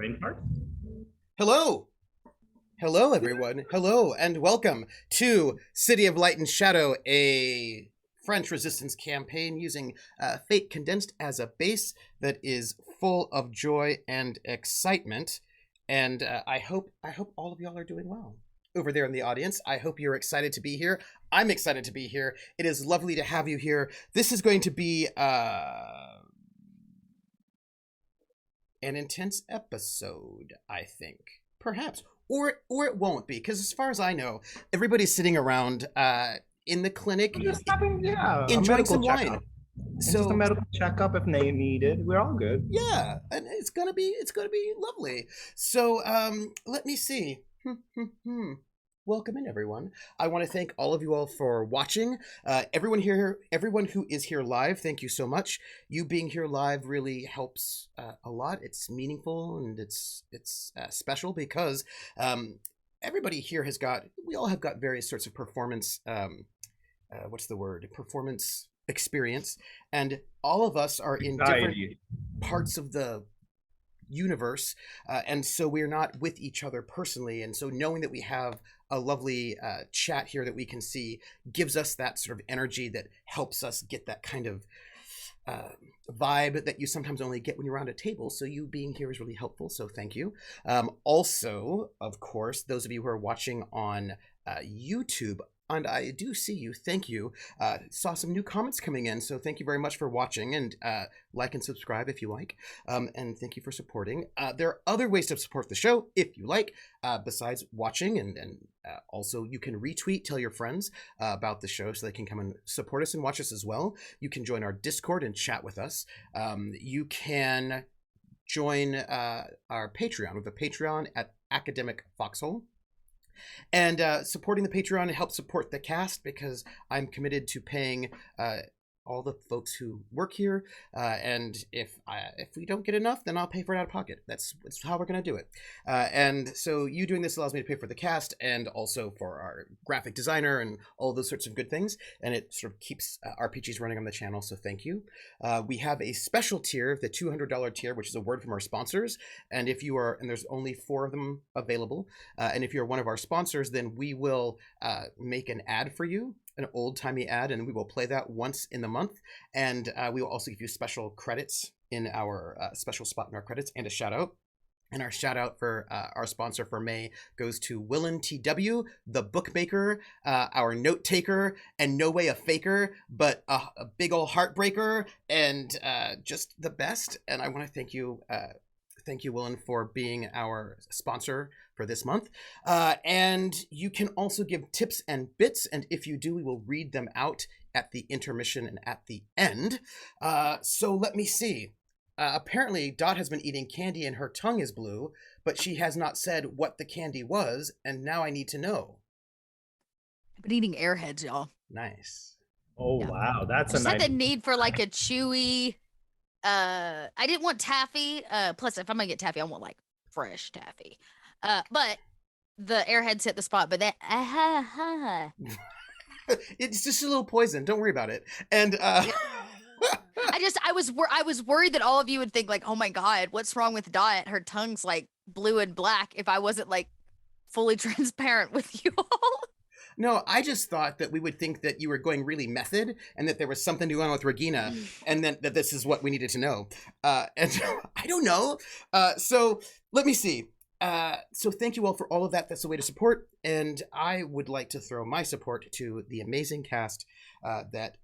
Reinhardt? Hello! Hello, everyone. Hello, and welcome to City of Light and Shadow, a French resistance campaign using fate condensed as a base that is full of joy and excitement. And I hope all of y'all are doing well. Over there in the audience, I hope you're excited to be here. I'm excited to be here. It is lovely to have you here. This is going to be an intense episode, I think. Perhaps. Or it won't be, because as far as I know, everybody's sitting around in the clinic We're just having, a enjoying medical some wine. checkup. It's just a So medical checkup if they need it. We're all good. yeah, and it's gonna be lovely. So let me see. Welcome in, everyone. I want to thank all of you all for watching. Everyone who is here live, thank you so much. You being here live really helps a lot. It's meaningful and it's special because everybody here we all have got various sorts of performance. What's the word? Performance experience, and all of us are in different Anxiety. parts of the universe, and so we're not with each other personally, and so knowing that we have a lovely chat here that we can see gives us that sort of energy that helps us get that kind of vibe that you sometimes only get when you're around a table. So you being here is really helpful, so thank you. Also, of course, those of you who are watching on YouTube, and I do see you. Thank you. Saw some new comments coming in, so thank you very much for watching, and like and subscribe if you like. And thank you for supporting. There are other ways to support the show if you like, besides watching, and also you can retweet, tell your friends about the show so they can come and support us and watch us as well. You can join our Discord and chat with us. You can join our Patreon with a Patreon at Academic Foxhole. And supporting the Patreon helps support the cast because I'm committed to paying all the folks who work here. And if we don't get enough, then I'll pay for it out of pocket. That's how we're going to do it. And so you doing this allows me to pay for the cast and also for our graphic designer and all those sorts of good things. And it sort of keeps RPGs running on the channel. So thank you. We have a special tier, the $200 tier, which is a word from our sponsors. And if you are, and there's only 4 of them available. And if you're one of our sponsors, then we will make an ad for you, an old-timey ad, and we will play that once in the month. And we will also give you special credits in our special spot in our credits and a shout out. And our shout out for our sponsor for May goes to Willen TW, the bookmaker, our note taker, and no way a faker, but a big ol' heartbreaker, and just the best. And I want to thank you. Thank you, Willen, for being our sponsor for this month. And you can also give tips and bits, and if you do, we will read them out at the intermission and at the end. So let me see. Apparently, Dot has been eating candy and her tongue is blue, but she has not said what the candy was, and now I need to know. I've been eating Airheads, y'all. Nice. Oh, Yeah. wow. That's I a just had nice. the need for like a chewy. I didn't want taffy. Plus, if I'm gonna get taffy, I want like fresh taffy. But the Airheads hit the spot. But that It's just a little poison. Don't worry about it. And I was worried that all of you would think like, oh my god, what's wrong with Dot? Her tongue's like blue and black. If I wasn't like fully transparent with you all. no, I just thought that we would think that you were going really method and that there was something going on with Regina and then that this is what we needed to know. And I don't know. So let me see. So thank you all for all of that. That's a way to support. And I would like to throw my support to the amazing cast that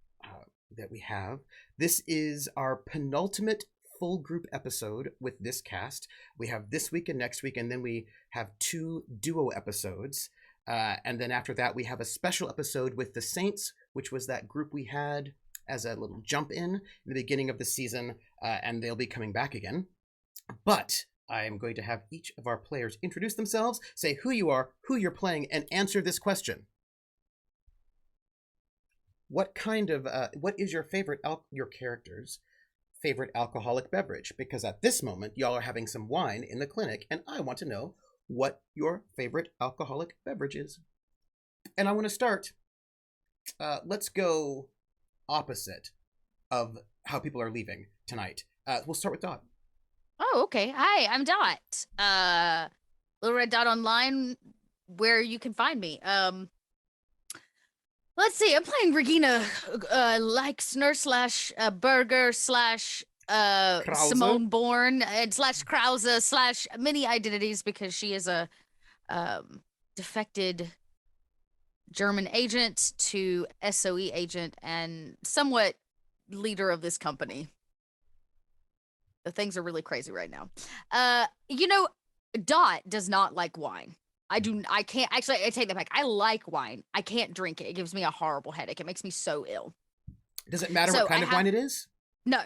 we have. This is our penultimate full group episode with this cast. We have this week and next week, and then we have 2 duo episodes. And then after that, we have a special episode with the Saints, which was that group we had as a little jump in the beginning of the season, and they'll be coming back again. But I am going to have each of our players introduce themselves, say who you are, who you're playing, and answer this question. What is your your character's favorite alcoholic beverage? Because at this moment, y'all are having some wine in the clinic, and I want to know what your favorite alcoholic beverage is. And I want to start. Let's go opposite of how people are leaving tonight. We'll start with Dot. Oh, okay. Hi, I'm Dot. Little Red Dot Online, where you can find me. Let's see. I'm playing Regina, Leixner slash Burger slash Krause? Simone Bourne and slash Krause slash many identities because she is a defected German agent to SOE agent and somewhat leader of this company. The things are really crazy right now. Dot does not like wine. I can't actually. I take that back. I like wine. I can't drink it. It gives me a horrible headache. It makes me so ill. Does it matter what kind of wine it is? No,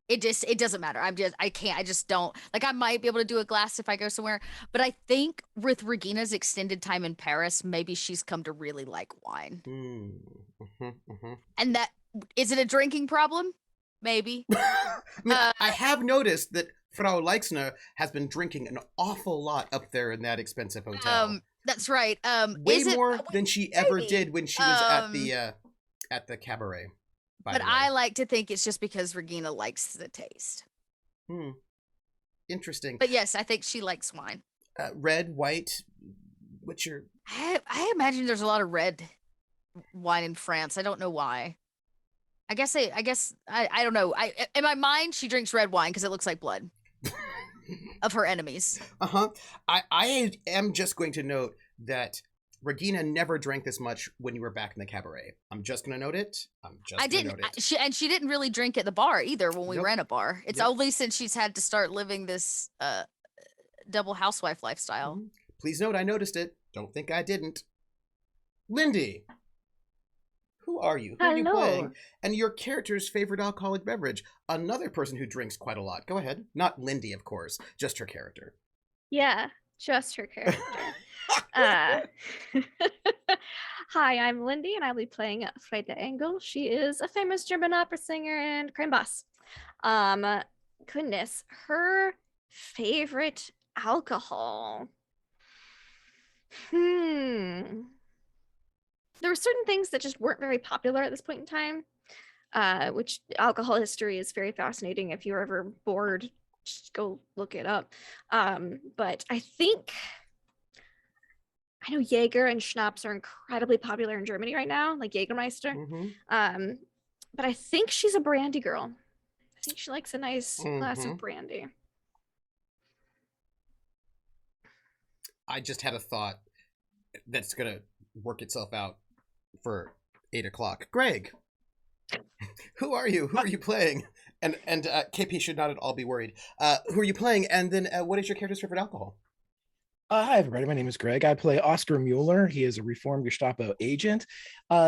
it doesn't matter. I can't. I just don't like. I might be able to do a glass if I go somewhere, but I think with Regina's extended time in Paris, maybe she's come to really like wine. And that is it a drinking problem? Maybe. I have noticed that Frau Leixner has been drinking an awful lot up there in that expensive hotel. That's right. Way more than she ever did when she was at the cabaret. But I like to think it's just because Regina likes the taste. Interesting. But yes, I think she likes wine. Red, white. What's your? I imagine there's a lot of red wine in France. I don't know why. I guess I don't know. In my mind, she drinks red wine because it looks like blood of her enemies. I am just going to note that Regina never drank this much when you were back in the cabaret. I'm just going to note it. I didn't. She didn't really drink at the bar either when we ran a bar. It's only since she's had to start living this double housewife lifestyle. Please note, I noticed it. Don't think I didn't. Lindy. Who are you? Who are you playing? And your character's favorite alcoholic beverage. Another person who drinks quite a lot. Go ahead. Not Lindy, of course. Just her character. Yeah, just her character. Hi, I'm Lindy, and I'll be playing Freda Engel. She is a famous German opera singer and crime boss. Goodness, her favorite alcohol. There were certain things that just weren't very popular at this point in time, which alcohol history is very fascinating. If you're ever bored, just go look it up. But I know Jaeger and Schnapps are incredibly popular in Germany right now, like Jägermeister. But I think she's a brandy girl. I think she likes a nice glass of brandy. I just had a thought that's going to work itself out for 8 o'clock. Greg, who are you? Who are you playing? And KP should not at all be worried. Who are you playing? And then what is your character's favorite alcohol? Hi, everybody. My name is Greg. I play Oscar Mueller. He is a reformed Gestapo agent.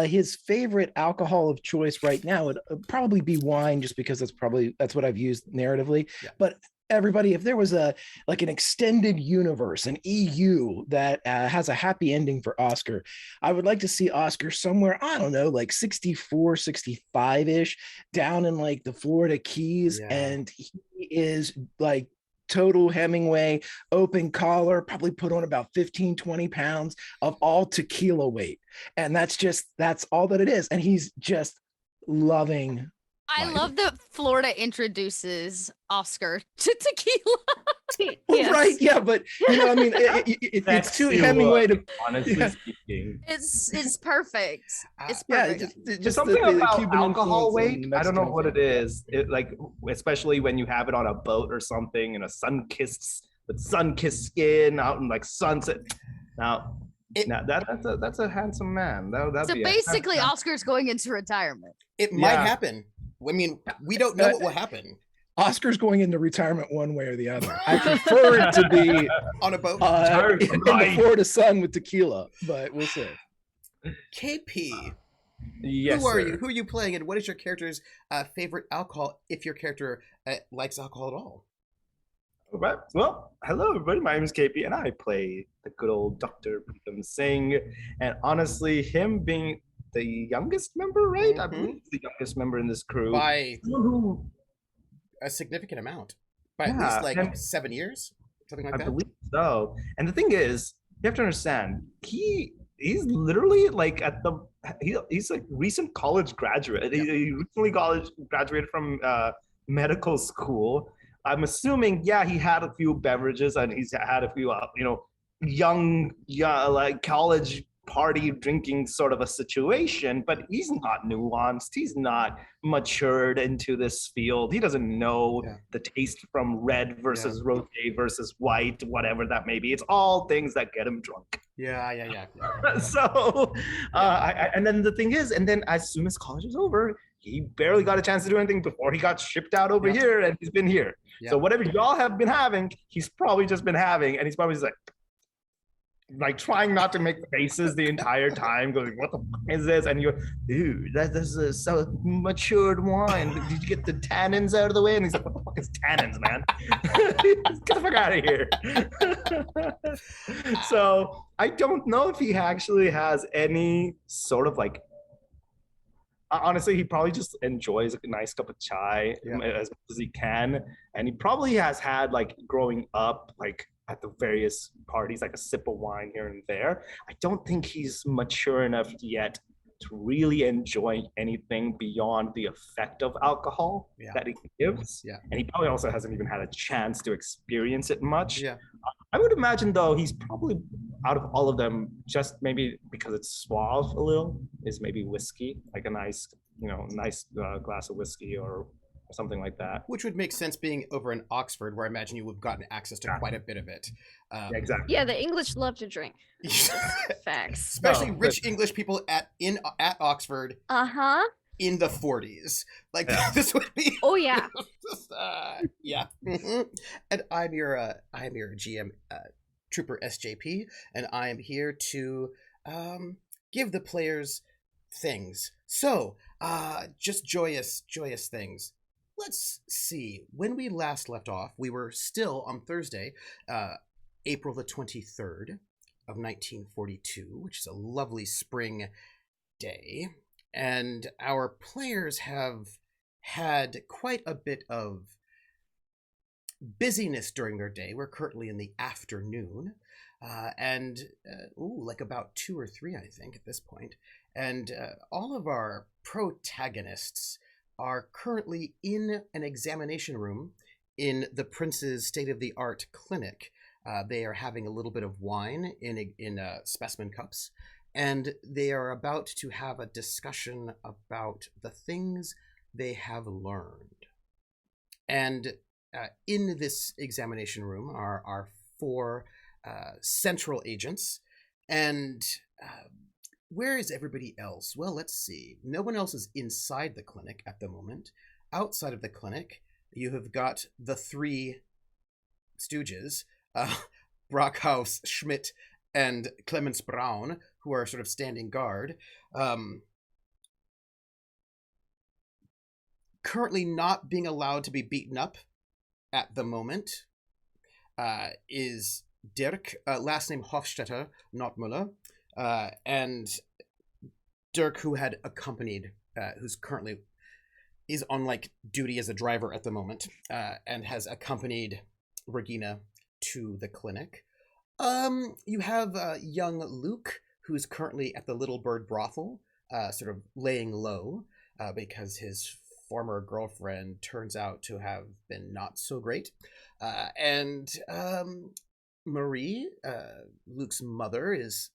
His favorite alcohol of choice right now would probably be wine, just because that's what I've used narratively. Yeah. But everybody, if there was an extended universe, an EU that has a happy ending for Oscar, I would like to see Oscar somewhere, I don't know, like 64, 65-ish, down in like the Florida Keys. Yeah. And he is like total Hemingway, open collar, probably put on about 15, 20 pounds of all tequila weight. And that's all that it is. And he's just loving. I love that Florida introduces Oscar to tequila. Yes. Right, yeah, but I mean, it's too Hemingway to. Honestly speaking, it's perfect. It's perfect. Yeah, just something about alcohol weight. I don't know what it is. It especially when you have it on a boat or something in a sun-kissed skin out in like sunset. Now that's a handsome man. So basically, Oscar's going into retirement. It might happen. I mean, we don't know what will happen. Oscar's going into retirement one way or the other. I prefer it to be on a boat in the Florida sun with tequila, but we'll see. KP, yes, who are sir. you? Who are you playing, and what is your character's favorite alcohol, if your character likes alcohol at all? All right. Well, hello everybody. My name is KP, and I play the good old Dr. Pritam Singh. And honestly, him being the youngest member, right? I believe he's the youngest member in this crew. By a significant amount. By at least 7 years? Something like that? I believe so. And the thing is, you have to understand, he's literally like he's like recent college graduate. Yeah. He recently graduated from medical school. I'm assuming, yeah, he had a few beverages and he's had a few, young, like college party drinking sort of a situation, but he's not nuanced. He's not matured into this field. He doesn't know the taste from red versus rosé versus white, whatever that may be. It's all things that get him drunk. Yeah. So, and then the thing is, and then as soon as college is over, he barely got a chance to do anything before he got shipped out over here, and he's been here. So whatever y'all have been having, he's probably just been having, and he's probably just like trying not to make faces the entire time, going, "What the fuck is this?" And you're, dude, that's a so matured wine. Did you get the tannins out of the way? And he's like, "What the fuck is tannins, man? Get the fuck out of here." So I don't know if he actually has any sort of like. Honestly, he probably just enjoys a nice cup of chai as much as he can, and he probably has had like growing up like at the various parties, like a sip of wine here and there. I don't think he's mature enough yet to really enjoy anything beyond the effect of alcohol that it gives. And he probably also hasn't even had a chance to experience it much. I would imagine, though, he's probably, out of all of them, just maybe because it's suave a little, is maybe whiskey, like a nice, glass of whiskey or something like that. Which would make sense being over in Oxford, where I imagine you would have gotten access to quite a bit of it. Exactly. Yeah, the English love to drink. Facts. Especially rich English people at Oxford. In the 40s. Like, this would be... Oh, yeah. And I'm your GM, troopersjp, and I am here to give the players things. So, just joyous things. Let's see. When we last left off, we were still on Thursday, April the 23rd of 1942, which is a lovely spring day. And our players have had quite a bit of busyness during their day. We're currently in the afternoon, like about 2 or 3, I think, at this point. And all of our protagonists are currently in an examination room in the Prince's state-of-the-art clinic. They are having a little bit of wine in specimen cups. And they are about to have a discussion about the things they have learned. And in this examination room are our 4 central agents. And where is everybody else? Well, let's see. No one else is inside the clinic at the moment. Outside of the clinic, you have got the 3 stooges, Brockhaus, Schmidt, and Clemens Braun, who are sort of standing guard. Currently not being allowed to be beaten up at the moment is Dirk, last name Hofstetter, not Müller, and Dirk, who had accompanied, who's currently is on like duty as a driver at the moment, and has accompanied Regina to the clinic. You have young Luke, who's currently at the Little Bird brothel, sort of laying low, because his former girlfriend turns out to have been not so great. And Marie, Luke's mother, is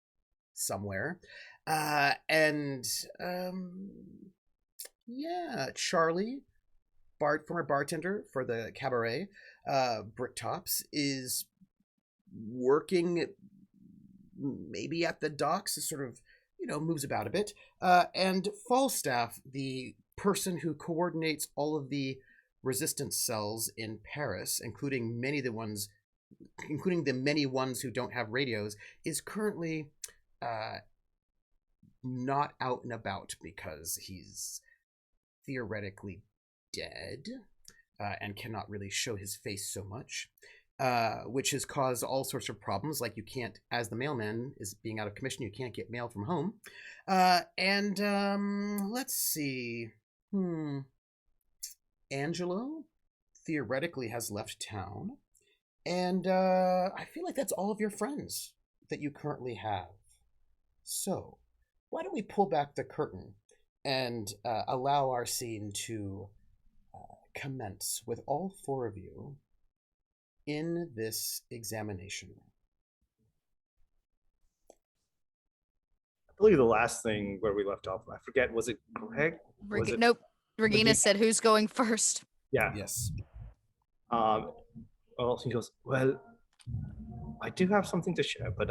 somewhere. Charlie, former bartender for the cabaret, Bricktops, is working maybe at the docks, sort of, moves about a bit. And Falstaff, the person who coordinates all of the resistance cells in Paris, including the many ones who don't have radios, is currently not out and about because he's theoretically dead and cannot really show his face so much. Which has caused all sorts of problems, like you can't, as the mailman is being out of commission, you can't get mail from home. Let's see. Angelo theoretically has left town. And I feel like that's all of your friends that you currently have. So, why don't we pull back the curtain and allow our scene to commence with all four of you in this examination. I believe the last thing where we left off, I forget, was it Greg? Nope. Regina said, "Who's going first?" Yeah. Yes. Well, he goes, well, I do have something to share, but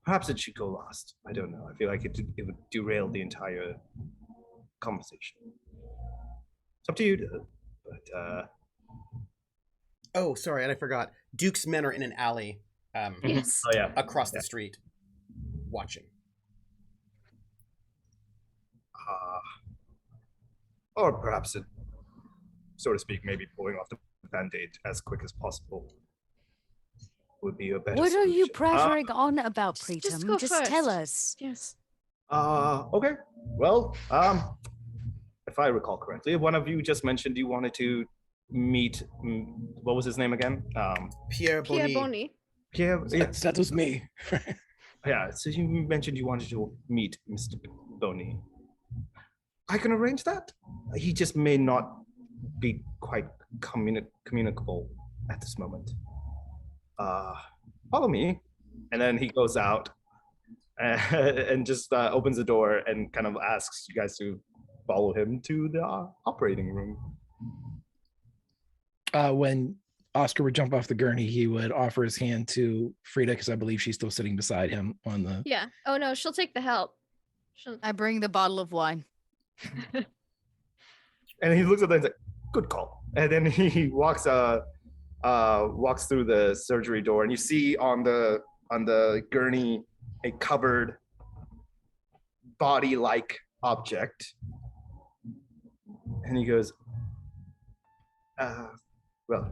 perhaps it should go last. I don't know. I feel like it would derail the entire conversation. It's up to you, but Oh, sorry, and I forgot. Duke's men are in an alley Yes. oh yeah, across the street, watching. Or perhaps it, so to speak, maybe pulling off the band-aid as quick as possible would be a better What are you solution. prattling on about, Preetam? Just go tell first. us. Yes. Okay. Well, if I recall correctly, one of you just mentioned you wanted to meet. What was his name again? Pierre Bonny. Pierre Bonny. Pierre. Yeah, That was me. yeah. So you mentioned you wanted to meet Mr. Bonny. I can arrange that. He just may not be quite communicable at this moment. Follow me, and then he goes out and just opens the door and kind of asks you guys to follow him to the operating room. When Oscar would jump off the gurney, he would offer his hand to Frida because I believe she's still sitting beside him on the. Yeah. Oh no, she'll take the help. I bring the bottle of wine. And he looks at them and he's like, good call. And then he walks through the surgery door, and you see on the gurney a covered body-like object. And he goes, well,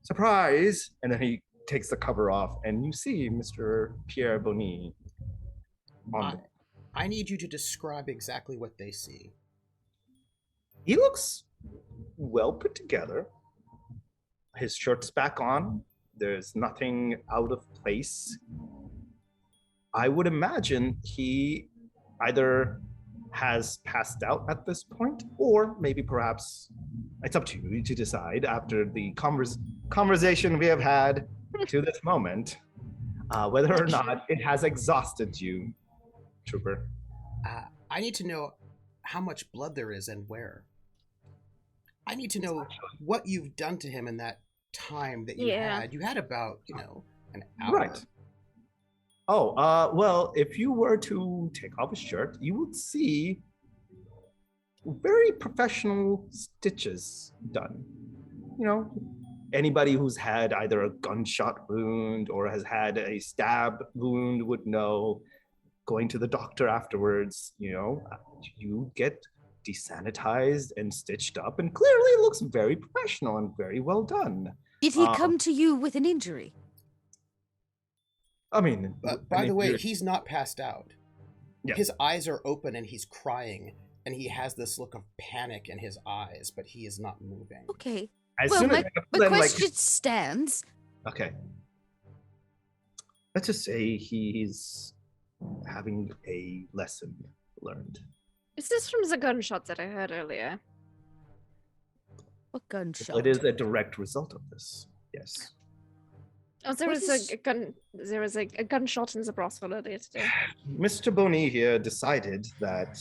surprise. And then he takes the cover off, and you see Mr. Pierre Bonny on I need you to describe exactly what they see. He looks well put together. His shirt's back on. There's nothing out of place. I would imagine he either has passed out at this point, or maybe perhaps it's up to you to decide after the conversation we have had to this moment, whether or not it has exhausted you, Trooper. I need to know how much blood there is and where. I need to know what you've done to him in that time that you had. You had about, an hour. Right. Oh, well, if you were to take off his shirt, you would see very professional stitches done. Anybody who's had either a gunshot wound or has had a stab wound would know. Going to the doctor afterwards, you get desanitized and stitched up, and clearly it looks very professional and very well done. Did he come to you with an injury? I mean, by the way, he's not passed out. Yeah. His eyes are open and he's crying, and he has this look of panic in his eyes, but he is not moving. Okay. As well, soon as my question stands. Okay. Let's just say he's having a lesson learned. Is this from the gunshot that I heard earlier? What gunshot? It is a direct result of this. Yes. Oh, there was a gunshot in the brothel earlier today. Mr. Bonny here decided that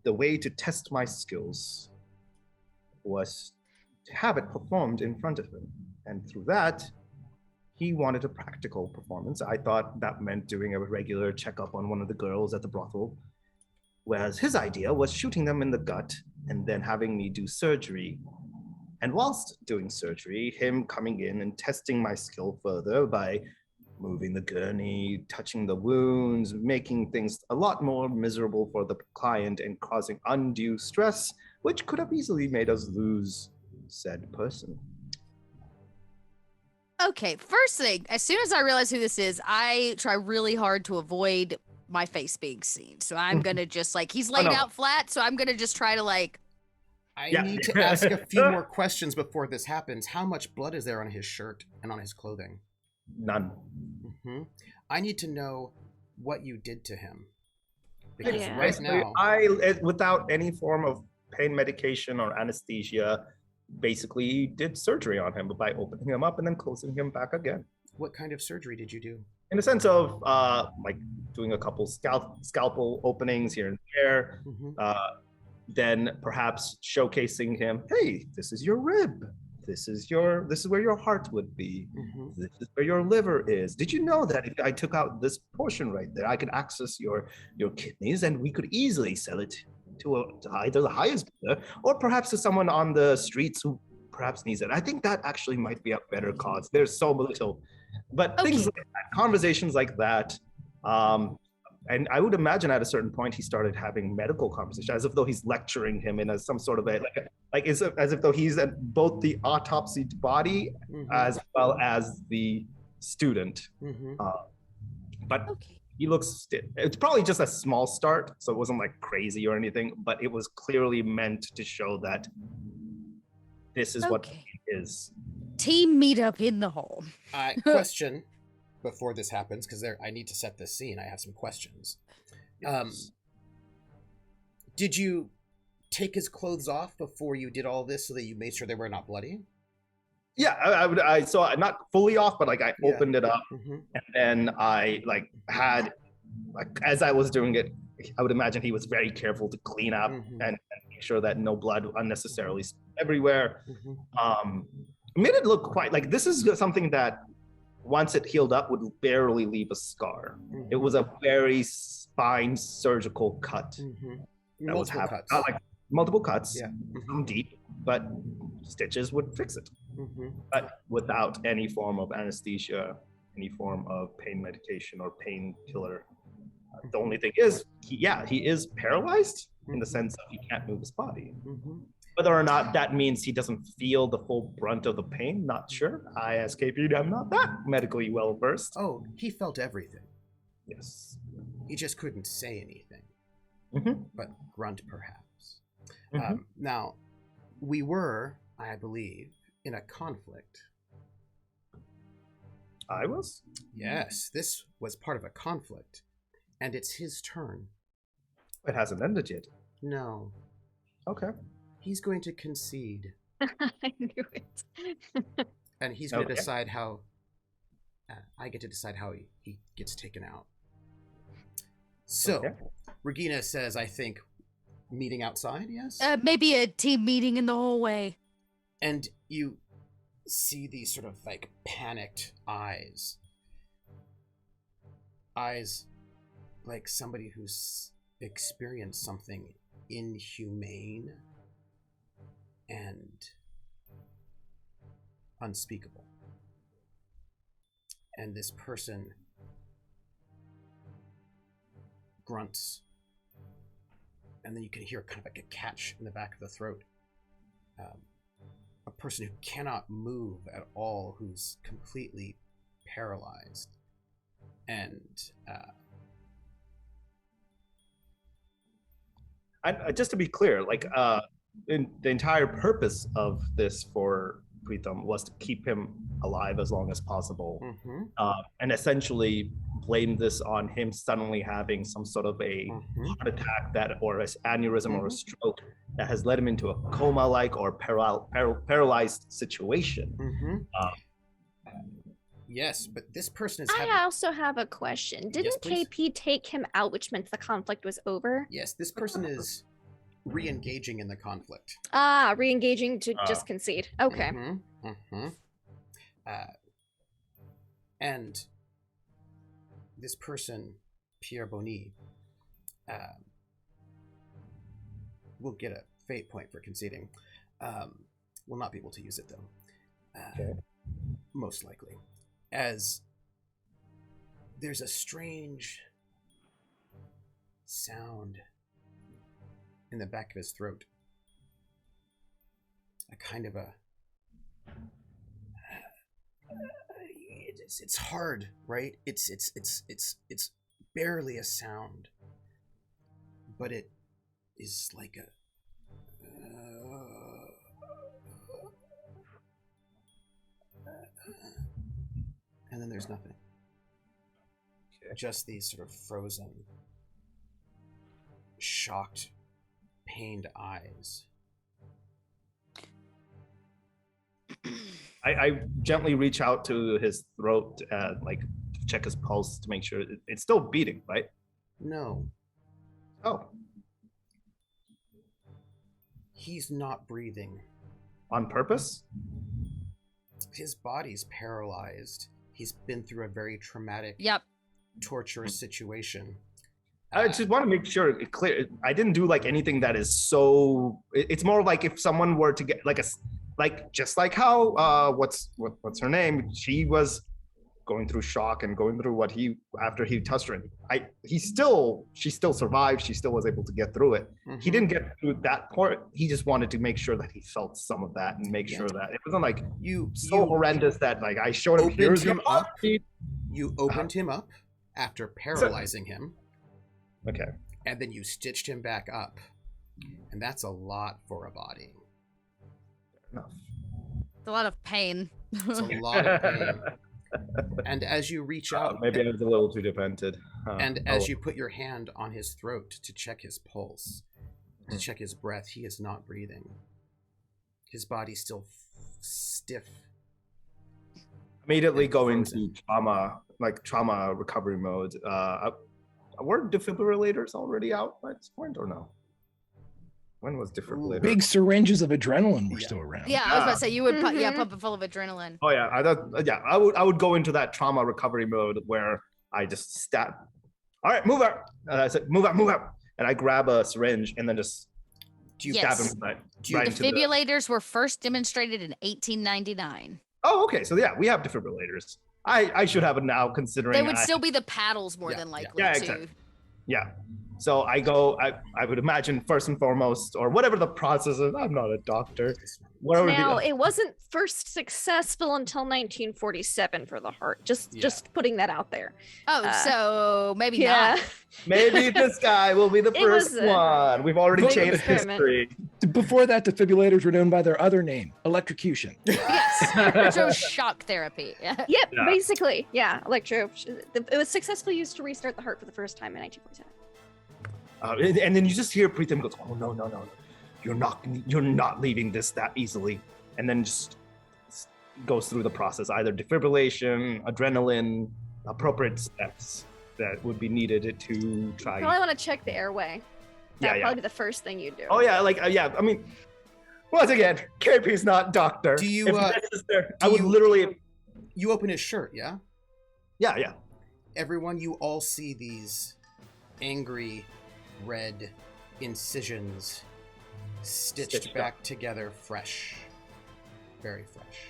the way to test my skills was to have it performed in front of him. And through that, he wanted a practical performance. I thought that meant doing a regular checkup on one of the girls at the brothel, whereas his idea was shooting them in the gut and then having me do surgery. And whilst doing surgery, him coming in and testing my skill further by moving the gurney, touching the wounds, making things a lot more miserable for the client and causing undue stress, which could have easily made us lose said person. Okay, first thing, as soon as I realize who this is, I try really hard to avoid my face being seen. So I'm gonna just he's laid out flat, so I'm gonna just try to I need to ask a few more questions before this happens. How much blood is there on his shirt and on his clothing? None. Mm-hmm. I need to know what you did to him. Because Yeah. right now... without any form of pain medication or anesthesia, basically did surgery on him by opening him up and then closing him back again. What kind of surgery did you do? In the sense of like doing a couple scalpel openings here and there, then perhaps showcasing him, hey, this is your rib. This is where your heart would be. This is where your liver is. Did you know that if I took out this portion right there, I could access your kidneys and we could easily sell it to either the highest bidder or perhaps to someone on the streets who perhaps needs it. I think that actually might be a better cause. There's so little, but things like that, conversations like that. And I would imagine at a certain point he started having medical conversations, as if though he's lecturing him in some sort of as if though he's at both the autopsied body as well as the student. But he looks, it's probably just a small start, so it wasn't like crazy or anything, but it was clearly meant to show that this is what it is. Team meetup in the hall. Question before this happens, because I need to set this scene. I have some questions. Did you take his clothes off before you did all this so that you made sure they were not bloody? Yeah, I saw it not fully off, but like I opened it up and then I had as I was doing it, I would imagine he was very careful to clean up and make sure that no blood unnecessarily everywhere. Made it look quite like this is something that once it healed up would barely leave a scar. It was a very fine surgical cut. That was cuts. Multiple cuts, some deep, but stitches would fix it. But without any form of anesthesia, any form of pain medication or painkiller. The only thing is, he is paralyzed in the sense that he can't move his body. Whether or not that means he doesn't feel the full brunt of the pain, not sure. I, as KP, am not that medically well versed. Oh, he felt everything. Yes. He just couldn't say anything, but grunt perhaps. Now, we were, I believe, in a conflict. I was? Yes, this was part of a conflict, and it's his turn. It hasn't ended yet. No. Okay. He's going to concede. I knew it. And he's going to decide how... I get to decide how he gets taken out. So, Regina says, I think, meeting outside, yes? Maybe a team meeting in the hallway. And you see these sort of like panicked eyes. Eyes like somebody who's experienced something inhumane and unspeakable. And this person grunts, and then you can hear kind of like a catch in the back of the throat. A person who cannot move at all, who's completely paralyzed. And just to be clear, the entire purpose of this for Pritham was to keep him alive as long as possible, and essentially blame this on him suddenly having some sort of a heart attack or an aneurysm or a stroke that has led him into a coma-like or paralyzed situation. Yes, but this person is I also have a question. Didn't KP take him out, which meant the conflict was over? Yes, this person is re-engaging in the conflict. Re-engaging to just concede. Okay. And this person, Pierre Bonny, will get a fate point for conceding. Will not be able to use it, though. Most likely. As there's a strange sound in the back of his throat. A kind of a... It's hard, right? It's barely a sound, but it is like a... and then there's nothing. Just these sort of frozen, shocked, pained eyes. I gently reach out to his throat, like check his pulse to make sure it's still beating, right? No, Oh, he's not breathing. on purpose? His body's paralyzed. He's been through a very traumatic, Yep. torturous situation. I just want to make sure it clear. I didn't do like anything that is so. It's more like if someone were to get like just like how what's her name? She was going through shock and going through what after he touched her. She still survived. She still was able to get through it. Mhm. He didn't get through that part. He just wanted to make sure that he felt some of that and make sure that it wasn't like You horrendous that like I showed him opened here's him your up. heartbeat. You opened him up after paralyzing him, Okay. and then you stitched him back up. And that's a lot for a body. Enough. It's a lot of pain. It's a lot of pain. And as you reach out, Maybe I was a little too demented. and as you put your hand on his throat to check his pulse, to check his breath, he is not breathing. His body's still stiff. immediately go frozen. into trauma recovery mode. Were defibrillators already out by this point or no? When was defibrillator? Big syringes of adrenaline were Yeah. still around. Yeah, I was about to say you would Mhm. pump it full of adrenaline. Oh yeah, I would go into that trauma recovery mode where I just stab. All right, move out. I said, move out, and I grab a syringe and then just Do you, Yes. stab him right you- into the. Defibrillators were first demonstrated in 1899. Oh, okay. So yeah, we have defibrillators. I should have it now, considering They would I- still be the paddles more Yeah, than yeah. likely Yeah, too. exactly. Yeah. So I go. I would imagine first and foremost, or whatever the process is. I'm not a doctor. Whatever Now, the, it wasn't first successful until 1947 for the heart. Just Yeah. just putting that out there. Oh, so maybe Yeah. not. maybe this guy will be the It was first a one. We've already big changed experiment. history. Before that, defibrillators were known by their other name, electrocution. Yes. Electroshock therapy. Yeah. Yep, Yeah. basically. Yeah, electro. It was successfully used to restart the heart for the first time in 1947. And then you just hear Preetham goes, "Oh no, you're not leaving this that easily," and then just goes through the process, either defibrillation, adrenaline, appropriate steps that would be needed to try. Probably want to check the airway. Yeah, That'd yeah. probably be the first thing you do. Oh yeah, yeah. I mean, once again, KP's not doctor. Do you, If uh, necessary, do I would you- literally. You open his shirt, yeah? Yeah. Everyone, you all see these angry red incisions stitched Stitched back together fresh. Very fresh.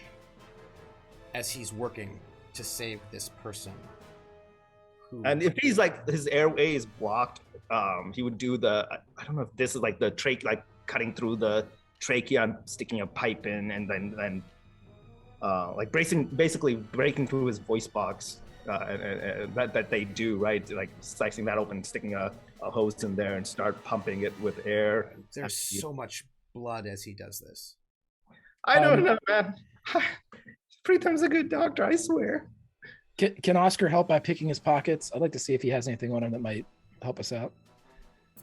As he's working to save this person. Who, And if he's like his airway is blocked, he would do I don't know if this is like the trach, like cutting through the trachea and sticking a pipe in, and then like basically breaking through his voice box. And that they do, right? Like slicing that open, sticking a hose in there, and start pumping it with air. there's so much blood as he does this. I don't know, man. Preetham's a good doctor, I swear. Can Oscar help by picking his pockets? I'd like to see if he has anything on him that might help us out.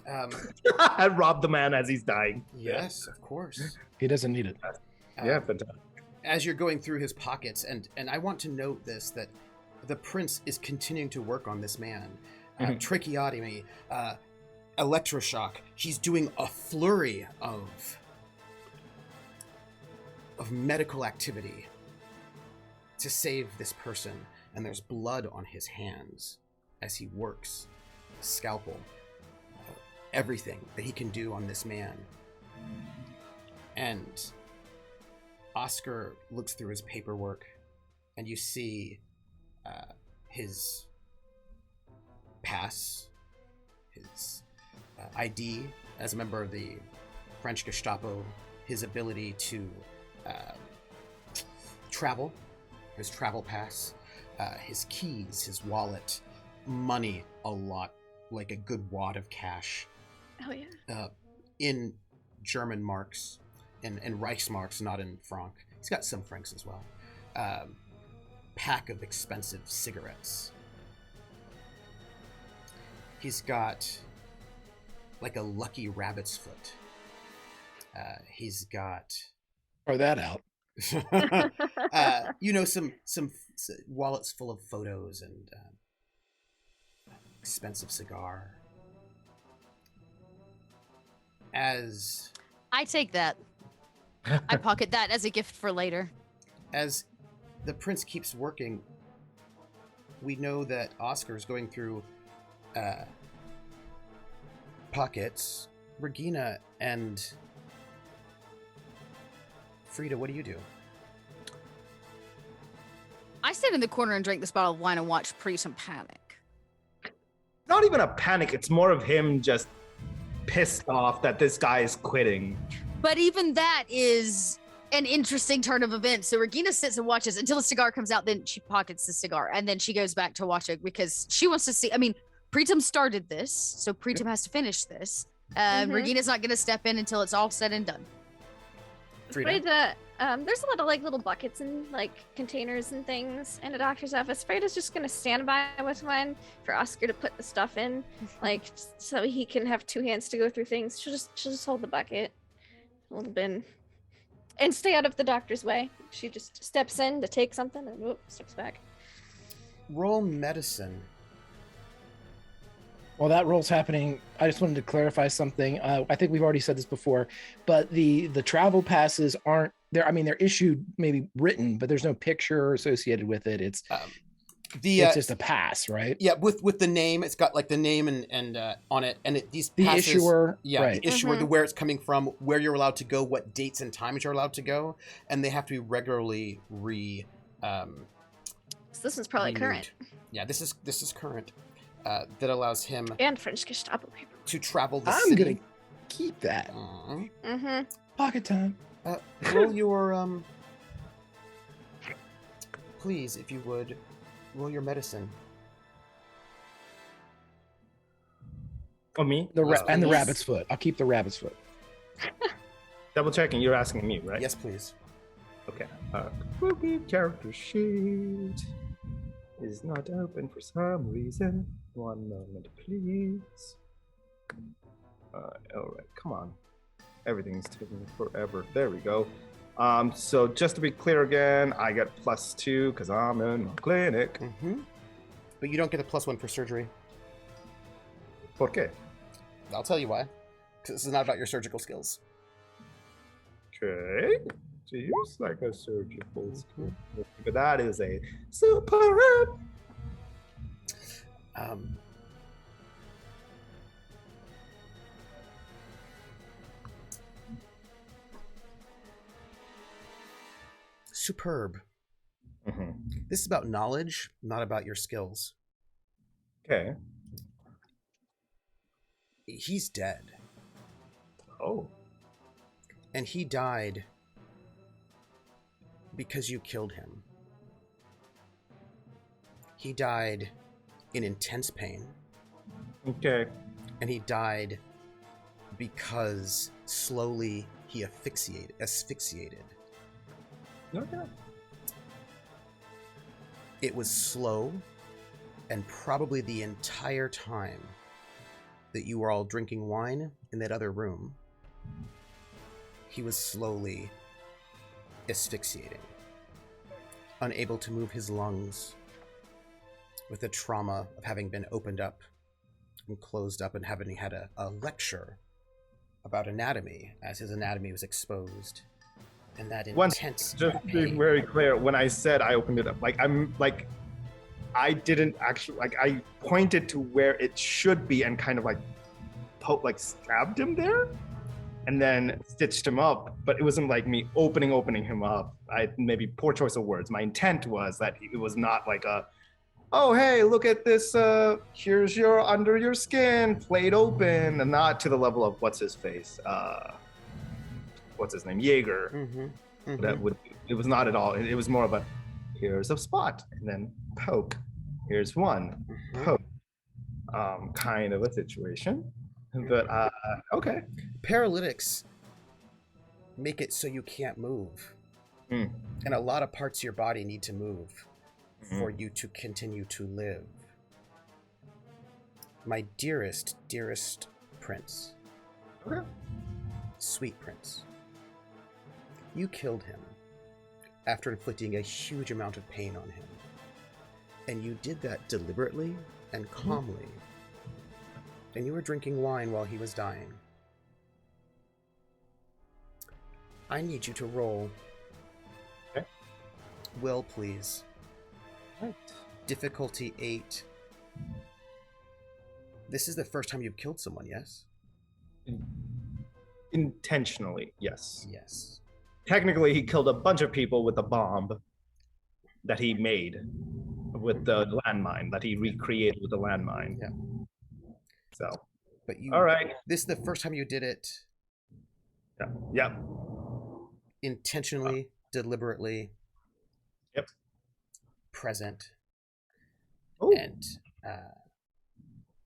I robbed the man as he's dying. Yes, of course. He doesn't need it. Yeah, but As you're going through his pockets, and I want to note this, that the prince is continuing to work on this man. Tracheotomy, electroshock. He's doing a flurry of medical activity to save this person, and there's blood on his hands as he works, scalpel, everything that he can do on this man. And Oscar looks through his paperwork, and you see his pass, his ID as a member of the French Gestapo, his ability to travel, his travel pass, his keys, his wallet, money, a lot, like a good wad of cash, Oh yeah. in German marks and Reichsmarks, not in franc. He's got some francs as well. Pack of expensive cigarettes. He's got like a lucky rabbit's foot He's got Throw that out. some wallets full of photos and expensive cigar. As I take that. I pocket that as a gift for later. As the prince keeps working, we know that Oscar's going through pockets. Regina and Frida, what do you do? I sit in the corner and drink this bottle of wine and watch Priestum panic. Not even a panic. It's more of him just pissed off that this guy is quitting. But even that is an interesting turn of events. So Regina sits and watches until the cigar comes out, then she pockets the cigar, and then she goes back to watch it because she wants to see. I mean, Priestum started this, so Priestum has to finish this. Regina's not going to step in until it's all said and done. Frida, there's a lot of like little buckets and like containers and things in a doctor's office. Frida's just gonna stand by with one for Oscar to put the stuff in, like so he can have two hands to go through things. She'll just hold the bucket, a little bin, and stay out of the doctor's way. She just steps in to take something and whoop, steps back. Roll medicine. While that roll's happening, I just wanted to clarify something. I think we've already said this before, but the travel passes aren't there. I mean, they're issued, maybe written, but there's no picture associated with it. It's just a pass, right? Yeah, with the name, it's got like the name and on it, and these the passes, issuer, yeah, right. the issuer, where it's coming from, where you're allowed to go, what dates and times you're allowed to go, and they have to be regularly So this is probably renewed. current. Yeah, this is current. That allows him And French Gestapo paper. to travel the I'm city. gonna keep that. Pocket time. Roll your please, if you would, roll your medicine. Oh, me? The Yes. rabbit's foot. I'll keep the rabbit's foot. Double checking. You're asking me, right? Yes, please. Okay. Spooky character sheet is not open for some reason. 1 moment, please. All right, come on. Everything's taking forever. There we go. So just to be clear again, I get +2 because I'm in my clinic. But you don't get a +1 for surgery. ¿Por qué? I'll tell you why. Because this is not about your surgical skills. Okay. Seems like a surgical skill. But that is a super. Superb. This is about knowledge, not about your skills. Okay. He's dead. Oh. And he died because you killed him. He died in intense pain. Okay. And he died because slowly he asphyxiated. Okay. It was slow, and probably the entire time that you were all drinking wine in that other room, he was slowly asphyxiating, unable to move his lungs, with the trauma of having been opened up and closed up and having had a lecture about anatomy as his anatomy was exposed. And that intense just to be very clear, when I said I opened it up, I didn't actually, I pointed to where it should be and kind of stabbed him there and then stitched him up, but it wasn't like me opening him up. Maybe poor choice of words. My intent was that it was not like oh, hey, look at this, here's your under your skin, plate open, and not to the level of what's his face, what's his name, Jaeger. It was not at all. It was more of a, here's a spot, and then poke. Here's one, poke, kind of a situation. But okay. Paralytics make it so you can't move, and a lot of parts of your body need to move for you to continue to live. My dearest prince, Okay. sweet prince, You killed him after inflicting a huge amount of pain on him. And you did that deliberately and calmly. And you were drinking wine while he was dying. I need you to roll. Okay. Will, please. Right. Difficulty 8. This is the first time you've killed someone, yes? Intentionally, yes. Yes. Technically, he killed a bunch of people with a bomb that he made with the landmine, that he recreated with the landmine. Yeah. So. But you. All right. This is the first time you did it. Yeah. Yeah. Intentionally, deliberately. Yep. Present. Oh. And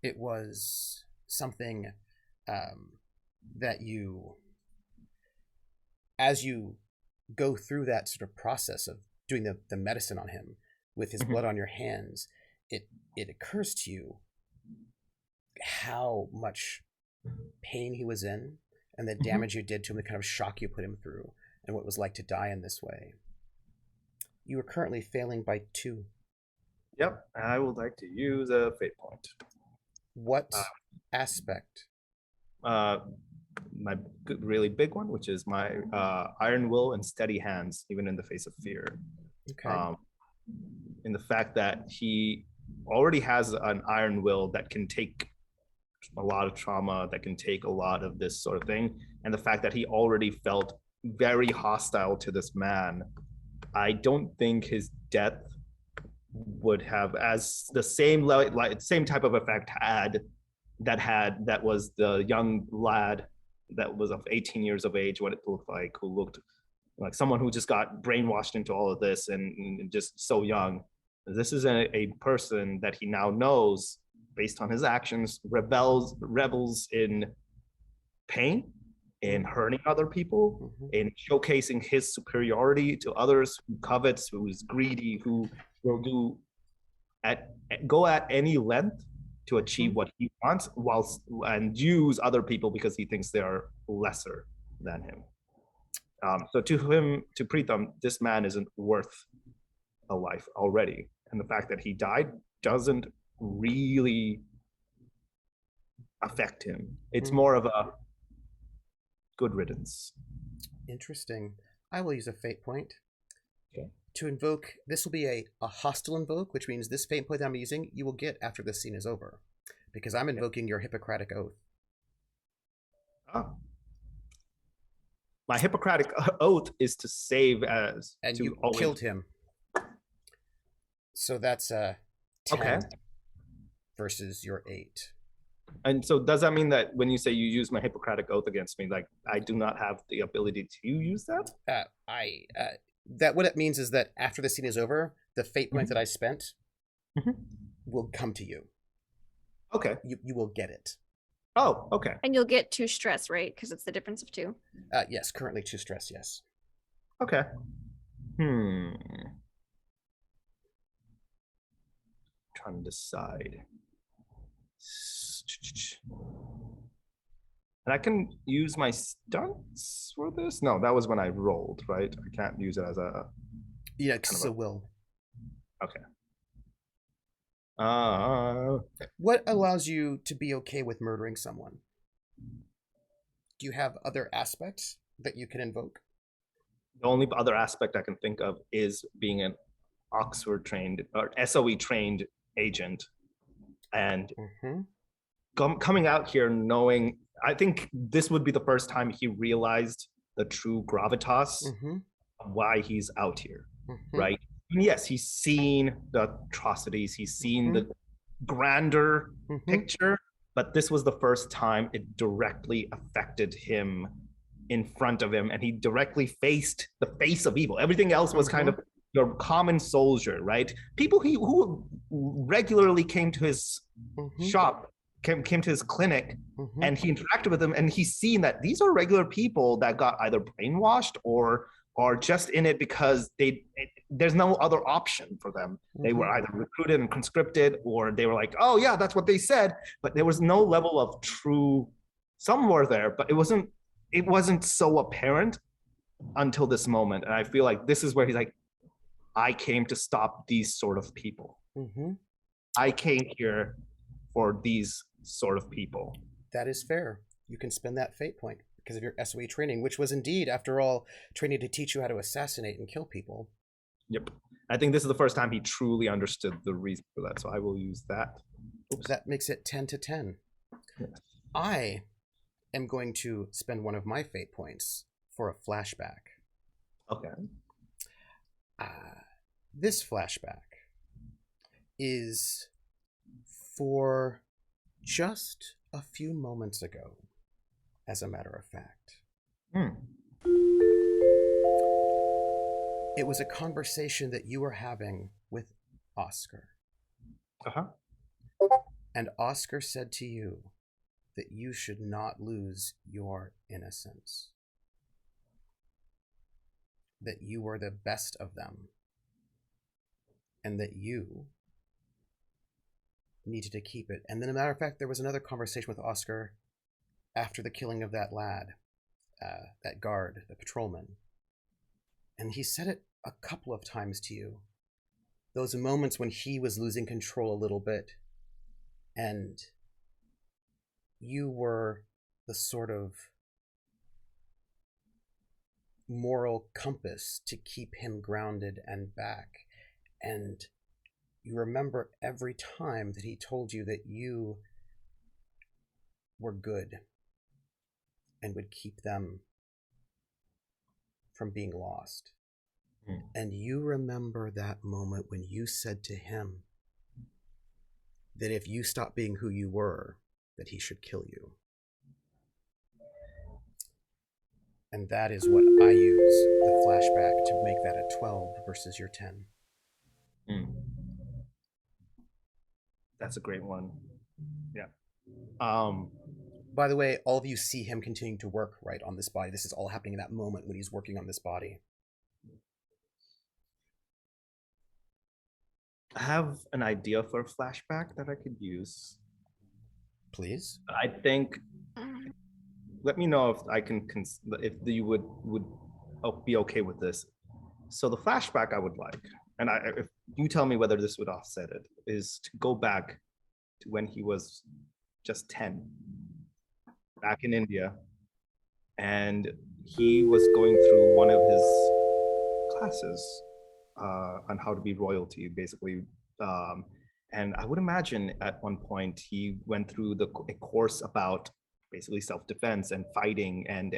it was something that you, as you go through that sort of process of doing the medicine on him with his blood on your hands, it occurs to you how much pain he was in and the damage you did to him, the kind of shock you put him through, and what it was like to die in this way. You are currently failing by 2. Yep. I would like to use a fate point. What aspect? My really big one, which is my iron will and steady hands, even in the face of fear. Okay. In the fact that he already has an iron will that can take a lot of trauma, that can take a lot of this sort of thing, and the fact that he already felt very hostile to this man, I don't think his death would have as the same same type of effect that was the young lad that was of 18 years of age, what it looked like, who looked like someone who just got brainwashed into all of this and just so young. This is a person that he now knows, based on his actions, rebels in pain, in hurting other people, in showcasing his superiority to others, who covets, who is greedy, who will go at any length to achieve what he wants, and use other people because he thinks they are lesser than him. So to Pritham, this man isn't worth a life already, and the fact that he died doesn't really affect him. It's more of a good riddance. Interesting. I will use a fate point. Okay. To invoke, this will be a hostile invoke, which means this fate point that I'm using, you will get after this scene is over. Because I'm invoking your Hippocratic Oath. Oh. My Hippocratic Oath is to save as... And to you always... killed him. So that's 10 versus your 8. And so does that mean that when you say you use my Hippocratic Oath against me, like I do not have the ability to use that? That what it means is that after the scene is over, the fate point that I spent will come to you. Okay. You will get it. Oh, okay. And you'll get 2 stress, right? Because it's the difference of 2. Yes, currently 2 stress, yes. Okay. Trying to decide. And I can use my stunts for this? No, that was when I rolled, right? I can't use it as a... Yeah, because it's a will. Okay. What allows you to be okay with murdering someone? Do you have other aspects that you can invoke? The only other aspect I can think of is being an Oxford trained or SOE trained agent, and coming out here knowing, I think this would be the first time he realized the true gravitas of why he's out here, right? And yes, he's seen the atrocities, he's seen the grander picture, but this was the first time it directly affected him in front of him, and he directly faced the face of evil. Everything else was kind of your common soldier, right? People who regularly came to his shop, came to his clinic, and he interacted with them, and he's seen that these are regular people that got either brainwashed or are just in it because there's no other option for them. They were either recruited and conscripted, or they were like, oh yeah, that's what they said, but there was no level of true, some were there, but it wasn't so apparent until this moment. And I feel like this is where he's like, I came to stop these sort of people. Mm-hmm. I came here for these sort of people. That is fair. You can spend that fate point because of your SOE training, which was indeed, after all, training to teach you how to assassinate and kill people. Yep. I think this is the first time he truly understood the reason for that, so I will use that. Oops. That makes it 10 to 10. Yes. I am going to spend one of my fate points for a flashback. Okay. This flashback is for just a few moments ago, as a matter of fact. It was a conversation that you were having with Oscar. Uh-huh. And Oscar said to you that you should not lose your innocence. That you were the best of them. And that you needed to keep it. And then, as a matter of fact, there was another conversation with Oscar after the killing of that lad, that guard, the patrolman. And he said it a couple of times to you. Those moments when he was losing control a little bit. And you were the sort of moral compass to keep him grounded and back. And you remember every time that he told you that you were good and would keep them from being lost. And you remember that moment when you said to him that if you stopped being who you were, that he should kill you. And that is what I use the flashback to make that a 12 versus your 10. That's a great one. Yeah. By the way, all of you see him continuing to work right on this body. This is all happening in that moment when he's working on this body. I have an idea for a flashback that I could use. Please. I think. Let me know if I can. If you would be okay with this. So the flashback I would like, and if you tell me whether this would offset it, is to go back to when he was just 10, back in India, and he was going through one of his classes on how to be royalty, basically. And I would imagine at one point he went through a course about basically self-defense and fighting and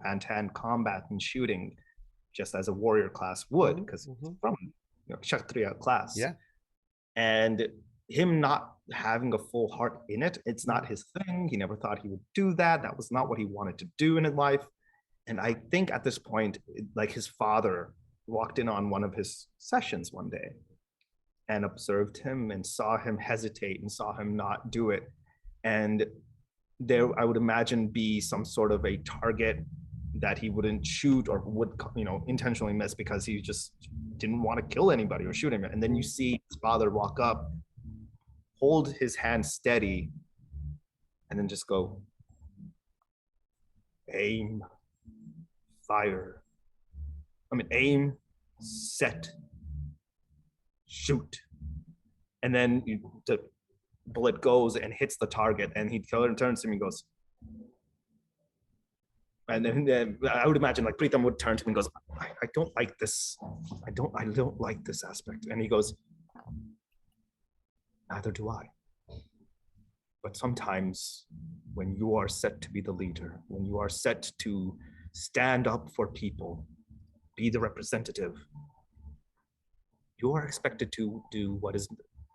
hand-to-hand combat and shooting, just as a warrior class would, because from Kshatriya class. Yeah. And him not having a full heart in it, it's not his thing. He never thought he would do that. That was not what he wanted to do in his life. And I think at this point, like, his father walked in on one of his sessions one day and observed him and saw him hesitate and saw him not do it. And there, I would imagine, be some sort of a target that he wouldn't shoot or would, intentionally miss because he just didn't want to kill anybody or shoot him. And then you see his father walk up, hold his hand steady, and then just go, aim, fire. Aim, set, shoot. And then the bullet goes and hits the target, and he turns to him and goes, and then I would imagine like Pritham would turn to him and goes, I don't like this. I don't like this aspect. And he goes, neither do I. But sometimes when you are set to be the leader, when you are set to stand up for people, be the representative, you are expected to do what is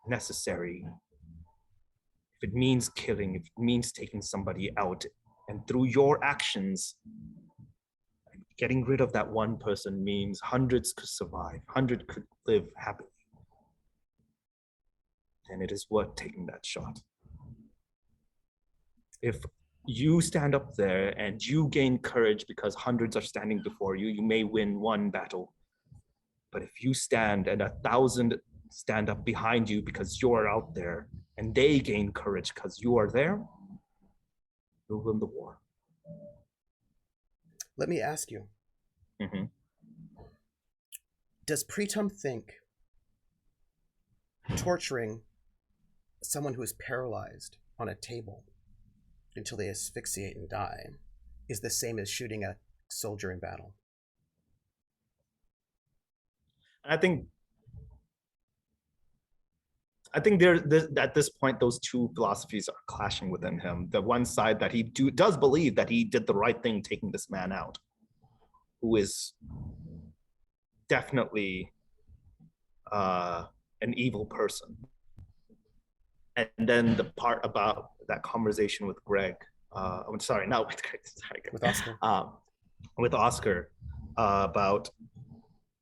necessary. If it means killing, if it means taking somebody out, and through your actions, getting rid of that one person means hundreds could survive, 100 could live happily. And it is worth taking that shot. If you stand up there and you gain courage because hundreds are standing before you, you may win one battle. But if you stand and 1,000 stand up behind you because you're out there, and they gain courage because you are there, you'll win the war. Let me ask you, Mm-hmm. Does Pritam think torturing someone who is paralyzed on a table until they asphyxiate and die is the same as shooting a soldier in battle? I think at this point, those two philosophies are clashing within him. The one side that he does believe that he did the right thing taking this man out, who is definitely an evil person. And then the part about that conversation with Greg, I'm sorry, not with Greg, sorry, With Oscar. With Oscar, about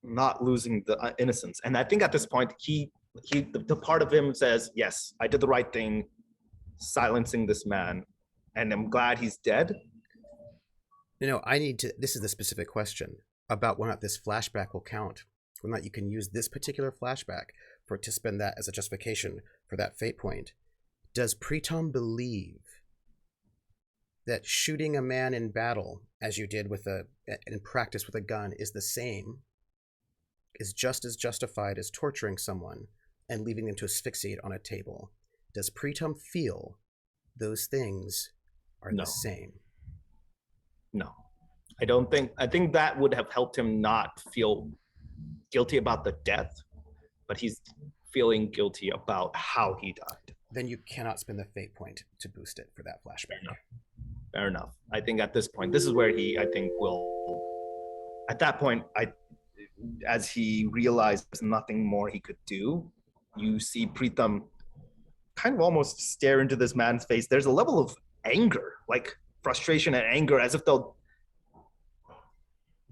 not losing the innocence. And I think at this point, the part of him says, yes, I did the right thing, silencing this man, and I'm glad he's dead. This is the specific question about whether or not this flashback will count, whether or not you can use this particular flashback to spend that as a justification for that fate point. Does Pritam believe that shooting a man in battle, as you did in practice with a gun, is just as justified as torturing someone and leaving them to asphyxiate on a table? Does Pritam feel those things are the same? No, I think that would have helped him not feel guilty about the death, but he's feeling guilty about how he died. Then you cannot spend the fate point to boost it for that flashback. Fair enough. I think at this point, this is where he, I think, will, at that point, as he realized there's nothing more he could do, you see Pritam kind of almost stare into this man's face. There's a level of anger, like frustration and anger, as if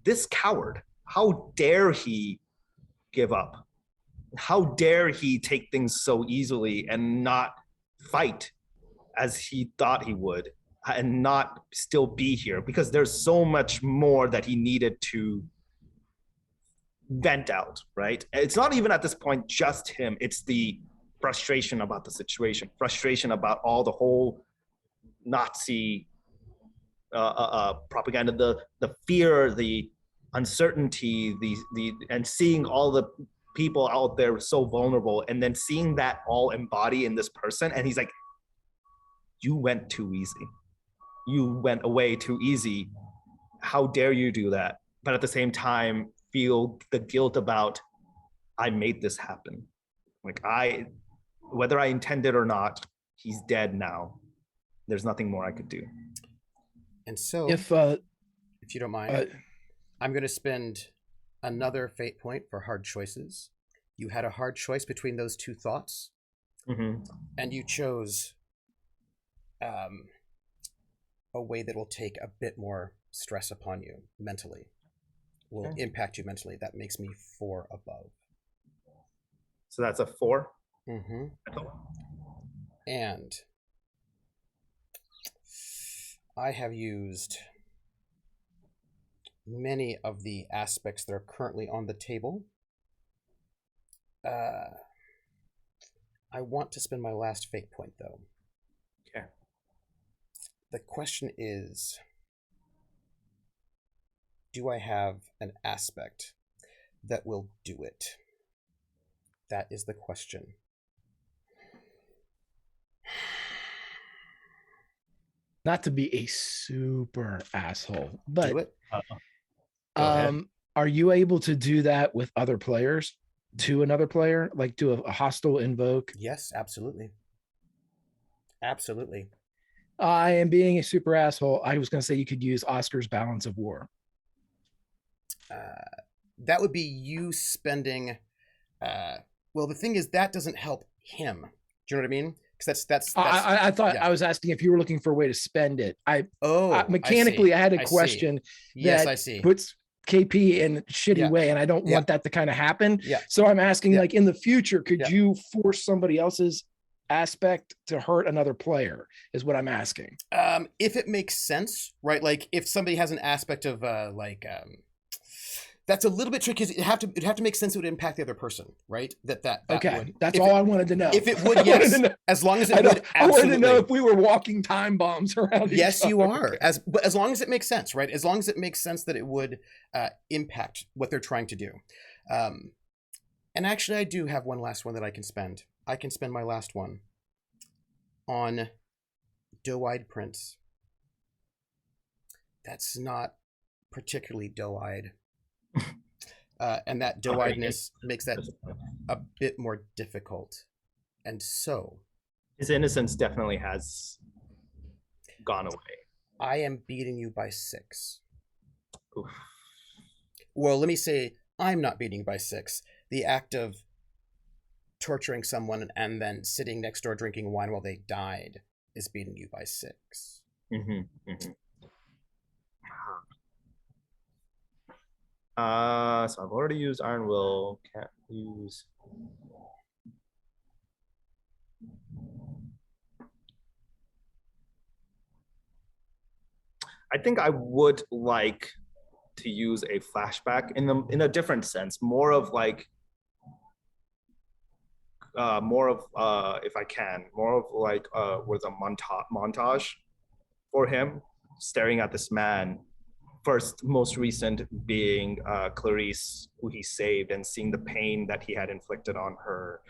this coward, how dare he give up? How dare he take things so easily and not fight as he thought he would, and not still be here? Because there's so much more that he needed to vent out, right? It's not even at this point just him. It's the frustration about the situation, frustration about all the whole Nazi propaganda, the fear, the uncertainty, and seeing all the people out there so vulnerable, and then seeing that all embody in this person. And he's like, you went too easy. You went away too easy. How dare you do that? But at the same time, feel the guilt about, I made this happen. Like, whether I intended or not, he's dead now. There's nothing more I could do. And so, if you don't mind, I'm going to spend another fate point for hard choices. You had a hard choice between those two thoughts, and you chose a way that will take a bit more stress upon you mentally, will impact you mentally. That makes me 4 above. So that's a 4? Mm-hmm. And I have used many of the aspects that are currently on the table. I want to spend my last fate point, though. Okay. The question is, do I have an aspect that will do it? That is the question. Not to be a super asshole, but do it. Are you able to do that with other players, to another player, like do a hostile invoke? Yes, absolutely. Absolutely. I am being a super asshole. I was going to say you could use Oscar's Balance of War. That would be you spending. Well, the thing is, that doesn't help him. Do you know what I mean? Because that's I thought I was asking if you were looking for a way to spend it. Mechanically, I had a question. Yes, I see. Puts KP in a shitty way, and I don't want that to kind of happen. Yeah. So I'm asking, like, in the future, could you force somebody else's aspect to hurt another player? Is what I'm asking. If it makes sense, right? Like if somebody has an aspect of That's a little bit tricky. It'd have to make sense. It would impact the other person, right? That okay. would, That's all I wanted to know. If it would, yes. As long as it would, absolutely. I wanted to know if we were walking time bombs around. Yes, each you other. are. But as long as it makes sense, right? As long as it makes sense that it would impact what they're trying to do. And actually, I do have one last one that I can spend. I can spend my last one on doe-eyed prince. That's not particularly doe-eyed. And that doe-eyedness makes that a bit more difficult. And so... his innocence definitely has gone away. I am beating you by 6. Oof. Well, let me say, I'm not beating you by 6. The act of torturing someone and then sitting next door drinking wine while they died is beating you by 6. So I've already used Iron Will. Can't use. I think I would like to use a flashback in a different sense, more of like, if I can, more of like with a montage for him staring at this man. First, most recent being Clarice, who he saved, and seeing the pain that he had inflicted on her.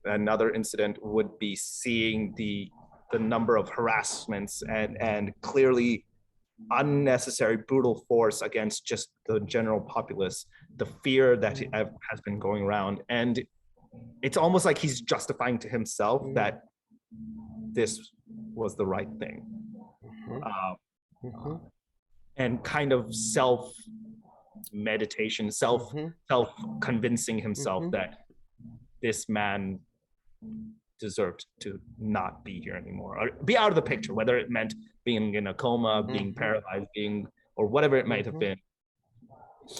Another incident would be seeing the number of harassments and clearly unnecessary brutal force against just the general populace, the fear that has been going around. And it's almost like he's justifying to himself that this was the right thing. And kind of self-meditation, self-convincing himself that this man deserved to not be here anymore, or be out of the picture, whether it meant being in a coma, being paralyzed, or whatever it might have been.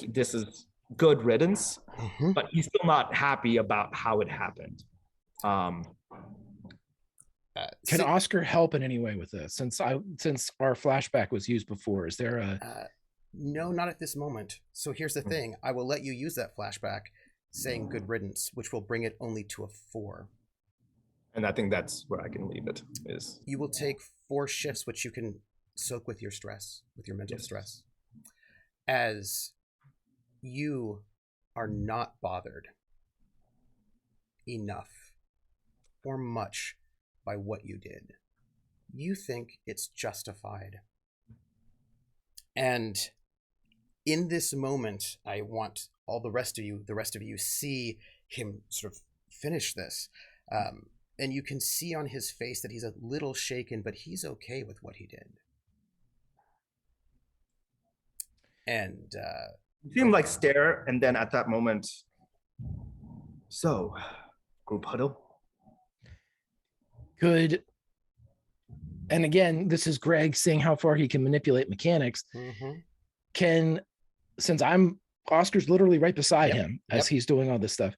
This is good riddance, but he's still not happy about how it happened. Can Oscar help in any way with this? Since our flashback was used before, is there a... No, not at this moment. So here's the thing. I will let you use that flashback saying good riddance, which will bring it only to a 4. And I think that's where I can leave it. Is you will take 4 shifts, which you can soak with your stress, with your mental stress, as you are not bothered enough or much by what you did. You think it's justified. And in this moment, I want all the rest of you see him sort of finish this. And you can see on his face that he's a little shaken, but he's okay with what he did. And you seem like stare, and then at that moment, so group huddle. Good. And again, this is Greg seeing how far he can manipulate mechanics. Since Oscar's literally right beside him as he's doing all this stuff.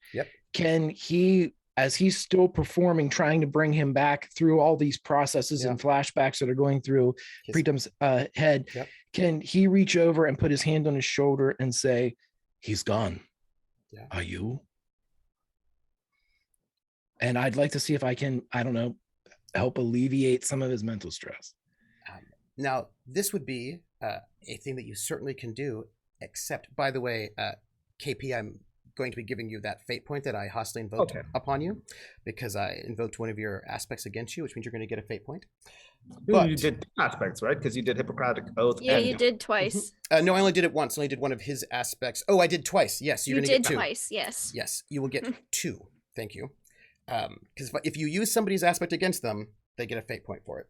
Can he, as he's still performing, trying to bring him back through all these processes and flashbacks that are going through Pritam's head, can he reach over and put his hand on his shoulder and say, he's gone. Are you? And I'd like to see if I can, I don't know, help alleviate some of his mental stress. Now, this would be a thing that you certainly can do, except, by the way, KP, I'm going to be giving you that fate point that I hostily invoked upon you, because I invoked one of your aspects against you, which means you're going to get a fate point. But you did 2 aspects, right? Because you did Hippocratic Oath. Yeah, you did twice. No, I only did it once. I only did one of his aspects. Oh, I did twice. Yes, you're going to get 2. You did twice, yes. Yes, you will get 2. Thank you. Because if you use somebody's aspect against them, they get a fate point for it.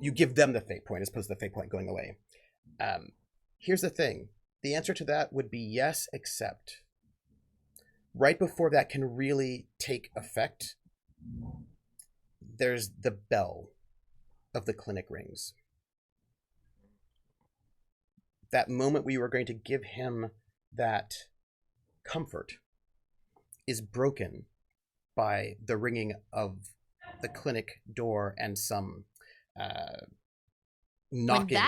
You give them the fate point as opposed to the fate point going away. Here's the thing. The answer to that would be yes, except right before that can really take effect, there's the bell of the clinic rings. That moment we were going to give him that comfort is broken by the ringing of the clinic door and some knocking.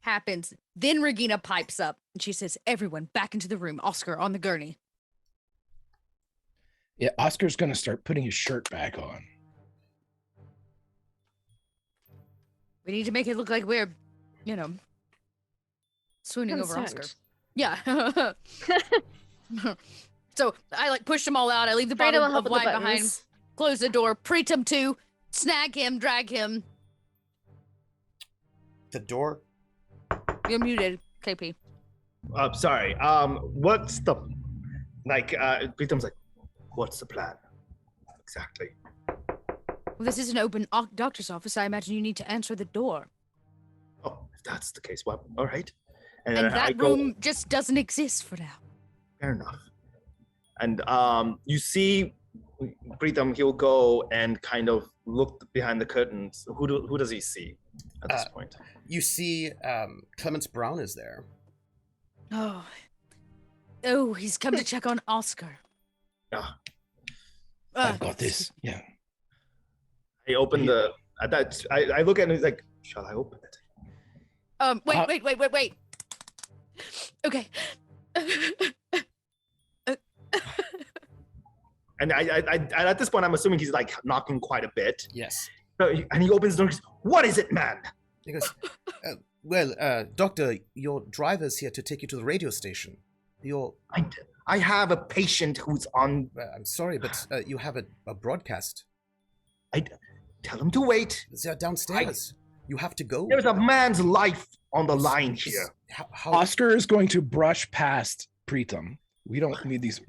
happens. Then Regina pipes up and she says, everyone back into the room. Oscar on the gurney. Yeah, Oscar's going to start putting his shirt back on. We need to make it look like we're, swooning over Oscar. Yeah. So I push them all out. I leave the bottle of wine behind. Close the door. Pretum too. Snag him. Drag him. The door. You're muted, KP. Sorry. What's the Pretum's like, what's the plan? Exactly. Well, this is an open doctor's office. I imagine you need to answer the door. Oh, if that's the case, well, all right. And that room just doesn't exist for now. Fair enough. And you see Preetham, he'll go and kind of look behind the curtains. Who does he see at this point? You see Clemens Brown is there. Oh, he's come to check on Oscar. I've got this. Yeah. I open I look at him, he's like, shall I open it? Wait. Okay. And I at this point, I'm assuming he's knocking quite a bit. Yes. And he opens the door. What is it, man? He goes, Doctor, your driver's here to take you to the radio station. I have a patient who's on. I'm sorry, but you have a broadcast. I tell him to wait. They're downstairs. You have to go. There's a man's life on the line here. Oscar is going to brush past Preetham. We don't need these.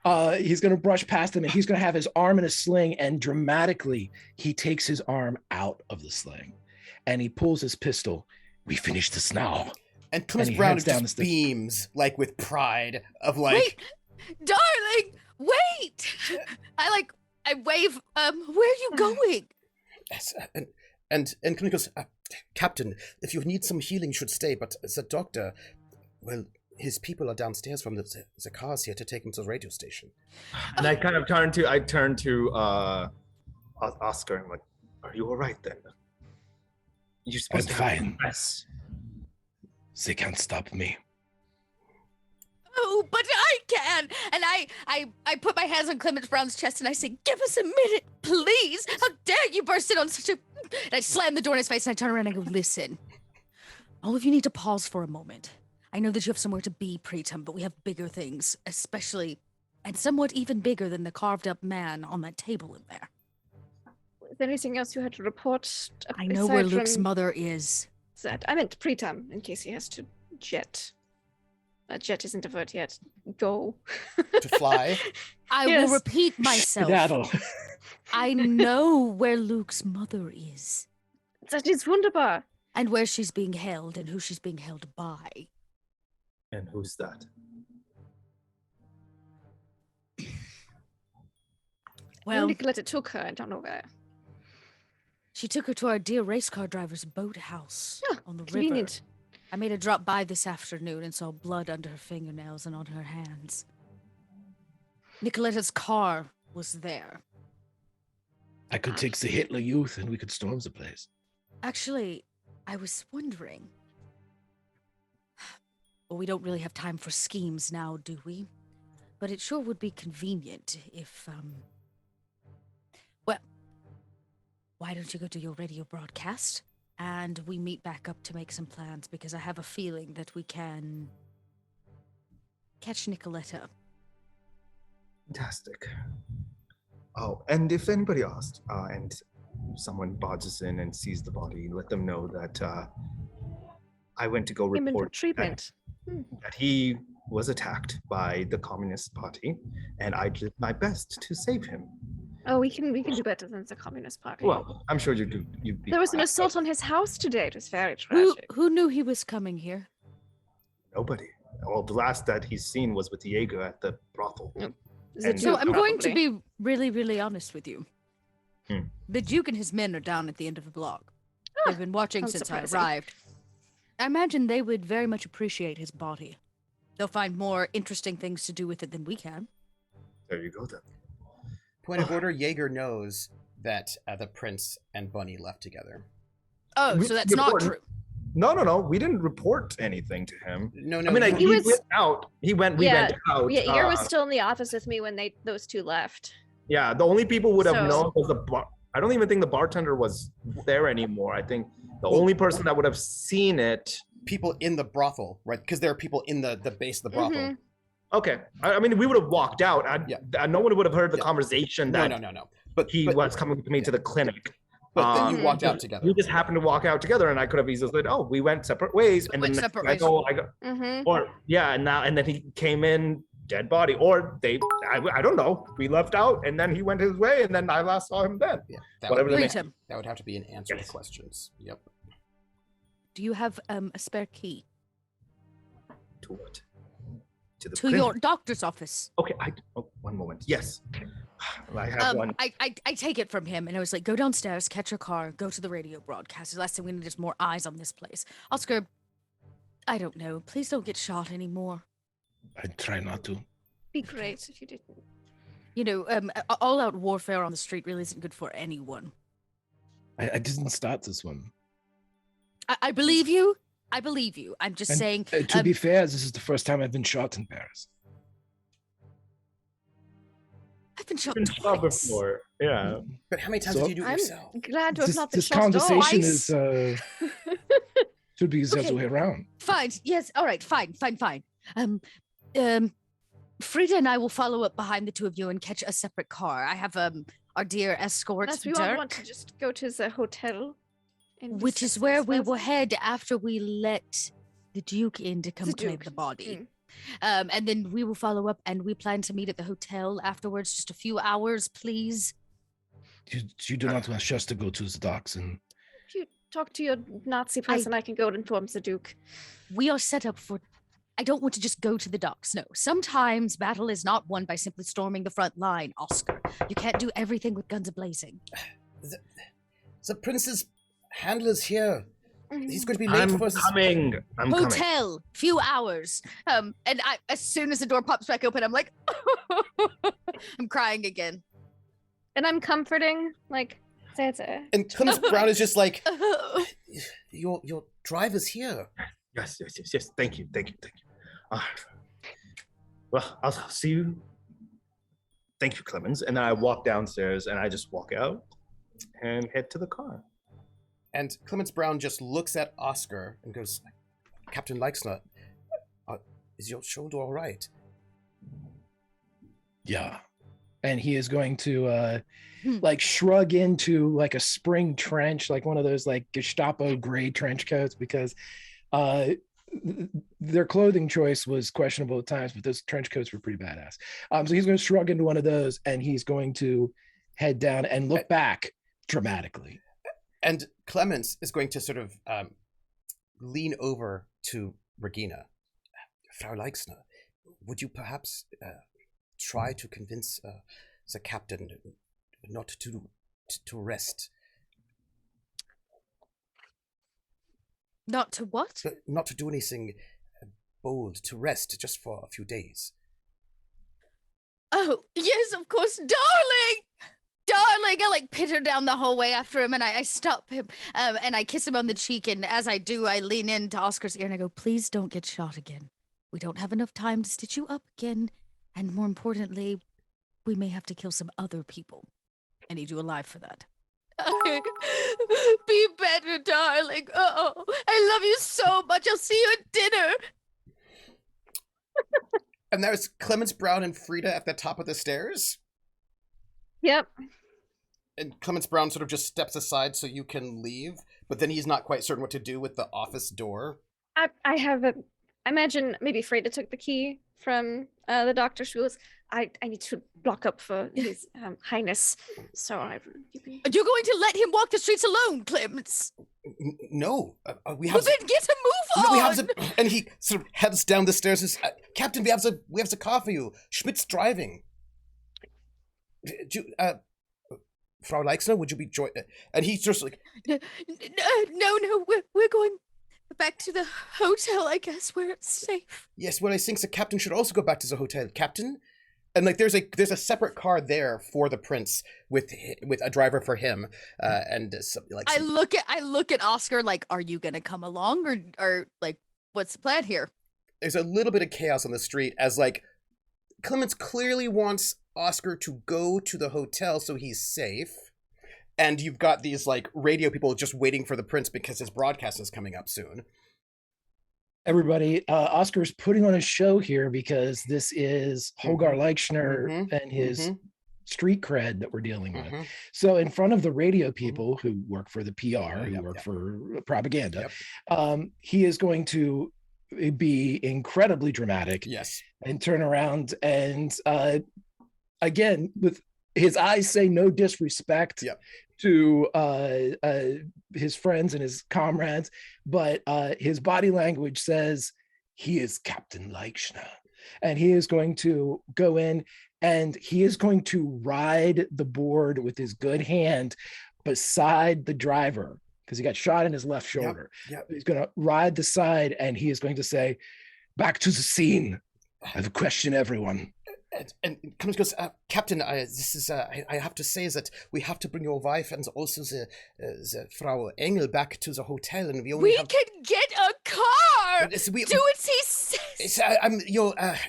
He's going to brush past him, and he's going to have his arm in a sling, and dramatically, he takes his arm out of the sling, and he pulls his pistol. We finished this now. And Clemens Brown just beams, with pride of Wait, darling, wait! I wave, where are you going? Yes, and Clemens goes, Captain, if you need some healing, you should stay, but the doctor, his people are downstairs from the cars here to take him to the radio station. And I kind of turn to Oscar and I'm like, are you all right then? You're supposed to fine. Yes. They can't stop me. Oh, but I can! And I put my hands on Clemens Brown's chest and I say, give us a minute, please! How dare you burst in on such a... And I slam the door in his face and I turn around and I go, listen. All of you need to pause for a moment. I know that you have somewhere to be, Preetham, but we have bigger things, especially, and somewhat even bigger than the carved-up man on that table in there. Is there anything else you had to report? I know where Luke's mother is. That I meant Preetham, in case he has to jet. Jet isn't a word yet. Go. To fly? I will repeat myself. I know where Luke's mother is. That is wunderbar. And where she's being held and who she's being held by. And who's that? Well, Nikoletta took her. I don't know where. She took her to our dear race car driver's boathouse on the convenient. River. I made a drop by this afternoon and saw blood under her fingernails and on her hands. Nikoletta's car was there. I could take the Hitler Youth and we could storm the place. Actually, I was wondering. Well, we don't really have time for schemes now, do we? But it sure would be convenient if, well, why don't you go do your radio broadcast? And we meet back up to make some plans, because I have a feeling that we can catch Nikoletta. Fantastic. Oh, and if anybody asked, and someone barges in and sees the body, let them know that I went to go report treatment. That he was attacked by the Communist Party, and I did my best to save him. Oh, we can do better than the Communist Party. Well, I'm sure you do. There was an assault on his house today. It was very tragic. Who knew he was coming here? Nobody. Well, the last that he's seen was with Jaeger at the brothel. So I'm going to be really, really honest with you. The Duke and his men are down at the end of the block. They've been watching since I arrived. I imagine they would very much appreciate his body. They'll find more interesting things to do with it than we can. There you go, then. Point of order, Jaeger knows that the prince and Bunny left together. Oh, so that's not true. No. We didn't report anything to him. No. I mean, he went out. We went out. Yeah, Ear was still in the office with me when those two left. Yeah, the only people would have known was the bar. I don't even think the bartender was there anymore. I think the only person that would have seen it. People in the brothel, right? Because there are people in the base of the brothel. Mm-hmm. Okay. I mean, we would have walked out. No one would have heard the conversation that No. But he was coming with me to the clinic. But then you walked out together. We just happened to walk out together, and I could have easily said, "Oh, we went separate ways." And then I go, and then he came in dead body, or I don't know. We left out, and then he went his way, and then I last saw him then. Yeah, that would have to be an answer to questions. Yep. Do you have a spare key? To what? To your doctor's office. Okay, 1 moment. Yes. I have one. I take it from him, and I was like, go downstairs, catch your car, go to the radio broadcast. The last thing we need is more eyes on this place. Oscar, I don't know. Please don't get shot anymore. I'd try not to. Be great if you didn't. You know, all-out warfare on the street really isn't good for anyone. I didn't start this one. I believe you. I believe you. I'm just saying. To be fair, this is the first time I've been shot in Paris. I've been shot twice before. Yeah. But how many times did you do it yourself? I'm glad to have not been this shot conversation twice. is should be the other way around. Fine. Yes. All right. Fine. Frida and I will follow up behind the two of you and catch a separate car. I have our dear escort, Unless we all want to just go to the hotel. Which is where we will head after we let the Duke in to come claim the body. And then we will follow up, and we plan to meet at the hotel afterwards, just a few hours, please. You do not want us to go to the docks and... If you talk to your Nazi person, I can go and inform the Duke. We are set up for... I don't want to just go to the docks, no. Sometimes battle is not won by simply storming the front line, Oscar. You can't do everything with guns a-blazing. The prince's handler's here. He's going to be late for us. I'm Hotel, few hours. And as soon as the door pops back open, I'm like, I'm crying again. And I'm comforting, like, Zaza. And Clemens Brown is just like, your driver's here. Yes. Thank you. Well, I'll see you. Thank you, Clemens. And then I walk downstairs, and I just walk out and head to the car. And Clemens Brown just looks at Oscar and goes, Captain Leixner, is your shoulder all right? Yeah. And he is going to shrug into like a spring trench, like one of those like Gestapo gray trench coats, because their clothing choice was questionable at times, but those trench coats were pretty badass. So he's going to shrug into one of those, and he's going to head down and look back dramatically. And Clemens is going to sort of lean over to Regina. Frau Leixner, would you perhaps try to convince the captain not to rest? Not to what? Not to do anything bold, to rest just for a few days. Oh, yes, of course, darling! Darling, I like pitter down the hallway after him, and I stop him, and I kiss him on the cheek, and as I do, I lean into Oscar's ear and I go, please don't get shot again. We don't have enough time to stitch you up again, and more importantly, we may have to kill some other people. I need you alive for that. Be better, darling. Oh, I love you so much. I'll see you at dinner. And there's Clemens Brown and Frida at the top of the stairs. Yep. And Clemens Brown sort of just steps aside so you can leave, but then he's not quite certain what to do with the office door. I imagine maybe Frida took the key from the doctor's rules. I need to block up for his highness. So You're going to let him walk the streets alone, Clemens? No, we have. Well, then get a move on. We have and he sort of heads down the stairs. And says, Captain, we have the car for you. Schmidt's driving. Frau Leixner, would you be and he's just like, no, we're going back to the hotel, I guess, where it's safe. Yes, well, I think the captain should also go back to the hotel. Captain, And like there's a separate car there for the prince with a driver for him, and I look at Oscar like, are you gonna come along or like what's the plan here? There's a little bit of chaos on the street as like Clemens clearly wants Oscar to go to the hotel so he's safe, and you've got these like radio people just waiting for the prince because his broadcast is coming up soon. Everybody, Oscar's putting on a show here because this is Holgar Leichner and his street cred that we're dealing with. So in front of the radio people who work for the PR, who work for propaganda, he is going to be incredibly dramatic. Yes. And turn around and again, with his eyes say no disrespect to his friends and his comrades, but his body language says he is Captain Leichner, and he is going to go in and he is going to ride the board with his good hand beside the driver because he got shot in his left shoulder. He's going to ride the side and he is going to say, "Back to the scene. I have a question, everyone." And Clemens goes, Captain, I have to say that we have to bring your wife and also the Frau Engel back to the hotel, and we can get a car. Do as he says.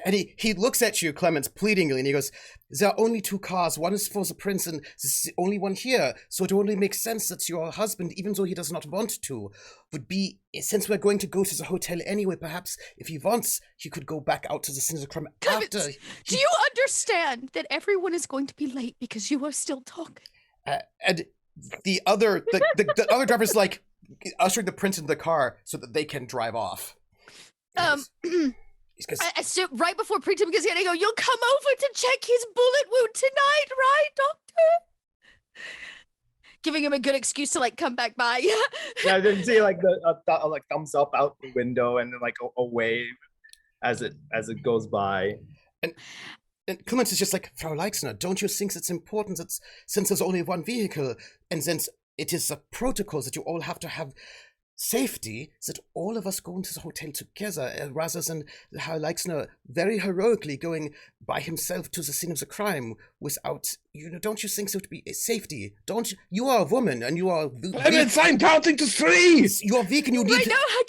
And he looks at you, Clemens, pleadingly, and he goes, "There are only 2 cars. One is for the prince, and this is the only one here. So it only makes sense that your husband, even though he does not want to, would be, since we're going to go to the hotel anyway, perhaps if he wants, he could go back out to the scene of the crime after." Do you understand that everyone is going to be late because you are still talking? And the other driver's like ushering the prince into the car so that they can drive off. So right before preterm gets gonna go, "You'll come over to check his bullet wound tonight, right, doctor?" Giving him a good excuse to like come back by. Yeah, I didn't see like like thumbs up out the window and then like a wave as it goes by. And Clemens is just like, "Frau Leichner, don't you think it's important that since there's only one vehicle and since it is a protocol that you all have to have safety, that all of us go into the hotel together rather than Herr Leichner very heroically going by himself to the scene of the crime without, don't you think so to be safety? Don't you? You are a woman and you are Clemens, I'm counting to 3. You are weak and you need right now I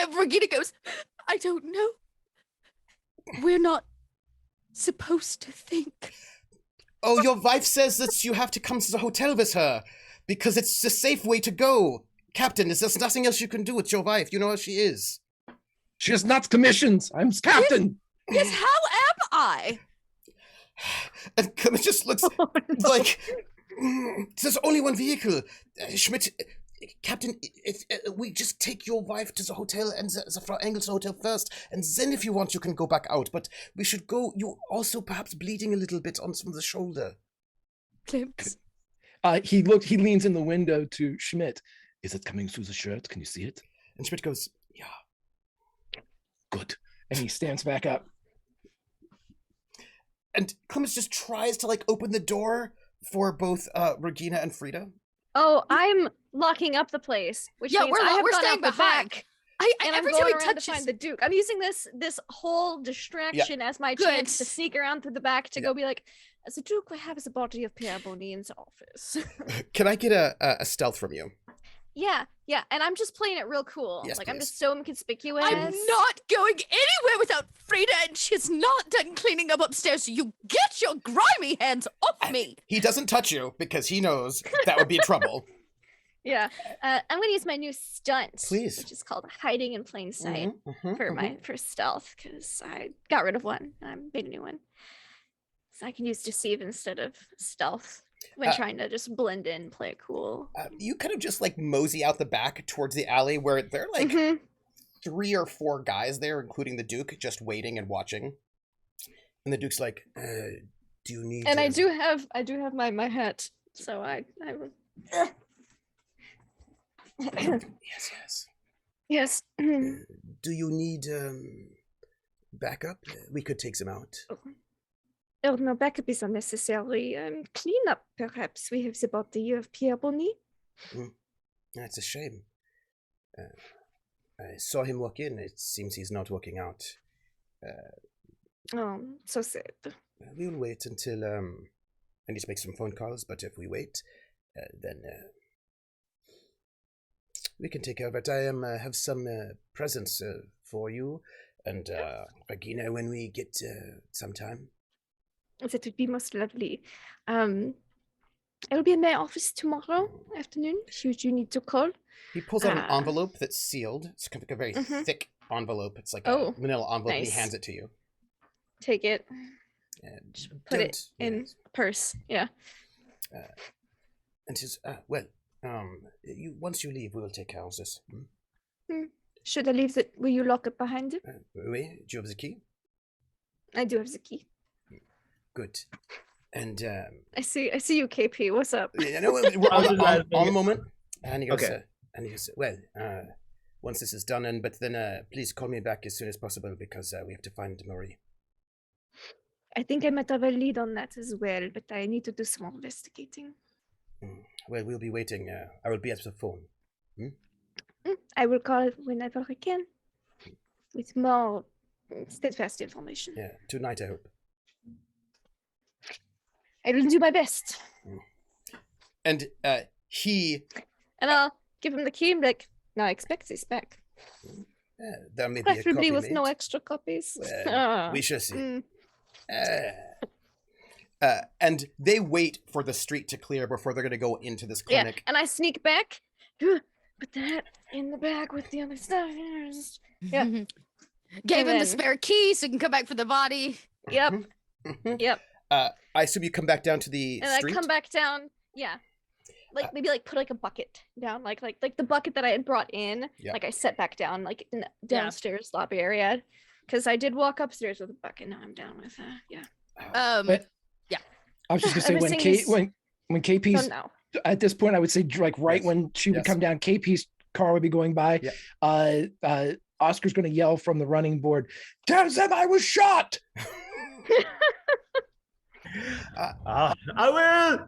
go. Regina goes, "I don't know. We're not supposed to think." Oh, your wife says that you have to come to the hotel with her because it's the safe way to go. Captain, there's nothing else you can do. It's your wife. You know how she is. She is not commissions. I'm captain. Yes, how am I? And Clemens just looks like, there's only one vehicle. Schmidt, Captain, we just take your wife to the hotel and the Frau Engel's hotel first, and then if you want, you can go back out. But we should go. You also perhaps bleeding a little bit on the shoulder. Clemens. He leans in the window to Schmidt. "Is it coming through the shirt? Can you see it?" And Schmidt goes, "Yeah." "Good." And he stands back up. And Clemens just tries to like open the door for both Regina and Frida. Oh, I'm locking up the place, which means we're staying back. And I'm going around to find the Duke. I'm using this whole distraction as my chance to sneak around through the back to go be like, "The Duke will have the body of Pierre Bonny in his office." Can I get a stealth from you? Yeah, and I'm just playing it real cool. Yes, like, please. I'm just so inconspicuous. I'm not going anywhere without Frida, and she's not done cleaning up upstairs, so you get your grimy hands off me! He doesn't touch you because he knows that would be trouble. Yeah, I'm gonna use my new stunt, please, which is called hiding in plain sight for stealth, because I got rid of one and I made a new one, so I can use deceive instead of stealth when trying to just blend in, play it cool. You kind of just like mosey out the back towards the alley where there are like 3 or 4 guys there, including the Duke, just waiting and watching. And the Duke's like, "Do you need?" And I do have my hat, so I Yes. Do you need backup? We could take them out. Oh no, backup is unnecessary. Clean up, perhaps. We have the body of Pierre Bonny. That's a shame. I saw him walk in. It seems he's not walking out. Oh, so sad. we'll wait until I need to make some phone calls, but if we wait, then we can take care of it. I have some presents for you and Regina when we get some time. That would be most lovely. I'll be in my office tomorrow afternoon. Should you need to call? He pulls out an envelope that's sealed. It's kind of like a very thick envelope. It's like a manila envelope, and he hands it to you. Take it. Just put it in a purse. Yeah. And says, once you leave, we will take care of this. Should I leave it? Will you lock it behind you? Oui. Do you have the key? I do have the key. Good. And I see you, KP. What's up? No, on the moment. And he goes, okay. Well, once this is done, but then please call me back as soon as possible because we have to find Marie. I think I might have a lead on that as well, but I need to do some more investigating. Well, we'll be waiting. I will be at the phone. I will call whenever I can with more steadfast information. Yeah, tonight I hope. I will do my best. And he... And I'll give him the key and be like, no, I expect this back. There may be preferably a copy with made. no extra copies. We shall see. And they wait for the street to clear before they're going to go into this clinic. Yeah, and I sneak back, put that in the bag with the other stuff. Yeah. Gave him the spare key so he can come back for the body. Yep. Yep. I assume you come back down to the street? I come back down, yeah. Like maybe like put like a bucket down, like the bucket that I had brought in. Yeah. Like I set back down, like in the downstairs lobby area, because I did walk upstairs with a bucket. Now I'm down with yeah. Yeah. I was just gonna say when KP's at this point, I would say like when she would come down, KP's car would be going by. Yeah. Oscar's gonna yell from the running board, "Tell them I was shot!" I will.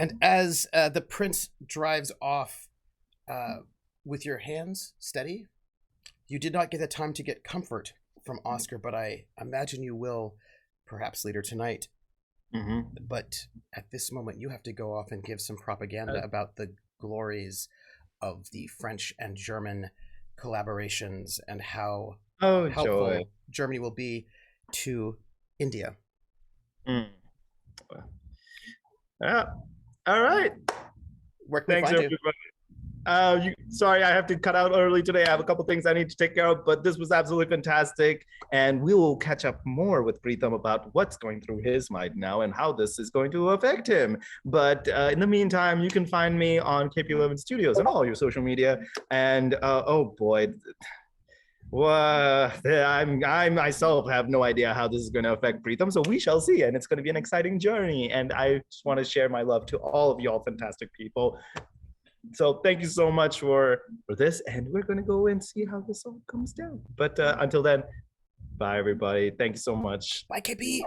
And as the prince drives off with your hands steady, you did not get the time to get comfort from Oscar, but I imagine you will perhaps later tonight. But at this moment, you have to go off and give some propaganda about the glories of the French and German collaborations and how helpful Germany will be to India. Yeah. All right. Where can we find you? Sorry, I have to cut out early today. I have a couple things I need to take care of, but this was absolutely fantastic. And we will catch up more with Pritham about what's going through his mind now and how this is going to affect him. But in the meantime, you can find me on KP11 Studios and all your social media. And oh boy, well, I myself have no idea how this is going to affect Pritham, so we shall see, and it's going to be an exciting journey. And I just want to share my love to all of y'all fantastic people. So thank you so much for this, and we're going to go and see how this all comes down. But until then, bye everybody. Thank you so much. Bye, KP.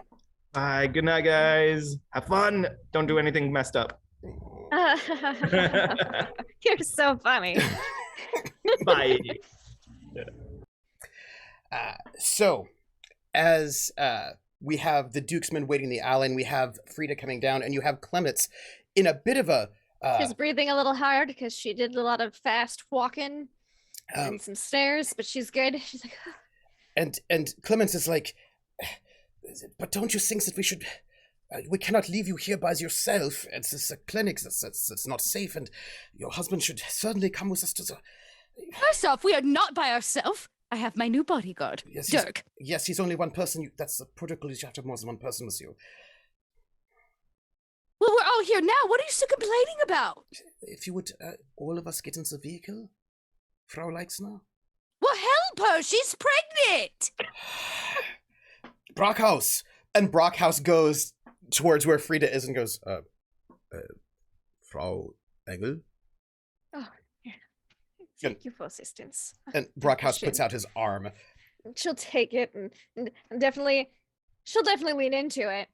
Bye. Good night, guys. Have fun. Don't do anything messed up. You're so funny. Bye. So, as we have the Dukesman waiting in the alley, and we have Frida coming down, and you have Clements in a bit of a... she's breathing a little hard because she did a lot of fast walking and some stairs, but she's good. She's like... and Clements is like, but don't you think that we should... we cannot leave you here by yourself. It's a clinic that's not safe, and your husband should certainly come with us to the... First off, we are not by ourselves. I have my new bodyguard, Dirk. Yes, he's only one person. That's the protocol. You have to have more than one person with you. Well, we're all here now. What are you still complaining about? If you would, all of us get into the vehicle, Frau Leixner. Well, help her. She's pregnant. Brockhaus. And Brockhaus goes towards where Frida is and goes, Frau Engel? Oh, yeah. Thank you for assistance. And Brockhaus puts out his arm. She'll take it and she'll definitely lean into it.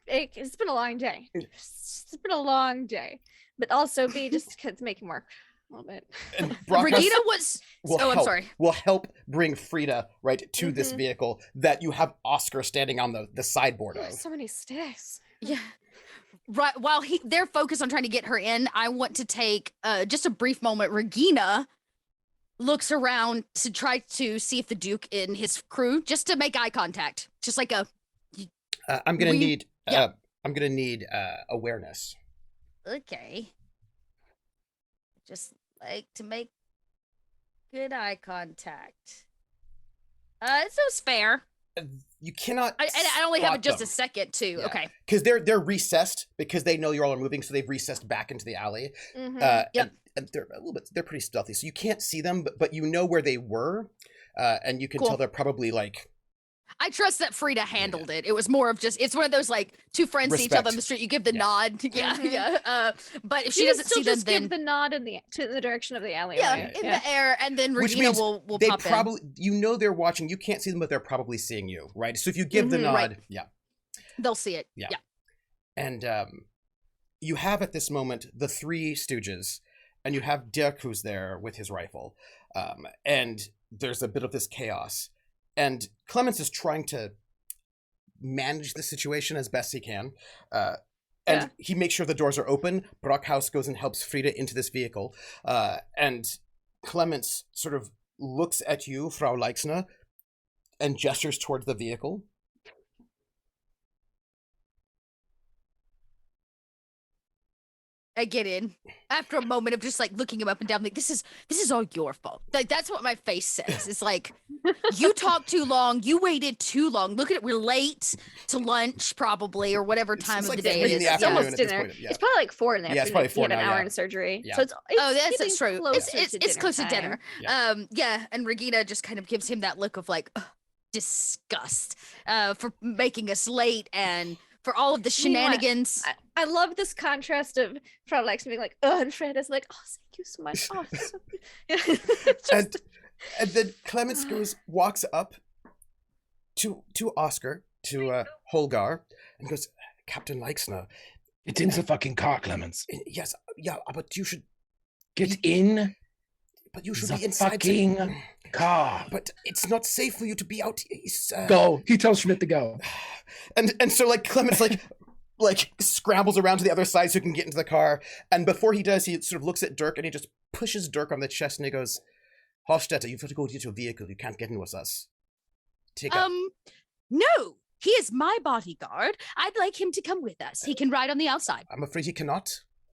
It's been a long day. It's been a long day. But also B, just because it's making more A little bit. And Regina was. I'm sorry. Will help bring Frida right to this vehicle that you have Oscar standing on the sideboard of. So many sticks. Yeah. Right. While they're focused on trying to get her in, I want to take just a brief moment. Regina looks around to try to see if the Duke and his crew, just to make eye contact, just like a. I'm gonna need. I'm gonna need awareness. Okay. Just like to make good eye contact. This was fair. You cannot. I only have just them. a second too. Yeah. Okay. Because they're recessed because they know you all are moving, so they've recessed back into the alley. And they're a little bit. They're pretty stealthy, so you can't see them, but you know where they were, and you can tell they're probably like. I trust that Frida handled it. It was more of just, it's one of those like two friends see each other on the street. You give the nod. But if she doesn't see them, then give the nod to the direction of the alley. The air, and then Regina will pop probably, in. You know, they're watching. You can't see them, but they're probably seeing you, right? So if you give the nod, they'll see it. Yeah. And you have at this moment the three stooges, and you have Dirk who's there with his rifle, and there's a bit of this chaos. And Clemens is trying to manage the situation as best he can. And he makes sure the doors are open. Brockhaus goes and helps Frida into this vehicle. And Clemens sort of looks at you, Frau Leixner, and gestures towards the vehicle. I get in after a moment of just like looking him up and down, like this is all your fault. Like that's what my face says. It's like you talked too long, you waited too long. Look at it, we're late to lunch probably or whatever time of the day it is. It's almost dinner. It's probably like 4 in the afternoon. It's probably 4 he had an hour in surgery. So it's true. It's close to dinner. Yeah. And Regina just kind of gives him that look of like disgust for making us late and for all of the shenanigans. I love this contrast of Frau Lex being like, oh, and Fred is like, oh, thank you so much. Oh, so and then Clemens walks up to Oscar, to Holgar, and goes, Captain Leixner. It's in the fucking car, Clemens. Yes, yeah, but you should get in. But you should be inside fucking car. But it's not safe for you to be out. Go. He tells Schmidt to go. And so like Clemens like scrambles around to the other side so he can get into the car. And before he does, he sort of looks at Dirk and he just pushes Dirk on the chest and he goes, Hofstetter, you've got to go get your vehicle. You can't get in with us. No. He is my bodyguard. I'd like him to come with us. He can ride on the outside. I'm afraid he cannot,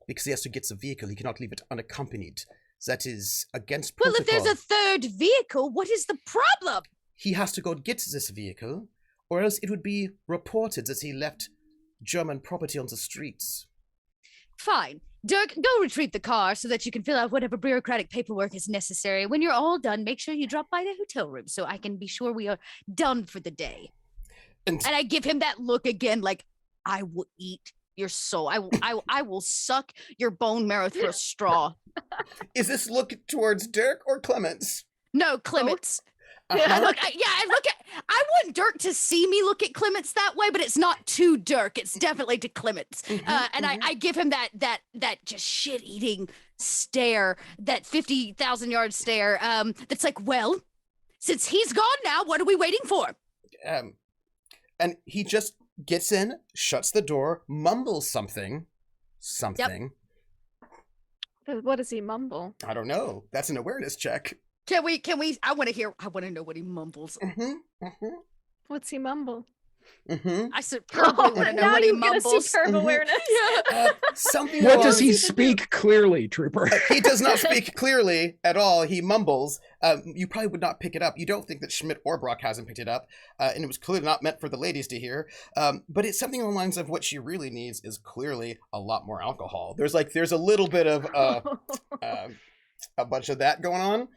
because he has to get the vehicle. He cannot leave it unaccompanied. That is against protocol. Well, if there's a third vehicle, what is the problem? He has to go get this vehicle, or else it would be reported that he left German property on the streets. Fine. Dirk, go retrieve the car so that you can fill out whatever bureaucratic paperwork is necessary. When you're all done, make sure you drop by the hotel room so I can be sure we are done for the day. And I give him that look again, like, I will eat your soul. I will suck your bone marrow through a straw. Is this look towards Dirk or Clemens? No, Clemens. Uh-huh. I want Dirk to see me look at Clemens that way, but it's not to Dirk. It's definitely to Clemens. I give him that just shit-eating stare, that 50,000 yard stare. That's like, well, since he's gone now, what are we waiting for? And he just gets in, shuts the door, mumbles something. Yep. What does he mumble? I don't know. That's an awareness check. Can we, I want to know what he mumbles. What's he mumble? I superbly want to know what he mumbles. Get a superb awareness. Something. What does he speak clearly, Trooper? He does not speak clearly at all. He mumbles. You probably would not pick it up. You don't think that Schmidt or Brock hasn't picked it up, and it was clearly not meant for the ladies to hear. But it's something along the lines of what she really needs is clearly a lot more alcohol. There's a little bit of a bunch of that going on.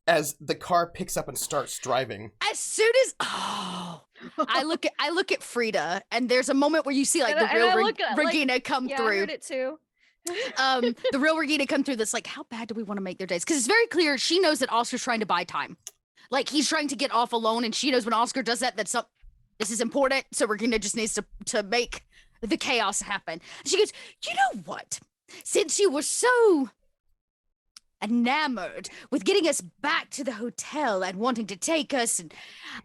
As the car picks up and starts driving. As soon as I look at Frida, and there's a moment where you see like the real Regina come through. I heard it too. The real Regina come through. That's like, how bad do we want to make their days? Because it's very clear she knows that Oscar's trying to buy time. Like he's trying to get off alone, and she knows when Oscar does that, this is important. So Regina just needs to make the chaos happen. She goes, you know what? Since you were so enamored with getting us back to the hotel and wanting to take us. And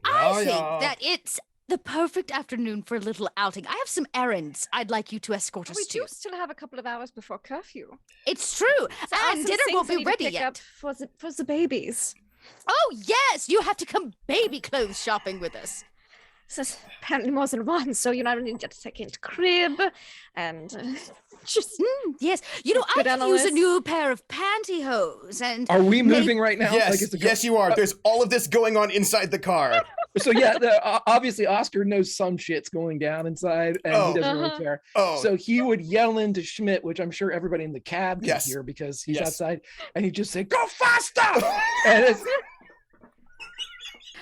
I think that it's the perfect afternoon for a little outing. I have some errands I'd like you to escort us to. We do still have a couple of hours before curfew. It's true. And dinner won't be ready yet. For the babies. Oh, yes. You have to come baby clothes shopping with us. There's apparently more than one, so you know, I need a second crib and just yes. You know, I could use a new pair of pantyhose. And are we moving right now? Yes, yes, you are. There's all of this going on inside the car. So yeah, obviously Oscar knows some shit's going down inside, and he doesn't really care. So he would yell into Schmidt, which I'm sure everybody in the cab can hear because he's outside, and he'd just say, "Go faster!" And it's,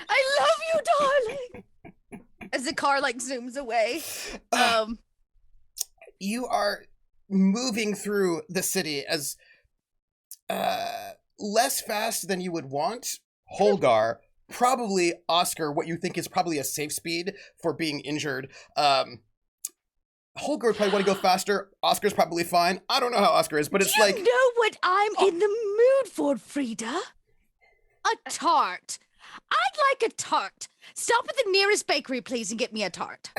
I love you, darling. As the car like zooms away. You are moving through the city as less fast than you would want. Holgar, probably Oscar, what you think is probably a safe speed for being injured. Holgar would probably want to go faster. Oscar's probably fine. I don't know how Oscar is, but it's like... You know what I'm in the mood for, Frida? A tart. I'd like a tart. Stop at the nearest bakery, please, and get me a tart.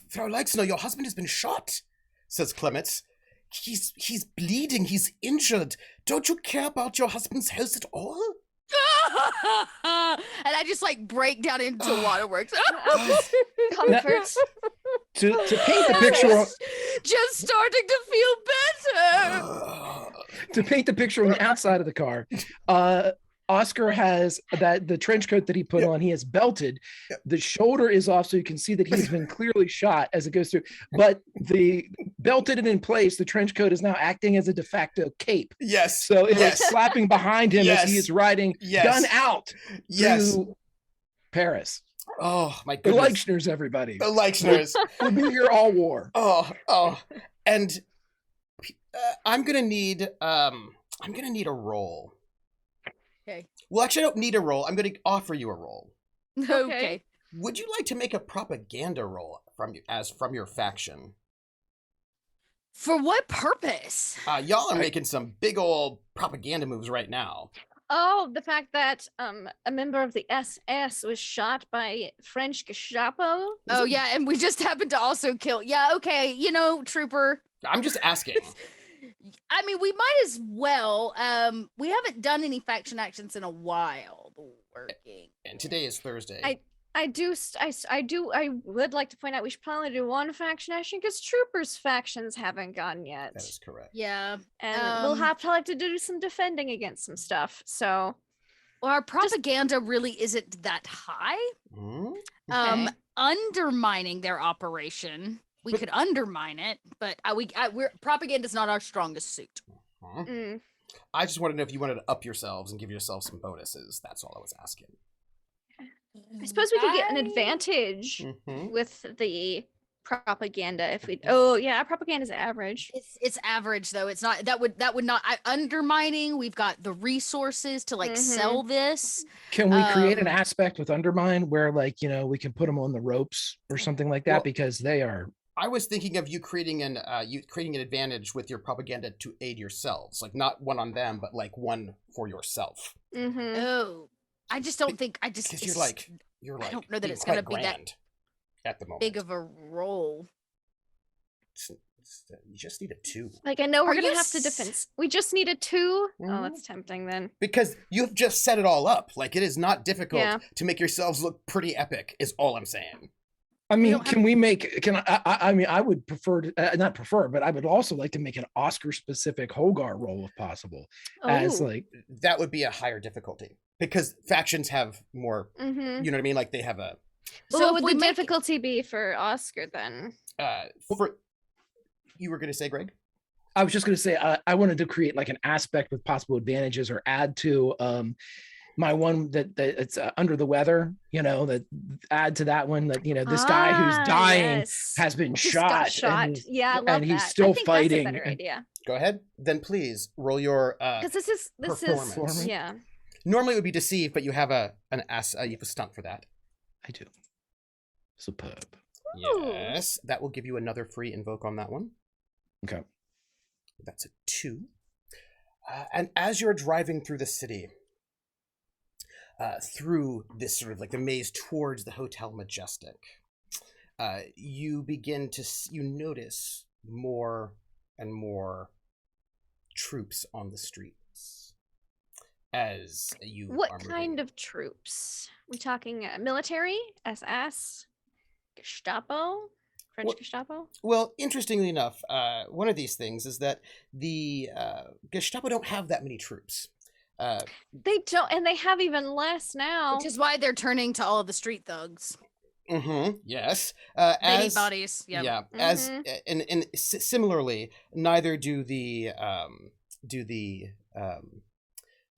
Frau Leixner, your husband has been shot, says Clements. He's bleeding. He's injured. Don't you care about your husband's health at all? And I just like break down into waterworks. Comfort. To paint the picture, just starting to feel better. To paint the picture on the outside of the car, Oscar has the trench coat that he put on. He has belted. The shoulder is off, so you can see that he's been clearly shot as it goes through. But the belted and in place, the trench coat is now acting as a de facto cape. Yes. So it is slapping behind him as he is riding gun out through Paris. Oh my goodness! The Leichners, everybody. The Leichners. We'll be here all war. And I'm gonna need a roll. Okay. Well, actually, I don't need a roll. I'm going to offer you a roll. Okay. Would you like to make a propaganda roll from your faction? For what purpose? Y'all are making some big old propaganda moves right now. Oh, the fact that a member of the SS was shot by French Gestapo. Oh yeah, and we just happened to also kill. Yeah, okay, you know, Trooper. I'm just asking. I mean, we might as well. We haven't done any faction actions in a while. Working. And today is Thursday. I would like to point out we should probably do one faction action because Troopers factions haven't gone yet. That is correct. Yeah. And we'll have to do some defending against some stuff. So, well, our propaganda really isn't that high. Mm-hmm. Undermining their operation. We could undermine it, but propaganda is not our strongest suit. I just want to know if you wanted to up yourselves and give yourselves some bonuses. That's all I was asking. I suppose we could get an advantage with the propaganda if we. Oh yeah, our propaganda is average. It's average though. It's not that would not undermining. We've got the resources to like sell this. Can we create an aspect with undermine where like we can put them on the ropes or something like that because they are. I was thinking of you creating an advantage with your propaganda to aid yourselves, like not one on them, but like one for yourself. Oh, I just don't think because you're like I don't know that it's gonna be that at the moment big of a role. You just need a 2. Like I know we're gonna have to defend. We just need a 2. Mm-hmm. Oh, that's tempting then. Because you've just set it all up. Like it is not difficult to make yourselves look pretty epic. Is all I'm saying. I mean, I would prefer to, not prefer, but I would also like to make an Oscar-specific Holgar role if possible. As like that would be a higher difficulty because factions have more. You know what I mean? Like they have a. So what would the difficulty be for Oscar then? You were going to say, Greg? I was just going to say I wanted to create like an aspect with possible advantages or add to my one that it's under the weather, that add to that one that, this guy who's dying has been shot. And, I love he's that. still fighting. That's a better idea. Go ahead. Then please roll your because this is Normally it would be deceive, but you have you have a stunt for that. I do. Superb. Yes, that will give you another free invoke on that one. Okay. That's a 2. And as you're driving through the city, through this sort of like the maze towards the Hotel Majestic, you begin to you notice more and more troops on the streets as you What are moving. kind of troops? We talking military, SS, Gestapo, French Gestapo? Well, interestingly enough, one of these things is that the Gestapo don't have that many troops. They don't, and they have even less now. Which is why they're turning to all of the street thugs. Yes. They need bodies. Yep. Yeah. As and similarly, neither do the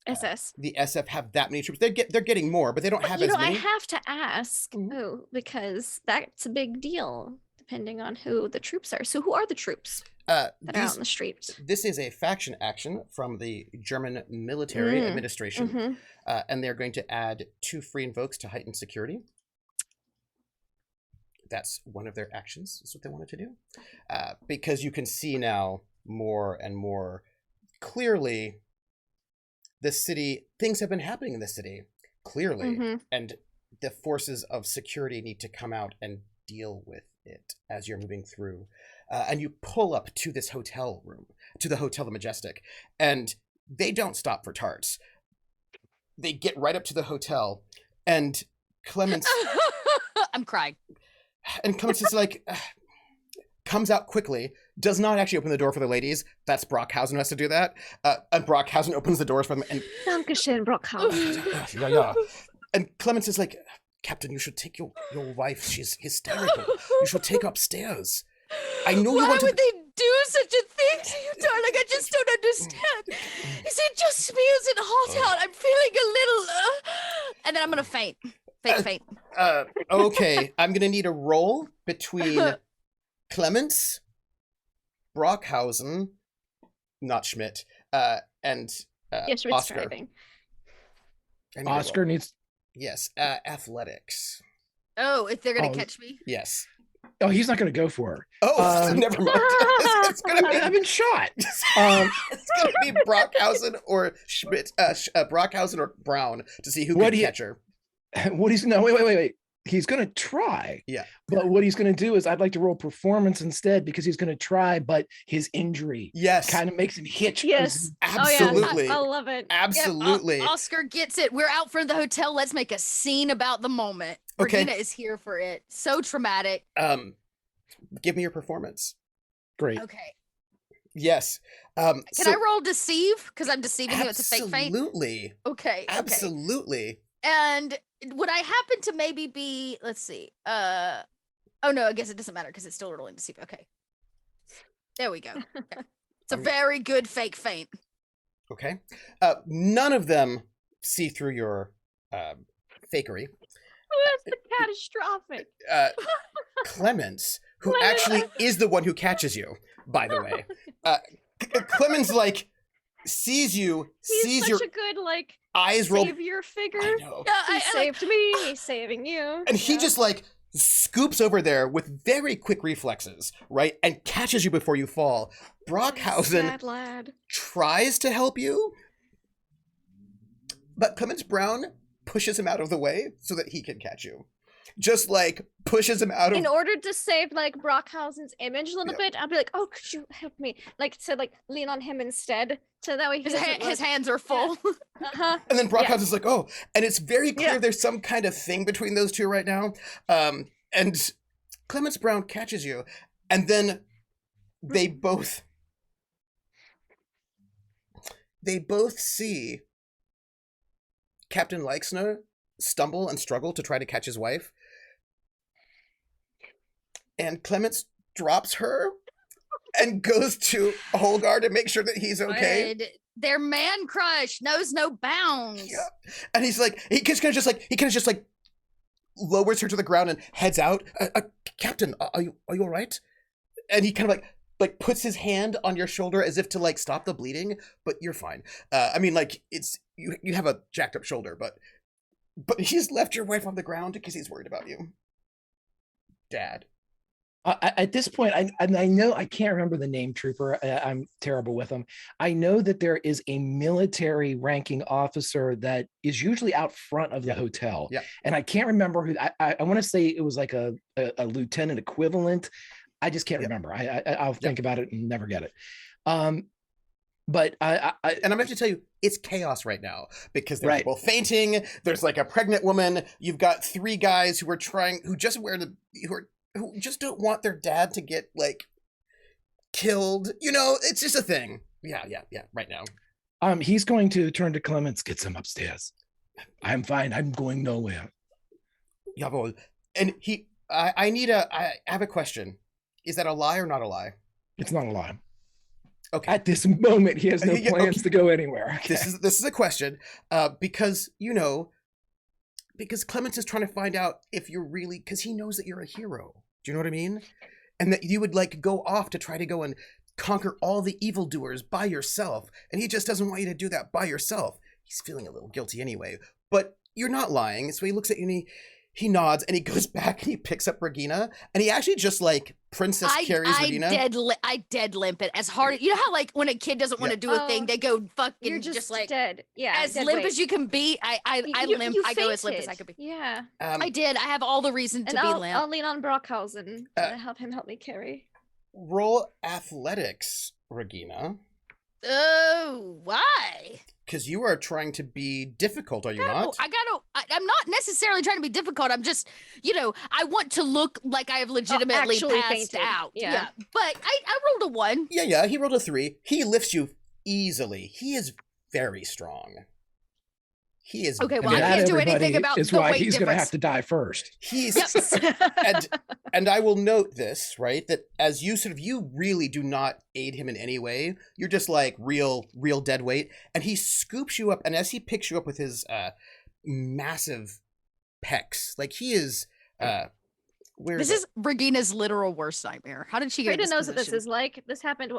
SS. The SF have that many troops. They're getting more, but they don't have as many. I have to ask who, because that's a big deal depending on who the troops are. So who are the troops that are out in the streets? This is a faction action from the German military administration, and they're going to add 2 free invokes to heighten security. That's one of their actions. That's what they wanted to do. Because you can see now more and more clearly the city, things have been happening in the city, clearly. And the forces of security need to come out and deal with it as you're moving through. And you pull up to this hotel room, to the Hotel the Majestic, and they don't stop for tarts. They get right up to the hotel, and Clemens... I'm crying. And Clemens is like, comes out quickly, does not actually open the door for the ladies. That's Brockhausen who has to do that. And Brockhausen opens the doors for them. And Dankeschön, Brockhausen. yeah. And Clemens is like, Captain, you should take your wife. She's hysterical. You should take her upstairs. I know you want to... Why would they do such a thing to you, darling? I just don't understand. Is it just me? Is it hot out? I'm feeling a little... And then I'm going to faint. Faint. Okay, I'm going to need a roll between Clemens, Brockhausen, not Schmidt, and Oscar. Driving. Oscar needs... Yes, athletics. Oh, if they're going to catch me? Yes. Oh, he's not going to go for her. Oh, never mind. It's going to be... I've been shot. It's going to be Brockhausen or Schmidt, Brockhausen or Brown to see who can catch her. What he's... No, wait. He's going to try. Yeah. But what he's going to do is I'd like to roll performance instead because he's going to try, but his injury kind of makes him hitch. Yes. Absolutely. I love it. Absolutely. Yep. Oscar gets it. We're out front of the hotel. Let's make a scene about the moment. Okay. Regina is here for it. So traumatic. Give me your performance. Great. Okay. Yes. Can I roll deceive? Because I'm deceiving you. It's a fake feint. Absolutely. Okay. Absolutely. And would I happen to maybe be, let's see. Oh no, I guess it doesn't matter because it's still rolling deceive. Okay. There we go. Okay. It's a very good fake feint. Okay. None of them see through your fakery. That's the catastrophic. Clemens, who actually is the one who catches you, by the way. Clemens sees you, He's your such a good eyes roll. Savior figure. I know. He saved me. He's saving you. And he just scoops over there with very quick reflexes, right, and catches you before you fall. Brockhausen tries to help you, but Clemens Brown pushes him out of the way so that he can catch you. Just pushes him out of... In order to save Brockhausen's image a little bit, I'll be like, oh, could you help me? Lean on him instead. So that way his hands are full. And then Brockhausen's like, oh, and it's very clear there's some kind of thing between those two right now. And Clemens Brown catches you, and then they both see Captain Leixner stumble and struggle to try to catch his wife. And Clemens drops her and goes to Holgar to make sure that he's okay. Good. Their man crush knows no bounds. Yeah. And he's he kind of just lowers her to the ground and heads out. Captain, are you all right? And he kind of puts his hand on your shoulder as if to stop the bleeding, but you're fine. It's you have a jacked up shoulder, but he's left your wife on the ground because he's worried about you. Dad. At this point, I know I can't remember the name trooper. I'm terrible with them. I know that there is a military ranking officer that is usually out front of the hotel. Yeah. And I can't remember who. I want to say it was like a lieutenant equivalent. I just can't remember. I'll think about it and never get it. But and I'm going to tell you, it's chaos right now because there's people fainting. There's like a pregnant woman. You've got 3 guys who just don't want their dad to get like killed. You know, it's just a thing. Yeah. Right now. He's going to turn to Clemens, get some upstairs. I'm fine. I'm going nowhere. Jawohl. And I have a question. Is that a lie or not a lie? It's not a lie. Okay. At this moment, he has no plans to go anywhere. Okay. This is a question, because Clemens is trying to find out if you're really, because he knows that you're a hero. Do you know what I mean? And that you would like go off to try to go and conquer all the evildoers by yourself, and he just doesn't want you to do that by yourself. He's feeling a little guilty anyway, but you're not lying. So he looks at you and he nods and he goes back and he picks up Regina and he actually just like princess carries Regina. I dead limp it as hard. You know how like when a kid doesn't want to do a thing, they go fucking you're just like dead. Yeah, as limp as you can be. I limp. I go as limp as I could be. Yeah, I did. I have all the reason to be limp. I'll lean on Brockhausen to help me carry. Roll athletics, Regina. Oh, why? Because you are trying to be difficult, are you not? I'm not necessarily trying to be difficult. I'm just, I want to look like I have legitimately passed out. Yeah. But I rolled a 1. Yeah, he rolled a 3. He lifts you easily. He is very strong. He is okay. Well, I can't do anything about is the why weight he's going to have to die first. He's and I will note this, right? That as you really do not aid him in any way. You're just like real dead weight, and he scoops you up. And as he picks you up with his massive pecs, like he is. This is Regina's literal worst nightmare. How did she get? Frida knows what this is like. This happened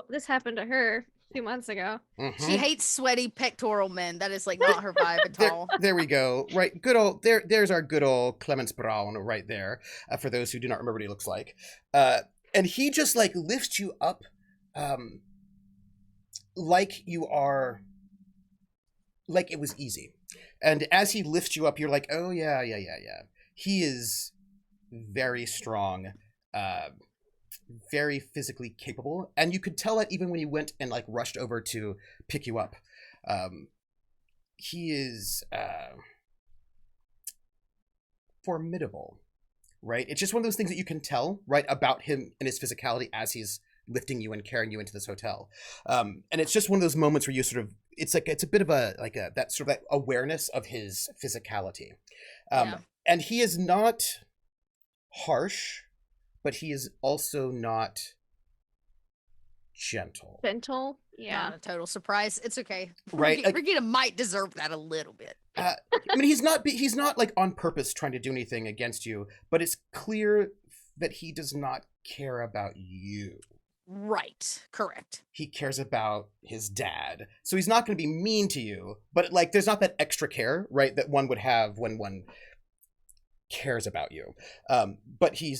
to her 2 months ago. Mm-hmm. She hates sweaty pectoral men. That is like not her vibe at all. There we go. Right. Good old there's our good old Clemens Braun right there. For those who do not remember what he looks like. And he just like lifts you up like you are like it was easy. And as he lifts you up, you're like, oh yeah. He is very strong, very physically capable, and you could tell that even when he went and like rushed over to pick you up. He is formidable, right? It's just one of those things that you can tell, right, about him and his physicality as he's lifting you and carrying you into this hotel. And it's just one of those moments where you sort of, it's a bit of that sort of like awareness of his physicality. And he is not harsh, but he is also not gentle. Yeah. Not a total surprise. It's okay. Right. Regina might deserve that a little bit. I mean, he's not like on purpose trying to do anything against you, but it's clear that he does not care about you. Right. Correct. He cares about his dad. So he's not going to be mean to you, but like there's not that extra care, right, that one would have when one cares about you. But he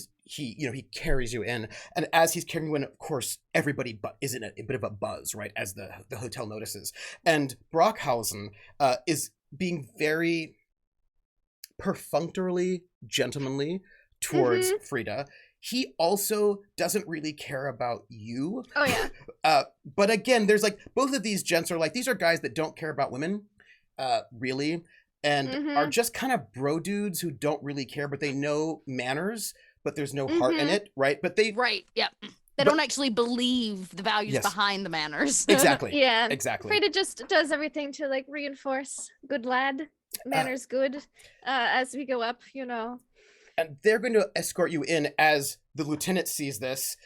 carries you in, and as he's carrying you in, of course everybody is in a bit of a buzz, right, as the hotel notices. And Brockhausen is being very perfunctorily gentlemanly towards Frida. He also doesn't really care about you. Oh yeah. But again, there's like both of these gents are like, these are guys that don't care about women, really, and are just kind of bro dudes who don't really care, but they know manners, but there's no heart in it, right? But they they don't actually believe the values behind the manners. Exactly. Yeah. Exactly. Frida just does everything to like reinforce good lad, manners good, as we go up, And they're going to escort you in as the lieutenant sees this.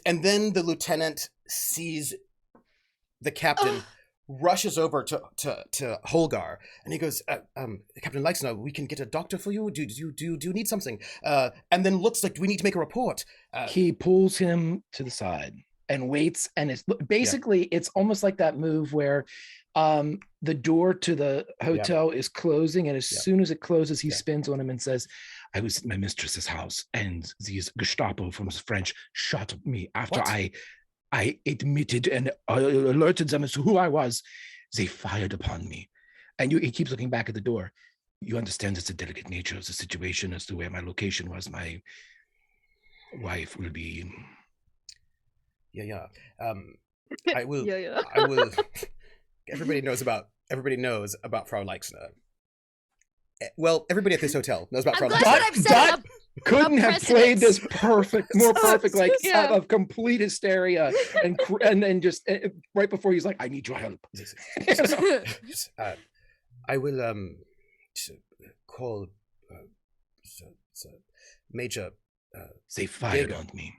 And then the lieutenant sees the captain, rushes over to Holgar, and he goes, Captain Leixner, we can get a doctor for you? Do you need something? And then looks like, do we need to make a report? He pulls him to the side and waits, and it's basically, it's almost like that move where the door to the hotel is closing, and as soon as it closes, he spins on him and says, I was at my mistress's house, and these Gestapo from French shot me after I admitted and alerted them as to who I was. They fired upon me. And he keeps looking back at the door. You understand it's the delicate nature of the situation as to where my location was. My wife will be... Yeah. I will... Yeah. I will... Everybody knows about Frau Leixner. Well, everybody at this hotel knows about Frau Leixner. Couldn't have played this more perfect, like of complete hysteria, and then just right before he's like, "I need your help." I will call Major. They fired Jaeger on me.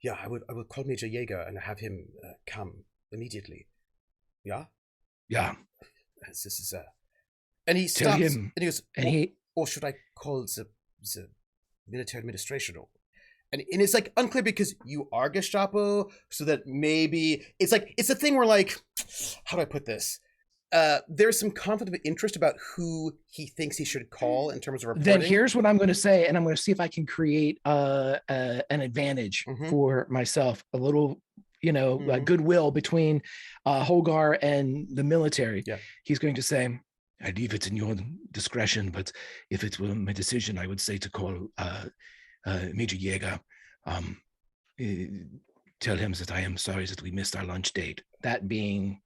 Yeah, I will call Major Jaeger and have him come immediately. Yeah. Yeah. This is and he stops him, and he goes, or should I call the military administration? And it's like unclear because you are Gestapo, so that maybe it's a thing where, like, how do I put this? There's some conflict of interest about who he thinks he should call in terms of reporting. Then here's what I'm going to say, and I'm going to see if I can create an advantage for myself, a little, goodwill between Holgar and the military. Yeah. He's going to say, I leave it in your discretion, but if it were my decision, I would say to call Major Jaeger. Tell him that I am sorry that we missed our lunch date. That being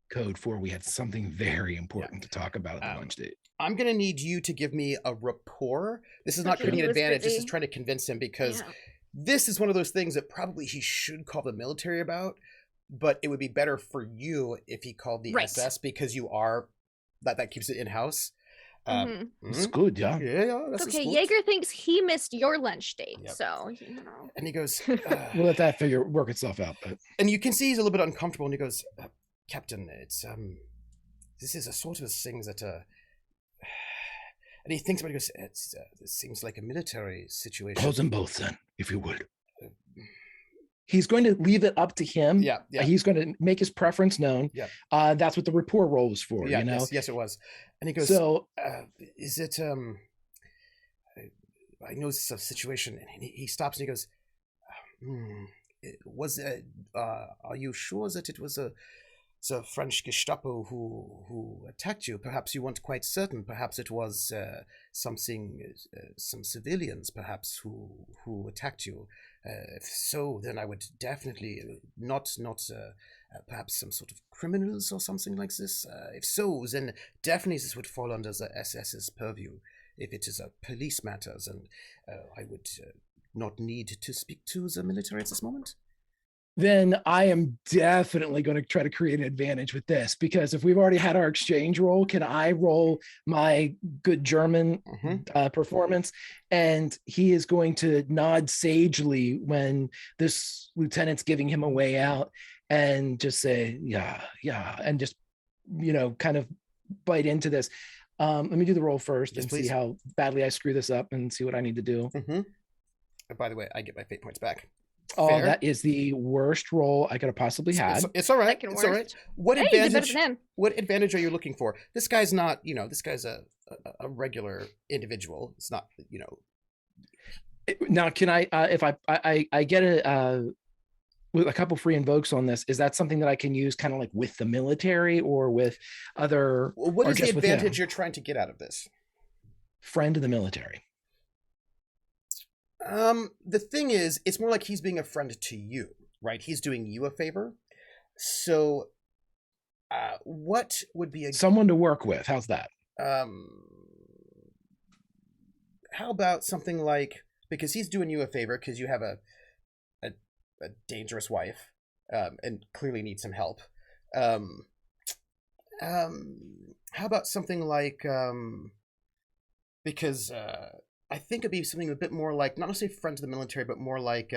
code for we had something very important to talk about at the lunch date. I'm going to need you to give me a rapport. This is not creating an advantage. This is trying to convince him, because this is one of those things that probably he should call the military about, but it would be better for you if he called the SS, because you are... That keeps it in-house. It's good, yeah. That's okay. Jaeger thinks he missed your lunch date, so and he goes, we'll let that figure work itself out. But... And you can see he's a little bit uncomfortable, and he goes, Captain, it's this is a sort of thing that and he thinks about it. He goes, this seems like a military situation. Call them both then, if you would. He's going to leave it up to him. Yeah. He's going to make his preference known. Yeah. That's what the rapport role is for, you know? Yes, it was. And he goes, so, is it, I know this is a situation, and he stops and he goes, are you sure that it was the French Gestapo who attacked you? Perhaps you weren't quite certain. Perhaps it was some civilians, perhaps, who attacked you. If so, then I would definitely not perhaps some sort of criminals or something like this. If so, then definitely this would fall under the SS's purview. If it is a police matter, then I would not need to speak to the military at this moment. Then I am definitely going to try to create an advantage with this, because if we've already had our exchange roll, can I roll my good German performance? And he is going to nod sagely when this lieutenant's giving him a way out and just say, yeah, and just, kind of bite into this. Let me do the roll first and see how badly I screw this up and see what I need to do. By the way, I get my fate points back. Oh, Fair. that is the worst roll I could have possibly had. It's all right. It's all right. What advantage are you looking for? This guy's not, this guy's a regular individual. It's not, Now, can I, if I get with a couple free invokes on this, is that something that I can use kind of like with the military or with other? What is the advantage you're trying to get out of this? Friend of the military. The thing is, it's more like he's being a friend to you, right? He's doing you a favor. So, what would be someone to work with? How's that? How about something like, because he's doing you a favor because you have a dangerous wife, and clearly need some help. How about something like, because, I think it'd be something a bit more like, not necessarily friend to the military, but more like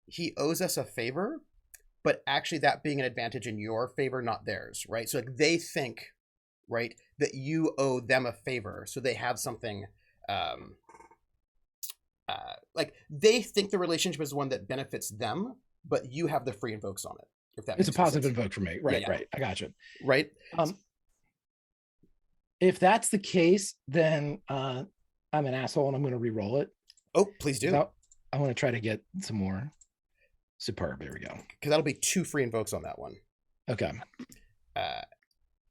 he owes us a favor, but actually that being an advantage in your favor, not theirs, right? So like they think, right, that you owe them a favor, so they have something like they think the relationship is one that benefits them, but you have the free invokes on it. If that it's a positive sense. invoke for me, right? Yeah. Right, I got you. Right. If that's the case, then I'm an asshole and I'm going to re-roll it. Oh, please do. I want to try to get some more superb. There we go. Because that'll be 2 free invokes on that one. Okay.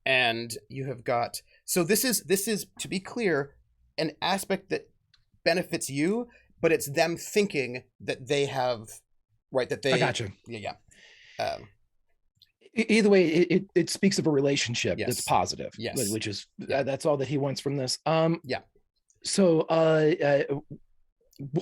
And you have got... So this is, to be clear, an aspect that benefits you, but it's them thinking that they have... Right, that they... I got you. Yeah. Either way, it speaks of a relationship that's positive. Yes. Which is... That's all that he wants from this. Yeah. So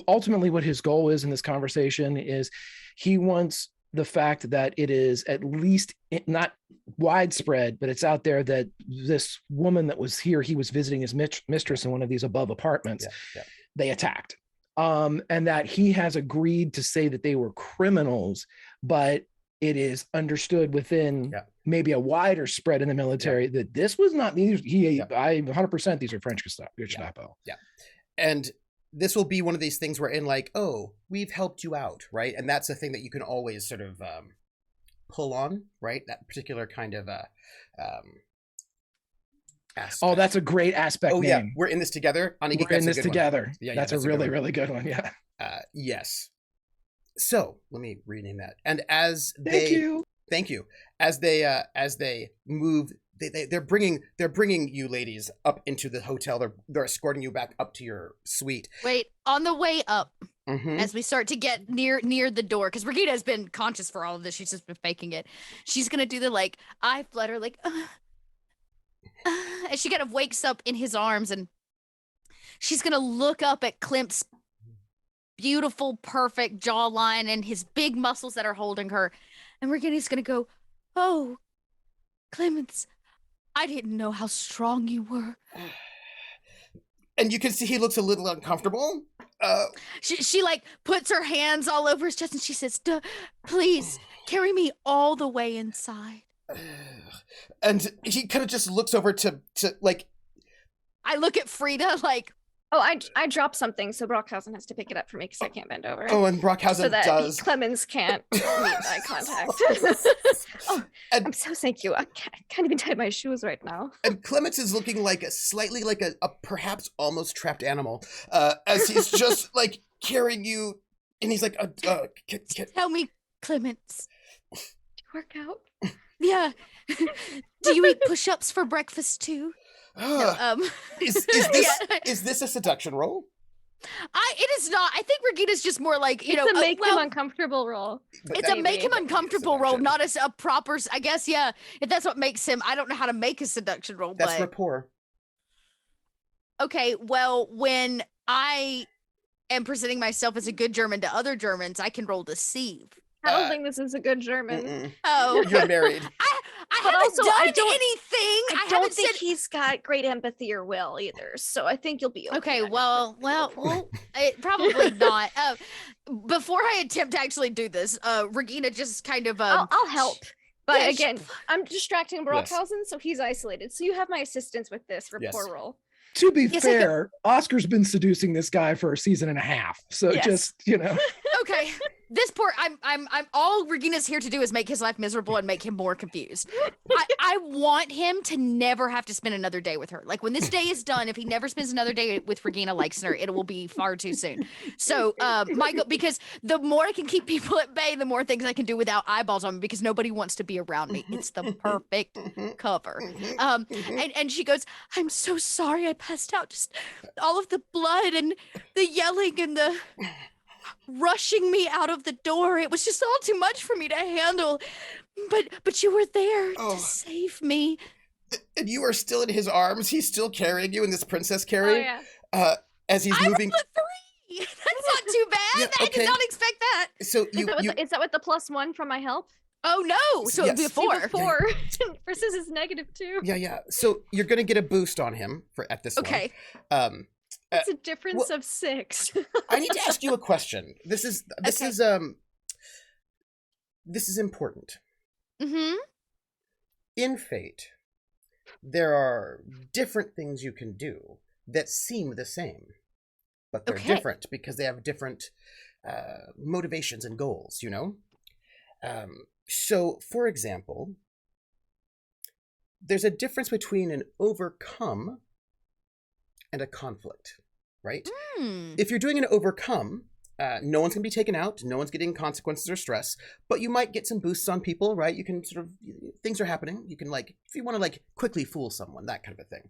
ultimately what his goal is in this conversation is he wants the fact that it is at least not widespread, but it's out there that this woman that was here, he was visiting his mistress in one of these above apartments. They attacked. And that he has agreed to say that they were criminals, but it is understood within maybe a wider spread in the military that this was not these. I 100% these are French Gestapo. Yeah. And this will be one of these things where in like, oh, we've helped you out, right? And that's a thing that you can always sort of pull on, right? That particular kind of aspect. Oh, that's a great aspect. Oh, yeah. We're in this together. We're in this together. Yeah, that's a really, really good one. Yeah. Yes. So let me rename that. And as thank you. As they move, they're bringing you ladies up into the hotel. They're escorting you back up to your suite. Wait, on the way up, as we start to get near the door, because Regina has been conscious for all of this. She's just been faking it. She's gonna do the like eye flutter, like, and she kind of wakes up in his arms, and she's gonna look up at Klimt's beautiful, perfect jawline and his big muscles that are holding her, and Regina's gonna go, "Oh, Clemens, I didn't know how strong you were." And you can see he looks a little uncomfortable. She like puts her hands all over his chest and she says, "Please carry me all the way inside." And he kind of just looks over to like. I look at Frida like, oh, I dropped something, so Brockhausen has to pick it up for me because I can't bend over. Oh, and Brockhausen so that does. Clemens can't meet eye contact. Oh, I'm so thank you. I can't even tie my shoes right now. And Clemens is looking like slightly like a perhaps almost trapped animal, as he's just like carrying you, and he's like, "Tell me, Clemens, do you work out?" Yeah. Do you eat push-ups for breakfast too? No, is this a seduction roll? It is not. I think Regina's just more like, it's a make him uncomfortable role. It's a make him uncomfortable role, not as a proper. I guess, yeah. If that's what makes him, I don't know how to make a seduction roll. That's rapport. Okay, well, when I am presenting myself as a good German to other Germans, I can roll deceive. I don't think this is a good German. Oh, you're married. I haven't done anything. I don't think he's got great empathy or will either. So I think you'll be okay. Okay, well, probably not. Before I attempt to actually do this, Regina just kind of. I'll help. But again, I'm distracting Brockhausen, so he's isolated. So you have my assistance with this rapport roll. To be fair, Oscar's been seducing this guy for a season and a half. So just, Okay. This poor, I'm all Regina's here to do is make his life miserable and make him more confused. I want him to never have to spend another day with her. Like when this day is done, if he never spends another day with Regina Leixner, it will be far too soon. So, because the more I can keep people at bay, the more things I can do without eyeballs on me because nobody wants to be around me. It's the perfect cover. And she goes, "I'm so sorry I passed out. Just all of the blood and the yelling and the rushing me out of the door. It was just all too much for me to handle. But you were there to save me." And you are still in his arms. He's still carrying you in this princess carry. Oh, yeah. As he's moving. I rolled a 3. That's not too bad. Yeah, I did not expect that. So is that with the +1 from my help? Oh no! So it'd be a 4. 4 versus his -2. Yeah. So you're gonna get a boost on him at this one. Okay. It's a difference of 6. I need to ask you a question. This is important. Mm-hmm. In Fate, there are different things you can do that seem the same, but they're different because they have different motivations and goals. So, for example, there's a difference between an overcome and a conflict, right? If you're doing an overcome, no one's going to be taken out. No one's getting consequences or stress, but you might get some boosts on people, right? You can sort of, things are happening. You can like, if you want to like quickly fool someone, that kind of a thing.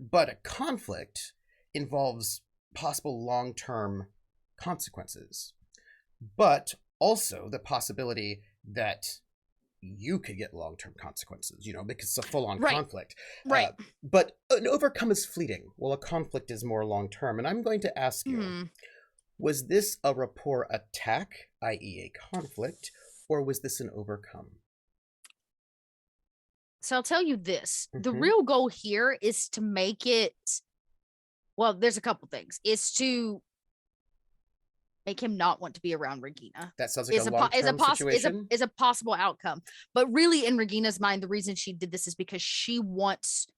But a conflict involves possible long-term consequences, but also the possibility that you could get long-term consequences, you know, because it's a full-on conflict. Right. But an overcome is fleeting, while a conflict is more long-term. And I'm going to ask you, was this a rapport attack, i.e. a conflict, or was this an overcome? So I'll tell you this. The real goal here is to make it, well, there's a couple things. Is to make him not want to be around Regina. That sounds like a long-term situation. Is a possible outcome. But really, in Regina's mind, the reason she did this is because she wants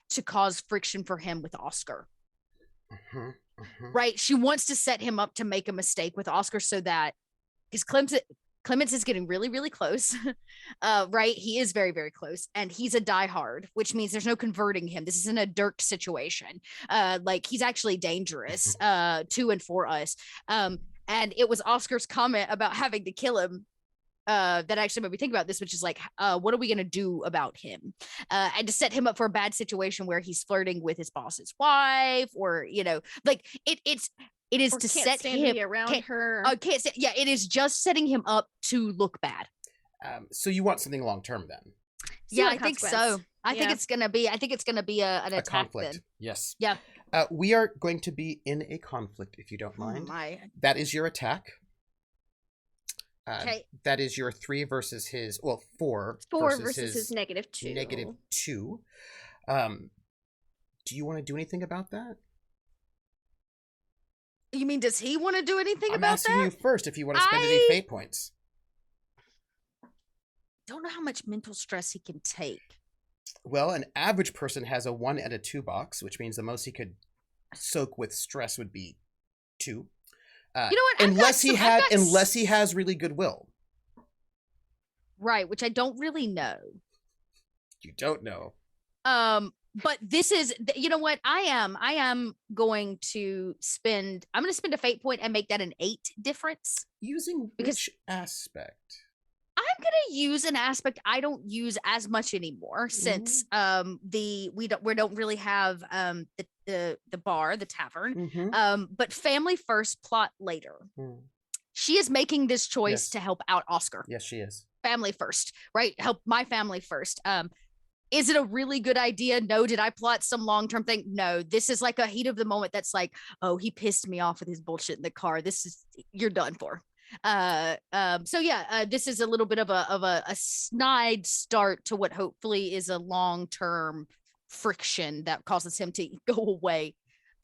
to cause friction for him with Oscar. Right? She wants to set him up to make a mistake with Oscar so that, because Clemens is getting really, really close, right? He is very, very close, and he's a diehard, which means there's no converting him. This isn't a Dirk situation. Like, he's actually dangerous to and for us. And it was Oscar's comment about having to kill him that actually made me think about this, which is like, what are we going to do about him? And to set him up for a bad situation where he's flirting with his boss's wife, or, you know, like it is to set him around her. Yeah, it is just setting him up to look bad. So you want something long term then? Yeah, I think so. I think it's gonna be an attack conflict. then. Yes. Yeah. We are going to be in a conflict, if you don't mind. That is your attack. Okay. That is your 3 versus his, well, 4 versus his -2. -2. Do you want to do anything about that? You mean, does he want to do anything about that? I'm asking you first if you want to spend any fate points. Don't know how much mental stress he can take. Well, an average person has a 1 and a 2 box, which means the most he could soak with stress would be 2. You know what? Unless he has really good will. Right, which I don't really know. You don't know. But this is, you know what? I am going to spend a fate point and make that an 8 difference. Using which aspect? I'm gonna use an aspect I don't use as much anymore, since we don't really have the bar, the tavern, but family first, plot later. She is making this choice to help out Oscar. Yes, she is. Family first, right? Help my family first. Is it a really good idea? No. Did I plot some long-term thing? No. This is like a heat of the moment that's like, oh, he pissed me off with his bullshit in the car. You're done for. So yeah, this is a little bit of a snide start to what hopefully is a long-term friction that causes him to go away.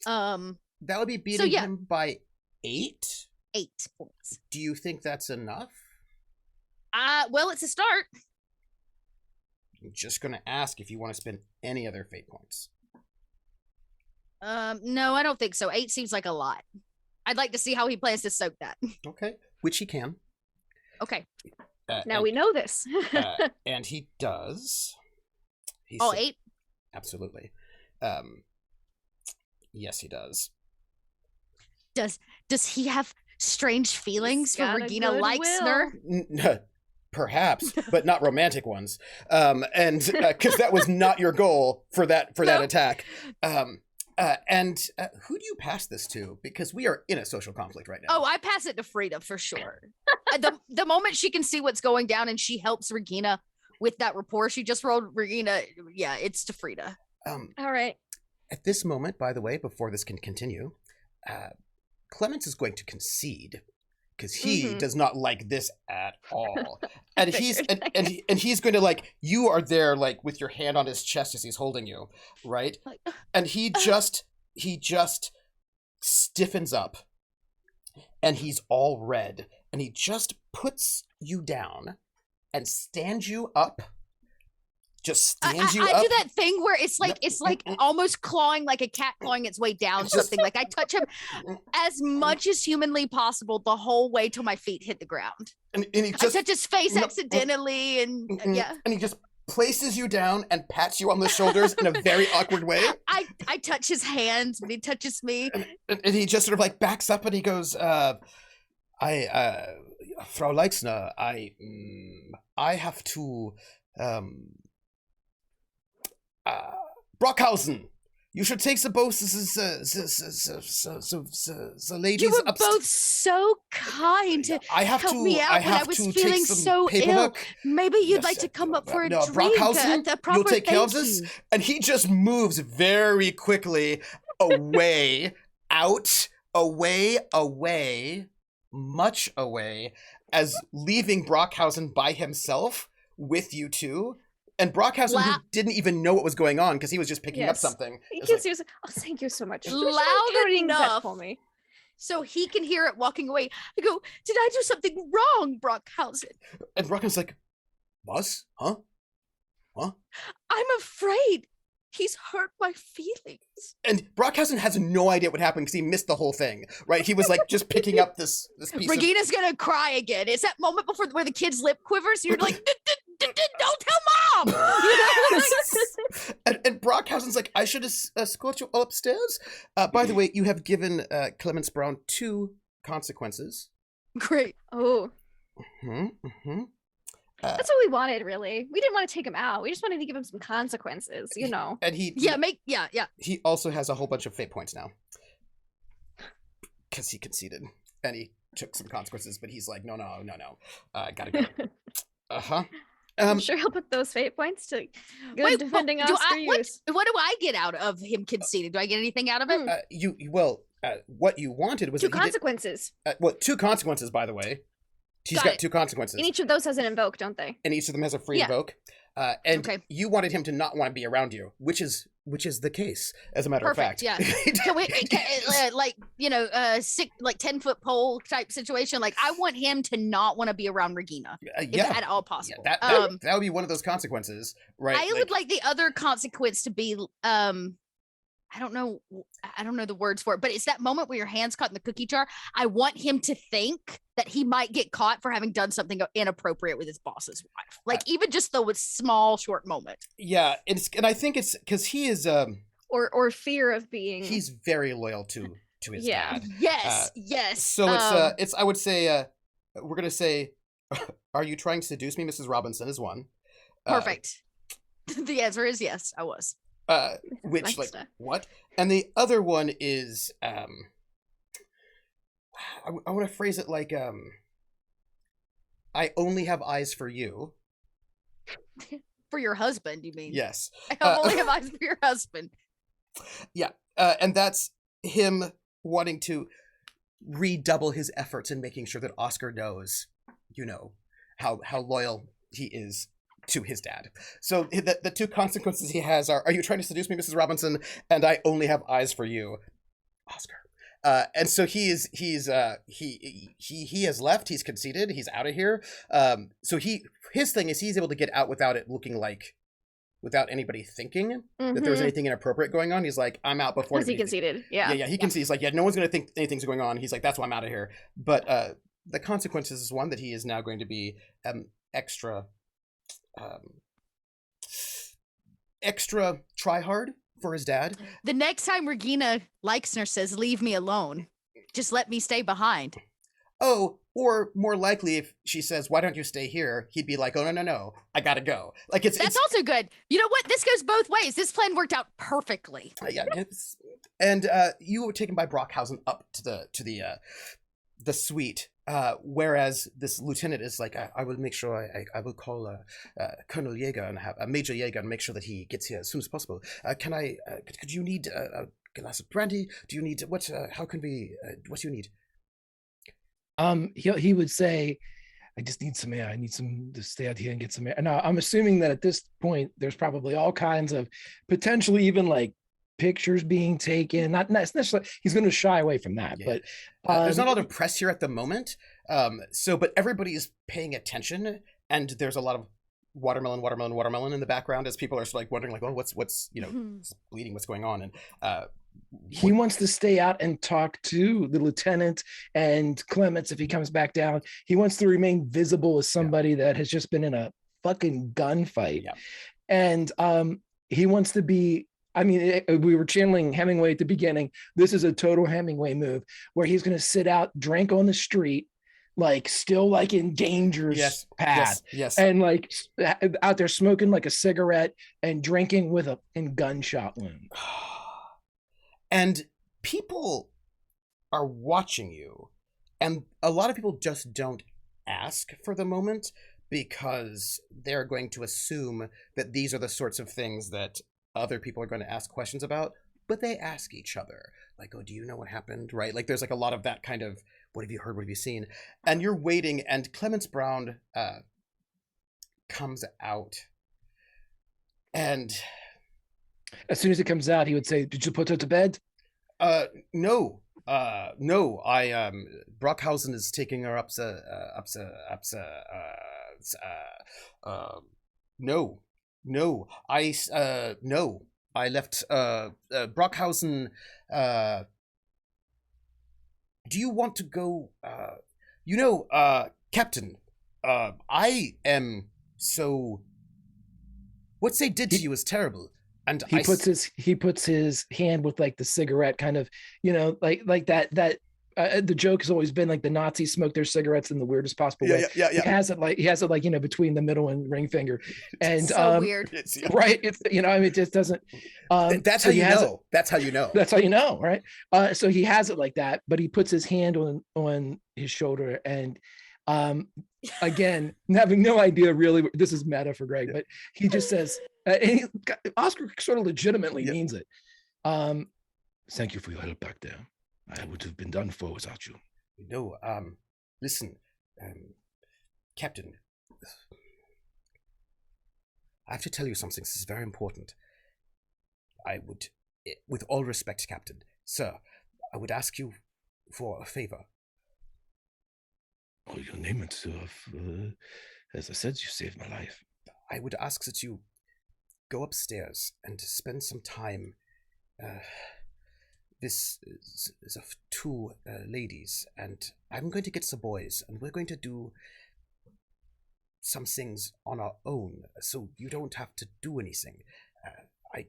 That would be beating him by 8? 8 points. Do you think that's enough? Well, it's a start. I'm just going to ask if you want to spend any other fate points. No, I don't think so. 8 seems like a lot. I'd like to see how he plans to soak that. Okay, which he can. Okay. Now we know this. And he does. All 8? Absolutely. Yes, he does. Does he have strange feelings for Regina Leixner? Perhaps, but not romantic ones. And because that was not your goal for that attack. And who do you pass this to? Because we are in a social conflict right now. Oh, I pass it to Frida for sure. The moment she can see what's going down and she helps Regina with that rapport she just rolled, Regina, yeah, it's to Frida. All right. At this moment, by the way, before this can continue, Clemens is going to concede because he does not like this at all. And he's going to, like, you are there, like, with your hand on his chest as he's holding you, right? And he just stiffens up, and he's all red, and he just puts you down and stands you up. Just stands you up. I do that thing where it's like almost clawing, like a cat clawing its way down something. Like I touch him as much as humanly possible the whole way till my feet hit the ground. And he just, I touch his face accidentally, and yeah. And he just places you down and pats you on the shoulders in a very awkward way. I touch his hands and he touches me. And he just sort of like backs up and he goes, Frau Leixner, I have to, Brockhausen, you should take the both the ladies. You were both so kind to help me out when I was feeling so ill. Maybe you'd like to come up for a drink at the proper. You'll take care of this. And he just moves very quickly away, away, much away, as leaving Brockhausen by himself with you two. And Brockhausen, who didn't even know what was going on because he was just picking up something. He can see, oh, thank you so much. Loud enough for me, so he can hear it walking away. I go, did I do something wrong, Brockhausen? And Brockhausen's like, was? Huh? I'm afraid he's hurt my feelings. And Brockhausen has no idea what happened because he missed the whole thing, right? He was like just picking up this piece. Regina's gonna cry again. It's that moment before where the kid's lip quivers. You're like, don't tell mom. And Brockhausen's like, I should escort you upstairs. By the way, you have given Clemens Brown 2 consequences. Great. Oh. That's what we wanted, really. We didn't want to take him out. We just wanted to give him some consequences, you know. And he He also has a whole bunch of fate points now because he conceded and he took some consequences. But he's like, no, gotta go. I'm sure he'll put those fate points to good defending Oscar use. What do I get out of him conceding? Do I get anything out of it? What you wanted was 2 consequences. 2 consequences, by the way. He's got 2 consequences. And each of those has an invoke, don't they? And each of them has a free invoke. And you wanted him to not want to be around you, which is the case, as a matter of fact. Yeah. Can we, like 10-foot pole type situation? Like, I want him to not want to be around Regina, if at all possible. Yeah, that would be one of those consequences, right? I would like the other consequence to be I don't know the words for it, but it's that moment where your hand's caught in the cookie jar. I want him to think that he might get caught for having done something inappropriate with his boss's wife. Like, even just the small, short moment. Yeah, and I think it's because he is or fear of being. He's very loyal to his dad. Yes. So it's I would say we're gonna say, are you trying to seduce me, Mrs. Robinson? Is one. Perfect. The answer is yes. I was. Which like what? And the other one is I want to phrase it like I only have eyes for you. For your husband, you mean? Yes. I only have eyes for your husband. Yeah. And that's him wanting to redouble his efforts in making sure that Oscar knows, how loyal he is to his dad. So the 2 consequences he has are you trying to seduce me, Mrs. Robinson? And I only have eyes for you, Oscar. And so he has left. He's conceded. He's out of here. So his thing is he's able to get out without it looking like, without anybody thinking that there was anything inappropriate going on. He's like, I'm out before. Because he conceded. Yeah. He concedes. He's like, no one's going to think anything's going on. He's like, that's why I'm out of here. But the consequences is one that he is now going to be extra try hard for his dad. The next time Regina Leixner says, leave me alone, just let me stay behind. Oh, or more likely if she says, why don't you stay here? He'd be like, oh, no, I gotta go. Like it's also good. You know what? This goes both ways. This plan worked out perfectly. Yeah. And you were taken by Brockhausen up to the suite. Whereas this lieutenant is like, I will make sure I will call Colonel Yeager and have Major Yeager and make sure that he gets here as soon as possible. Could you need a glass of brandy? Do you need what? How can we? What do you need? He would say, I just need some air. I need to stay out here and get some air. Now I'm assuming that at this point there's probably all kinds of potentially even like pictures being taken, not necessarily he's going to shy away from that, but there's not a lot of press here at the moment, but everybody is paying attention, and there's a lot of watermelon in the background as people are sort of like wondering like, oh, what's bleeding, what's going on. And he wants to stay out and talk to the lieutenant and Clements if he comes back down. He wants to remain visible as somebody that has just been in a fucking gunfight. Yeah. And he wants to be, I mean, we were channeling Hemingway at the beginning. This is a total Hemingway move where he's going to sit out, drink on the street, like still like in danger's path. Yes. And like out there smoking like a cigarette and drinking with in gunshot wound. And people are watching you. And a lot of people just don't ask for the moment because they're going to assume that these are the sorts of things that other people are going to ask questions about, but they ask each other. Like, oh, do you know what happened? Right? Like, there's like a lot of that kind of, what have you heard? What have you seen? And you're waiting, and Clemens Brown comes out. And as soon as he comes out, he would say, "Did you put her to bed?" No. Brockhausen is taking her up. No. I left Brockhausen. Do you want to go? Captain, I am so. What they did to you is terrible. And he puts his hand with like the cigarette kind of, like that the joke has always been like the Nazis smoke their cigarettes in the weirdest possible way. Yeah. He has it like between the middle and ring finger. And so weird. Right. It's it just doesn't that's how you know. That's how you know. That's how you know, right? So he has it like that, but he puts his hand on his shoulder and again, having no idea really, this is meta for Greg, but he just says, Oscar sort of legitimately means it. Thank you for your help back there. I would have been done for without you. No, listen, Captain, I have to tell you something. This is very important. I would, with all respect, Captain, sir, I would ask you for a favor. Oh, your name it, sir. As I said, you saved my life. I would ask that you go upstairs and spend some time. This is of two ladies, and I'm going to get some boys, and we're going to do some things on our own, so you don't have to do anything. I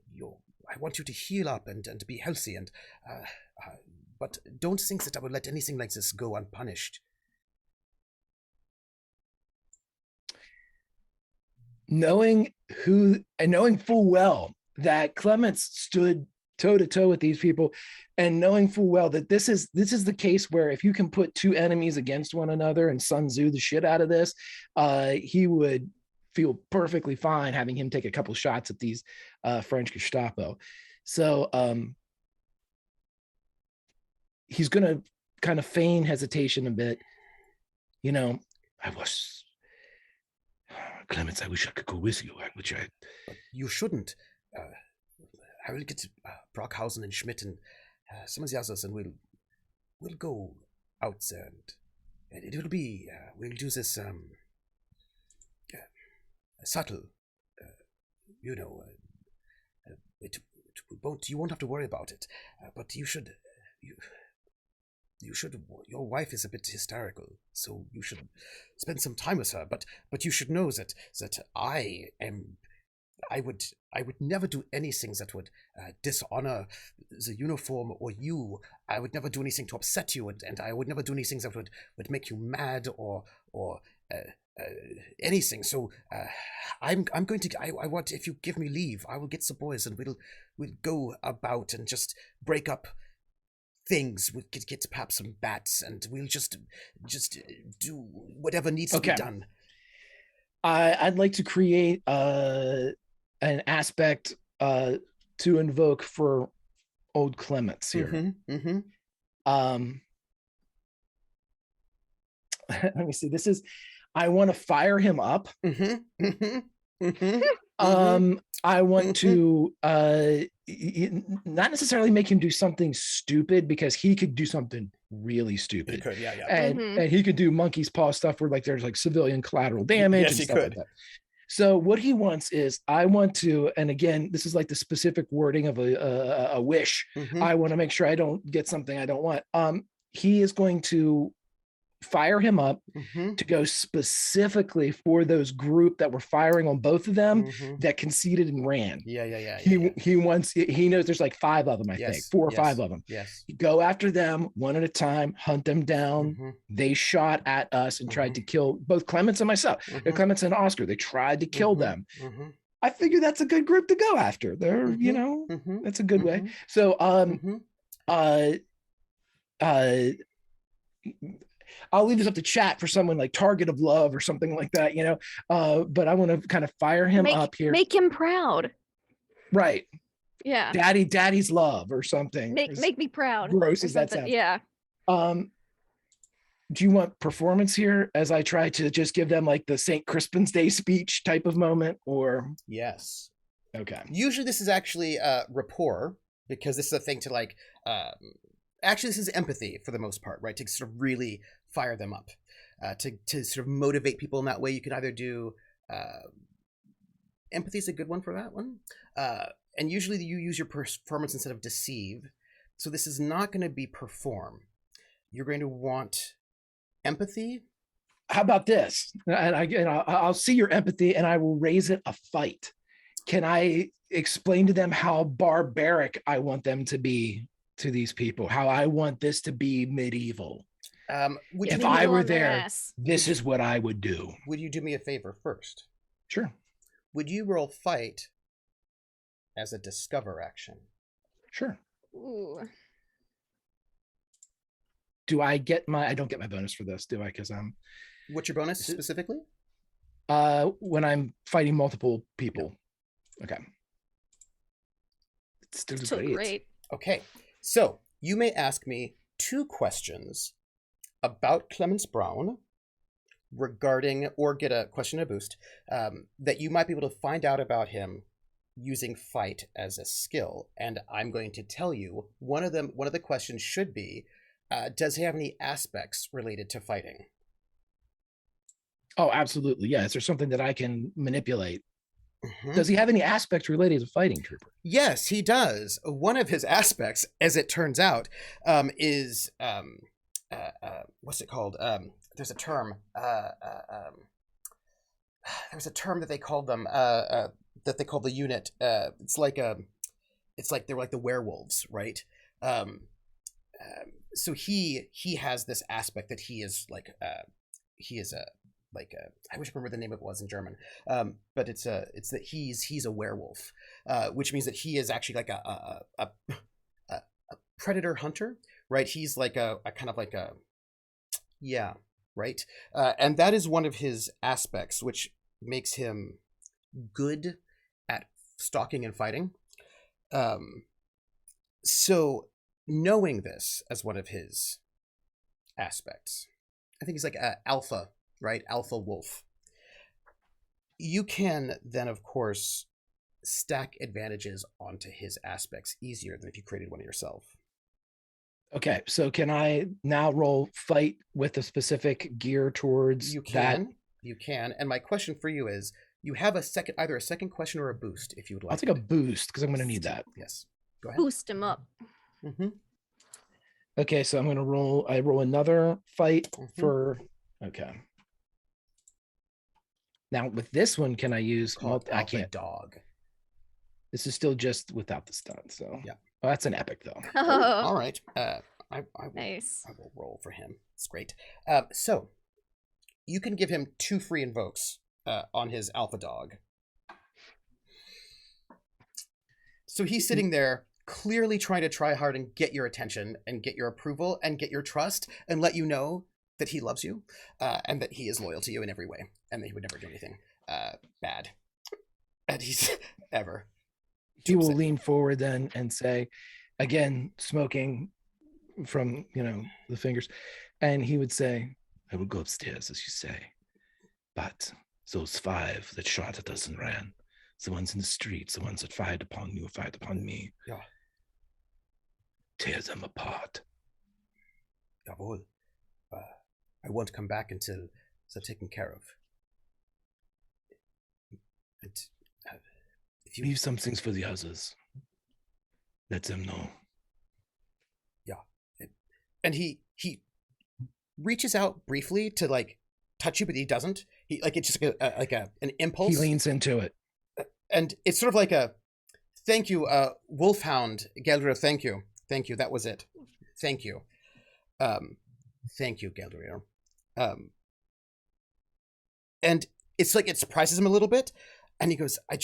want you to heal up and be healthy, and but don't think that I would let anything like this go unpunished. Knowing full well that Clemens stood toe to toe with these people, and knowing full well that this is the case where if you can put two enemies against one another and Sun Tzu the shit out of this, he would feel perfectly fine having him take a couple shots at these French Gestapo. So he's gonna kind of feign hesitation a bit. Clemens, I wish I could go with you. But you shouldn't. I will get Brockhausen and Schmidt and some of the others, and we'll go out there, and it will be we'll do this subtle. You won't have to worry about it. But you should. Your wife is a bit hysterical, so you should spend some time with her. But you should know that I would never do anything that would dishonor the uniform or you. I would never do anything to upset you, and I would never do anything that would make you mad or anything. So I'm going to. I want, if you give me leave, I will get the boys and we'll go about and just break up things. We'll get perhaps some bats, and we'll just do whatever needs to be done. I'd like to create an aspect to invoke for old Clements here. Let me see. This is, I want to fire him up. I want to not necessarily make him do something stupid, because he could do something really stupid. He could, yeah. And he could do monkey's paw stuff where like there's like civilian collateral damage. Yes, and he stuff could. Like that. So what he wants is, I want to, and again, this is like the specific wording of a wish. I want to make sure I don't get something I don't want. He is going to fire him up Mm-hmm. to go specifically for those group that were firing on both of them Mm-hmm. that conceded and ran. Yeah. He wants, he knows there's like 5 of them, I think 4 or 5 of them. Yes. Go after them one at a time, hunt them down. Mm-hmm. They shot at us and tried to kill both Clements and myself. Mm-hmm. Clements and Oscar. They tried to kill them. Mm-hmm. I figure that's a good group to go after. They're, Mm-hmm. you know, Mm-hmm. that's a good way. Mm-hmm. So, Mm-hmm. I'll leave this up to chat for someone like Target of Love or something like that, you know. But I want to kind of fire him up here. Make him proud. Right. Yeah. Daddy's love or something. Make me proud. Gross as that sounds. Yeah. Do you want performance here as I try to just give them like the St. Crispin's Day speech type of moment, or? Yes. Okay. Usually this is actually rapport, because this is a thing to like, actually this is empathy for the most part, right? To sort of really fire them up, to sort of motivate people in that way. You can either do, empathy is a good one for that one. And usually you use your performance instead of deceive. So this is not going to be perform. You're going to want empathy. How about this? And I'll see your empathy and I will raise it a fight. Can I explain to them how barbaric I want them to be to these people? How I want this to be medieval. If I were there, this is what I would do. Would you do me a favor first? Sure. Would you roll fight as a discover action? Sure. Ooh. Do I get my? I don't get my bonus for this, do I? Because I'm. What's your bonus specifically? When I'm fighting multiple people. Okay. It's still great. Okay, so you may ask me 2 questions about Clemens Brown regarding, or get a question and a boost, that you might be able to find out about him using fight as a skill. And I'm going to tell you one of the questions should be, does he have any aspects related to fighting? Oh, absolutely. Yeah. Is there something that I can manipulate? Mm-hmm. Does he have any aspects related to fighting, Trooper? Yes, he does. One of his aspects, as it turns out, is what's it called? There's a term. There's a term that they called them. That they call the unit. It's like they're like the werewolves, right? So he has this aspect that he is like I wish I remember the name of it was in German, but it's that he's a werewolf, which means that he is actually like a predator hunter, right? He's like a kind of like a, yeah, right, and that is one of his aspects, which makes him good at stalking and fighting. So knowing this as one of his aspects, I think he's like a alpha. Right? Alpha wolf. You can then, of course, stack advantages onto his aspects easier than if you created one yourself. Okay, so can I now roll fight with a specific gear towards that? You can. And my question for you is, you have either a second question or a boost if you would like. I'll take a boost because I'm going to need that. Yes. Go ahead. Boost him up. Mm-hmm. Okay, so I'm going to roll. I roll another fight for. Okay. Now with this one, can I use? I can't. Dog. This is still just without the stunt. So yeah. Oh, that's an epic though. All right. Nice. I will roll for him. It's great. So you can give him 2 free invokes on his alpha dog. So he's sitting there clearly trying to try hard and get your attention and get your approval and get your trust and let you know that he loves you, and that he is loyal to you in every way, and that he would never do anything bad, and he's ever. He will lean forward then and say, again, smoking from the fingers, and he would say, "I will go upstairs, as you say, but those 5 that shot at us and ran, the ones in the streets, the ones that fired upon you, fired upon me, yeah, tear them apart." Jawohl. I won't come back until they're taken care of. And, if you leave some things for the others, let them know. Yeah, and he reaches out briefly to like touch you, but he doesn't. He like it's just like an impulse. He leans into it, and it's sort of like a thank you, Wolfhound Geldrir. Thank you. That was it. Thank you. Thank you, Geldrir. And it's like it surprises him a little bit, and he goes, I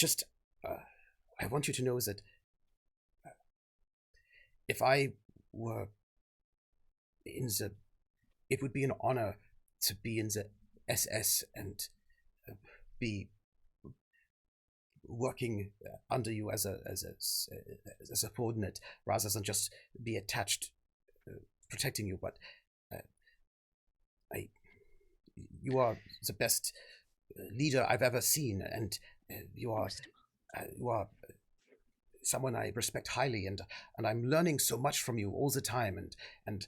want you to know is that if I were in the, it would be an honor to be in the SS and be working under you as a subordinate rather than just be attached, protecting you. But you are the best leader I've ever seen, and you are someone I respect highly, and I'm learning so much from you all the time, and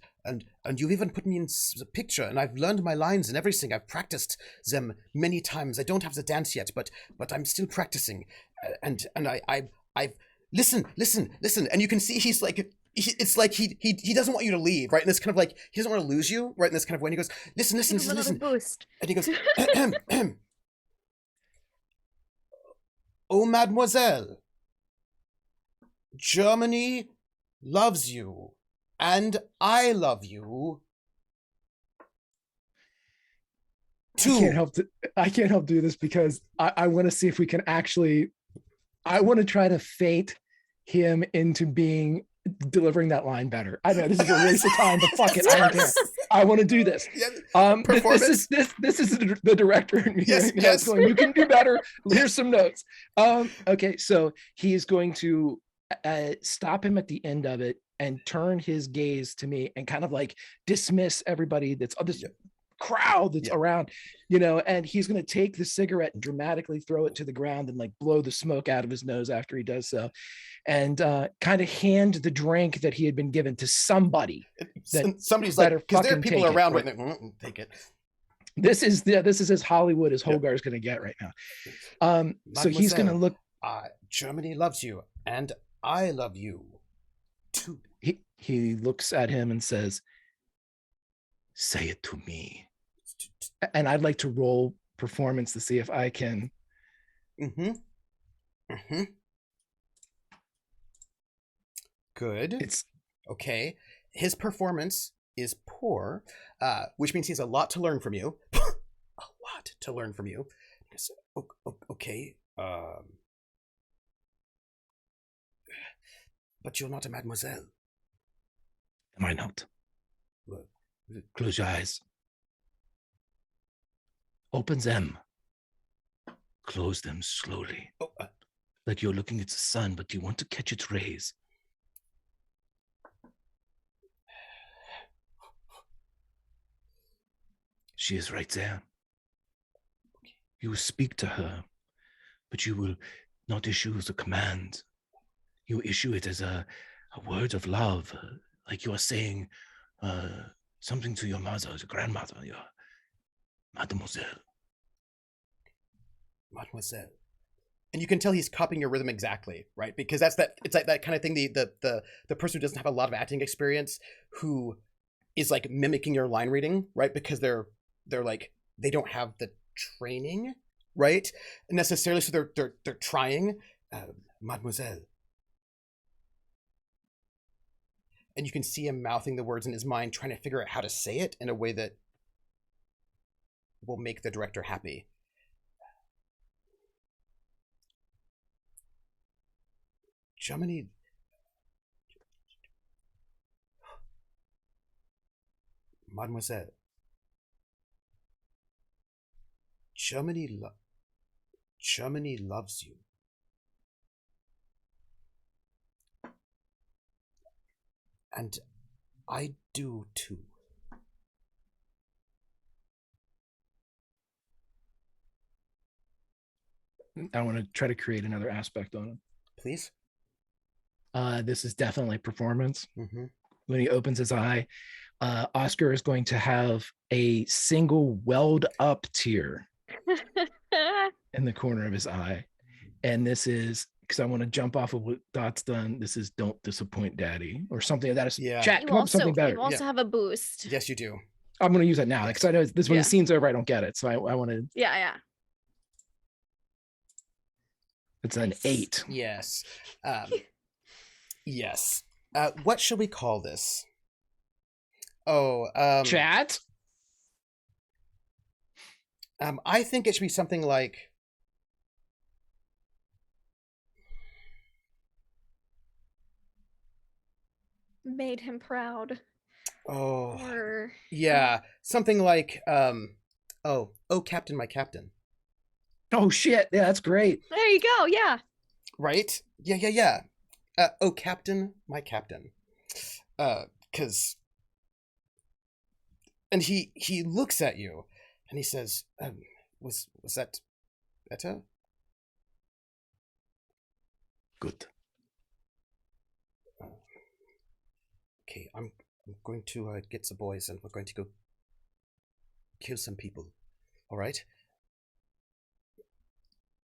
you've even put me in the picture, and I've learned my lines and everything. I've practiced them many times. I don't have the dance yet, but I'm still practicing, and I've listen, and you can see he's like. It's like he doesn't want you to leave, right? And it's kind of like he doesn't want to lose you, right? And this kind of when he goes, listen, boost. and he goes, "Oh, mademoiselle, Germany loves you, and I love you too." I can't help do this because I want to see if we can actually. I want to try to feint him into delivering that line better. I know this is a waste of time, but fuck it, I don't care. I want to do this. This is the director in me right now. It's going, you can do better. Here's some notes. Okay, so he is going to stop him at the end of it and turn his gaze to me and kind of like dismiss everybody that's this crowd that's around, and he's going to take the cigarette and dramatically throw it to the ground and like blow the smoke out of his nose after he does so, and kind of hand the drink that he had been given to somebody. Somebody's like, because there are people around right now. Take it. This is as Hollywood as Holgar's going to get right now. So he's going to look. Germany loves you, and I love you too. He looks at him and says, "Say it to me." And I'd like to roll performance to see if I can. Good. It's okay. His performance is poor, which means he has a lot to learn from you. A lot to learn from you. Okay. But you're not a mademoiselle. Am I not? Well, close your eyes. Open them. Close them slowly. Like you're looking at the sun, but you want to catch its rays. She is right there. You will speak to her, but you will not issue as a command. You will issue it as a word of love, like you are saying something to your mother, your grandmother, your mademoiselle. Mademoiselle. And you can tell he's copying your rhythm exactly, right? Because it's like that kind of thing, the person who doesn't have a lot of acting experience who is like mimicking your line reading, right? Because they're like, they don't have the training, right? Necessarily, so they're trying, mademoiselle. And you can see him mouthing the words in his mind, trying to figure out how to say it in a way that will make the director happy. Germany. Mademoiselle. Germany loves you. And I do too. I want to try to create another aspect on it. Please. This is definitely performance. Mm-hmm. When he opens his eye, Oscar is going to have a single welled up tear in the corner of his eye. And this is, because I want to jump off of what Dot's done, this is Don't Disappoint Daddy or something like that. Yeah. Chat, come up with something better. You also have a boost. Yes, you do. I'm going to use that now because I know this when the scene's over, I don't get it. So I want to. Yeah. It's an 8. Yes. Yes. What should we call this? Chat? I think it should be something like made him proud. Or yeah, something like oh Captain, my Captain. Oh shit, yeah, that's great. There you go. Yeah. Right? Yeah. Oh Captain, my Captain. Cause and he looks at you and he says, was that better? Good. Okay, I'm going to get the boys and we're going to go kill some people. All right?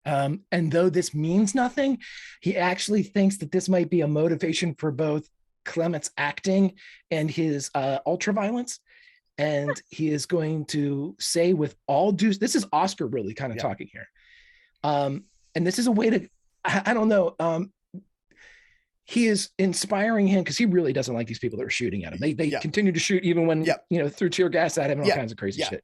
And though this means nothing, he actually thinks that this might be a motivation for both Clement's acting and his ultraviolence. And he is going to say with all due, this is Oscar really kind of talking here. And this is a way to, I don't know, he is inspiring him because he really doesn't like these people that are shooting at him. They continue to shoot even when, through tear gas at him and all kinds of crazy shit.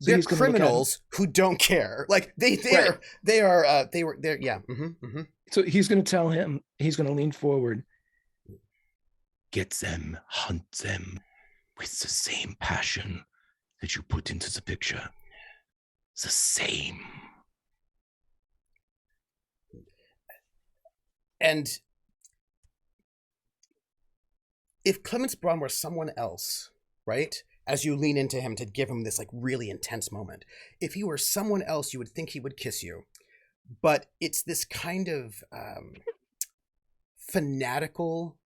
So they're criminals who don't care. Like they were. Mm-hmm. So he's going to tell him, he's going to lean forward. Get them, hunt them with the same passion that you put into the picture. The same. And if Clemens Braun were someone else, right? As you lean into him to give him this like really intense moment, if he were someone else, you would think he would kiss you. But it's this kind of fanatical,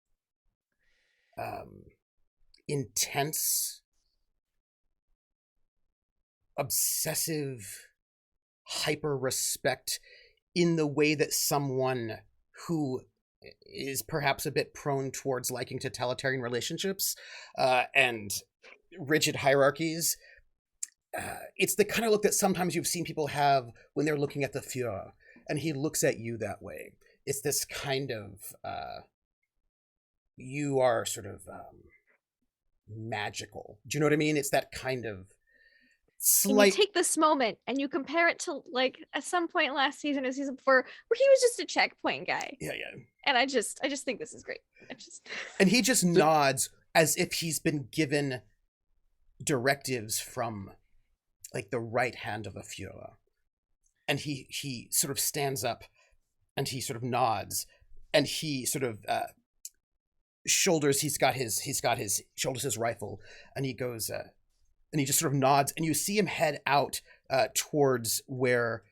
intense, obsessive, hyper respect in the way that someone who is perhaps a bit prone towards liking totalitarian relationships and rigid hierarchies. It's the kind of look that sometimes you've seen people have when they're looking at the Führer, and he looks at you that way. It's this kind of you are sort of magical. Do you know what I mean? It's that kind of slight. And you take this moment and you compare it to like at some point last season or season before where he was just a checkpoint guy. Yeah. And I just think this is great. And he just nods as if he's been given directives from like the right hand of a Führer. And he sort of stands up and he sort of nods and he sort of shoulders his rifle and he goes and he just sort of nods and you see him head out towards where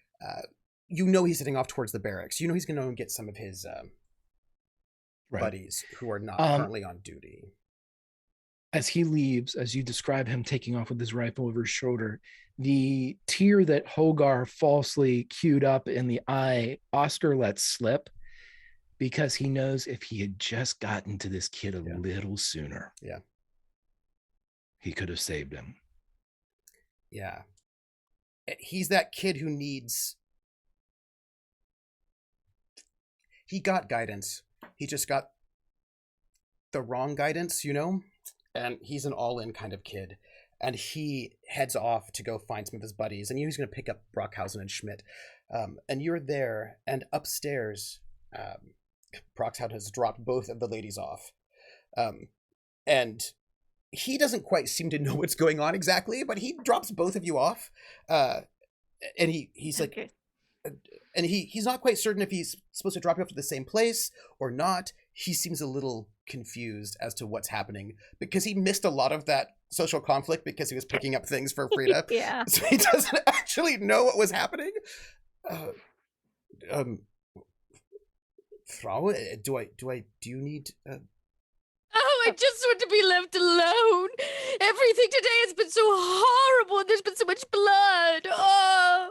he's heading off towards the barracks. He's going to go and get some of his buddies who are not currently on duty. As he leaves, as you describe him taking off with his rifle over his shoulder, the tear that Hogar falsely queued up in the eye, Oscar lets slip because he knows if he had just gotten to this kid a little sooner, he could have saved him. Yeah. He's that kid who he got guidance. He just got the wrong guidance, and he's an all-in kind of kid. And he heads off to go find some of his buddies, and he's going to pick up Brockhausen and Schmidt. And you're there, and upstairs, Brockhausen has dropped both of the ladies off. And he doesn't quite seem to know what's going on exactly, but he drops both of you off. And he's like... Okay. And he's not quite certain if he's supposed to drop you off to the same place or not. He seems a little confused as to what's happening because he missed a lot of that social conflict because he was picking up things for Frida. Yeah. So he doesn't actually know what was happening. Frau, do you need... Oh, I just want to be left alone. Everything today has been so horrible and there's been so much blood. Oh.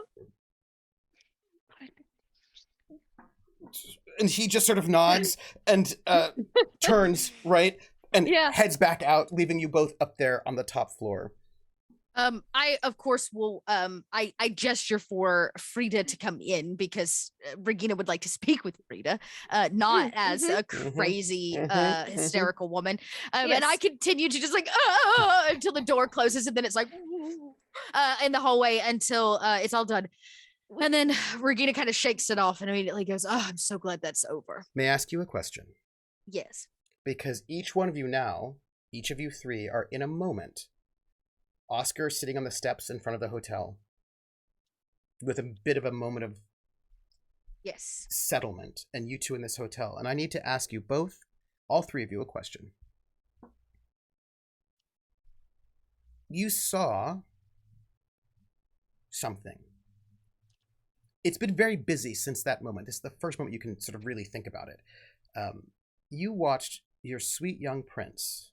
And he just sort of nods and turns, right? And heads back out, leaving you both up there on the top floor. I of course will I gesture for Frida to come in because Regina would like to speak with Frida, not as a crazy hysterical woman. And I continue to just like until the door closes, and then it's like in the hallway until it's all done. And then Regina kind of shakes it off and immediately goes, "Oh, I'm so glad that's over." May I ask you a question? Yes. Because each one of you now, each of you three, are in a moment. Oscar sitting on the steps in front of the hotel with a bit of a moment of settlement, and you two in this hotel. And I need to ask you both, all three of you, a question. You saw something. It's been very busy since that moment. This is the first moment you can sort of really think about it. You watched your sweet young prince.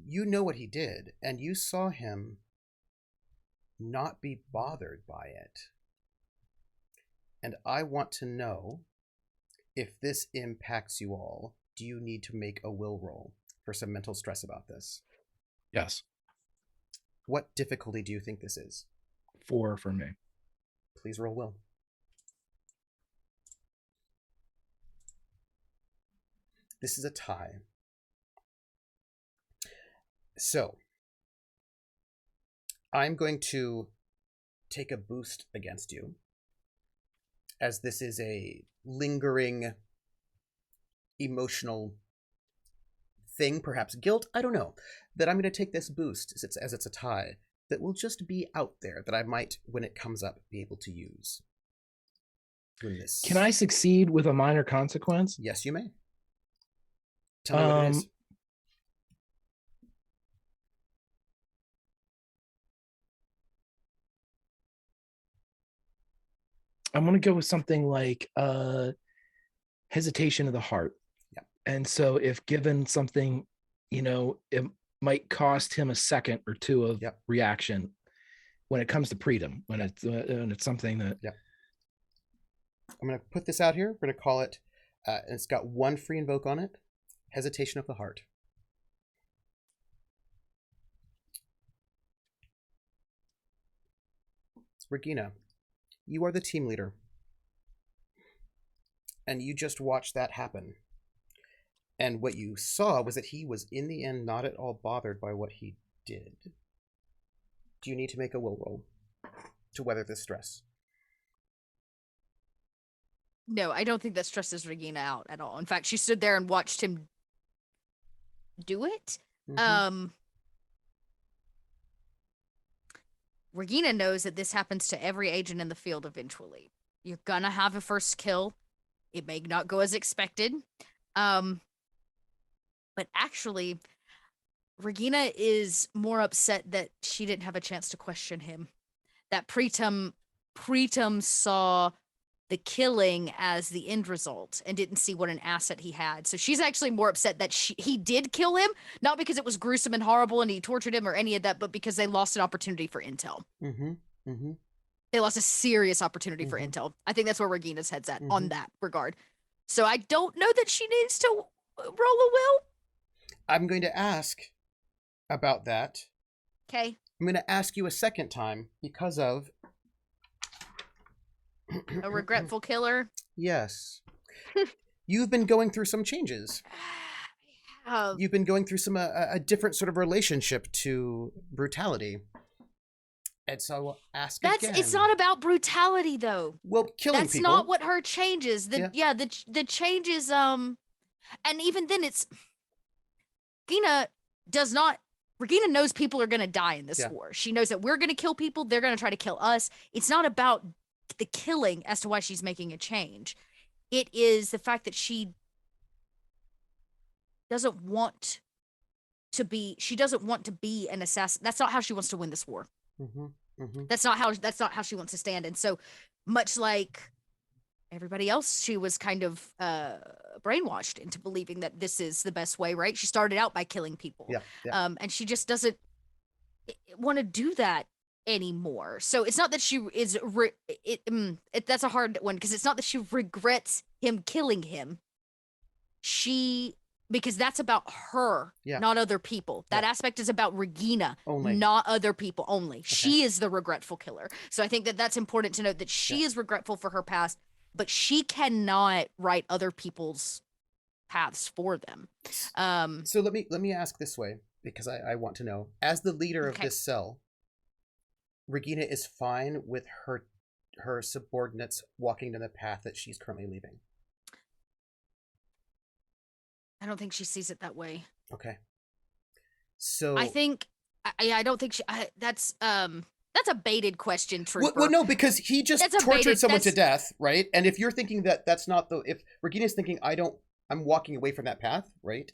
You know what he did, and you saw him not be bothered by it. And I want to know if this impacts you all. Do you need to make a will roll for some mental stress about this? Yes. What difficulty do you think this is? 4 for me. Please roll will. This is a tie. So, I'm going to take a boost against you, as this is a lingering emotional thing, perhaps guilt, I don't know, that I'm going to take this boost as it's a tie that will just be out there that I might, when it comes up, be able to use. Can I succeed with a minor consequence? Yes, you may. Tell me what it is. I'm going to go with something like hesitation of the heart. Yeah. And so if given something, it might cost him a second or two of reaction when it comes to freedom, when it's something that... Yeah. I'm going to put this out here. We're going to call it, and it's got 1 free invoke on it, hesitation of the heart. Regina, you are the team leader. And you just watched that happen. And what you saw was that he was, in the end, not at all bothered by what he did. Do you need to make a will roll to weather this stress? No, I don't think that stresses Regina out at all. In fact, she stood there and watched him do it. Regina knows that this happens to every agent in the field eventually. You're gonna have a first kill. It may not go as expected. But actually, Regina is more upset that she didn't have a chance to question him. That Pretum saw the killing as the end result and didn't see what an asset he had. So she's actually more upset that he did kill him, not because it was gruesome and horrible and he tortured him or any of that, but because they lost an opportunity for intel. They lost a serious opportunity for intel. I think that's where Regina's head's at on that regard. So I don't know that she needs to roll a will. I'm going to ask about that. Okay. I'm going to ask you a second time because of... A regretful killer? Yes. You've been going through some changes. You've been going through some a different sort of relationship to brutality. And so I will ask again. It's not about brutality, though. Well, killing That's people. That's not what her changes. The changes, and even then it's... Regina knows people are going to die in this war. She knows that we're going to kill people. They're going to try to kill us. It's not about the killing as to why she's making a change. It is the fact that she doesn't want to be an assassin. That's not how she wants to win this war. That's not how she wants to stand. And so much like everybody else, she was kind of brainwashed into believing that this is the best way, right? She started out by killing people. And she just doesn't want to do that anymore. So it's not that she is that's a hard one, because it's not that she regrets him killing him. She because that's about her, not other people. That aspect is about Regina, not other people only. Okay. She is the regretful killer. So I think that that's important to note, that she is regretful for her past, but she cannot write other people's paths for them. So let me ask this way, because I want to know, as the leader of this cell, Regina is fine with her subordinates walking down the path that she's currently leaving. I don't think she sees it that way. Okay. So I think I don't think that's a baited question, Trooper. Well, no, because he just tortured someone to death, right? And if you're thinking that that's not if Regina's thinking I'm walking away from that path, right?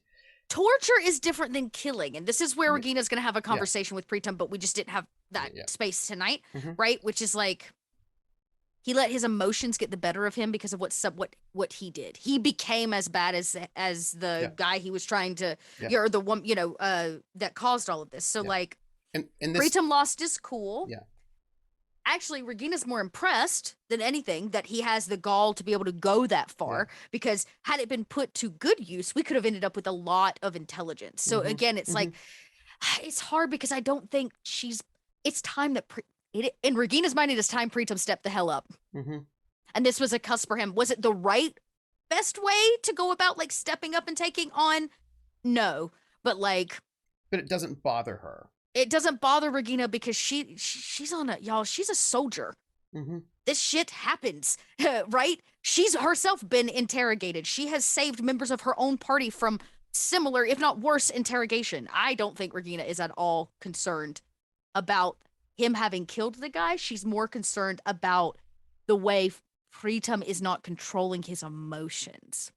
Torture is different than killing, and this is where Regina's going to have a conversation with Pritam, but we just didn't have that space tonight, right? Which is like, he let his emotions get the better of him because of what he did. He became as bad as the guy he was trying to, or the one, that caused all of this. So like, and Pritam lost his cool. Yeah. Actually, Regina's more impressed than anything that he has the gall to be able to go that far, because had it been put to good use, we could have ended up with a lot of intelligence. So again, it's like, it's hard because I don't think it's time that in Regina's mind, it is time Pritam stepped the hell up. And this was a cusp for him. Was it the best way to go about like stepping up and taking on? No, but it doesn't bother her. It doesn't bother Regina because she's on she's a soldier. This shit happens, right? She's herself been interrogated. She has saved members of her own party from similar, if not worse, interrogation. I don't think Regina is at all concerned about him having killed the guy. She's more concerned about the way Pritam is not controlling his emotions.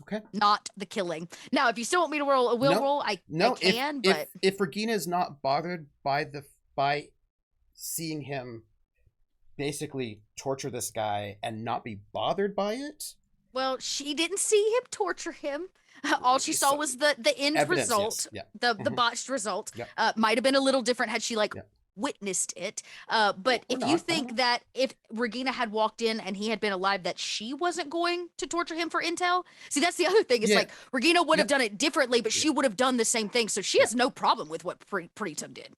Okay. Not the killing. Now, if you still want me to roll a roll, I can. But if Regina is not bothered by seeing him basically torture this guy and not be bothered by it, well, she didn't see him torture him. All she saw was the end evidence, result, the botched result. Might have been a little different had she witnessed it. But if you think that if Regina had walked in and he had been alive, that she wasn't going to torture him for intel. See, that's the other thing. It's like Regina would have done it differently, but she would have done the same thing. So she has no problem with what Pritam did.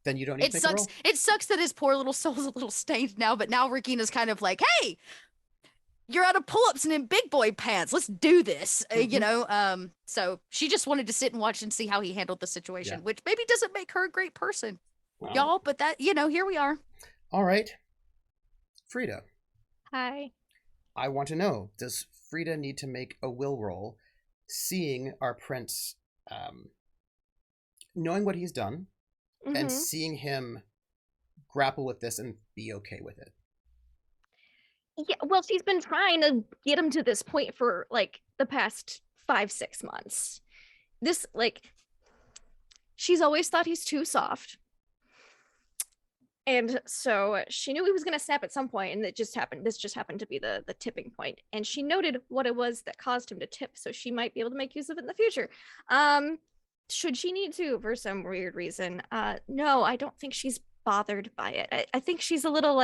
Then you don't need to take a roll. It sucks that his poor little soul's a little stained now, but now Regina's kind of like, hey, you're out of pull-ups and in big boy pants. Let's do this, So she just wanted to sit and watch and see how he handled the situation, which maybe doesn't make her a great person. Wow. Y'all, but that, here we are. All right. Frida. Hi. I want to know, does Frida need to make a will roll, seeing our prince, knowing what he's done, and seeing him grapple with this and be okay with it? Yeah, well, she's been trying to get him to this point for, the past 5-6 months. This, she's always thought he's too soft. And so she knew he was going to snap at some point, and this just happened to be the tipping point. And she noted what it was that caused him to tip, so she might be able to make use of it in the future. Should she need to, for some weird reason? No, I don't think she's bothered by it. I think she's a little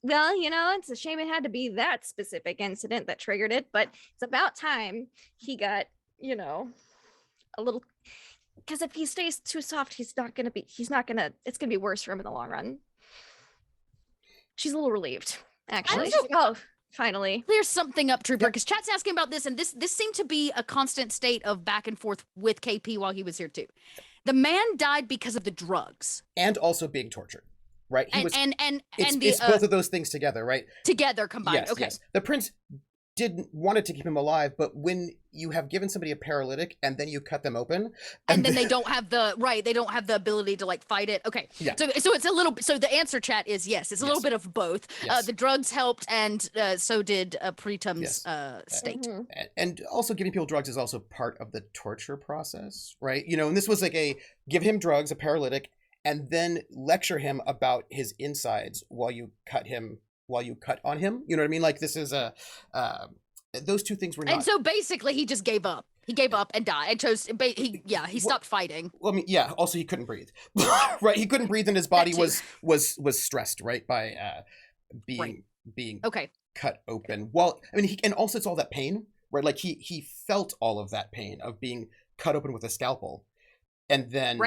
well, it's a shame it had to be that specific incident that triggered it, but it's about time he got, a little... Because if he stays too soft, it's gonna be worse for him in the long run. She's a little relieved, actually. She's like, oh, finally. Clear something up, Trooper, because chat's asking about this, and this seemed to be a constant state of back and forth with KP while he was here too. The man died because of the drugs. And also being tortured, right? It's both of those things together, right? Together, combined, yes, okay. Yes. The prince wanted to keep him alive, but when you have given somebody a paralytic and then you cut them open and then they don't have the ability to fight it. Okay. Yeah. So it's a little, so the answer, chat, is yes, it's a little bit of both. The drugs helped, and so did Pritam's state. And also giving people drugs is also part of the torture process, right? And this was give him drugs, a paralytic, and then lecture him about his insides while you cut on him. You know what I mean? This is those two things were not... And so basically he just gave up. He gave up and died. And chose, he stopped fighting. Well, I mean, yeah, also he couldn't breathe. Right? He couldn't breathe, and his body was stressed, right? By being okay. cut open. Well, I mean, and also it's all that pain, right? Like he felt all of that pain of being cut open with a scalpel, and then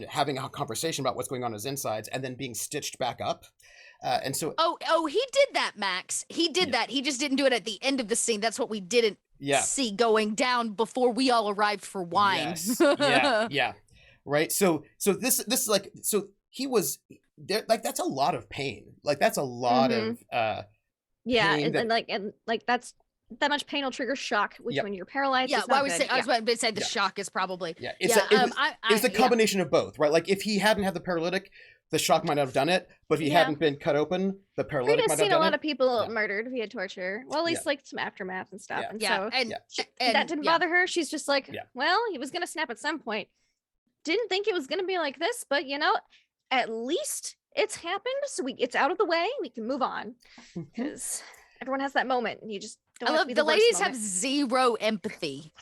having a conversation about what's going on in his insides, and then being stitched back up. And so he did that, Max. He did that. He just didn't do it at the end of the scene. That's what we didn't see going down before we all arrived for wine. Yes. Yeah. Right. So this is like, so he was there, like, that's a lot of pain. Like, that's a lot of pain and that's that much pain will trigger shock, which when you're paralyzed, I was about to say the shock is probably it's a combination of both, right? Like, if he hadn't had the paralytic, the shock might not have done it, but if he hadn't been cut open, the paralytic might have done it. We've seen a lot of people murdered via torture. Well, at least like some aftermath and stuff. And that didn't bother her. She's just like, well, he was gonna snap at some point. Didn't think it was gonna be like this, but at least it's happened, so it's out of the way. We can move on, because everyone has that moment, and you just don't. I love the ladies have zero empathy.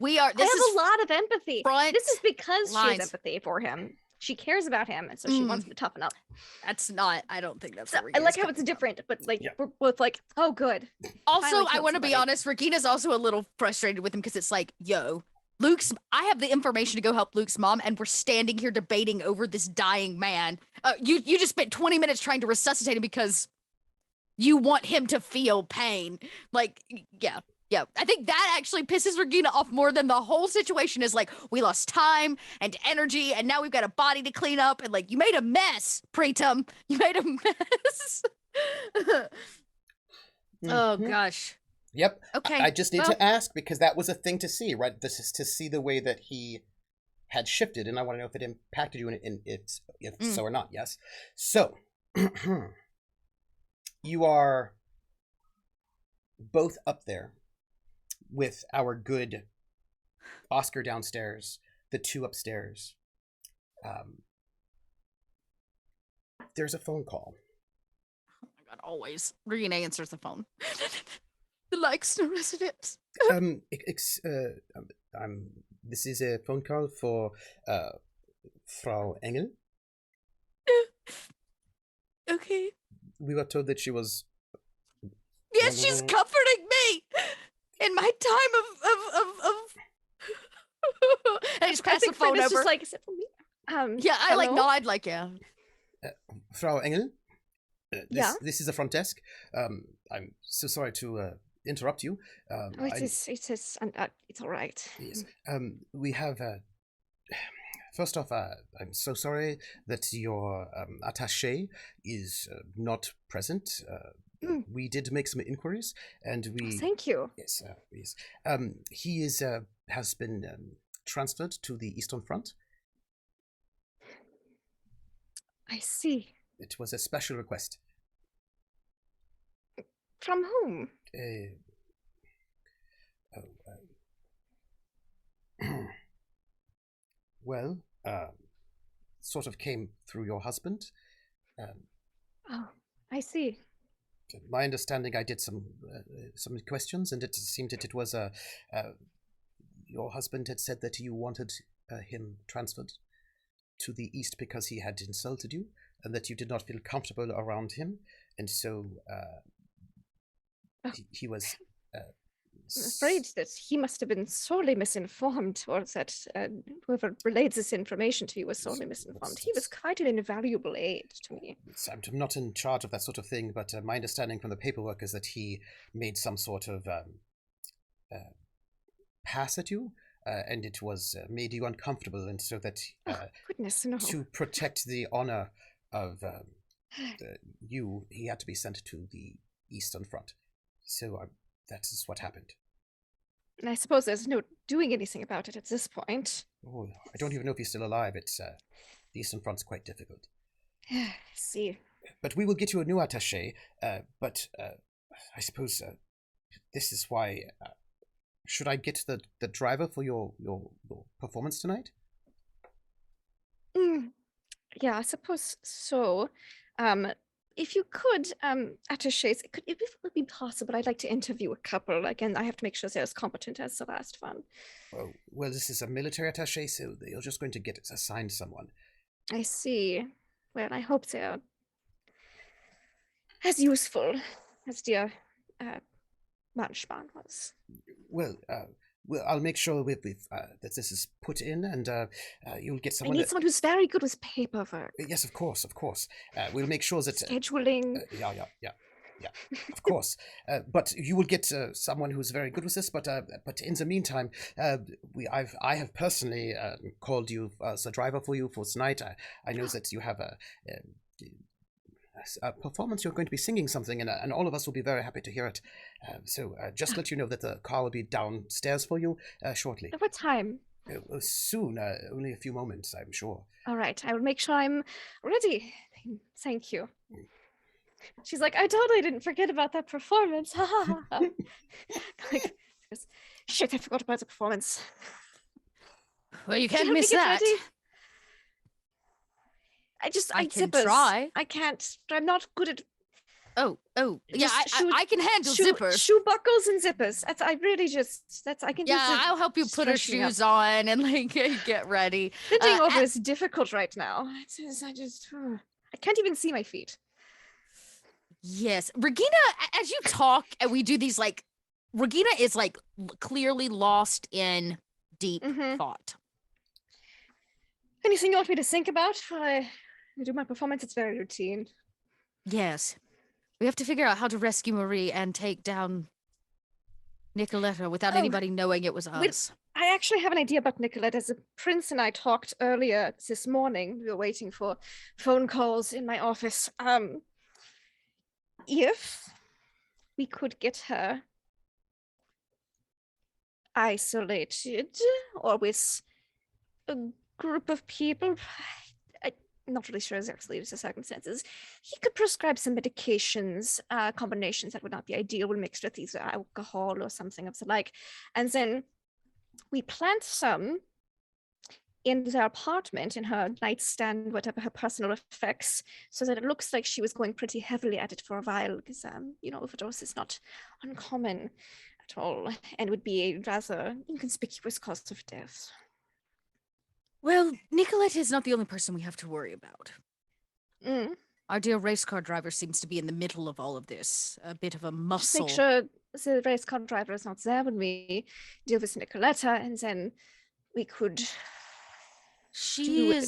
I have a lot of empathy. This is because she has empathy for him. She cares about him, and so she wants him to toughen up. That's not. I don't think that's. I like how it's different, but we're both like, oh, good. Also, I want to be honest. Regina's also a little frustrated with him because it's like, yo, I have the information to go help Luke's mom, and we're standing here debating over this dying man. You just spent 20 minutes trying to resuscitate him because you want him to feel pain. Like, yeah. I think that actually pisses Regina off more than the whole situation is like, we lost time and energy, and now we've got a body to clean up, and like, you made a mess, Pretum. You made a mess. Oh, gosh. Yep. Okay. I just need to ask, because that was a thing to see, right? This is to see the way that he had shifted, and I want to know if it impacted you, and if so or not. Yes. So, you are both up there with our good Oscar downstairs, the two upstairs. There's a phone call. Oh my God, always. Regina answers the phone. The likes no residence. This is a phone call for Frau Engel. Okay. We were told that she was... Yes, she's comforting me in my time of I just passed the phone over. Just like, is it for me? I like nod, like, Frau Engel, this is the front desk. I'm so sorry to interrupt you. It's all right. Yes. We have. First off, I'm so sorry that your attaché is not present. We did make some inquiries, and we. Thank you. Yes, yes. He has been transferred to the Eastern Front. I see. It was a special request. From whom? Well, sort of came through your husband. Oh, I see. My understanding, I did some questions, and it seemed that it was your husband had said that you wanted him transferred to the East because he had insulted you, and that you did not feel comfortable around him, and so he was... I'm afraid that he must have been sorely misinformed, or that whoever relayed this information to you was sorely misinformed. He was quite an invaluable aid to me. I'm not in charge of that sort of thing, but my understanding from the paperwork is that he made some sort of pass at you, and it was made you uncomfortable, and so that goodness, no. To protect the honor of you, he had to be sent to the Eastern Front. So that is what happened. And I suppose there's no doing anything about it at this point. Oh, I don't even know if he's still alive. It's the Eastern Front's quite difficult. I see. But we will get you a new attaché. But I suppose this is why. Should I get the driver for your performance tonight? Yeah, I suppose so. If you could, attachés, it would be possible. I'd like to interview a couple. Again, I have to make sure they're as competent as the last one. Oh, well, this is a military attaché, so you're just going to get assigned someone. I see. Well, I hope they're as useful as dear Manchman was. Well, I'll make sure that this is put in, and you'll get someone. I need someone who's very good with paperwork. Yes, of course. We'll make sure that scheduling. Yeah. Of course. But you will get someone who's very good with this. But in the meantime, I have personally called you as a driver for you for tonight. I know that you have a performance. You're going to be singing something, and all of us will be very happy to hear it. So just let you know that the car will be downstairs for you shortly. At what time? Soon, only a few moments, I'm sure. All right, I will make sure I'm ready. Thank you. She's like, I totally didn't forget about that performance. Like, shit, I forgot about the performance. Well, you can't miss that. Ready? I can zippers. try. I can't. I'm not good at. Oh, yeah, I can handle zippers. Shoe buckles and zippers. I can. Yeah, I'll help you put her shoes on and like get ready. Bending over is difficult right now. I can't even see my feet. Yes, Regina, as you talk and we do these, like, Regina is like clearly lost in deep thought. Anything you want me to think about while I do my performance? It's very routine. Yes. We have to figure out how to rescue Marie and take down Nikoletta without anybody knowing it was us. I actually have an idea about Nikoletta. The prince and I talked earlier this morning. We were waiting for phone calls in my office. If we could get her isolated or with a group of people, I'm not really sure exactly the circumstances, he could prescribe some medications, combinations that would not be ideal when mixed with either alcohol or something of the like. And then we plant some in their apartment, in her nightstand, whatever her personal effects, so that it looks like she was going pretty heavily at it for a while, because, overdose is not uncommon at all, and would be a rather inconspicuous cause of death. Well, Nikoletta is not the only person we have to worry about. Our dear race car driver seems to be in the middle of all of this, a bit of a muscle. Just make sure the race car driver is not there when we deal with Nikoletta, and then we could do a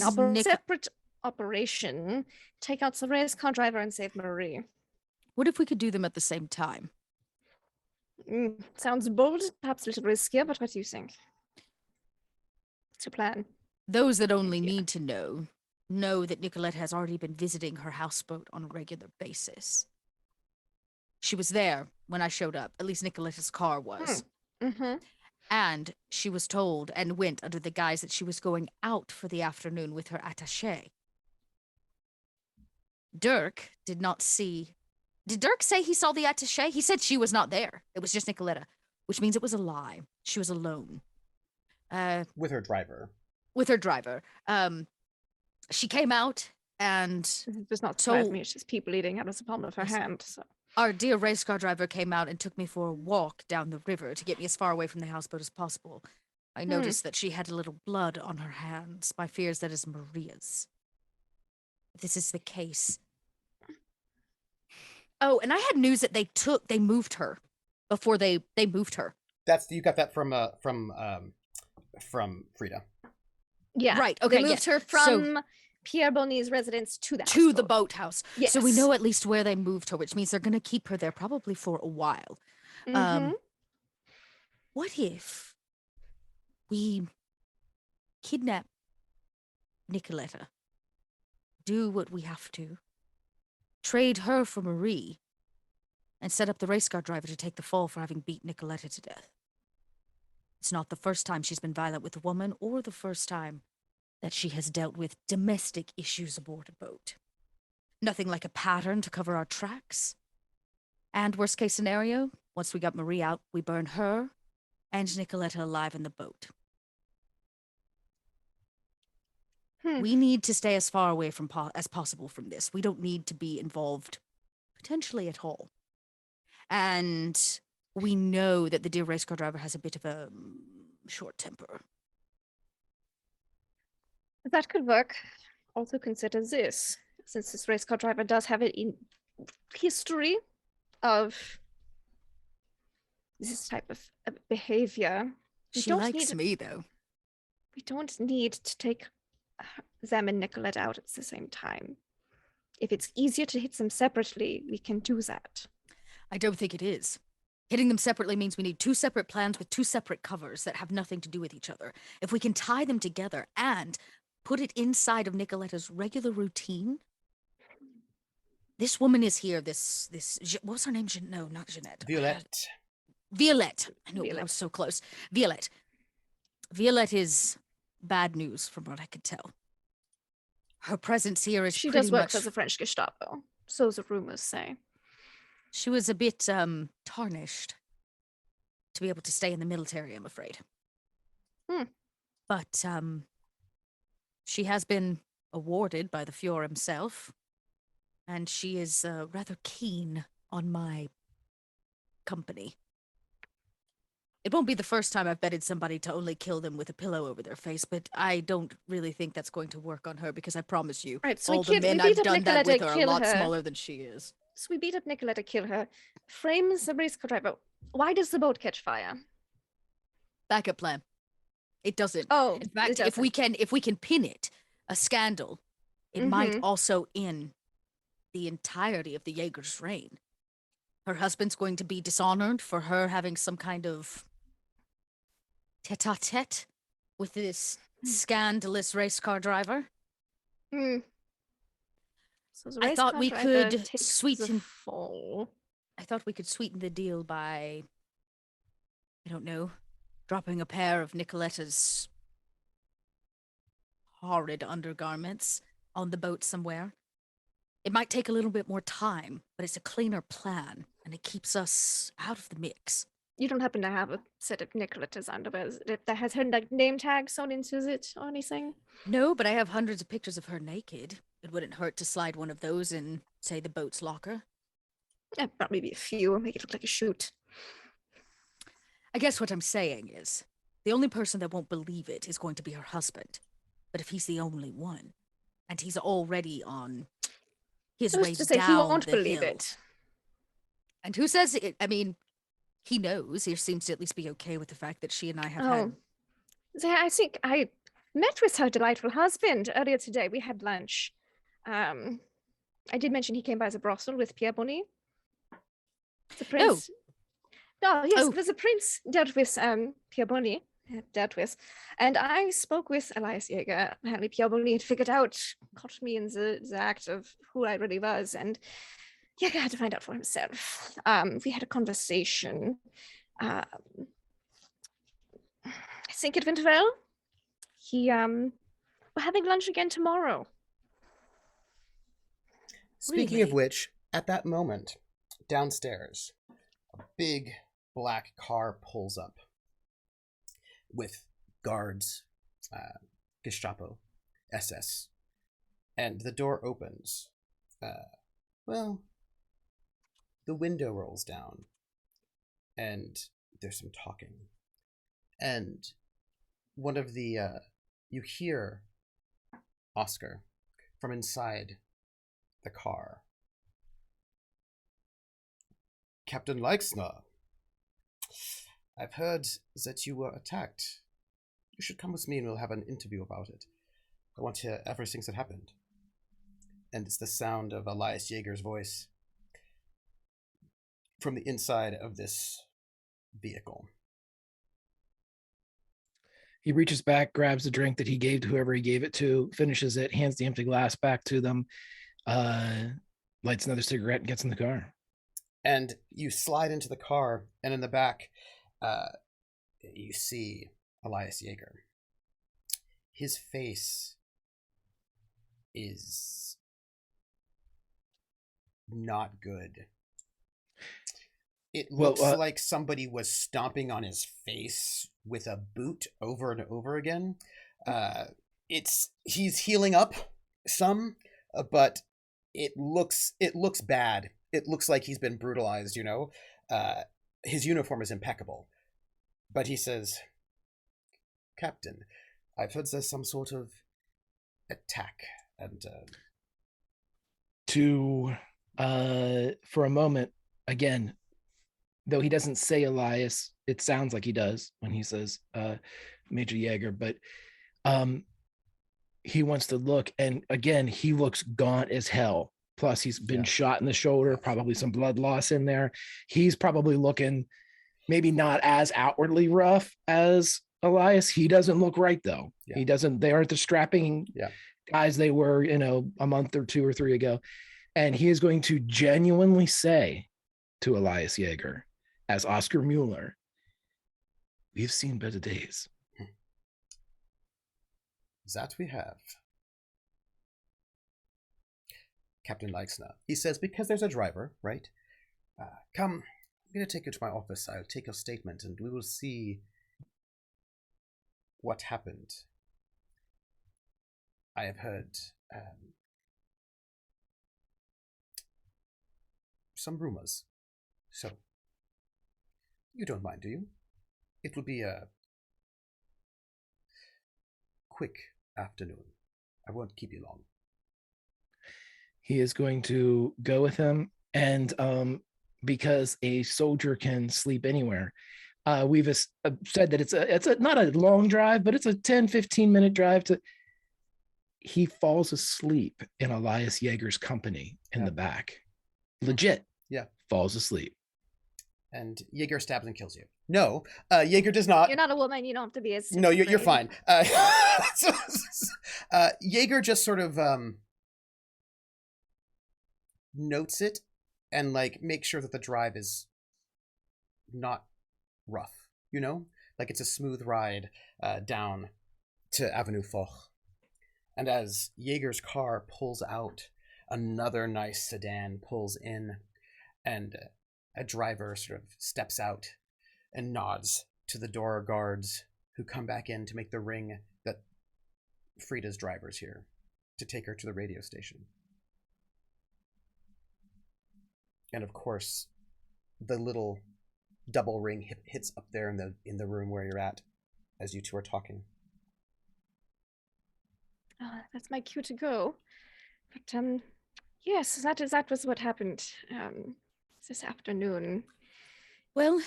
separate operation, take out the race car driver and save Marie. What if we could do them at the same time? Sounds bold, perhaps a little riskier, but what do you think? What's your plan? Those that only need to know that Nikoletta has already been visiting her houseboat on a regular basis. She was there when I showed up. At least Nikoletta's car was. And she was told and went under the guise that she was going out for the afternoon with her attaché. Dirk did not see... Did Dirk say he saw the attaché? He said she was not there. It was just Nikoletta, which means it was a lie. She was alone. With her driver. With her driver. She came out and... It does not surprise me. It's just people eating out of the palm of her hand, so... Our dear race car driver came out and took me for a walk down the river to get me as far away from the houseboat as possible. I noticed that she had a little blood on her hands. My fear is that is Maria's. If this is the case. Oh, and I had news that they moved her before they moved her. You got that from Frida. Yeah. Right. Okay. They moved her from Pierre Bonny's residence to the boathouse. Yes. So we know at least where they moved her, which means they're going to keep her there probably for a while. What if we kidnap Nikoletta, do what we have to, trade her for Marie, and set up the race car driver to take the fall for having beat Nikoletta to death? It's not the first time she's been violent with a woman, or the first time that she has dealt with domestic issues aboard a boat. Nothing like a pattern to cover our tracks. And worst case scenario, once we got Marie out, we burn her and Nikoletta alive in the boat. We need to stay as far away from as possible from this. We don't need to be involved potentially at all. And we know that the dear race car driver has a bit of a short temper. That could work. Also consider this, since this race car driver does have it in history of this type of behavior. She likes me, though. We don't need to take them and Nikoletta out at the same time. If it's easier to hit them separately, we can do that. I don't think it is. Hitting them separately means we need 2 separate plans with 2 separate covers that have nothing to do with each other. If we can tie them together and put it inside of Nikoletta's regular routine. This woman is here, this what was her name? No, not Jeanette. Violette. Violette. I know, Violette. I was so close. Violette. Violette is bad news from what I could tell. Her presence here is She pretty does work much... for the French Gestapo, so the rumors say. She was a bit tarnished to be able to stay in the military, I'm afraid. But she has been awarded by the Fuhrer himself, and she is rather keen on my company. It won't be the first time I've betted somebody to only kill them with a pillow over their face, but I don't really think that's going to work on her, because I promise you, Right, so all the men I've done that with are a lot smaller than she is. So we beat up Nikoletta, kill her, frame the race car driver. Why does the boat catch fire? Backup plan. It doesn't. Oh, in fact, if we can pin it, a scandal, it might also end the entirety of the Jaeger's reign. Her husband's going to be dishonored for her having some kind of tete-a-tete with this scandalous race car driver. So I thought we could sweeten fall. I thought we could sweeten the deal by, I don't know, dropping a pair of Nikoletta's horrid undergarments on the boat somewhere. It might take a little bit more time, but it's a cleaner plan, and it keeps us out of the mix. You don't happen to have a set of Nikoletta's underwear that has her name tag sewn into it or anything? No, but I have hundreds of pictures of her naked. It wouldn't hurt to slide one of those in, say, the boat's locker. Probably be a few, make it look like a shoot. I guess what I'm saying is, the only person that won't believe it is going to be her husband. But if he's the only one, and he's already on his way down he won't the believe hill. it. And who says it? I mean, he knows. He seems to at least be okay with the fact that she and I have had... I think I met with her delightful husband earlier today. We had lunch. I did mention he came by the brothel with Pierre Bonny. The prince. No, yes, the prince dealt with Pierre Bonny. And I spoke with Elias Jaeger. Apparently Pierre Bonny had figured out, caught me in the act of who I really was, and Jaeger had to find out for himself. We had a conversation. I think it went well. We're having lunch again tomorrow. Speaking of which, at that moment, downstairs, a big black car pulls up with guards, Gestapo, SS, and the door opens. The window rolls down, and there's some talking. And one of the, you hear Oscar from inside the car. Captain Leixner, I've heard that you were attacked. You should come with me and we'll have an interview about it. I want to hear everything that happened. And it's the sound of Elias Jaeger's voice from the inside of this vehicle. He reaches back, grabs the drink that he gave to whoever he gave it to, finishes it, hands the empty glass back to them, lights another cigarette, and gets in the car. And you slide into the car, and in the back, you see Elias Jaeger. His face is not good. It looks like somebody was stomping on his face with a boot over and over again. He's healing up some, but it looks bad. It looks like he's been brutalized, His uniform is impeccable. But he says, Captain, I've heard there's some sort of attack. And for a moment, again, though he doesn't say Elias. It sounds like he does when he says Major Jaeger, but he wants to look, and again, he looks gaunt as hell. Plus, he's been shot in the shoulder, probably some blood loss in there. He's probably looking maybe not as outwardly rough as Elias. He doesn't look right though. He doesn't. They aren't the strapping guys they were, a month or 2 or 3 ago. And he is going to genuinely say to Elias Jaeger, as Oscar Mueller, "We've seen better days." That we have. Captain Leixner. He says, because there's a driver, right? Come, I'm going to take you to my office. I'll take your statement and we will see what happened. I have heard some rumors. So, you don't mind, do you? It will be a quick afternoon. I won't keep you long. He is going to go with him, and because a soldier can sleep anywhere, we've said that it's not a long drive, but it's a 10-15 minute drive to. He falls asleep in Elias Jaeger's company in the back. Legit. Yeah. Falls asleep. And Jaeger stabs and kills you. No, Jaeger does not. You're not a woman. You don't have to be as. No, you're fine. Jaeger just sort of notes it and like makes sure that the drive is not rough. Like it's a smooth ride down to Avenue Foch. And as Jaeger's car pulls out, another nice sedan pulls in, and a driver sort of steps out and nods to the door guards who come back in to make the ring that Frida's driver's here to take her to the radio station. And of course, the little double ring hits up there in the room where you're at as you two are talking. That's my cue to go. But yes, that was what happened this afternoon. Well,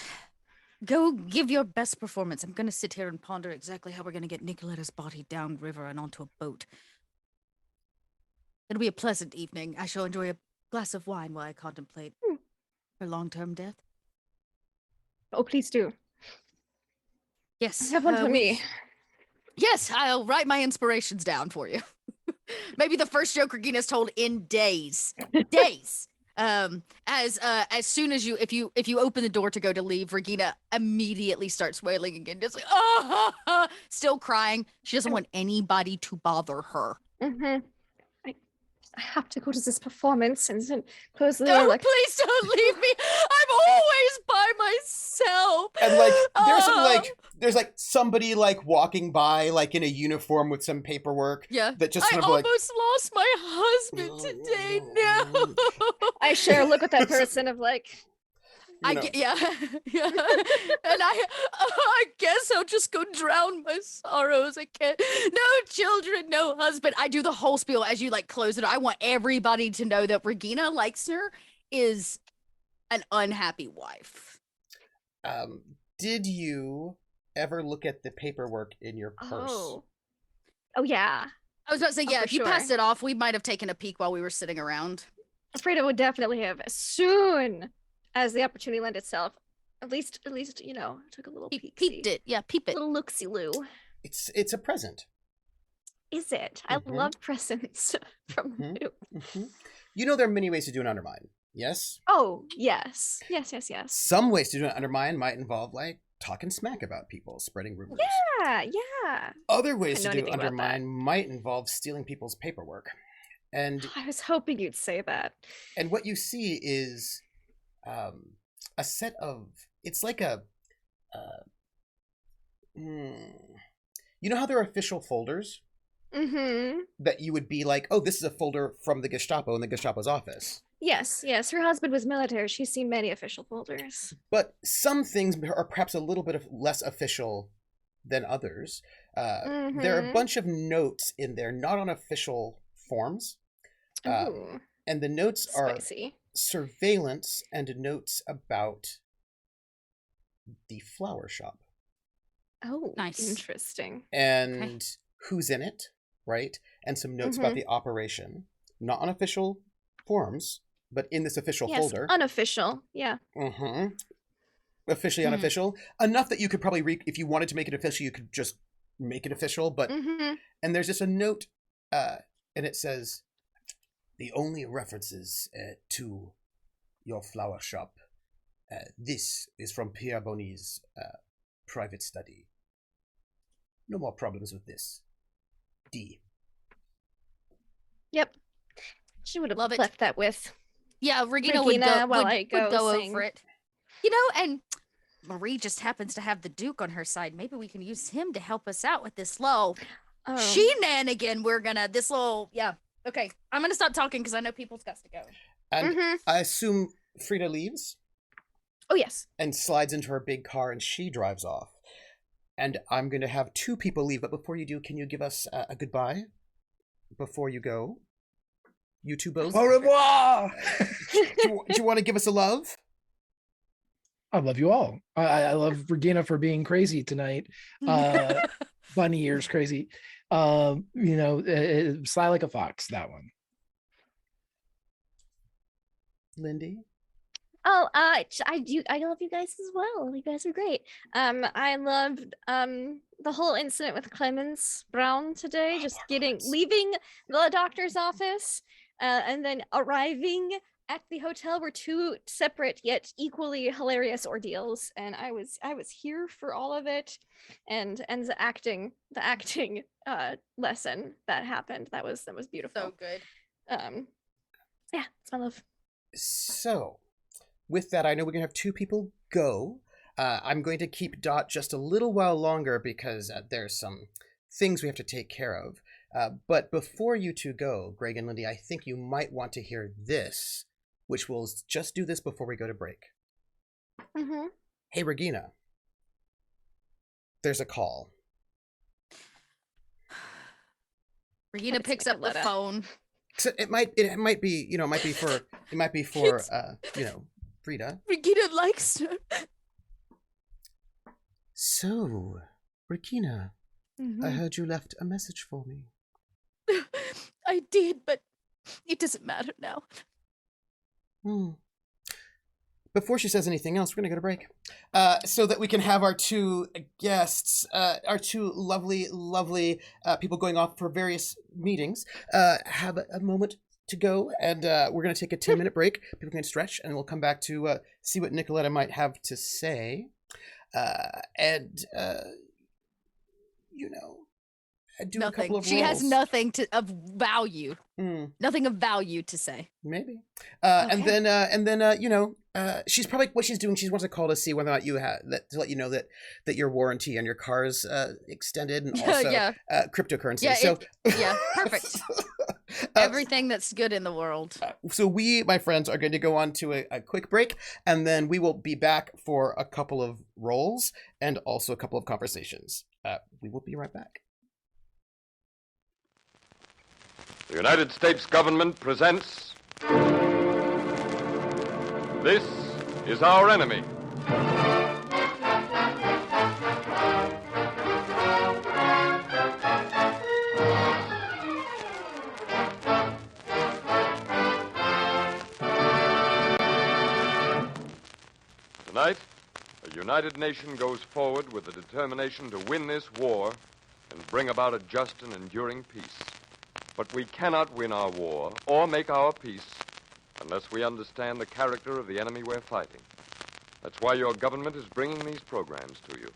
go give your best performance. I'm going to sit here and ponder exactly how we're going to get Nikoletta's body downriver and onto a boat. It'll be a pleasant evening. I shall enjoy a glass of wine while I contemplate her long-term death. Oh, please do. Yes. Have one for me. Yes, I'll write my inspirations down for you. Maybe the first joke Regina's told in days. Days. As soon as if you open the door to go to leave, Regina immediately starts wailing again, just like still crying. She doesn't want anybody to bother her. Mm-hmm. I have to go to this performance and then close the door. No, please don't leave me. I'm always by myself. And there's somebody walking by in a uniform with some paperwork. Yeah. That just I almost lost my husband today. No. I share a look with that person of yeah. And I guess I'll just go drown my sorrows. I can't. No children, no husband. I do the whole spiel as you close it. I want everybody to know that Regina Leixner is an unhappy wife. Did you ever look at the paperwork in your purse? Oh yeah. I was about to say, if you passed it off, we might have taken a peek while we were sitting around. Frida would definitely have as soon as the opportunity lent itself. At least, took a little peek. Peeped it. Yeah, peep it. A little look-see-loo. It's a present. Is it? Mm-hmm. I love presents from you. Mm-hmm. There are many ways to do an undermine. Yes? Oh, yes. Yes. Some ways to do an undermine might involve talking smack about people, spreading rumors. Yeah. Other ways to do undermine might involve stealing people's paperwork. And I was hoping you'd say that. And what you see is a set of, it's like a you know how there are official folders? Mm-hmm. That you would be oh, this is a folder from the Gestapo in the Gestapo's office. Yes. Her husband was military. She's seen many official folders. But some things are perhaps a little bit less official than others. There are a bunch of notes in there, not on official forms. And the notes are surveillance and notes about the flower shop. Oh, Nice. Interesting. And who's in it, right? And some notes about the operation. Not on official forms, but in this official folder. Unofficial, yeah. Officially unofficial. Enough that you could probably, if you wanted to make it official, you could just make it official. But and there's just a note, and it says, the only references to your flower shop. This is from Pierre Bonny's private study. No more problems with this. D. Yep. She would have left that with. Yeah, Regina would go over it. You know, and Marie just happens to have the Duke on her side. Maybe we can use him to help us out with this little shenanigan. Okay, I'm gonna stop talking because I know people's got to go. And I assume Frida leaves? Oh, yes. And slides into her big car and she drives off. And I'm going to have 2 people leave, but before you do, can you give us a goodbye before you go? You two both? Au revoir! Do you want to give us a love? I love you all. I love Regina for being crazy tonight. Bunny ears crazy. Sly like a fox, that one. Lindy? Oh, I love you guys as well. You guys are great. I loved the whole incident with Clemens Brown today. Just leaving the doctor's office, and then arriving at the hotel were 2 separate yet equally hilarious ordeals. And I was here for all of it, and the acting lesson that happened. That was beautiful. So good. Yeah, it's my love. So, with that, I know we're going to have 2 people go. I'm going to keep Dot just a little while longer because there's some things we have to take care of. But before you 2 go, Greg and Lindy, I think you might want to hear this, which we'll just do this before we go to break. Hey, Regina. There's a call. Regina picks up the phone. So it might be for Frida. Regina likes her. So, Regina, I heard you left a message for me. I did, but it doesn't matter now. Before she says anything else, we're going to go to break. So that we can have our 2 guests, our 2 lovely people going off for various meetings, have a moment to go. And we're going to take a 10-minute break. People can stretch, and we'll come back to see what Nikoletta might have to say. Do nothing. A couple of she roles. Has nothing of value. Nothing of value to say. Maybe. Okay. And then she's probably what she's doing. She wants to call to see whether or not you have that, to let you know that your warranty on your car is extended, and also cryptocurrency. Yeah, perfect. Everything that's good in the world. So we, my friends, are going to go on to a quick break, and then we will be back for a couple of roles and also a couple of conversations. We will be right back. The United States government presents This is Our Enemy. Tonight, a united nation goes forward with the determination to win this war and bring about a just and enduring peace. But we cannot win our war or make our peace unless we understand the character of the enemy we're fighting. That's why your government is bringing these programs to you.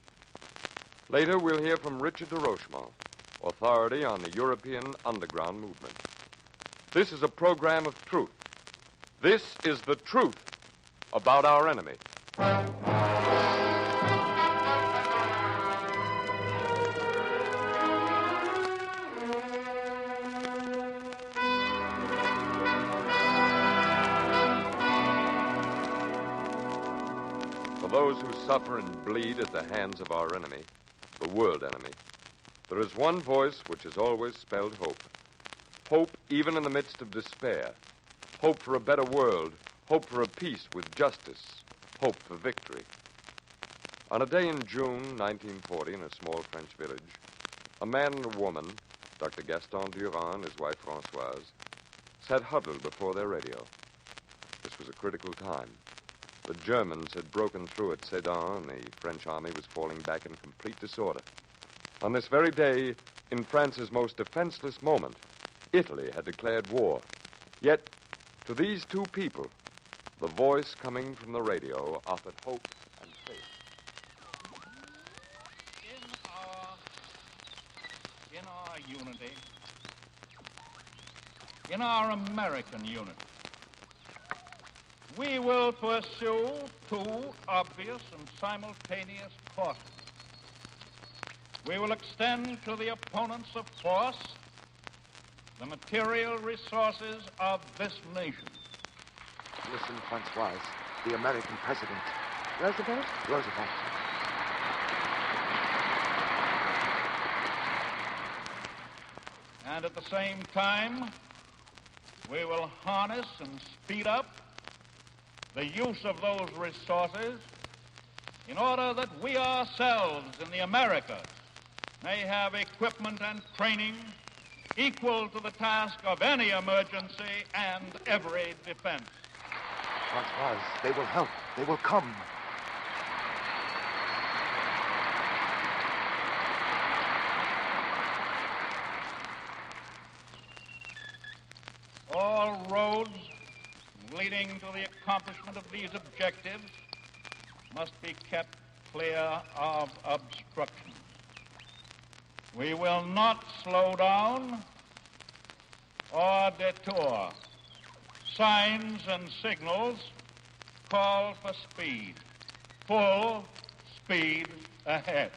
Later, we'll hear from Richard de Rochemont, authority on the European underground movement. This is a program of truth. This is the truth about our enemy. Those who suffer and bleed at the hands of our enemy, the world enemy, there is one voice which has always spelled hope. Hope even in the midst of despair. Hope for a better world. Hope for a peace with justice. Hope for victory. On a day in June 1940 in a small French village, a man and a woman, Dr. Gaston Durand and his wife Françoise, sat huddled before their radio. This was a critical time. The Germans had broken through at Sedan, and the French army was falling back in complete disorder. On this very day, in France's most defenseless moment, Italy had declared war. Yet, to these two people, the voice coming from the radio offered hope and faith. In our unity, in our American unity, we will pursue two obvious and simultaneous courses. We will extend to the opponents of force the material resources of this nation. Listen, Françoise, the American president. Roosevelt? Roosevelt. And at the same time, we will harness and speed up the use of those resources in order that we ourselves in the Americas may have equipment and training equal to the task of any emergency and every defense. Françoise, they will help. They will come. All roads leading to the accomplishment of these objectives must be kept clear of obstruction. We will not slow down or detour. Signs and signals call for speed. Full speed ahead.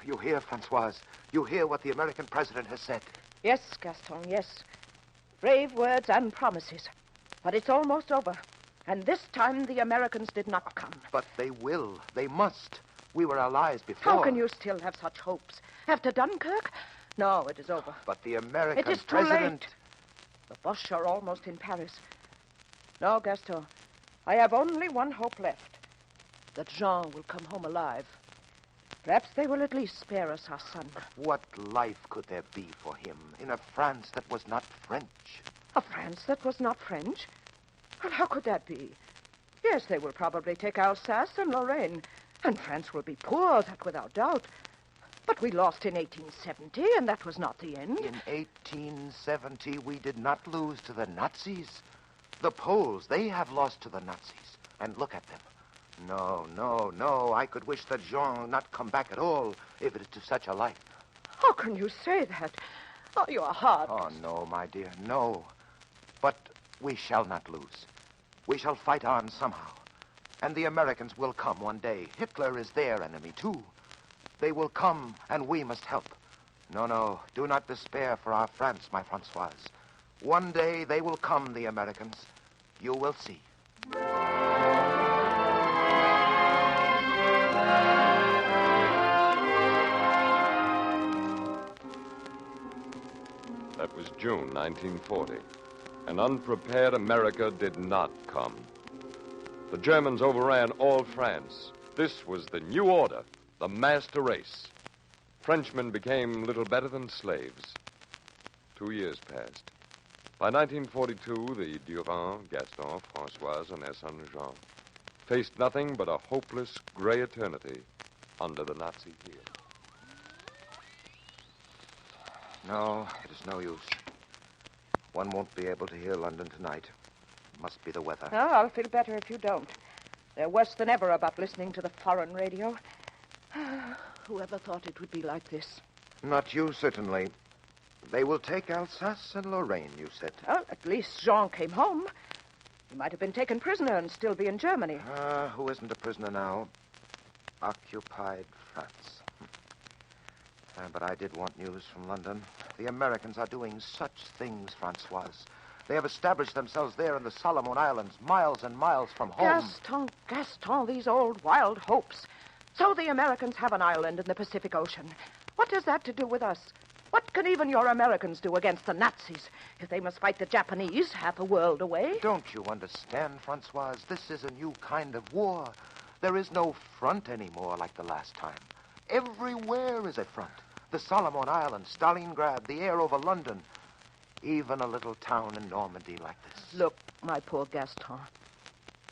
You hear, Françoise? You hear what the American president has said? Yes, Gaston, yes. Brave words and promises. But it's almost over. And this time the Americans did not come. But they will. They must. We were allies before. How can you still have such hopes? After Dunkirk? No, it is over. But the American It is too president... late. The Boches are almost in Paris. No, Gaston. I have only one hope left. That Jean will come home alive. Perhaps they will at least spare us our son. What life could there be for him in a France that was not French? A France that was not French? Well, how could that be? Yes, they will probably take Alsace and Lorraine. And France will be poor, that without doubt. But we lost in 1870, and that was not the end. In 1870, we did not lose to the Nazis. The Poles, they have lost to the Nazis. And look at them. No, no, no. I could wish that Jean not come back at all, if it is to such a life. How can you say that? Oh, you are hard. Oh, no, my dear, no. But we shall not lose. We shall fight on somehow. And the Americans will come one day. Hitler is their enemy, too. They will come, and we must help. No, no, do not despair for our France, my Françoise. One day they will come, the Americans. You will see. That was June 1940. An unprepared America did not come. The Germans overran all France. This was the new order, the master race. Frenchmen became little better than slaves. 2 years passed. By 1942, the Durand, Gaston, Françoise, and their son Jean faced nothing but a hopeless gray eternity under the Nazi heel. No, it is no use. One won't be able to hear London tonight. It must be the weather. Oh, I'll feel better if you don't. They're worse than ever about listening to the foreign radio. Whoever thought it would be like this? Not you, certainly. They will take Alsace and Lorraine, you said. Well, at least Jean came home. He might have been taken prisoner and still be in Germany. Who isn't a prisoner now? Occupied France. But I did want news from London. The Americans are doing such things, Françoise. They have established themselves there in the Solomon Islands, miles and miles from home. Gaston, these old wild hopes. So the Americans have an island in the Pacific Ocean. What has that to do with us? What can even your Americans do against the Nazis if they must fight the Japanese half a world away? Don't you understand, Françoise? This is a new kind of war. There is no front anymore like the last time. Everywhere is a front. The Solomon Islands, Stalingrad, the air over London. Even a little town in Normandy like this. Look, my poor Gaston.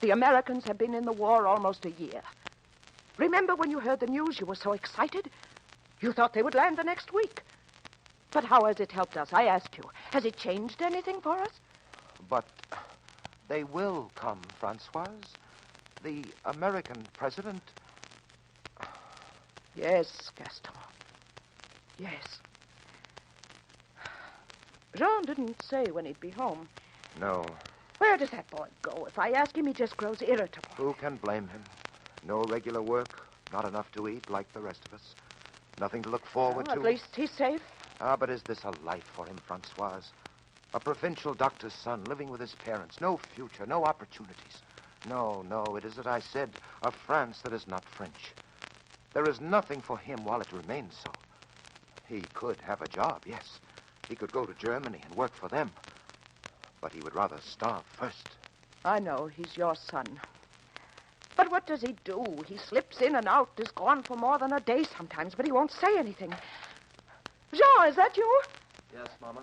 The Americans have been in the war almost a year. Remember when you heard the news, you were so excited? You thought they would land the next week. But how has it helped us? I ask you. Has it changed anything for us? But they will come, Francoise. The American president... Yes, Gaston. Yes. Jean didn't say when he'd be home. No. Where does that boy go? If I ask him, he just grows irritable. Who can blame him? No regular work, not enough to eat like the rest of us. Nothing to look forward to. At least he's safe. But is this a life for him, Francoise? A provincial doctor's son living with his parents. No future, no opportunities. No, it is as I said, a France that is not French. There is nothing for him while it remains so. He could have a job, yes. He could go to Germany and work for them. But he would rather starve first. I know, he's your son. But what does he do? He slips in and out, is gone for more than a day sometimes, but he won't say anything. Jean, is that you? Yes, Mama.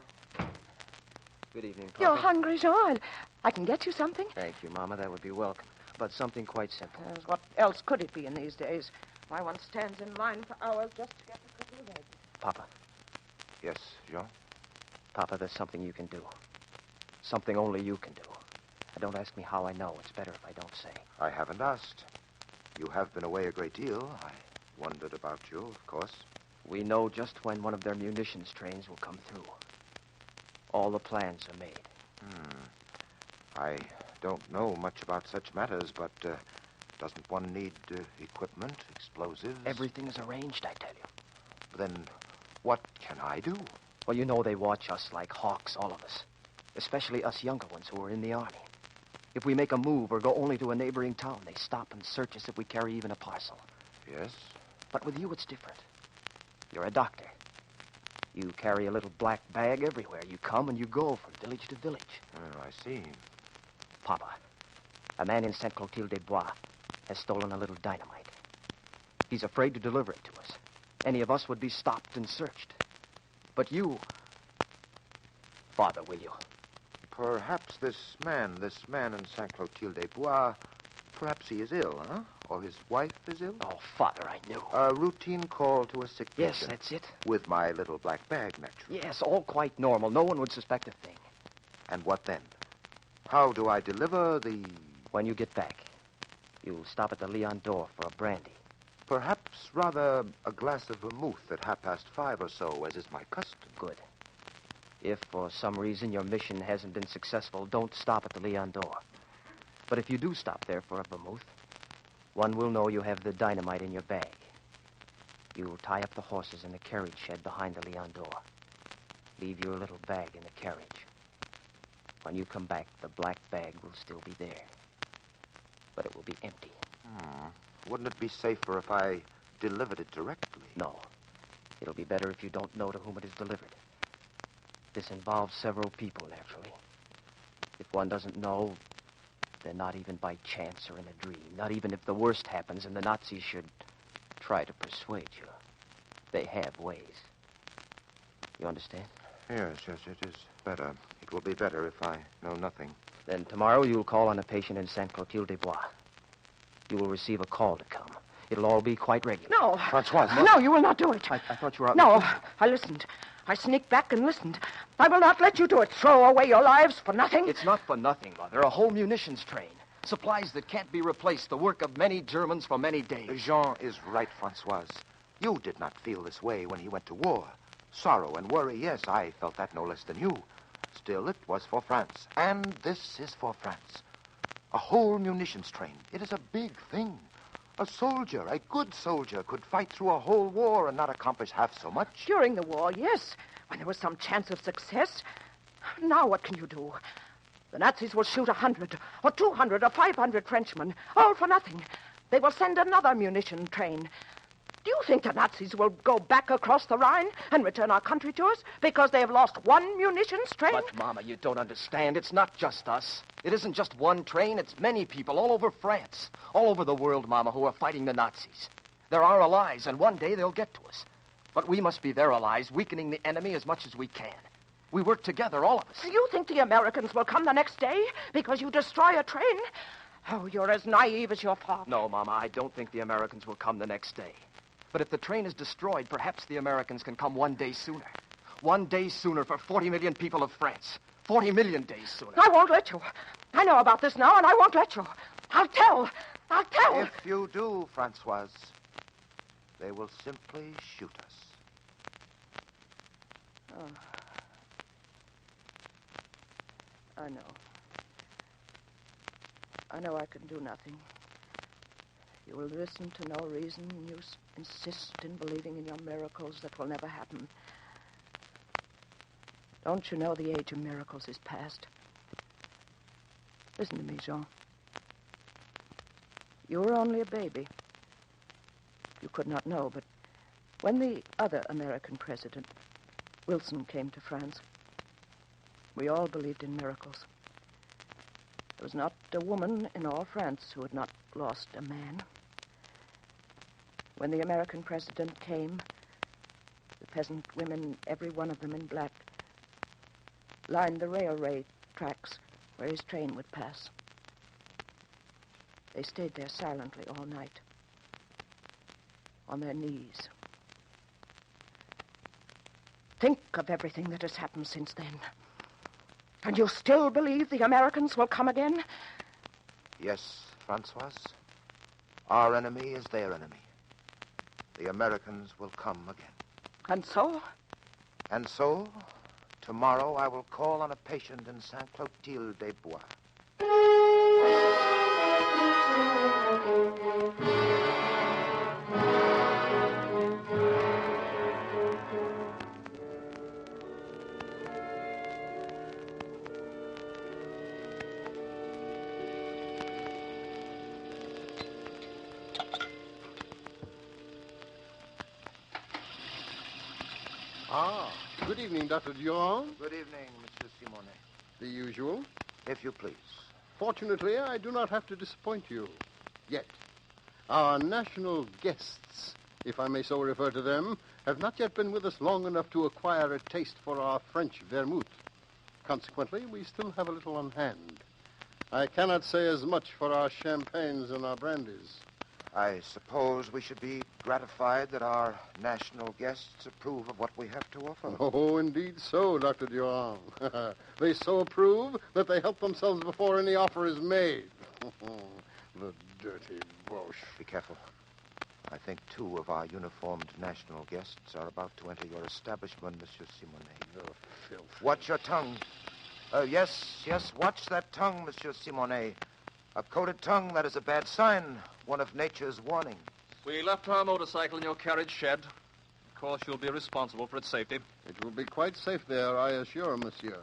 Good evening, Papa. You're hungry, Jean. I can get you something. Thank you, Mama. That would be welcome. But something quite simple. What else could it be in these days? Why, one stands in line for hours just to get a couple of eggs. Papa. Yes, Jean? Papa, there's something you can do. Something only you can do. Don't ask me how I know. It's better if I don't say. I haven't asked. You have been away a great deal. I wondered about you, of course. We know just when one of their munitions trains will come through. All the plans are made. I don't know much about such matters, but doesn't one need equipment, explosives? Everything is arranged, I tell you. Then what can I do? Well, you know they watch us like hawks, all of us. Especially us younger ones who are in the army. If we make a move or go only to a neighboring town, they stop and search us if we carry even a parcel. Yes? But with you, it's different. You're a doctor. You carry a little black bag everywhere. You come and you go from village to village. Oh, I see. Papa, a man in Saint-Clotilde-des-Bois has stolen a little dynamite. He's afraid to deliver it to us. Any of us would be stopped and searched. But you... Father, will you? Perhaps this man in Saint-Clotilde-des-Bois, perhaps he is ill, huh? Or his wife is ill? Oh, Father, I knew. A routine call to a sick patient. Yes, that's it. With my little black bag, naturally. Yes, all quite normal. No one would suspect a thing. And what then? How do I deliver the... When you get back, you'll stop at the Lion d'Or for a brandy. Perhaps rather a glass of vermouth at 5:30 or so, as is my custom. Good. If for some reason your mission hasn't been successful, don't stop at the Lion d'Or. But if you do stop there for a vermouth, one will know you have the dynamite in your bag. You'll tie up the horses in the carriage shed behind the Lion d'Or. Leave your little bag in the carriage. When you come back, the black bag will still be there. But it will be empty. Wouldn't it be safer if I delivered it directly? No. It'll be better if you don't know to whom it is delivered. This involves several people, naturally. If one doesn't know, then not even by chance or in a dream, not even if the worst happens and the Nazis should try to persuade you. They have ways. You understand? Yes, it is better. It will be better if I know nothing. Then tomorrow you'll call on a patient in Saint-Clotilde-des-Bois. You will receive a call to come. It'll all be quite regular. No. Francoise. No, you will not do it. I thought you were out... No, I listened. I sneaked back and listened. I will not let you do it. Throw away your lives for nothing. It's not for nothing, Mother. A whole munitions train. Supplies that can't be replaced. The work of many Germans for many days. Jean is right, Francoise. You did not feel this way when he went to war. Sorrow and worry, yes, I felt that no less than you. Still, it was for France. And this is for France. A whole munitions train. It is a big thing. A soldier, a good soldier, could fight through a whole war and not accomplish half so much. During the war, yes, when there was some chance of success. Now what can you do? The Nazis will shoot 100 or 200 or 500 Frenchmen, all for nothing. They will send another munition train. Do you think the Nazis will go back across the Rhine and return our country to us because they have lost one munitions train? But, Mama, you don't understand. It's not just us. It isn't just one train. It's many people all over France, all over the world, Mama, who are fighting the Nazis. They're our allies, and one day they'll get to us. But we must be their allies, weakening the enemy as much as we can. We work together, all of us. Do you think the Americans will come the next day because you destroy a train? Oh, you're as naive as your father. No, Mama, I don't think the Americans will come the next day. But if the train is destroyed, perhaps the Americans can come one day sooner. 1 day sooner for 40 million people of France. 40 million days sooner. I won't let you. I know about this now, and I won't let you. I'll tell. If you do, Francoise, they will simply shoot us. Oh. I know I can do nothing. You will listen to no reason. You insist in believing in your miracles that will never happen. Don't you know the age of miracles is past? Listen to me, Jean. You were only a baby. You could not know, but when the other American president, Wilson, came to France, we all believed in miracles. There was not a woman in all France who had not lost a man. When the American president came, the peasant women, every one of them in black, lined the railway tracks where his train would pass. They stayed there silently all night, on their knees. Think of everything that has happened since then. And you still believe the Americans will come again? Yes, Francoise. Our enemy is their enemy. The Americans will come again. And so? And so, tomorrow I will call on a patient in Saint-Clotilde-des-Bois. Good evening, Dr. Durand. Good evening, Monsieur Simonet. The usual. If you please. Fortunately, I do not have to disappoint you. Yet. Our national guests, if I may so refer to them, have not yet been with us long enough to acquire a taste for our French vermouth. Consequently, we still have a little on hand. I cannot say as much for our champagnes and our brandies. I suppose we should be gratified that our national guests approve of what we have to offer. Oh, indeed so, Dr. Durand. They so approve that they help themselves before any offer is made. The dirty Boche. Be careful. I think 2 of our uniformed national guests are about to enter your establishment, Monsieur Simonet. The filth. Watch your tongue. Yes, watch that tongue, Monsieur Simonet. A coated tongue, that is a bad sign. One of nature's warnings. We left our motorcycle in your carriage shed. Of course, you'll be responsible for its safety. It will be quite safe there, I assure, monsieur.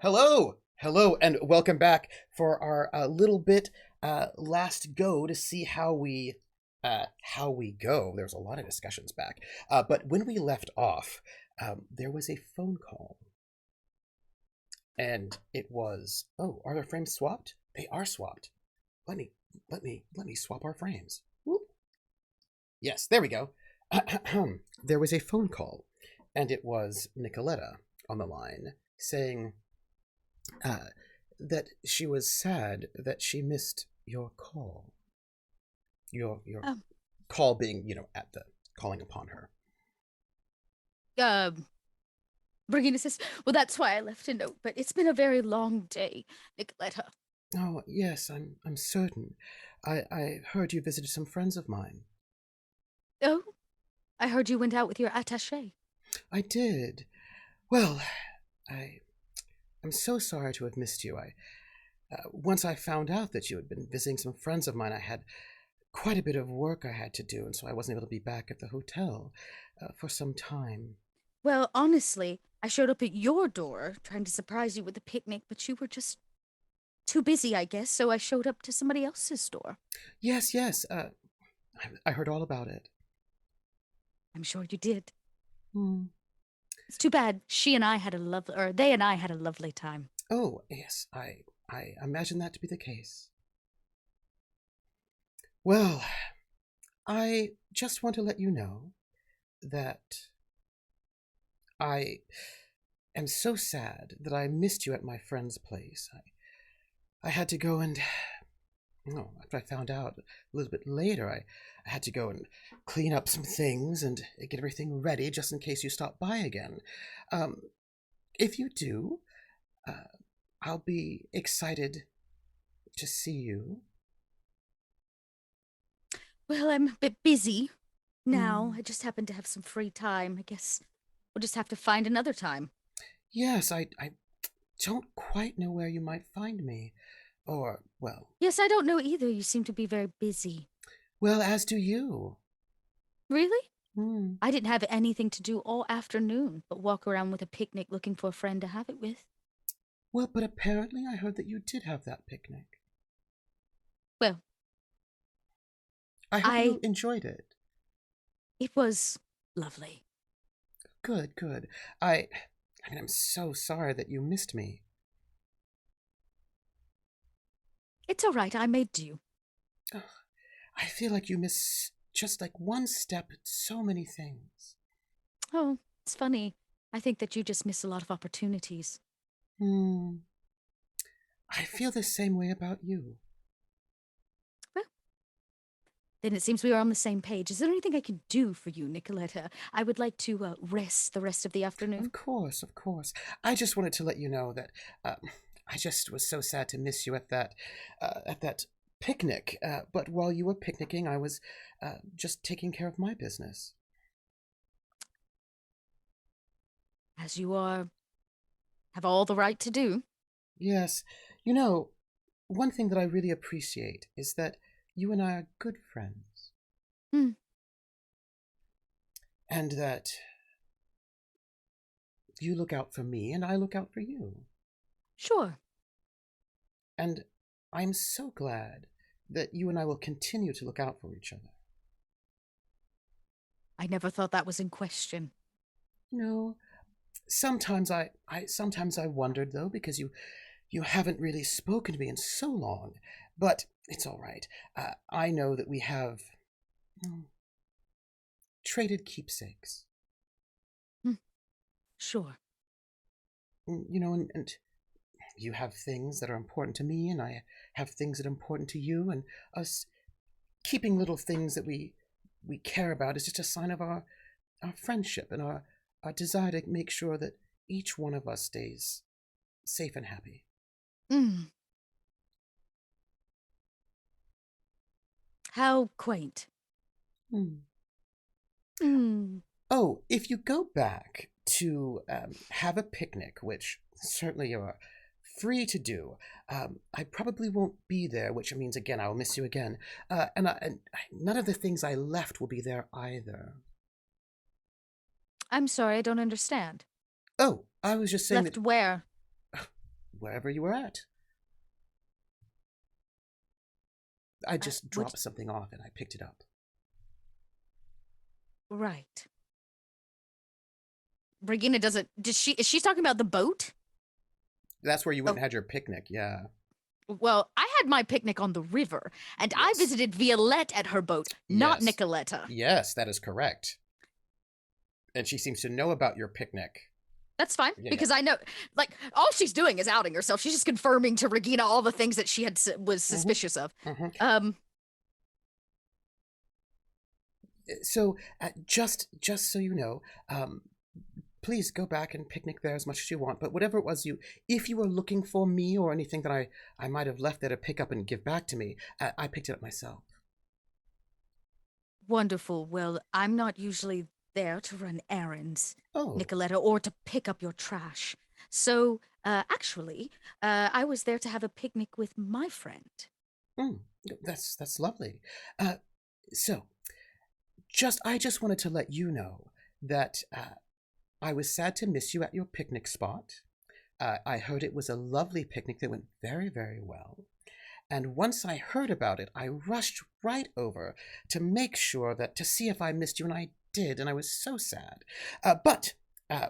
Hello, and welcome back for our little bit last go to see how we go. There's a lot of discussions back, but when we left off, there was a phone call, and it was, oh, are their frames swapped? They are swapped. Let me swap our frames. Whoop. Yes, there we go. There was a phone call, and it was Nikoletta on the line saying that she was sad that she missed your call. Your call being, at the calling upon her. Regina says, well, that's why I left a note, but it's been a very long day, Nikoletta. Oh, yes, I'm certain. I heard you visited some friends of mine. Oh? I heard you went out with your attaché. I did. Well, I'm so sorry to have missed you. Once I found out that you had been visiting some friends of mine, I had quite a bit of work I had to do, and so I wasn't able to be back at the hotel for some time. Well, honestly, I showed up at your door trying to surprise you with a picnic, but you were just too busy, I guess, so I showed up to somebody else's door. Yes. I heard all about it. I'm sure you did. Hmm. It's too bad. They and I had a lovely time. Oh, yes, I imagine that to be the case. Well, I just want to let you know that I am so sad that I missed you at my friend's place. I had to go and... Oh, after I found out a little bit later, I had to go and clean up some things and get everything ready just in case you stop by again. If you do, I'll be excited to see you. Well, I'm a bit busy now. I just happen to have some free time. I guess we'll just have to find another time. Yes, I don't quite know where you might find me. Or, well... Yes, I don't know either. You seem to be very busy. Well, as do you. Really? Hmm. I didn't have anything to do all afternoon but walk around with a picnic looking for a friend to have it with. Well, but apparently I heard that you did have that picnic. Well... I hope you enjoyed it. It was lovely. Good. I'm so sorry that you missed me. It's all right. I made do. Oh, I feel like you miss just like one step at so many things. Oh, it's funny. I think that you just miss a lot of opportunities. I feel the same way about you. Well, then it seems we are on the same page. Is there anything I can do for you, Nikoletta? I would like to rest the rest of the afternoon. Of course. I just wanted to let you know that I just was so sad to miss you at that picnic. But while you were picnicking, I was just taking care of my business. As you have all the right to do. Yes. One thing that I really appreciate is that you and I are good friends. And that you look out for me and I look out for you. Sure. And I'm so glad that you and I will continue to look out for each other. I never thought that was in question. Sometimes I wondered, though, because you haven't really spoken to me in so long. But it's all right. I know that we have traded keepsakes. Sure. And you have things that are important to me, and I have things that are important to you, and us keeping little things that we care about is just a sign of our friendship and our desire to make sure that each one of us stays safe and happy. How quaint. Oh, if you go back to have a picnic, which certainly you are free to do, I probably won't be there, which means, again, I'll miss you again. And none of the things I left will be there either. I'm sorry, I don't understand. Oh, I was just saying Left where? wherever you were at. I just dropped something off and I picked it up. Right. Regina is she talking about the boat? That's where you went and had your picnic, yeah. Well, I had my picnic on the river, and I visited Violette at her boat, not Nikoletta. Yes, that is correct. And she seems to know about your picnic. That's fine, because I know, like, all she's doing is outing herself. She's just confirming to Regina all the things that she was suspicious of. So, just so you know, please go back and picnic there as much as you want. But whatever it was if you were looking for me or anything that I might have left there to pick up and give back to me, I picked it up myself. Wonderful. Well, I'm not usually there to run errands, Nikoletta, or to pick up your trash. So, actually, I was there to have a picnic with my friend. That's lovely. So, I just wanted to let you know that I was sad to miss you at your picnic spot. I heard it was a lovely picnic that went very, very well. And once I heard about it, I rushed right over to make sure to see if I missed you, and I did, and I was so sad. But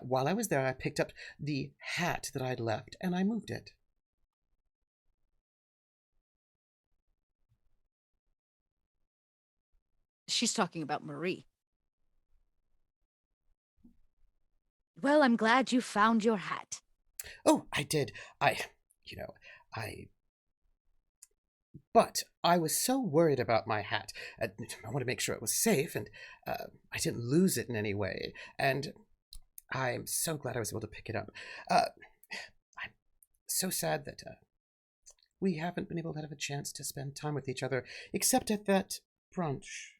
while I was there, I picked up the hat that I'd left, and I moved it. She's talking about Marie. Well, I'm glad you found your hat. Oh, I did. But I was so worried about my hat. I wanted to make sure it was safe, and I didn't lose it in any way. And I'm so glad I was able to pick it up. I'm so sad that we haven't been able to have a chance to spend time with each other, except at that brunch.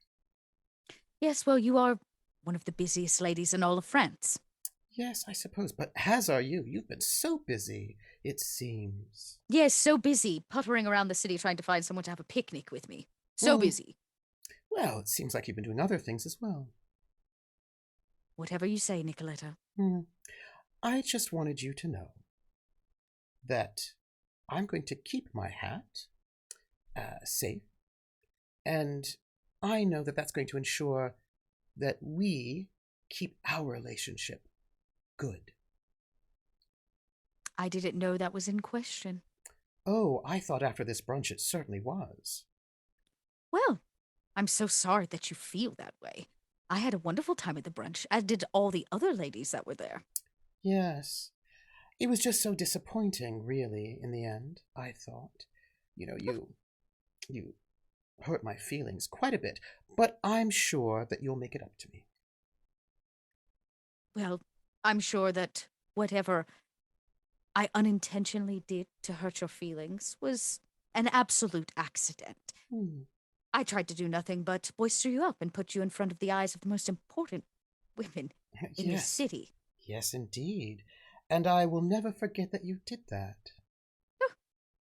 Yes, well, you are one of the busiest ladies in all of France. Yes, I suppose, but as are you. You've been so busy, it seems. Yes, so busy, puttering around the city trying to find someone to have a picnic with me. So busy. Well, it seems like you've been doing other things as well. Whatever you say, Nikoletta. I just wanted you to know that I'm going to keep my hat safe, and I know that that's going to ensure that we keep our relationship good. I didn't know that was in question. Oh, I thought after this brunch it certainly was. Well, I'm so sorry that you feel that way. I had a wonderful time at the brunch, as did all the other ladies that were there. Yes. It was just so disappointing, really, in the end, I thought. You hurt my feelings quite a bit, but I'm sure that you'll make it up to me. Well, I'm sure that whatever I unintentionally did to hurt your feelings was an absolute accident. I tried to do nothing but boister you up and put you in front of the eyes of the most important women in the city. Yes, indeed. And I will never forget that you did that. Oh,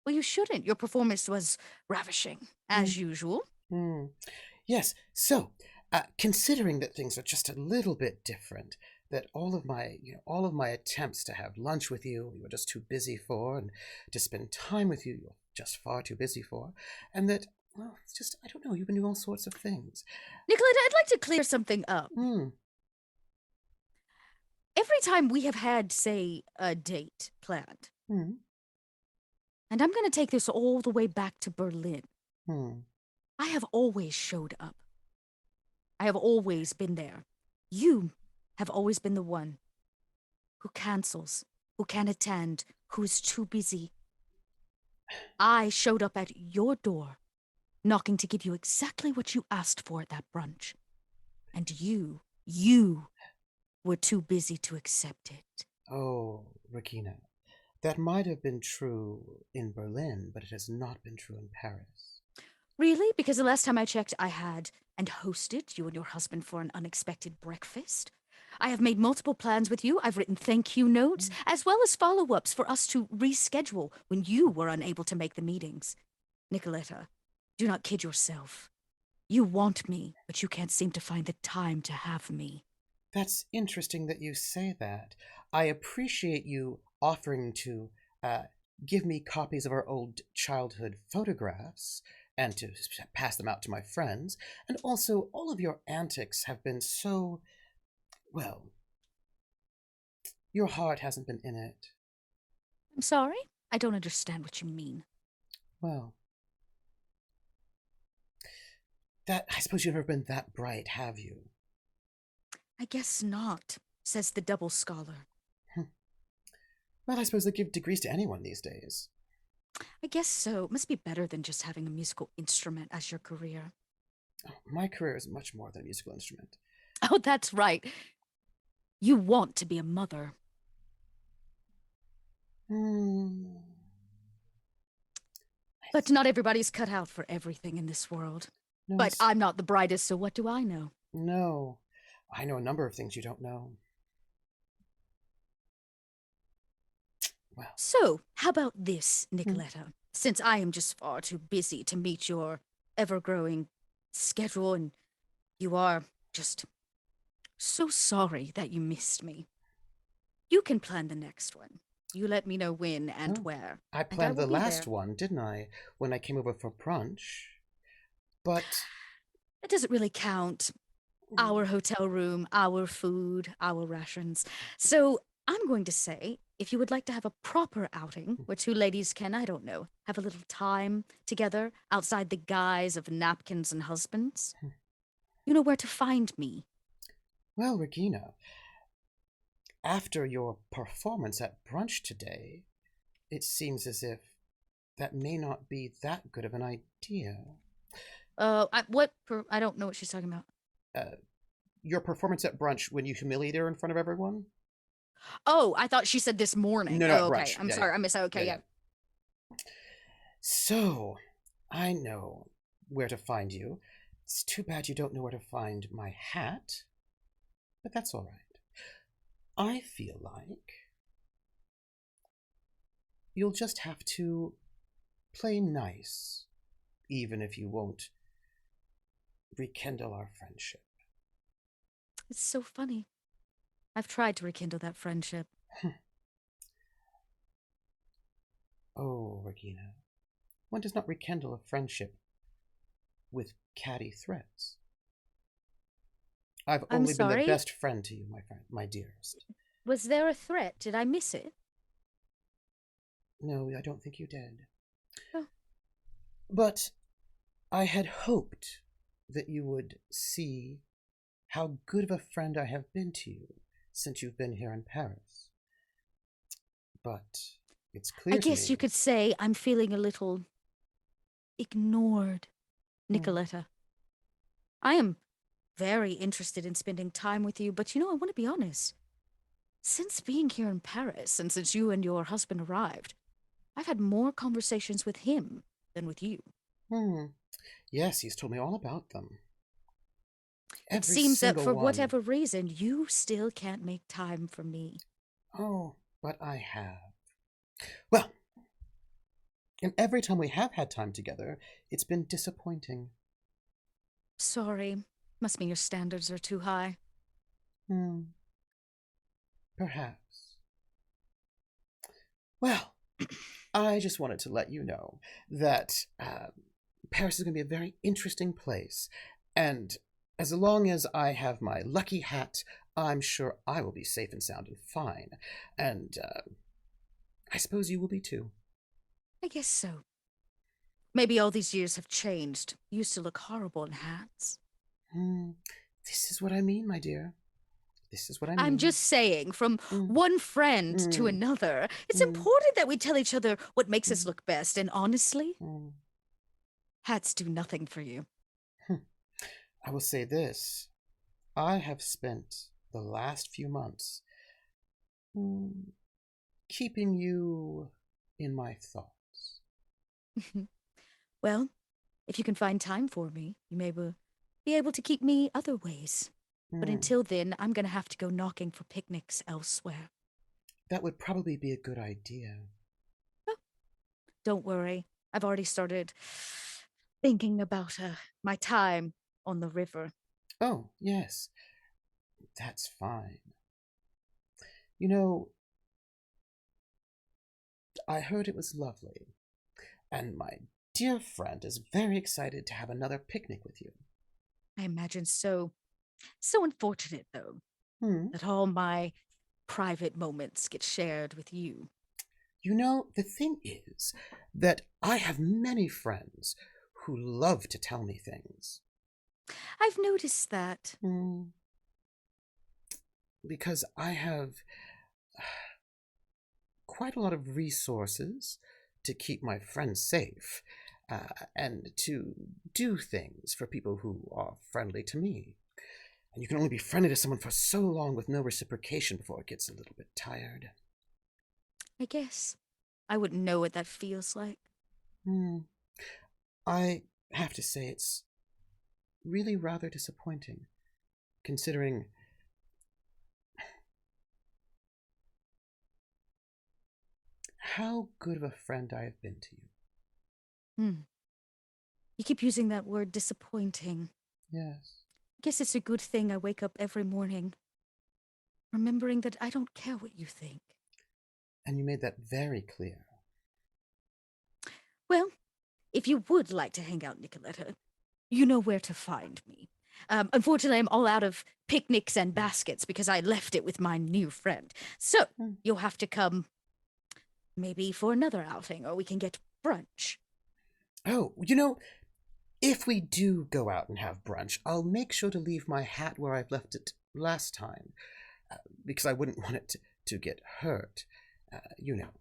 well, you shouldn't. Your performance was ravishing, as usual. Yes, so, considering that things are just a little bit different, that all of my attempts to have lunch with you were just too busy for, and to spend time with you, you're just far too busy for, and that, well, it's just, I don't know, you've been doing all sorts of things. Nikoletta, I'd like to clear something up. Every time we have had, say, a date planned, and I'm going to take this all the way back to Berlin, I have always showed up. I have always been there. You have always been the one who cancels, who can't attend, who is too busy. I showed up at your door, knocking to give you exactly what you asked for at that brunch. And you were too busy to accept it. Oh, Regina, that might have been true in Berlin, but it has not been true in Paris. Really? Because the last time I checked, I had and hosted you and your husband for an unexpected breakfast. I have made multiple plans with you. I've written thank you notes, as well as follow-ups for us to reschedule when you were unable to make the meetings. Nikoletta, do not kid yourself. You want me, but you can't seem to find the time to have me. That's interesting that you say that. I appreciate you offering to give me copies of our old childhood photographs and to pass them out to my friends. And also, all of your antics have been so, well, your heart hasn't been in it. I'm sorry? I don't understand what you mean. Well, I suppose you've never been that bright, have you? I guess not, says the double scholar. Well, I suppose they give degrees to anyone these days. I guess so. It must be better than just having a musical instrument as your career. Oh, my career is much more than a musical instrument. Oh, that's right. You want to be a mother. But not everybody's cut out for everything in this world. No, but I'm not the brightest, so what do I know? No. I know a number of things you don't know. Well. So, how about this, Nikoletta? Since I am just far too busy to meet your ever-growing schedule, and you are just so sorry that you missed me. You can plan the next one. You let me know when and where. I planned the last one, didn't I? When I came over for brunch. But it doesn't really count. Our hotel room, our food, our rations. So I'm going to say, if you would like to have a proper outing where two ladies can, I don't know, have a little time together outside the guise of napkins and husbands, you know where to find me. Well, Regina, after your performance at brunch today, it seems as if that may not be that good of an idea. I don't know what she's talking about. Your performance at brunch when you humiliated her in front of everyone? Oh, I thought she said this morning. No, okay. brunch. I'm sorry. I missed that. Okay, yeah. So, I know where to find you. It's too bad you don't know where to find my hat, but that's all right. I feel like you'll just have to play nice, even if you won't rekindle our friendship. It's so funny. I've tried to rekindle that friendship. Oh, Regina, one does not rekindle a friendship with catty threats. I've only been the best friend to you, my friend, my dearest. Was there a threat? Did I miss it? No, I don't think you did. Oh. But I had hoped that you would see how good of a friend I have been to you since you've been here in Paris. But it's clear I guess you could say I'm feeling a little ignored, Nikoletta. I am very interested in spending time with you, but I want to be honest. Since being here in Paris and since you and your husband arrived, I've had more conversations with him than with you. Yes, he's told me all about them. It seems that for whatever reason, you still can't make time for me. Oh, but I have. Well, and every time we have had time together, it's been disappointing. Sorry. Must mean your standards are too high. Perhaps. Well, I just wanted to let you know that Paris is going to be a very interesting place. And as long as I have my lucky hat, I'm sure I will be safe and sound and fine. And I suppose you will be too. I guess so. Maybe all these years have changed. You used to look horrible in hats. This is what I mean, my dear. This is what I mean. I'm just saying, from one friend to another, it's important that we tell each other what makes us look best. And honestly, hats do nothing for you. I will say this. I have spent the last few months keeping you in my thoughts. Well, if you can find time for me, you may be able to keep me other ways. But until then, I'm going to have to go knocking for picnics elsewhere. That would probably be a good idea. Oh, don't worry. I've already started thinking about my time on the river. Oh, yes. That's fine. I heard it was lovely. And my dear friend is very excited to have another picnic with you. I imagine so. So unfortunate, though, that all my private moments get shared with you. You know, the thing is that I have many friends who love to tell me things. I've noticed that. Because I have quite a lot of resources to keep my friends safe and to do things for people who are friendly to me. And you can only be friendly to someone for so long with no reciprocation before it gets a little bit tired. I guess I wouldn't know what that feels like. I have to say it's really rather disappointing, considering how good of a friend I have been to you. You keep using that word disappointing. Yes. I guess it's a good thing I wake up every morning remembering that I don't care what you think. And you made that very clear. Well, if you would like to hang out, Nikoletta, you know where to find me. Unfortunately, I'm all out of picnics and baskets because I left it with my new friend. So, you'll have to come maybe for another outing, or we can get brunch. Oh, you know, if we do go out and have brunch, I'll make sure to leave my hat where I've left it last time, because I wouldn't want it to get hurt, you know.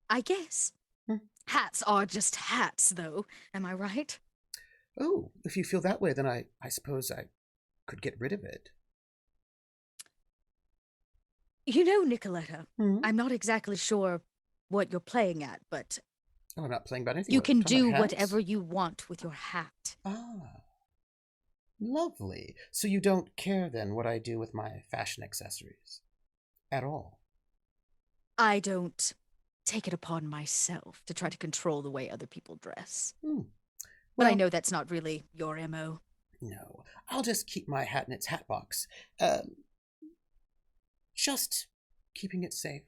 I guess. Hats are just hats, though. Am I right? Oh, if you feel that way, then I suppose I could get rid of it. You know, Nikoletta, I'm not exactly sure what you're playing at, but... Oh, I'm not playing about anything. You can do whatever you want with your hat. Ah. Lovely. So you don't care, then, what I do with my fashion accessories? At all? I don't take it upon myself to try to control the way other people dress. But I know that's not really your MO. No, I'll just keep my hat in its hat box. Just keeping it safe,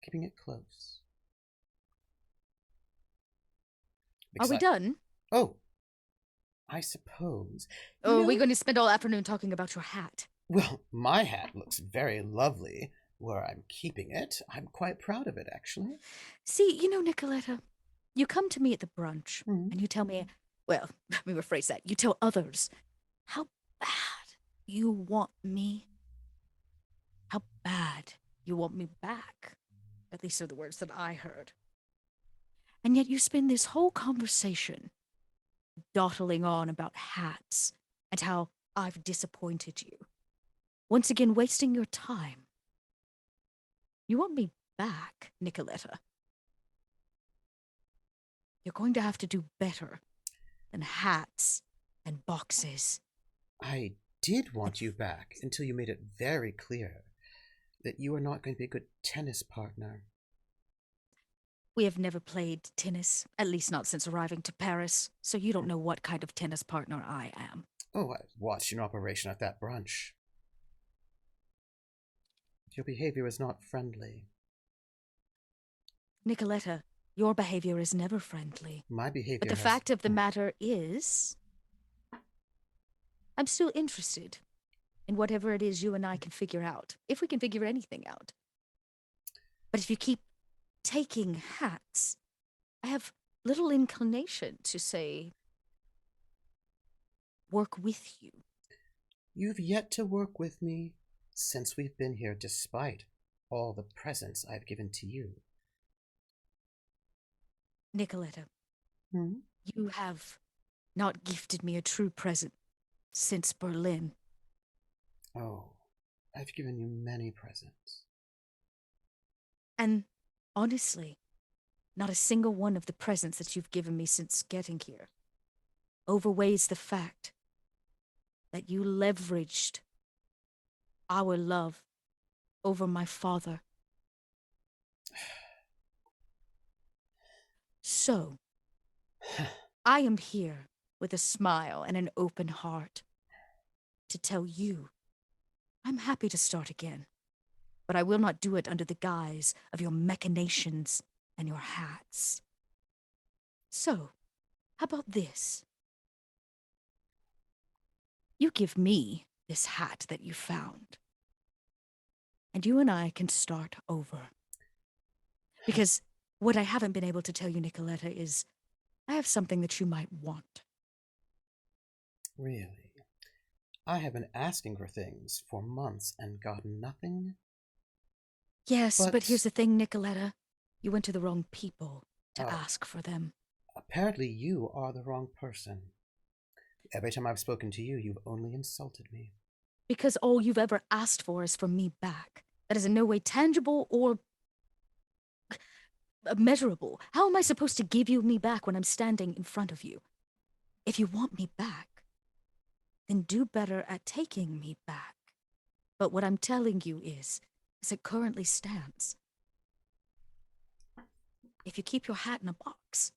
keeping it close. Are we done? Oh, I suppose. Or are we going to spend all afternoon talking about your hat? Well, my hat looks very lovely where I'm keeping it. I'm quite proud of it, actually. See, you know, Nikoletta, you come to me at the brunch and you tell me, well, let me rephrase that. You tell others how bad you want me. How bad you want me back. At least are the words that I heard. And yet you spend this whole conversation dawdling on about hats and how I've disappointed you. Once again, wasting your time. You want me back, Nikoletta. You're going to have to do better than hats and boxes. I did want you back until you made it very clear that you are not going to be a good tennis partner. We have never played tennis, at least not since arriving to Paris, so you don't know what kind of tennis partner I am. Oh, I watched your operation at that brunch. Your behavior is not friendly. Nikoletta, your behavior is never friendly. My behavior But the fact of the matter is, I'm still interested in whatever it is you and I can figure out, if we can figure anything out. But if you keep taking hats, I have little inclination to, say, work with you. You've yet to work with me since we've been here, despite all the presents I've given to you. Nikoletta, you have not gifted me a true present since Berlin. Oh, I've given you many presents. And honestly, not a single one of the presents that you've given me since getting here overweighs the fact that you leveraged our love over my father. So, I am here with a smile and an open heart to tell you I'm happy to start again. but I will not do it under the guise of your machinations and your hats. So, how about this? You give me this hat that you found, and you and I can start over. Because what I haven't been able to tell you, Nikoletta, is I have something that you might want. Really? I have been asking for things for months and gotten nothing. Yes, but here's the thing, Nikoletta. You went to the wrong people to ask for them. Apparently you are the wrong person. Every time I've spoken to you, you've only insulted me. Because all you've ever asked for is from me back. That is in no way tangible or measurable. How am I supposed to give you me back when I'm standing in front of you? If you want me back, then do better at taking me back. But what I'm telling you is, as it currently stands, if you keep your hat in a box,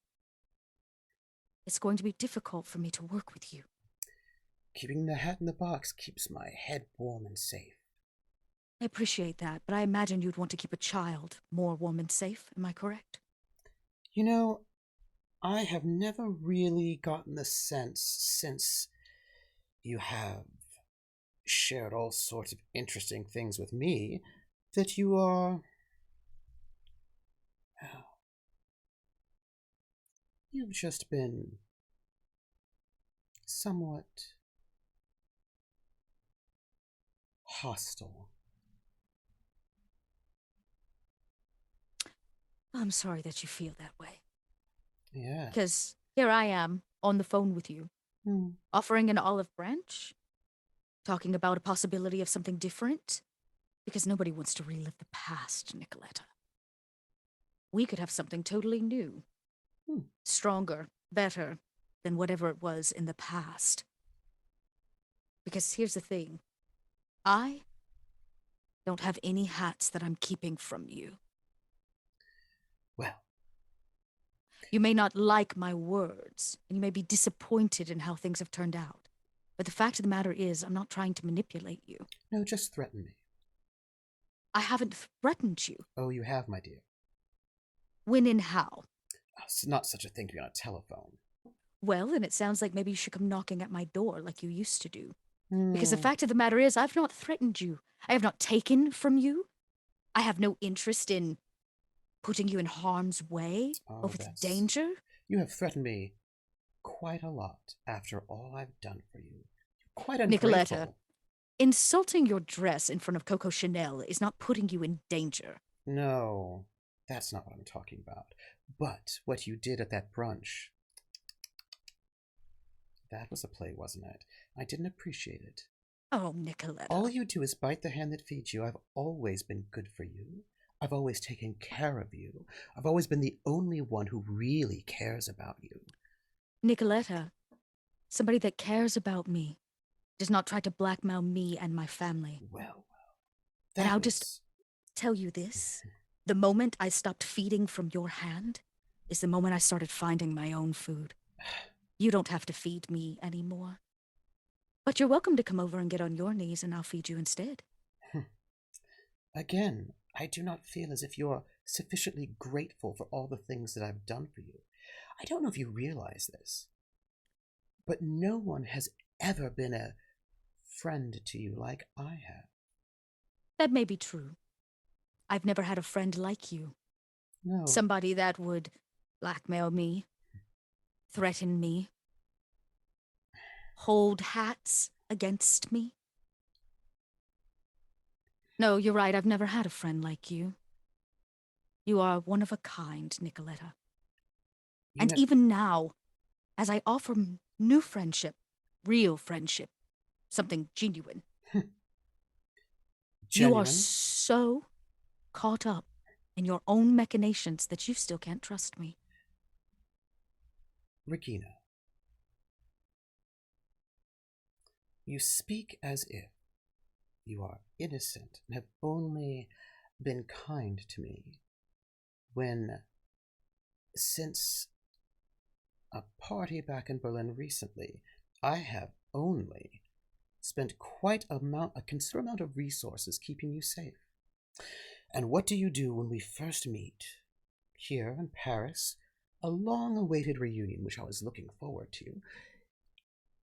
it's going to be difficult for me to work with you. Keeping the hat in the box keeps my head warm and safe. I appreciate that, but I imagine you'd want to keep a child more warm and safe. Am I correct? You know, I have never really gotten the sense, since you have shared all sorts of interesting things with me, that you are... You've just been somewhat hostile. I'm sorry that you feel that way. Yeah. Because here I am, on the phone with you, offering an olive branch, talking about a possibility of something different, because nobody wants to relive the past, Nikoletta. We could have something totally new, stronger, better than whatever it was in the past. Because here's the thing, I don't have any hats that I'm keeping from you. Well, you may not like my words, and you may be disappointed in how things have turned out. But the fact of the matter is, I'm not trying to manipulate you. No, just threaten me. I haven't threatened you. Oh, you have, my dear. When and how? It's not such a thing to be on a telephone. Well, then it sounds like maybe you should come knocking at my door like you used to do. Because the fact of the matter is, I've not threatened you. I have not taken from you. I have no interest in putting you in harm's way over the danger. You have threatened me quite a lot after all I've done for you. You're quite ungrateful. Nikoletta, insulting your dress in front of Coco Chanel is not putting you in danger. No, that's not what I'm talking about. But what you did at that brunch, that was a play, wasn't it? I didn't appreciate it. Oh, Nikoletta. All you do is bite the hand that feeds you. I've always been good for you. I've always taken care of you. I've always been the only one who really cares about you. Nikoletta, somebody that cares about me does not try to blackmail me and my family. Well. And I'll just tell you this. The moment I stopped feeding from your hand is the moment I started finding my own food. You don't have to feed me anymore. But you're welcome to come over and get on your knees and I'll feed you instead. Again, I do not feel as if you're sufficiently grateful for all the things that I've done for you. I don't know if you realize this, but no one has ever been a friend to you like I have. That may be true. I've never had a friend like you. No. Somebody that would blackmail me, threaten me, hold hats against me. No, you're right. I've never had a friend like you. You are one of a kind, Nikoletta. And even now, as I offer new friendship, real friendship, something genuine, you are so caught up in your own machinations that you still can't trust me. Regina, you speak as if you are innocent and have only been kind to me, when, since a party back in Berlin recently, I have only spent quite a considerable amount of resources keeping you safe. And what do you do when we first meet? Here in Paris, a long-awaited reunion which I was looking forward to.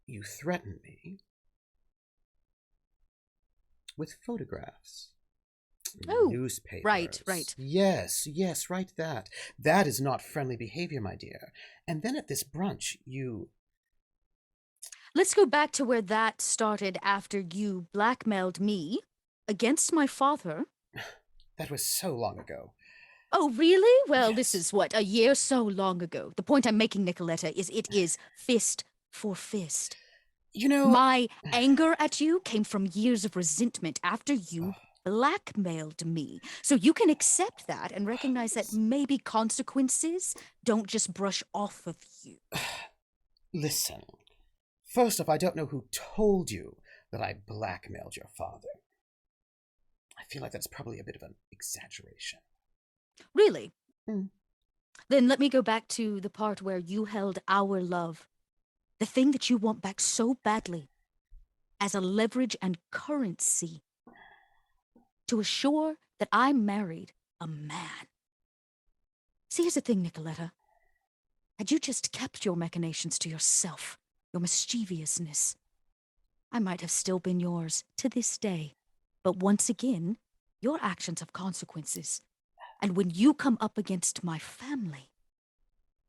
You threaten me with photographs. Oh, Newspapers. Right. Yes, right that. That is not friendly behavior, my dear. And then at this brunch, you... Let's go back to where that started after you blackmailed me against my father. That was so long ago. Oh, really? Well, Yes. This is what, a year so long ago. The point I'm making, Nikoletta, is it is fist for fist. You know... My anger at you came from years of resentment after you blackmailed me. So you can accept that and recognize that maybe consequences don't just brush off of you. Listen. First off, I don't know who told you that I blackmailed your father. I feel like that's probably a bit of an exaggeration. Really? Mm. Then let me go back to the part where you held our love, the thing that you want back so badly, as a leverage and currency to assure that I married a man. See, here's the thing, Nikoletta. Had you just kept your machinations to yourself, your mischievousness, I might have still been yours to this day. But once again, your actions have consequences. And when you come up against my family,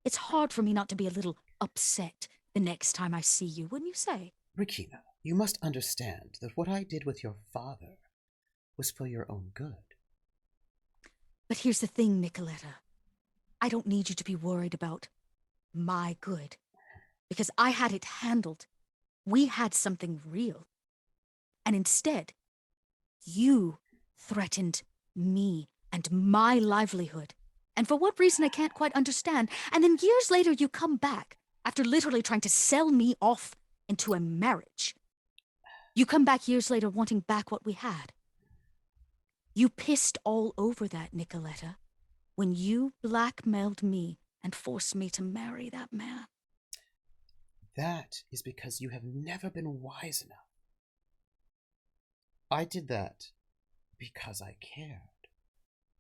it's hard for me not to be a little upset the next time I see you, wouldn't you say? Regina, you must understand that what I did with your father was for your own good. But here's the thing, Nikoletta. I don't need you to be worried about my good, because I had it handled. We had something real. And instead, you threatened me and my livelihood. And for what reason I can't quite understand. And then years later you come back, after literally trying to sell me off into a marriage. You come back years later wanting back what we had. You pissed all over that, Nikoletta, when you blackmailed me and forced me to marry that man. That is because you have never been wise enough. I did that because I cared.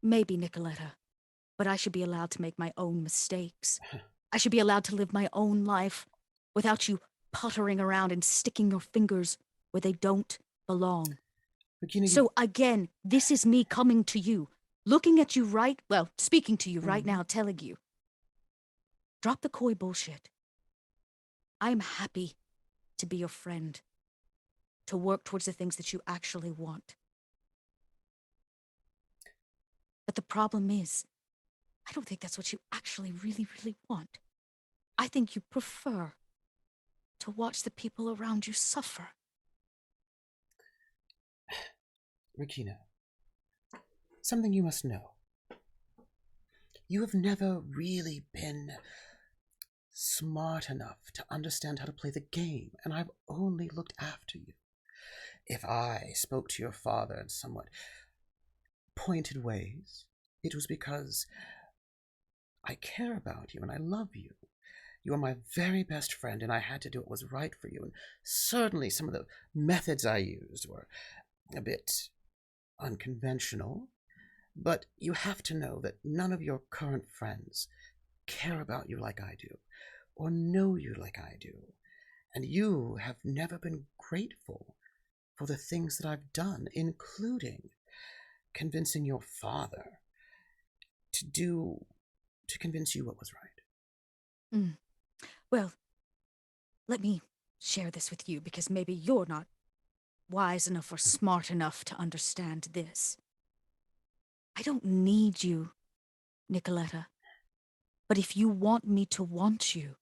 Maybe, Nikoletta, but I should be allowed to make my own mistakes. I should be allowed to live my own life without you puttering around and sticking your fingers where they don't belong. Regina, So again, this is me coming to you, looking at you speaking to you right now, telling you, drop the coy bullshit. I am happy to be your friend, to work towards the things that you actually want. But the problem is, I don't think that's what you actually really, really want. I think you prefer to watch the people around you suffer. Regina, something you must know. You have never really been smart enough to understand how to play the game, and I've only looked after you. If I spoke to your father in somewhat pointed ways, it was because I care about you and I love you. You are my very best friend, and I had to do what was right for you. And certainly some of the methods I used were a bit unconventional, but you have to know that none of your current friends care about you like I do, or know you like I do. And you have never been grateful for the things that I've done, including convincing your father to convince you what was right. Well, let me share this with you, because maybe you're not wise enough or smart enough to understand this. I don't need you, Nikoletta. But if you want me to want you,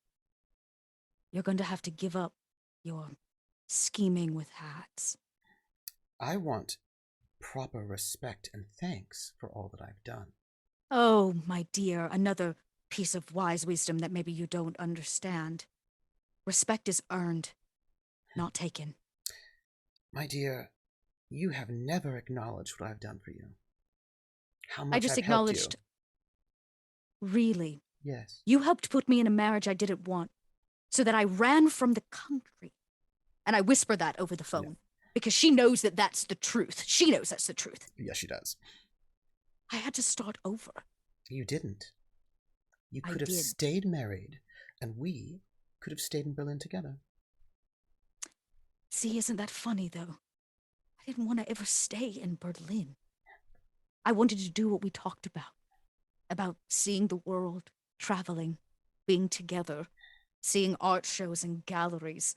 you're going to have to give up your scheming with hats. I want proper respect and thanks for all that I've done. Oh, my dear, another piece of wise wisdom that maybe you don't understand. Respect is earned, not taken. My dear, you have never acknowledged what I've done for you. How much I just I've helped acknowledged. you. Really? Yes. You helped put me in a marriage I didn't want, so that I ran from the country. And I whisper that over the phone, because she knows that that's the truth. She knows that's the truth. Yes, she does. I had to start over. You didn't. You I could have did. stayed married, and we could have stayed in Berlin together. See, isn't that funny, though? I didn't want to ever stay in Berlin. I wanted to do what we talked about seeing the world, traveling, being together, seeing art shows and galleries.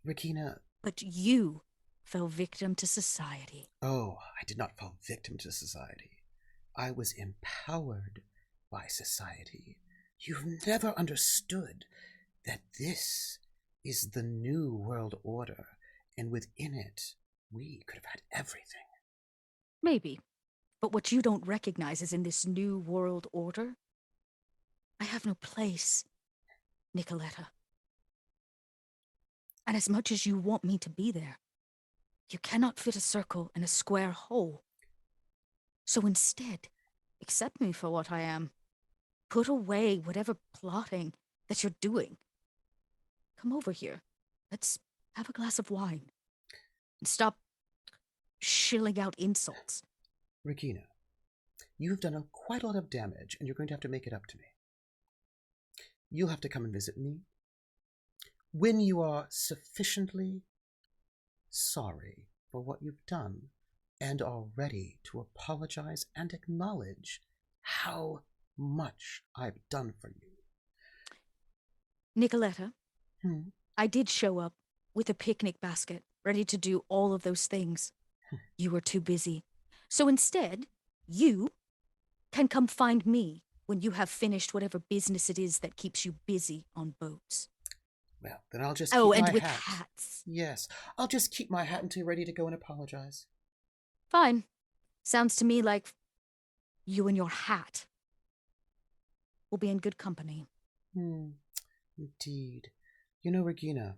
Regina... But you fell victim to society. Oh, I did not fall victim to society. I was empowered by society. You've never understood that this is the new world order, and within it, we could have had everything. Maybe. But what you don't recognize is in this new world order, I have no place, Nikoletta. And as much as you want me to be there, you cannot fit a circle in a square hole. So instead, accept me for what I am. Put away whatever plotting that you're doing. Come over here. Let's have a glass of wine. And stop shilling out insults. Regina, you've done quite a lot of damage, and you're going to have to make it up to me. You'll have to come and visit me when you are sufficiently sorry for what you've done and are ready to apologize and acknowledge how much I've done for you. Nikoletta, I did show up with a picnic basket, ready to do all of those things. You were too busy. So instead, you can come find me when you have finished whatever business it is that keeps you busy on boats. Well, then I'll just keep my hat. Oh, and with hats. Yes, I'll just keep my hat until you're ready to go and apologize. Fine. Sounds to me like you and your hat will be in good company. Indeed. You know, Regina,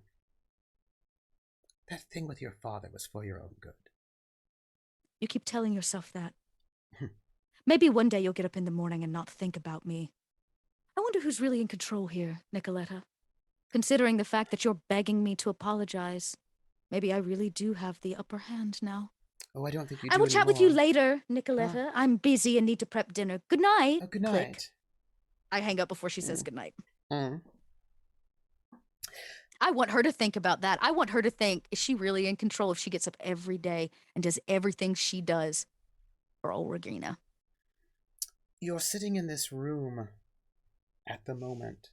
that thing with your father was for your own good. You keep telling yourself that. Maybe one day you'll get up in the morning and not think about me. I wonder who's really in control here, Nikoletta. Considering the fact that you're begging me to apologize, maybe I really do have the upper hand now. Oh, I don't think you do I will chat with you anymore. later, Nikoletta. I'm busy and need to prep dinner. Good night. Oh, good night. Click. I hang up before she says good night. Mm. I want her to think about that. I want her to think, is she really in control if she gets up every day and does everything she does for old Regina? You're sitting in this room at the moment.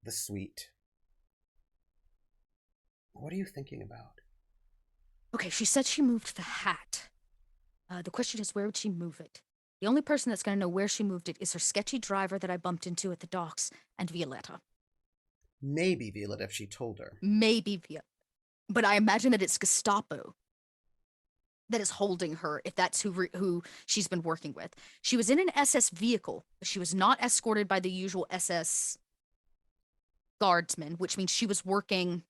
The suite. What are you thinking about? Okay, she said she moved the hat. The question is, where would she move it? The only person that's going to know where she moved it is her sketchy driver that I bumped into at the docks and Violetta. Maybe Violetta if she told her. Maybe Violetta. But I imagine that it's Gestapo that is holding her, if that's who she's been working with. She was in an SS vehicle, but she was not escorted by the usual SS guardsmen, which means she was working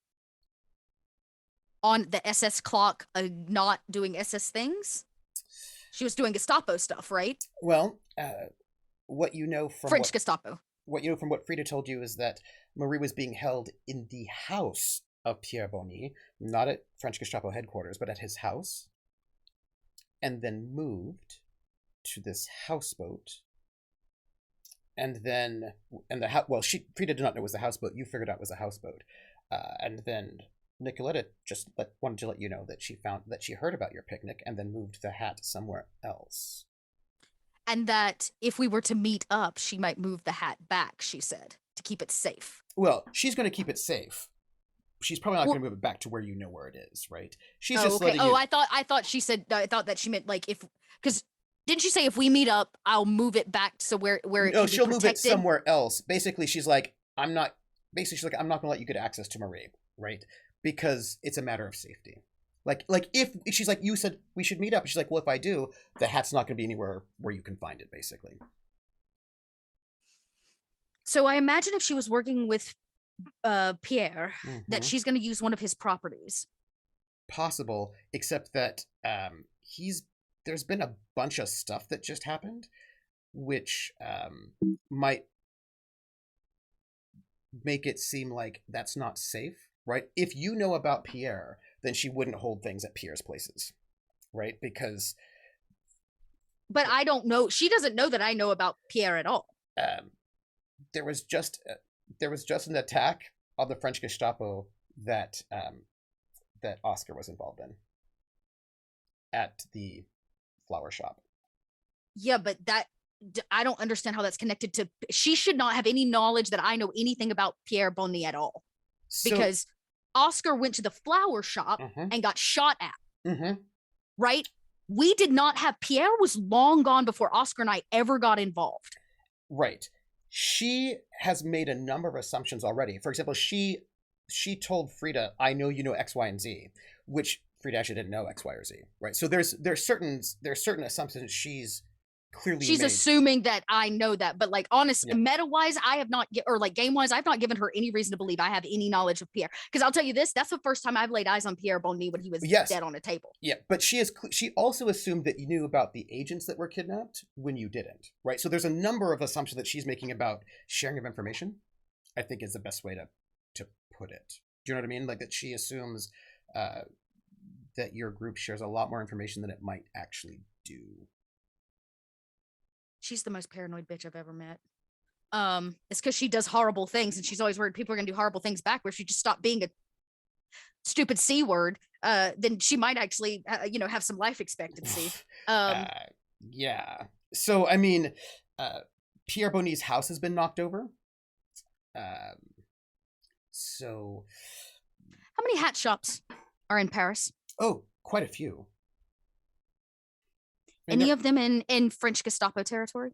on the SS clock, not doing SS things. She was doing Gestapo stuff, right? Well, what you know from French Gestapo. What you know from what Frida told you is that Marie was being held in the house of Pierre Bonny, not at French Gestapo headquarters, but at his house, and then moved to this houseboat. And then, Frida did not know it was a houseboat. You figured out it was a houseboat. And then Nikoletta just wanted to let you know that she heard about your picnic and then moved the hat somewhere else. And that if we were to meet up, she might move the hat back, she said, to keep it safe. Well, she's going to keep it safe. She's probably not going to move it back to where you know where it is, right? She's just okay. letting you... I thought she said, I thought that she meant like because didn't she say if we meet up, I'll move it back to where it can be protected? No, she'll move it somewhere else. Basically, she's like, I'm not going to let you get access to Marie, right? Because it's a matter of safety. Like if she's like, you said we should meet up. She's like, well, if I do, the hat's not going to be anywhere where you can find it, basically. So I imagine if she was working with Pierre, that she's going to use one of his properties. Possible, except that there's been a bunch of stuff that just happened, which might make it seem like that's not safe, right? If you know about Pierre, then she wouldn't hold things at Pierre's places, right? Because But I don't know. She doesn't know that I know about Pierre at all. There was just an attack on the French Gestapo that that Oscar was involved in at the flower shop. Yeah, but I don't understand how that's connected to. She should not have any knowledge that I know anything about Pierre Bonny at all, because Oscar went to the flower shop and got shot at. Right? We did not have. Pierre was long gone before Oscar and I ever got involved. Right. She has made a number of assumptions already. For example, she told Frida, "I know you know X, Y, and Z," which Frida actually didn't know X, Y, or Z. Right. So there's certain assumptions she's made. Assuming that I know that, but like honestly, meta wise, I have not or like game wise, I've not given her any reason to believe I have any knowledge of Pierre. Because I'll tell you this, that's the first time I've laid eyes on Pierre Bonny when he was dead on a table. Yeah, but she also assumed that you knew about the agents that were kidnapped when you didn't, right? So there's a number of assumptions that she's making about sharing of information, I think is the best way to put it. Do you know what I mean? Like that she assumes that your group shares a lot more information than it might actually do. She's the most paranoid bitch I've ever met. It's because she does horrible things, and she's always worried people are going to do horrible things back. Where if she just stopped being a stupid C word, then she might actually, have some life expectancy. Yeah. So I mean, Pierre Bonny's house has been knocked over. So, how many hat shops are in Paris? Oh, quite a few. Any of them in French Gestapo territory?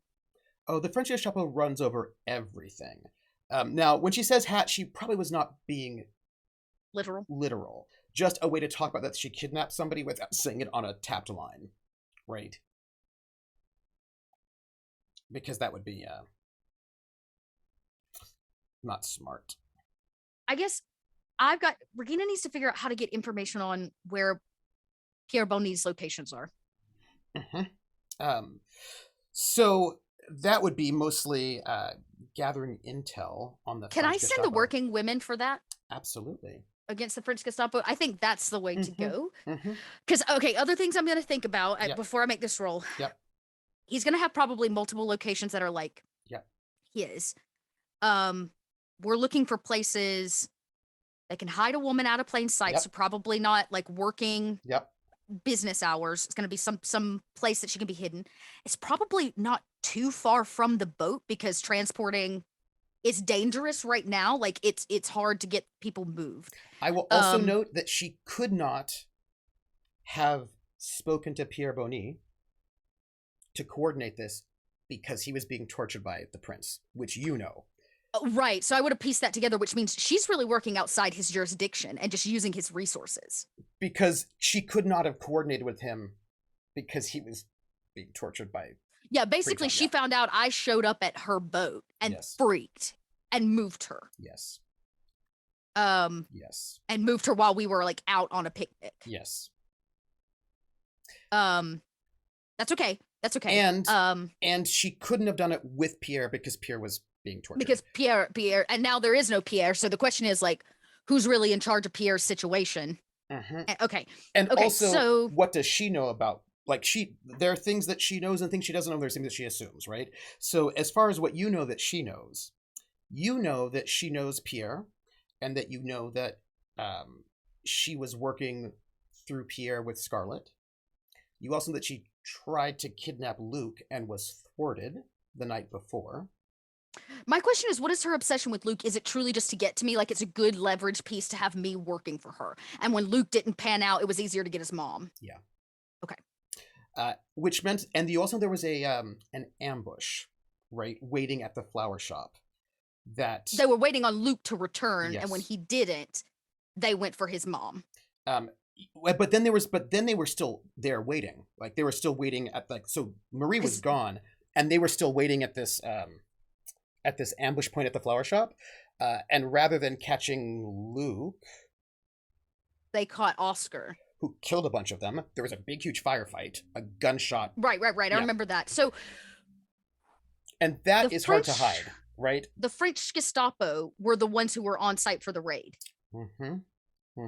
Oh, the French Gestapo runs over everything. Now, when she says hat, she probably was not being literal. Just a way to talk about that she kidnapped somebody without saying it on a tapped line, right? Because that would be not smart. I guess Regina needs to figure out how to get information on where Pierre Bonny's locations are. So that would be mostly gathering intel on the Can French I send Gestapo. the working women for that? Absolutely. Against the French Gestapo? I think that's the way to go. Because, other things I'm going to think about before I make this roll. Yep. He's going to have probably multiple locations that are like his. We're looking for places that can hide a woman out of plain sight. So probably not like working business hours. It's going to be some place that she can be hidden. It's probably not too far from the boat because transporting is dangerous right now. Like it's hard to get people moved. I will also note that she could not have spoken to Pierre Bonny to coordinate this because he was being tortured by the prince, which you know. Right. So I would have pieced that together, which means she's really working outside his jurisdiction and just using his resources. Because she could not have coordinated with him because he was being tortured by... Yeah, basically she found out I showed up at her boat and freaked and moved her. Yes. Yes. And moved her while we were like out on a picnic. Yes. That's okay. That's okay. And she couldn't have done it with Pierre because Pierre was being tortured. Because Pierre, and now there is no Pierre. So the question is like, who's really in charge of Pierre's situation? Okay. And also, what does she know about? Like there are things that she knows and things she doesn't know. There's things that she assumes, right? So as far as what you know that she knows Pierre, and that you know that she was working through Pierre with Scarlett. You also know that she tried to kidnap Luke and was thwarted the night before. My question is, what is her obsession with Luke? Is it truly just to get to me? Like it's a good leverage piece to have me working for her. And when Luke didn't pan out, it was easier to get his mom. Yeah. Okay. Which meant, and there was an ambush, right, waiting at the flower shop. That they were waiting on Luke to return, and when he didn't, they went for his mom. But then they were still there waiting. Like they were still waiting so Marie was gone, and they were still waiting at this ambush point at the flower shop. And rather than catching Luke, they caught Oscar, who killed a bunch of them. There was a big, huge firefight, a gunshot. Right. I remember that. So, and that is hard to hide, right? The French Gestapo were the ones who were on site for the raid.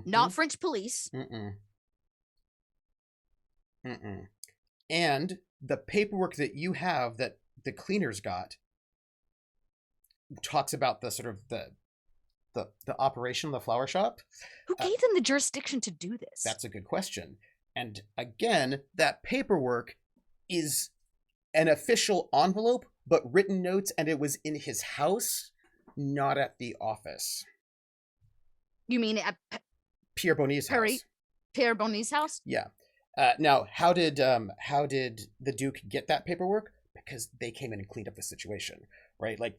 Not French police. And the paperwork that you have that the cleaners got talks about the sort of the operation of the flower shop. Who gave them the jurisdiction to do this? That's a good question. And again, that paperwork is an official envelope, but written notes, and it was in his house, not at the office. You mean at Pierre Bonny's house? Pierre Bonny's house? Yeah. Now, how did the Duke get that paperwork? Because they came in and cleaned up the situation, right? Like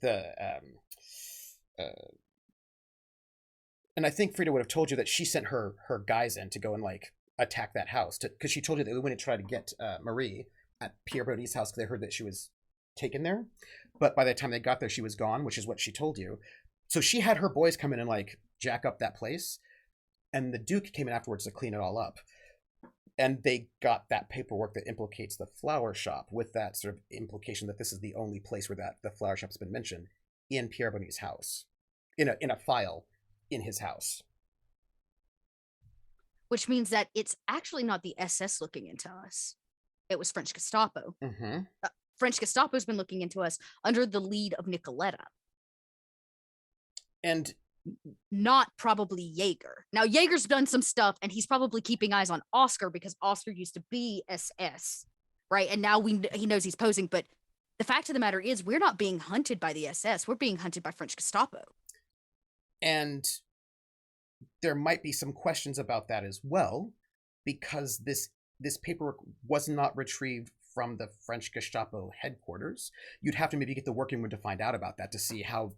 and I think Frida would have told you that she sent her guys in to go and like attack that house, because she told you that they went and tried to get Marie at Pierre Bonny's house because they heard that she was taken there, but by the time they got there, she was gone, which is what she told you. So she had her boys come in and like jack up that place, and the Duke came in afterwards to clean it all up. And they got that paperwork that implicates the flower shop, with that sort of implication that this is the only place where the flower shop's been mentioned, in Pierre Bonny's house, in a file in his house. Which means that it's actually not the SS looking into us. It was French Gestapo. Mm-hmm. French Gestapo's been looking into us under the lead of Nikoletta. And not probably Jaeger. Now, Jaeger's done some stuff, and he's probably keeping eyes on Oscar because Oscar used to be SS, right? And now he knows he's posing. But the fact of the matter is, we're not being hunted by the SS. We're being hunted by French Gestapo. And there might be some questions about that as well, because this paperwork was not retrieved from the French Gestapo headquarters. You'd have to maybe get the working woman to find out about that to see how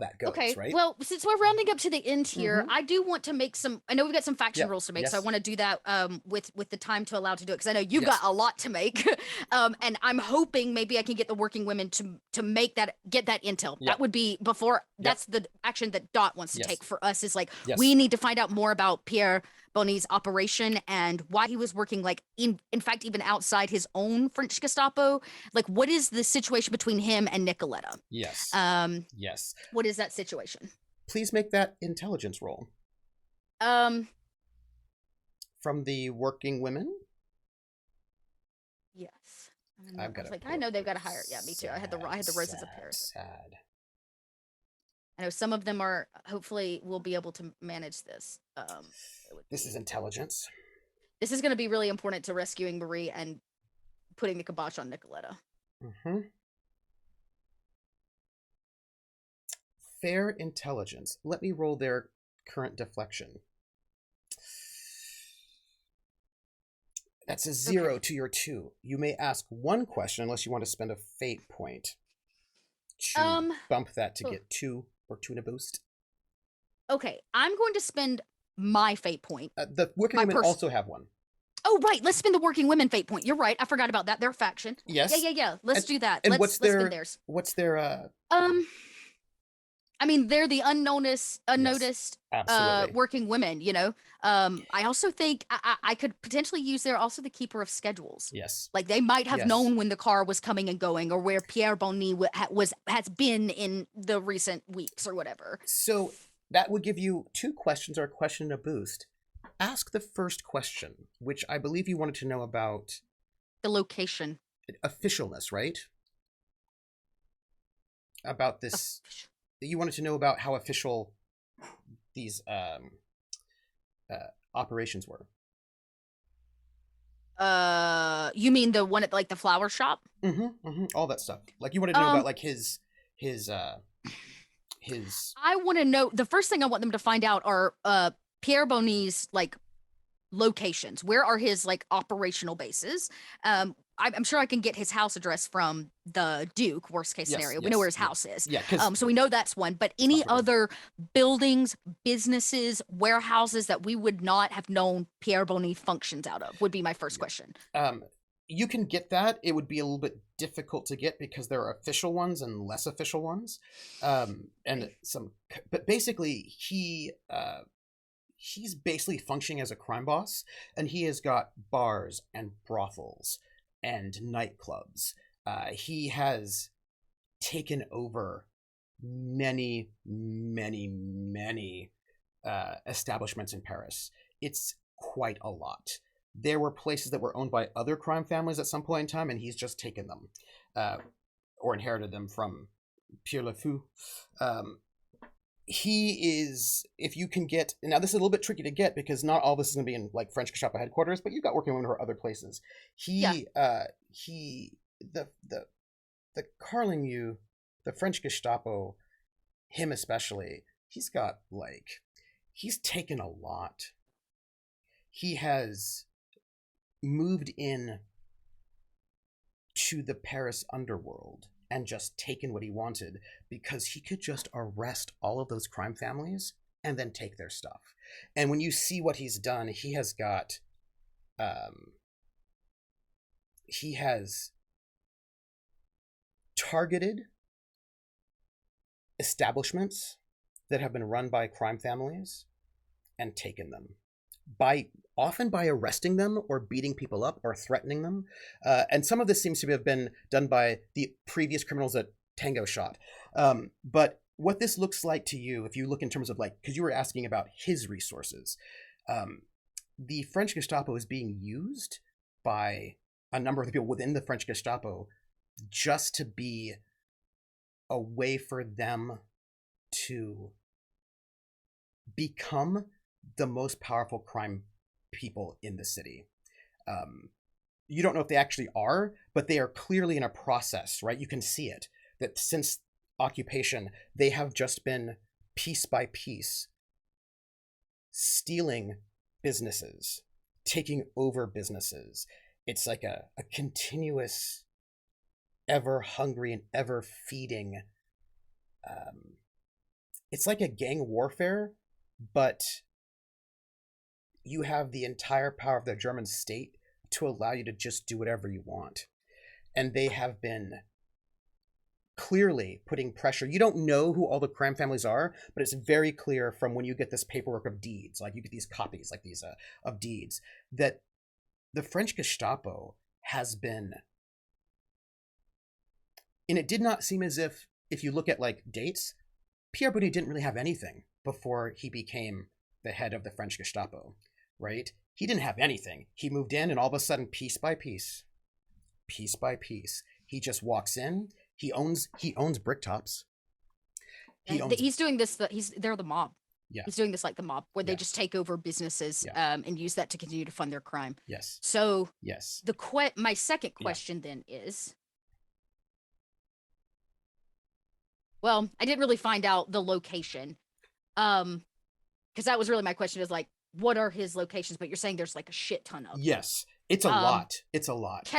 that goes, okay, right? Well, since we're rounding up to the end here, I do want to make some. I know we've got some faction rules to make, so I want to do that with the time to allow to do it, because I know you've got a lot to make, and I'm hoping maybe I can get the working women to make that, get that intel. That would be before. That's the action that Dot wants to take for us. Is like we need to find out more about Pierre Bonny's operation and why he was working, like in fact even outside his own French Gestapo. Like, what is the situation between him and Nikoletta? Yes. Yes. What is that situation? Please make that intelligence roll. From the working women. Yes. I've got I know they've got to hire. Yeah, me too. I had the Roses of Paris. Sad. I know some of them are, hopefully will be able to manage this. This is intelligence. This is going to be really important to rescuing Marie and putting the kibosh on Nikoletta. Mm-hmm. Fair intelligence. Let me roll their current deflection. That's a 0 to your 2. You may ask one question unless you want to spend a fate point to bump that to get 2 or 2 in a boost. Okay, I'm going to spend my fate point. The working women also have one. Oh, right. Let's spend the working women fate point. You're right. I forgot about that. They're a faction. Yes. Yeah. Let's do that. And let's spend theirs. What's their I mean, they're the unnoticed working women, you know. I also think I could potentially use they're also the keeper of schedules. Yes. Like they might have known when the car was coming and going, or where Pierre Bonny has been in the recent weeks or whatever. So that would give you 2 questions or a question and a boost. Ask the first question, which I believe you wanted to know about the location. Officialness, right? About this. You wanted to know about how official these operations were. You mean the one at like the flower shop? All that stuff. Like you wanted to know about like his. I want to know. The first thing I want them to find out are Pierre Bonny's like locations. Where are his like operational bases? I'm sure I can get his house address from the Duke, worst case scenario. We know where his house is. Yeah, so we know that's one. But any other buildings, businesses, warehouses that we would not have known Pierre Bonny functions out of would be my first question. You can get that. It would be a little bit difficult to get because there are official ones and less official ones. But basically he's basically functioning as a crime boss, and he has got bars and brothels and nightclubs. He has taken over many establishments in Paris. It's quite a lot. there were places that were owned by other crime families at some point in time, and he's just taken them or inherited them from Pierre Le Fou. He is, if you can get, now this is a little bit tricky to get because not all this is going to be in like French Gestapo headquarters, but you've got working women who are other places. The Carlingu, the French Gestapo, him especially, he's taken a lot. He has moved in to the Paris underworld and just taken what he wanted because he could just arrest all of those crime families and then take their stuff. And when you see what he's done, he has got, he has targeted establishments that have been run by crime families and taken them often by arresting them or beating people up or threatening them. And some of this seems to have been done by the previous criminals that Tango shot. But what this looks like to you, if you look in terms of like, because you were asking about his resources, the French Gestapo is being used by a number of the people within the French Gestapo just to be a way for them to become the most powerful crime people in the city. You don't know if they actually are, but they are clearly in a process, right? You can see it, that since occupation, they have just been piece by piece stealing businesses, taking over businesses. It's like a continuous, ever hungry and ever feeding. It's like a gang warfare, but you have the entire power of the German state to allow you to just do whatever you want. And they have been clearly putting pressure. You don't know who all the crime families are, but it's very clear from when you get this paperwork of deeds, like you get these copies like these of deeds, that the French Gestapo has been, and it did not seem as if you look at like dates, Pierre Bonny didn't really have anything before he became the head of the French Gestapo, right? He didn't have anything. He moved in and all of a sudden, piece by piece, he just walks in. He owns Bricktops. He's doing this. They're the mob. Yeah. He's doing this like the mob, where they just take over businesses and use that to continue to fund their crime. Yes. So yes. My second question then is, well, I didn't really find out the location, because that was really my question, is like, what are his locations? But you're saying there's like a shit ton of them. Yes, it's a lot. It's a lot.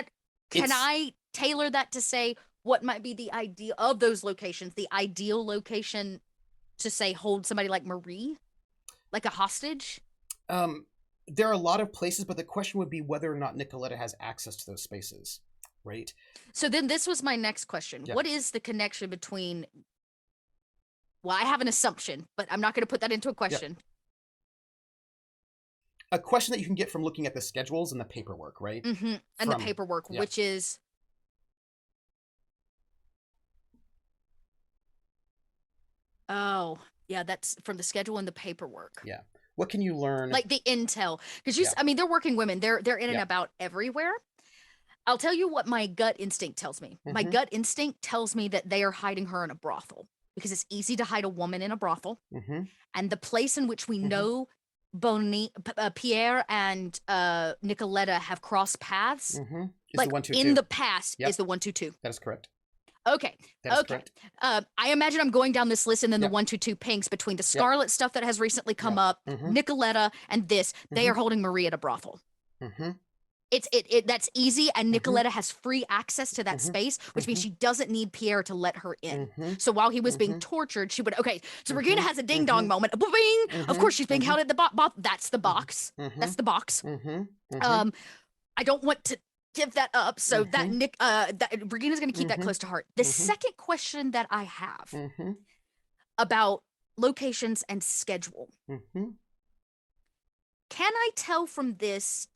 Can I tailor that to say what might be the ideal of those locations, the ideal location to say hold somebody like Marie, like a hostage? There are a lot of places, but the question would be whether or not Nikoletta has access to those spaces, right? So then this was my next question. What is the connection between, well, I have an assumption, but I'm not going to put that into a question. A question that you can get from looking at the schedules and the paperwork, right? Mm-hmm. And the paperwork, which is, oh, yeah, that's from the schedule and the paperwork. Yeah. What can you learn? Like the intel. Because I mean, they're working women. They're in and about everywhere. I'll tell you what my gut instinct tells me. Mm-hmm. My gut instinct tells me that they are hiding her in a brothel, because it's easy to hide a woman in a brothel. Mm-hmm. And the place in which we know Pierre and Nikoletta have crossed paths, like in the past, is the 122. That is correct. Okay. Correct. I imagine I'm going down this list, and then the 122 pinks between the Scarlet stuff that has recently come up, Nikoletta, and this. They are holding Marie at a brothel. That's easy, and Nikoletta has free access to that space, which means she doesn't need Pierre to let her in. So while he was being tortured, she would, so Regina has a ding dong moment. Bing! Of course, she's being held at the box. That's the box. That's the box. I don't want to give that up, so that Regina's going to keep that close to heart. The second question that I have about locations and schedule, can I tell from this,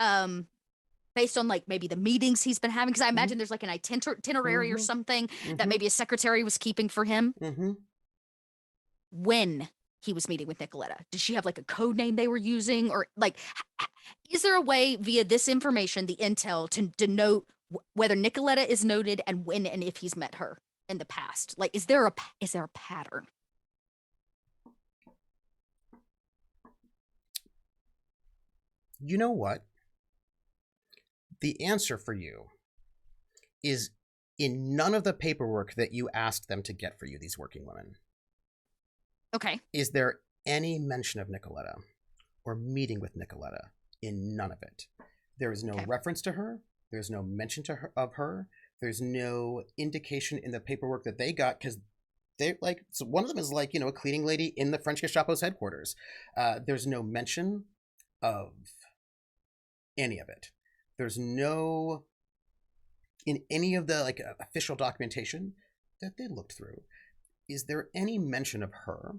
based on like maybe the meetings he's been having, because I imagine there's like an itinerary or something that maybe a secretary was keeping for him, when he was meeting with Nikoletta? Did she have like a code name they were using, or like, is there a way via this information, the intel, to denote whether Nikoletta is noted and when and if he's met her in the past? Like, is there a pattern? You know what? The answer for you is in none of the paperwork that you asked them to get for you, these working women. Okay. Is there any mention of Nikoletta or meeting with Nikoletta? In none of it. There is no reference to her. There's no mention to her of her. There's no indication in the paperwork that they got, because they like, so one of them is like, a cleaning lady in the French Gestapo's headquarters. There's no mention of any of it. There's no, in any of the like official documentation that they looked through, is there any mention of her?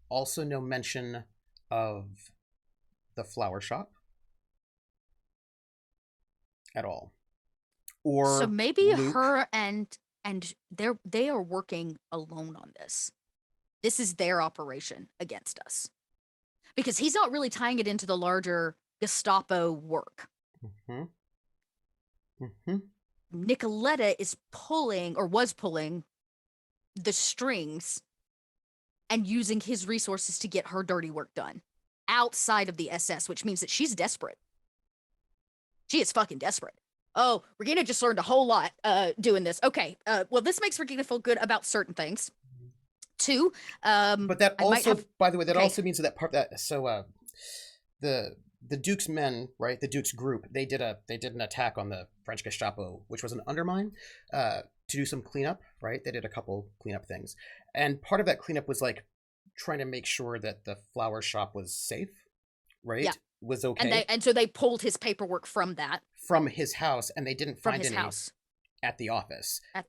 Also no mention of the flower shop at all. Or so maybe Luke. her and they are working alone on this. This is their operation against us. Because he's not really tying it into the larger Gestapo work. Nikoletta is pulling, or was pulling, the strings and using his resources to get her dirty work done outside of the SS, which means that she's desperate. She is fucking desperate. Oh, Regina just learned a whole lot doing this. Okay, well, this makes Regina feel good about certain things. Two, but that also, by the way, that also means that part that the Duke's men, right? The Duke's group, they did an attack on the French Gestapo, which was an undermine, to do some cleanup, right? They did a couple cleanup things, and part of that cleanup was like trying to make sure that the flower shop was safe, right? Yeah. Was okay. And so they pulled his paperwork from his house, and they didn't find any at the office. But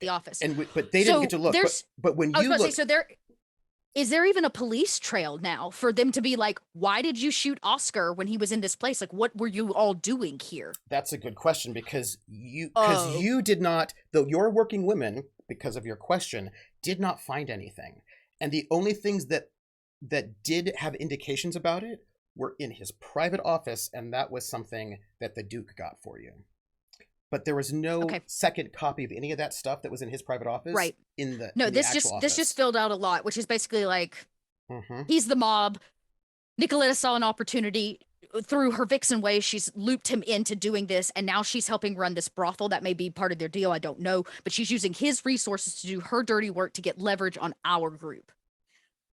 they didn't get to look. But when you look, so is there even a police trail now for them to be like, why did you shoot Oscar when he was in this place? Like, what were you all doing here? That's a good question, because you did not, though your working women, because of your question, did not find anything. And the only things that did have indications about it were in his private office, and that was something that the Duke got for you. But there was no second copy of any of that stuff that was in his private office. Right. This just filled out a lot, which is basically like, he's the mob. Nikoletta saw an opportunity through her vixen way. She's looped him into doing this, and now she's helping run this brothel. That may be part of their deal. I don't know. But she's using his resources to do her dirty work to get leverage on our group.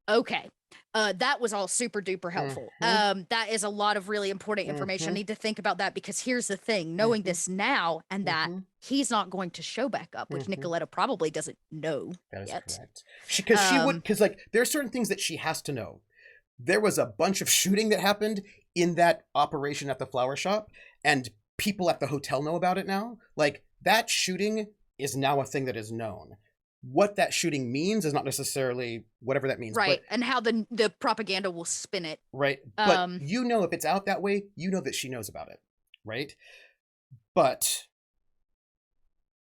Okay. That was all super duper helpful. That is a lot of really important information. I need to think about that, because here's the thing, knowing this now and that he's not going to show back up, which Nikoletta probably doesn't know yet. Correct. Because like there are certain things that she has to know. There was a bunch of shooting that happened in that operation at the flower shop, and people at the hotel know about it now. Like, that shooting is now a thing that is known. What that shooting means is not necessarily whatever that means. Right, and how the propaganda will spin it. Right, but if it's out that way, that she knows about it, right? But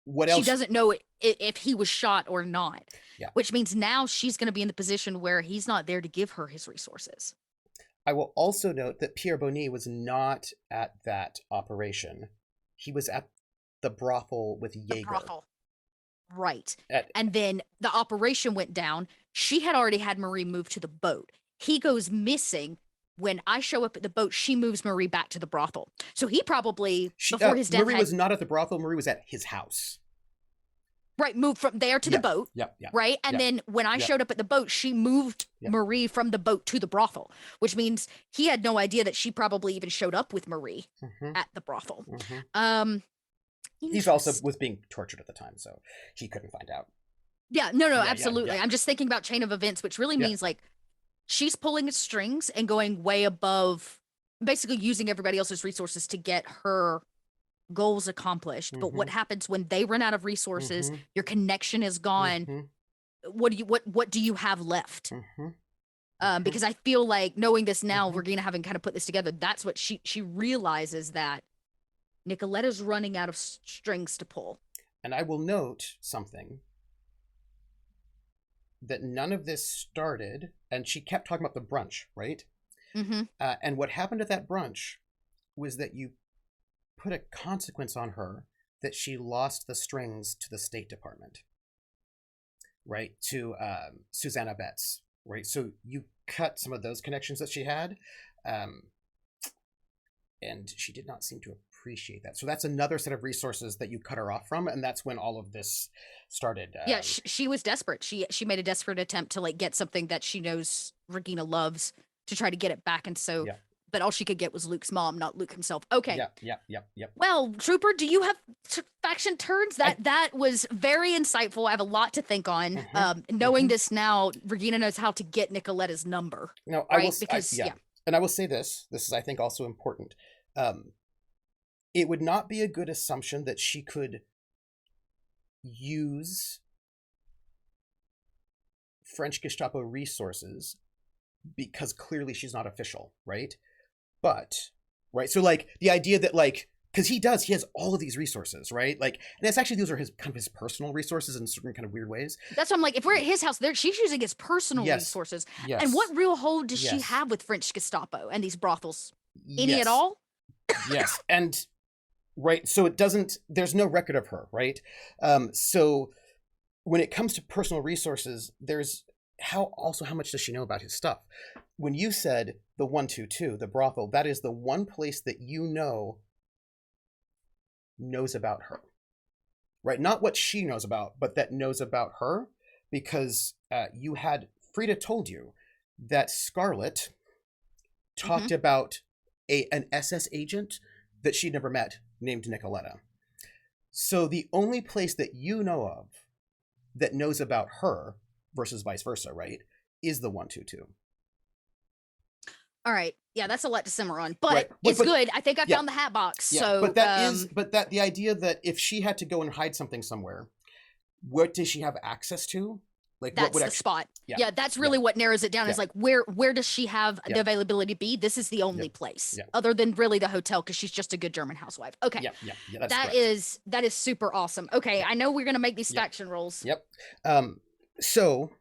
what else? She doesn't know if he was shot or not, which means now she's going to be in the position where he's not there to give her his resources. I will also note that Pierre Bonny was not at that operation. He was at the brothel with Jaeger. Right. And then the operation went down. She had already had Marie moved to the boat. He goes missing. When I show up at the boat, she moves Marie back to the brothel. So he probably, before his death, Marie was not at the brothel. Marie was at his house. Right, moved from there to the boat. Right, and then when I showed up at the boat, she moved Marie from the boat to the brothel, which means he had no idea that she probably even showed up with Marie at the brothel. He's also was being tortured at the time, so he couldn't find out. Yeah, no, absolutely. I'm just thinking about chain of events, which really means like she's pulling at strings and going way above, basically using everybody else's resources to get her goals accomplished. But what happens when they run out of resources? Your connection is gone. What do you have left? Because I feel like, knowing this now, Regina having kind of put this together, that's what she realizes, that Nikoletta's running out of strings to pull. And I will note something. that none of this started, and she kept talking about the brunch, right? Mm-hmm. And what happened at that brunch was that you put a consequence on her that she lost the strings to the State Department, right? To Susanna Betts, right? So you cut some of those connections that she had, and she did not seem to appreciate that. So that's another set of resources that you cut her off from, and that's when all of this started. Yeah, she was desperate. She made a desperate attempt to like get something that she knows Regina loves to try to get it back, and so. Yeah. But all she could get was Luke's mom, not Luke himself. Okay. Yep. Well, Trooper, do you have faction turns? That was very insightful. I have a lot to think on. Knowing this now, Regina knows how to get Nikoletta's number. No, right? And I will say this. This is, I think, also important. It would not be a good assumption that she could use French Gestapo resources because clearly she's not official, right? But, right, so like the idea that like, because he has all of these resources, right? Like, and it's actually, those are his kind of his personal resources in certain kind of weird ways. That's why I'm like, if we're at his house, she's using his personal resources. Yes. And what real hold does she have with French Gestapo and these brothels? Any at all? Yes. And, right, so there's no record of her, right? So when it comes to personal resources, there's how much does she know about his stuff? When you said the 122, the brothel, that is the one place that you know knows about her, right? Not what she knows about, but that knows about her, because Frida told you that Scarlett talked about an SS agent that she'd never met named Nikoletta. So the only place that you know of that knows about her versus vice versa, right, is the 122. All right. Yeah, that's a lot to simmer on, but it's good. I think I found the hat box. Yeah, so, but the idea that if she had to go and hide something somewhere, what does she have access to? Like, that's what would the spot. Yeah, that's really what narrows it down. Is like where does she have the availability to be? This is the only place, other than really the hotel, because she's just a good German housewife. Okay. Yeah. That is super awesome. Okay, I know we're gonna make these faction rolls. Yep. So.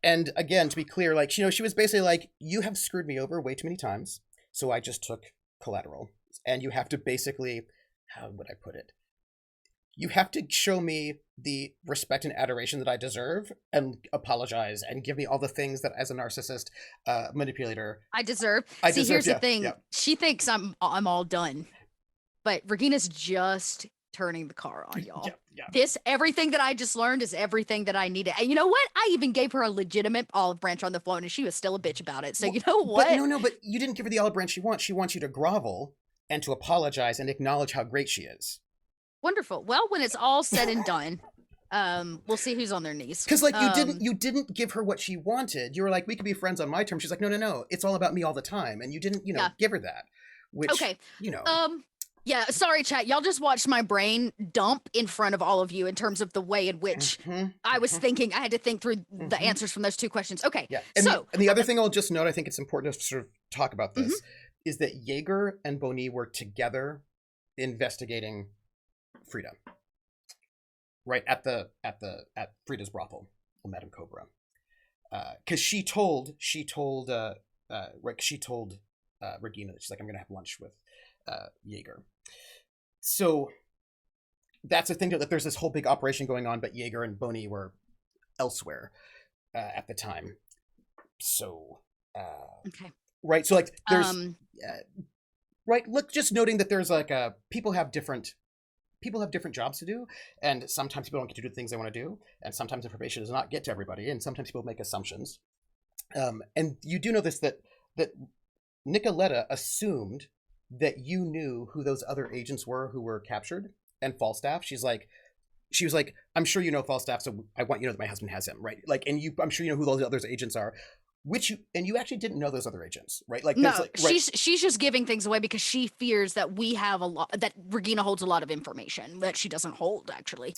And again, to be clear, like, she was basically like, you have screwed me over way too many times, so I just took collateral. And you have to basically, how would I put it? You have to show me the respect and adoration that I deserve and apologize and give me all the things that, as a narcissist manipulator, I deserve. Here's the thing. She thinks I'm all done. But Regina's just turning the car on, y'all. Everything that I just learned is everything that I needed. And you know what? I even gave her a legitimate olive branch on the phone, and she was still a bitch about it. So you know what? But you didn't give her the olive branch she wants. She wants you to grovel and to apologize and acknowledge how great she is. Wonderful. Well, when it's all said and done, we'll see who's on their knees. Because like you didn't give her what she wanted. You were like, we could be friends on my terms. She's like, no, it's all about me all the time, and you didn't, give her that. Which, Yeah, sorry, chat. Y'all just watched my brain dump in front of all of you in terms of the way in which I was thinking. I had to think through the answers from those two questions. Okay, and the other thing I'll just note, I think it's important to sort of talk about this, is that Jaeger and Bonny were together investigating Frida, right at Frida's brothel, Madame Cobra, because she told Regina that she's like, I'm gonna have lunch with Jaeger. So that's the thing, that there's this whole big operation going on, but Jaeger and Bonny were elsewhere at the time. So right, so like there's right, look, just noting that there's like people have different jobs to do, and sometimes people don't get to do the things they want to do, and sometimes information does not get to everybody, and sometimes people make assumptions. And you do know this, that Nikoletta assumed that you knew who those other agents were who were captured, and Falstaff. She was like, I'm sure you know Falstaff, so I want you to know that my husband has him, right? Like, and I'm sure you know who those other agents are, you actually didn't know those other agents, right? Like, no, she's just giving things away because she fears that we have that Regina holds a lot of information that she doesn't hold, actually,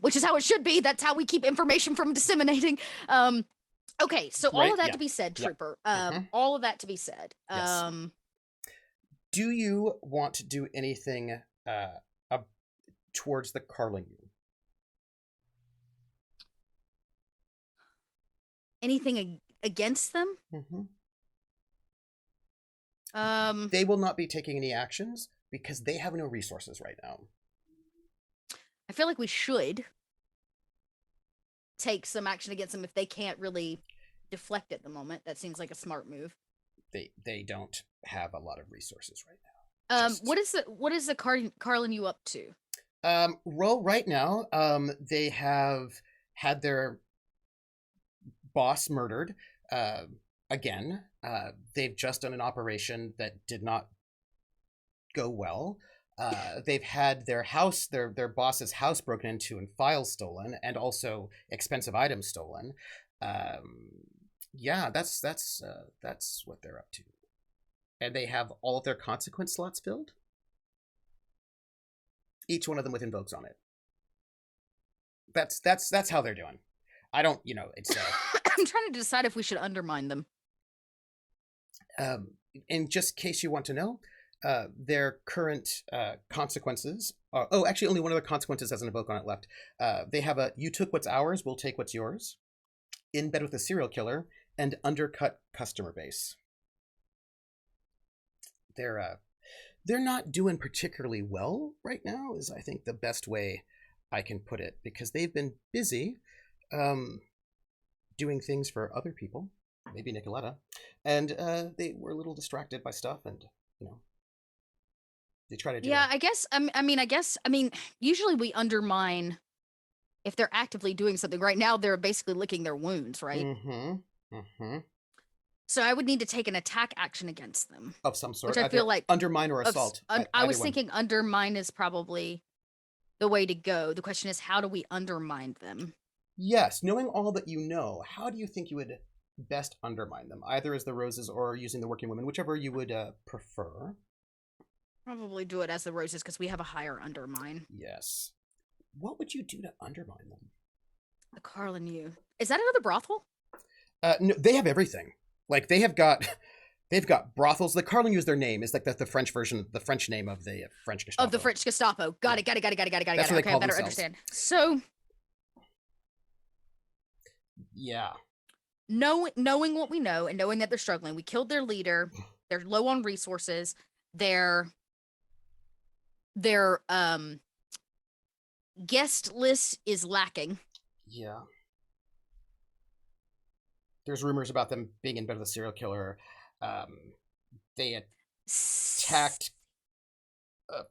which is how it should be. That's how we keep information from disseminating. Okay, so all of that to be said, Trooper. All of that to be said. Yes. Do you want to do anything towards the Carling? anything against them. They will not be taking any actions because they have no resources right now. I feel like we should take some action against them if they can't really deflect at the moment. That seems like a smart move. They don't have a lot of resources right now. What is the Carlin you up to? Well, right now, they have had their boss murdered again. They've just done an operation that did not go well. They've had their house, their boss's house broken into and files stolen, and also expensive items stolen. Yeah, that's what they're up to. And they have all of their consequence slots filled. Each one of them with invokes on it. That's how they're doing. I don't, it's. I'm trying to decide if we should undermine them. In just case you want to know, their current consequences. Actually, only one of the consequences has an invoke on it left. They have a "You took what's ours, we'll take what's yours," in bed with a serial killer, and undercut customer base. They're not doing particularly well right now, is I think the best way I can put it, because they've been busy doing things for other people, maybe Nikoletta, and they were a little distracted by stuff, and they try to do. Yeah, I guess. I mean, usually we undermine if they're actively doing something. Right now, they're basically licking their wounds, right? So I would need to take an attack action against them of some sort, which I feel like undermine or assault. I was thinking undermine is probably the way to go. The question is, how do we undermine them? Yes, knowing all that you know, how do you think you would best undermine them? Either as the Roses or using the Working Women, whichever you would prefer. Probably do it as the Roses because we have a higher undermine. Yes. What would you do to undermine them? The Carlin U. Is that another brothel? No, they have everything. Like they've got brothels. The Carlin U is their name. It's like the French version, the French name of the French Gestapo. Of the French Gestapo. Got it. That's Okay, what I they call better themselves. understand. So, yeah. Knowing what we know and knowing that they're struggling, we killed their leader. They're low on resources. Their guest list is lacking. Yeah. There's rumors about them being in bed with a serial killer. They attacked a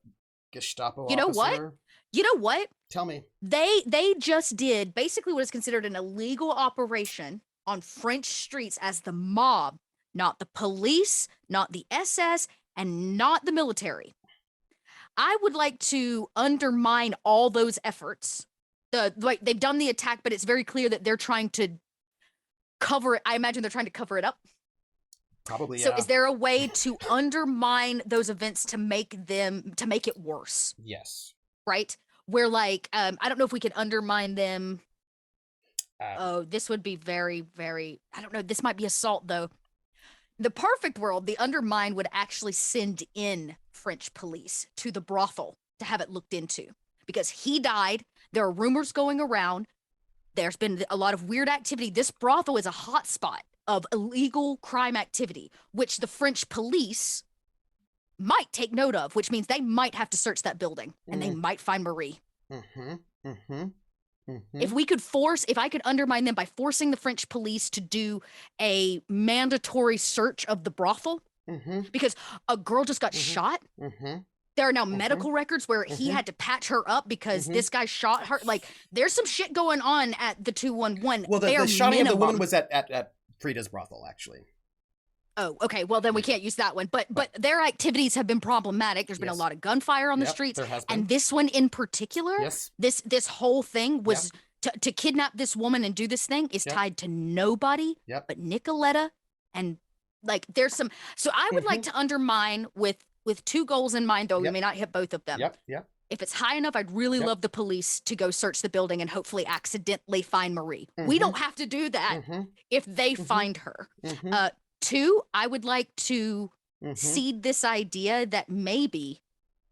Gestapo officer. You know what? Tell me. They just did basically what is considered an illegal operation on French streets as the mob, not the police, not the SS, and not the military. I would like to undermine all those efforts. They've done the attack, but it's very clear that they're trying to cover it. I imagine they're trying to cover it up. Probably, So is there a way to undermine those events to make it worse? Yes. Right? Where I don't know if we can undermine them. This would be very, very, I don't know. This might be assault though. The perfect world, the undermine would actually send in French police to the brothel to have it looked into because he died. There are rumors going around. There's been a lot of weird activity. This brothel is a hotspot of illegal crime activity, which the French police might take note of, which means they might have to search that building and they might find Marie. If I could undermine them by forcing the French police to do a mandatory search of the brothel, because a girl just got shot. There are now medical records where he had to patch her up because this guy shot her. Like, there's some shit going on at the 211. Well, the shotting of the woman was at Frida's brothel, actually. Oh, okay. Well, then we can't use that one. But their activities have been problematic. There's been a lot of gunfire on the streets. There has been. And this one in particular, this whole thing was to kidnap this woman and do this thing is tied to nobody but Nikoletta. And there's some. So I would like to undermine with two goals in mind, though we may not hit both of them. If it's high enough, I'd really love the police to go search the building and hopefully accidentally find Marie. We don't have to do that if they find her. Two, I would like to seed this idea that maybe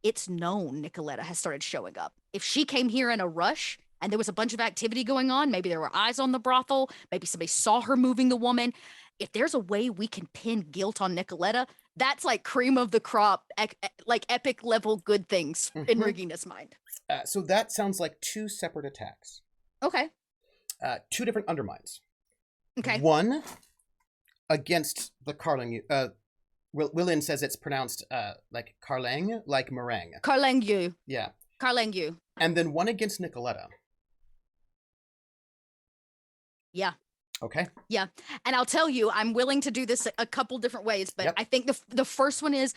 it's known Nikoletta has started showing up. If she came here in a rush and there was a bunch of activity going on. Maybe there were eyes on the brothel. Maybe somebody saw her moving the woman. If there's a way we can pin guilt on Nikoletta, that's like cream of the crop, like epic level good things in Regina's mind. So that sounds like 2 separate attacks. Okay. 2 different undermines. Okay. One against the Carling. Willian says it's pronounced like Carlang, like meringue. Carlangu. Yeah. Carlangu. And then one against Nikoletta. Yeah. Okay. Yeah. And I'll tell you, I'm willing to do this a couple different ways, but I think the first one is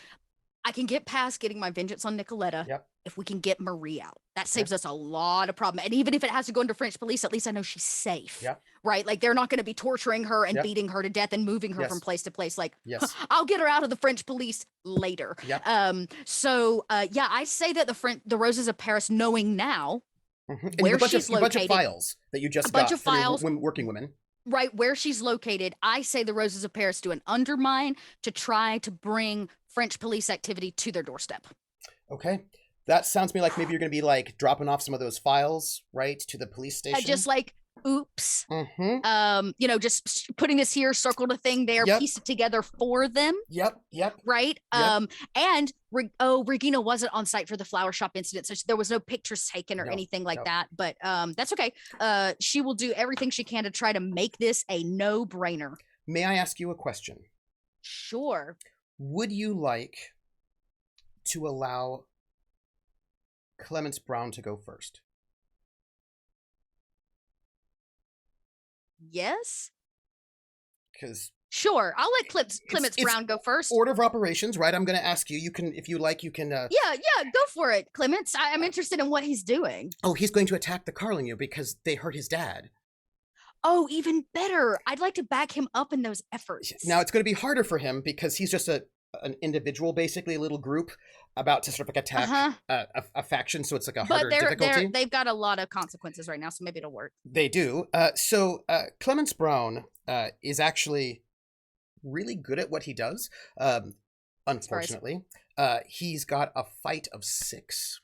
I can get past getting my vengeance on Nikoletta if we can get Marie out. That saves us a lot of problem. And even if it has to go into French police, at least I know she's safe. Right? Like they're not going to be torturing her and beating her to death and moving her from place to place. Like, I'll get her out of the French police later. So I say that the Roses of Paris, knowing now where she's located. A bunch of files that you just got from working women. Right, where she's located, I say the Roses of Paris do an undermine to try to bring French police activity to their doorstep. Okay. That sounds to me like maybe you're going to be like dropping off some of those files, right, to the police station. Just like, oops. Just putting this here, circled a thing there, piece it together for them. Right? And Regina wasn't on site for the flower shop incident, so there was no pictures taken or anything like that. But that's okay. She will do everything she can to try to make this a no-brainer. May I ask you a question? Sure. Would you like to allow Clemence Brown to go first? Yes. Because sure, I'll let Clemence Brown go first. Order of operations, right? I'm going to ask you. You can, if you like, you can. Yeah, go for it, Clemence. I'm interested in what he's doing. Oh, he's going to attack the Carlingu because they hurt his dad. Oh, even better. I'd like to back him up in those efforts. Now it's going to be harder for him because he's just an individual, basically a little group about to sort of like attack a faction. So it's like a harder difficulty. They've got a lot of consequences right now, so maybe it'll work. They do. So Clemence Brown is actually really good at what he does. Unfortunately, he's got a fight of 6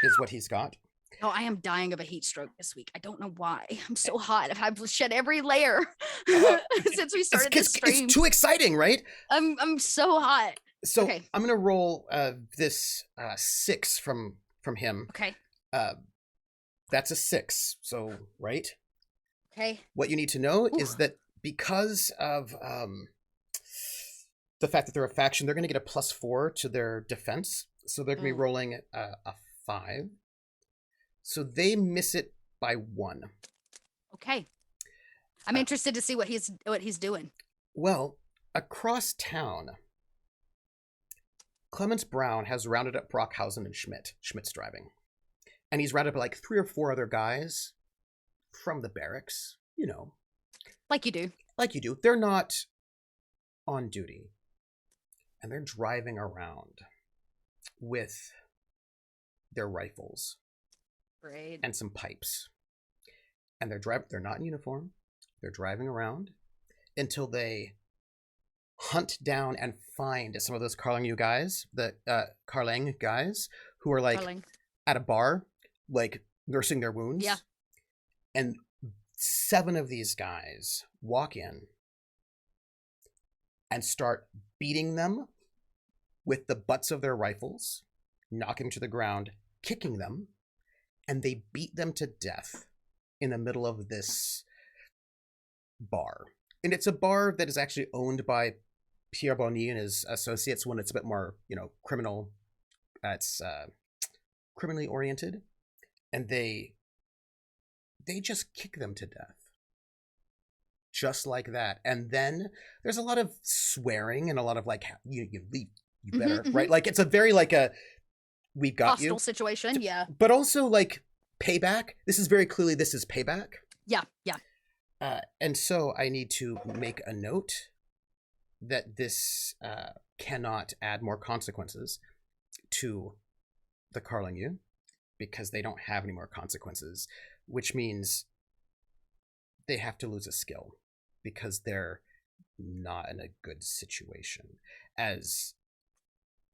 is what he's got. Oh, I am dying of a heat stroke this week. I don't know why. I'm so hot. I've shed every layer since we started this stream. It's too exciting, right? I'm so hot. So okay. I'm gonna roll this 6 from him. Okay. That's a 6. So right. Okay. What you need to know is that because of the fact that they're a faction, they're gonna get a +4 to their defense. So they're gonna be rolling a 5. So they miss it by 1. Okay. I'm interested to see what he's doing. Well, across town, Clemence Brown has rounded up Brockhausen and Schmidt's driving. And he's rounded up like 3 or 4 other guys from the barracks, you know. Like you do. Like you do. They're not on duty. And they're driving around with their rifles. Great. And some pipes. And they're not in uniform. They're driving around until they hunt down and find some of those Carling guys, the Carling guys, who are like at a bar, like nursing their wounds. Yeah. And 7 of these guys walk in and start beating them with the butts of their rifles, knocking them to the ground, kicking them, and they beat them to death in the middle of this bar. And it's a bar that is actually owned by Pierre Bonny and his associates when it's a bit more, criminal. It's criminally oriented. And they just kick them to death. Just like that. And then there's a lot of swearing and a lot of like, you leave, you better, right? Like it's a very like a, we've got hostile situation, yeah. But also like payback. This is payback. Yeah. And so I need to make a note that this cannot add more consequences to the Carlingu because they don't have any more consequences, which means they have to lose a skill because they're not in a good situation. As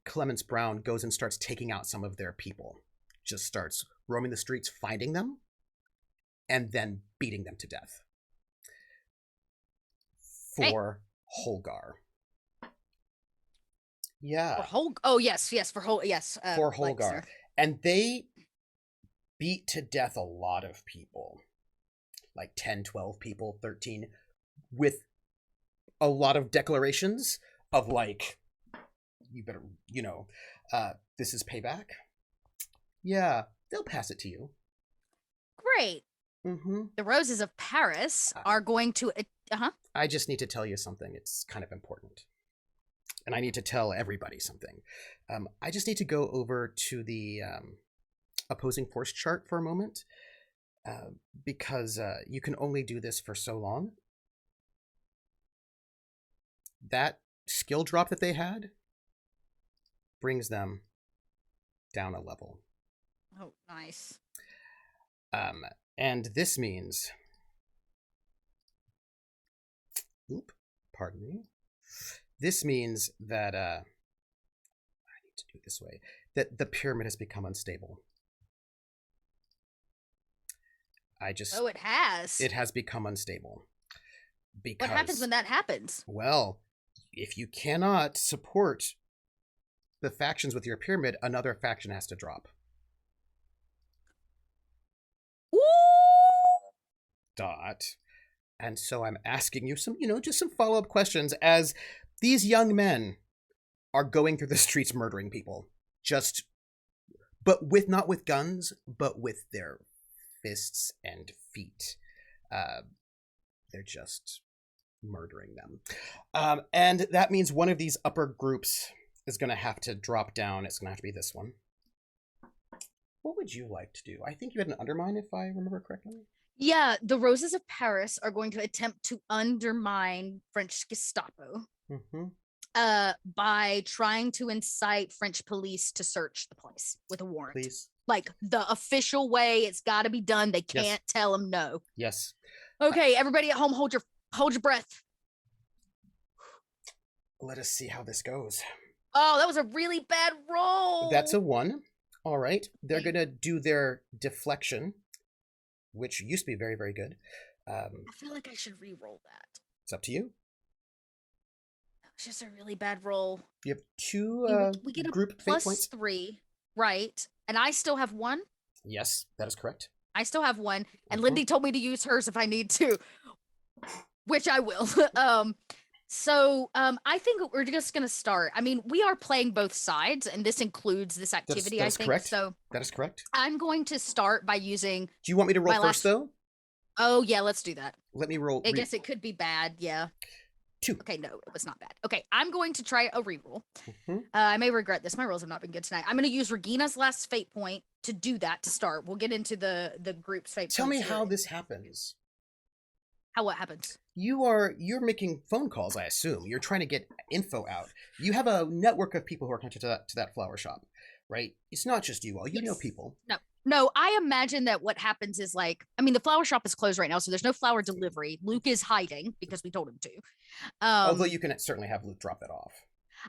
Clemence Brown goes and starts taking out some of their people, just starts roaming the streets, finding them, and then beating them to death. For Holgar. Yeah. For Holgar. And they beat to death a lot of people. Like 10, 12 people, 13, with a lot of declarations of like, you better, this is payback. Yeah, they'll pass it to you. Great. Mm-hmm. The Roses of Paris are going to... I just need to tell you something. It's kind of important. And I need to tell everybody something. I just need to go over to the opposing force chart for a moment. Because you can only do this for so long. That skill drop that they had brings them down a level. Oh, nice. And this means... pardon me. This means that... I need to do it this way. That the pyramid has become unstable. Oh, it has? It has become unstable. Because, what happens when that happens? Well, if you cannot support the factions with your pyramid, another faction has to drop. Ooh! And so I'm asking you some, just some follow-up questions as these young men are going through the streets murdering people. But not with guns, but with their fists and feet. They're just murdering them. And that means one of these upper groups is going to have to drop down. It's going to have to be this one. What would you like to do? I think you had an undermine, if I remember correctly. Yeah, the Roses of Paris are going to attempt to undermine French Gestapo by trying to incite French police to search the place with a warrant. Please. Like the official way, it's got to be done. They can't tell them no. Yes. Okay, everybody at home, hold your breath. Let us see how this goes. Oh, that was a really bad roll. That's a 1. All right. They're going to do their deflection, which used to be very, very good. I feel like I should re-roll that. It's up to you. That was just a really bad roll. You have 2 we get a group fate points. +3, right? And I still have 1? Yes, that is correct. I still have 1. And Lindy told me to use hers if I need to, which I will. So I think we're just going to start. I mean, we are playing both sides, and this includes this activity, that is I think. Correct. So that is correct. I'm going to start by using... Do you want me to roll first, though? Oh, yeah, let's do that. Let me roll. I guess it could be bad, yeah. 2. Okay, no, it was not bad. Okay, I'm going to try a reroll. I may regret this. My rolls have not been good tonight. I'm going to use Regina's last fate point to do that to start. We'll get into the group's fate Tell me points how here. this happens. How what happens? You're making phone calls, I assume. You're trying to get info out. You have a network of people who are connected to that flower shop, right? It's not just you all. You know people. No, I imagine that what happens is the flower shop is closed right now, so there's no flower delivery. Luke is hiding because we told him to. Although you can certainly have Luke drop that off.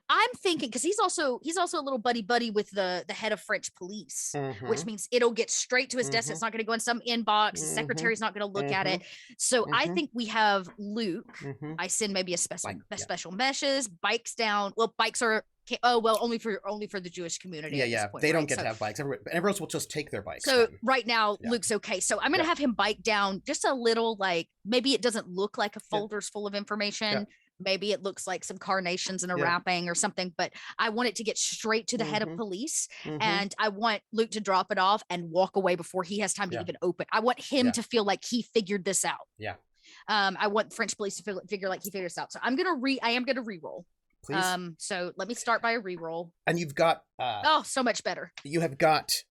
I'm thinking because he's also a little buddy with the head of French police, which means it'll get straight to his desk. It's not going to go in some inbox. The secretary's not going to look at it. So I think we have Luke. I send maybe a special meshes, bikes down. Well, bikes are only for the Jewish community. Yeah. Point, they don't right? get to have bikes. Everyone else will just take their bikes. So right now, Luke's okay. So I'm going to have him bike down just a little, maybe it doesn't look like a folder's full of information. Yeah. Maybe it looks like some carnations and a wrapping or something, but I want it to get straight to the head of police, and I want Luke to drop it off and walk away before he has time to even open. I want him to feel like he figured this out. Yeah. I want French police to figure like he figured this out. So I am gonna re-roll. Please. So let me start by a re-roll. And you've got so much better. You have got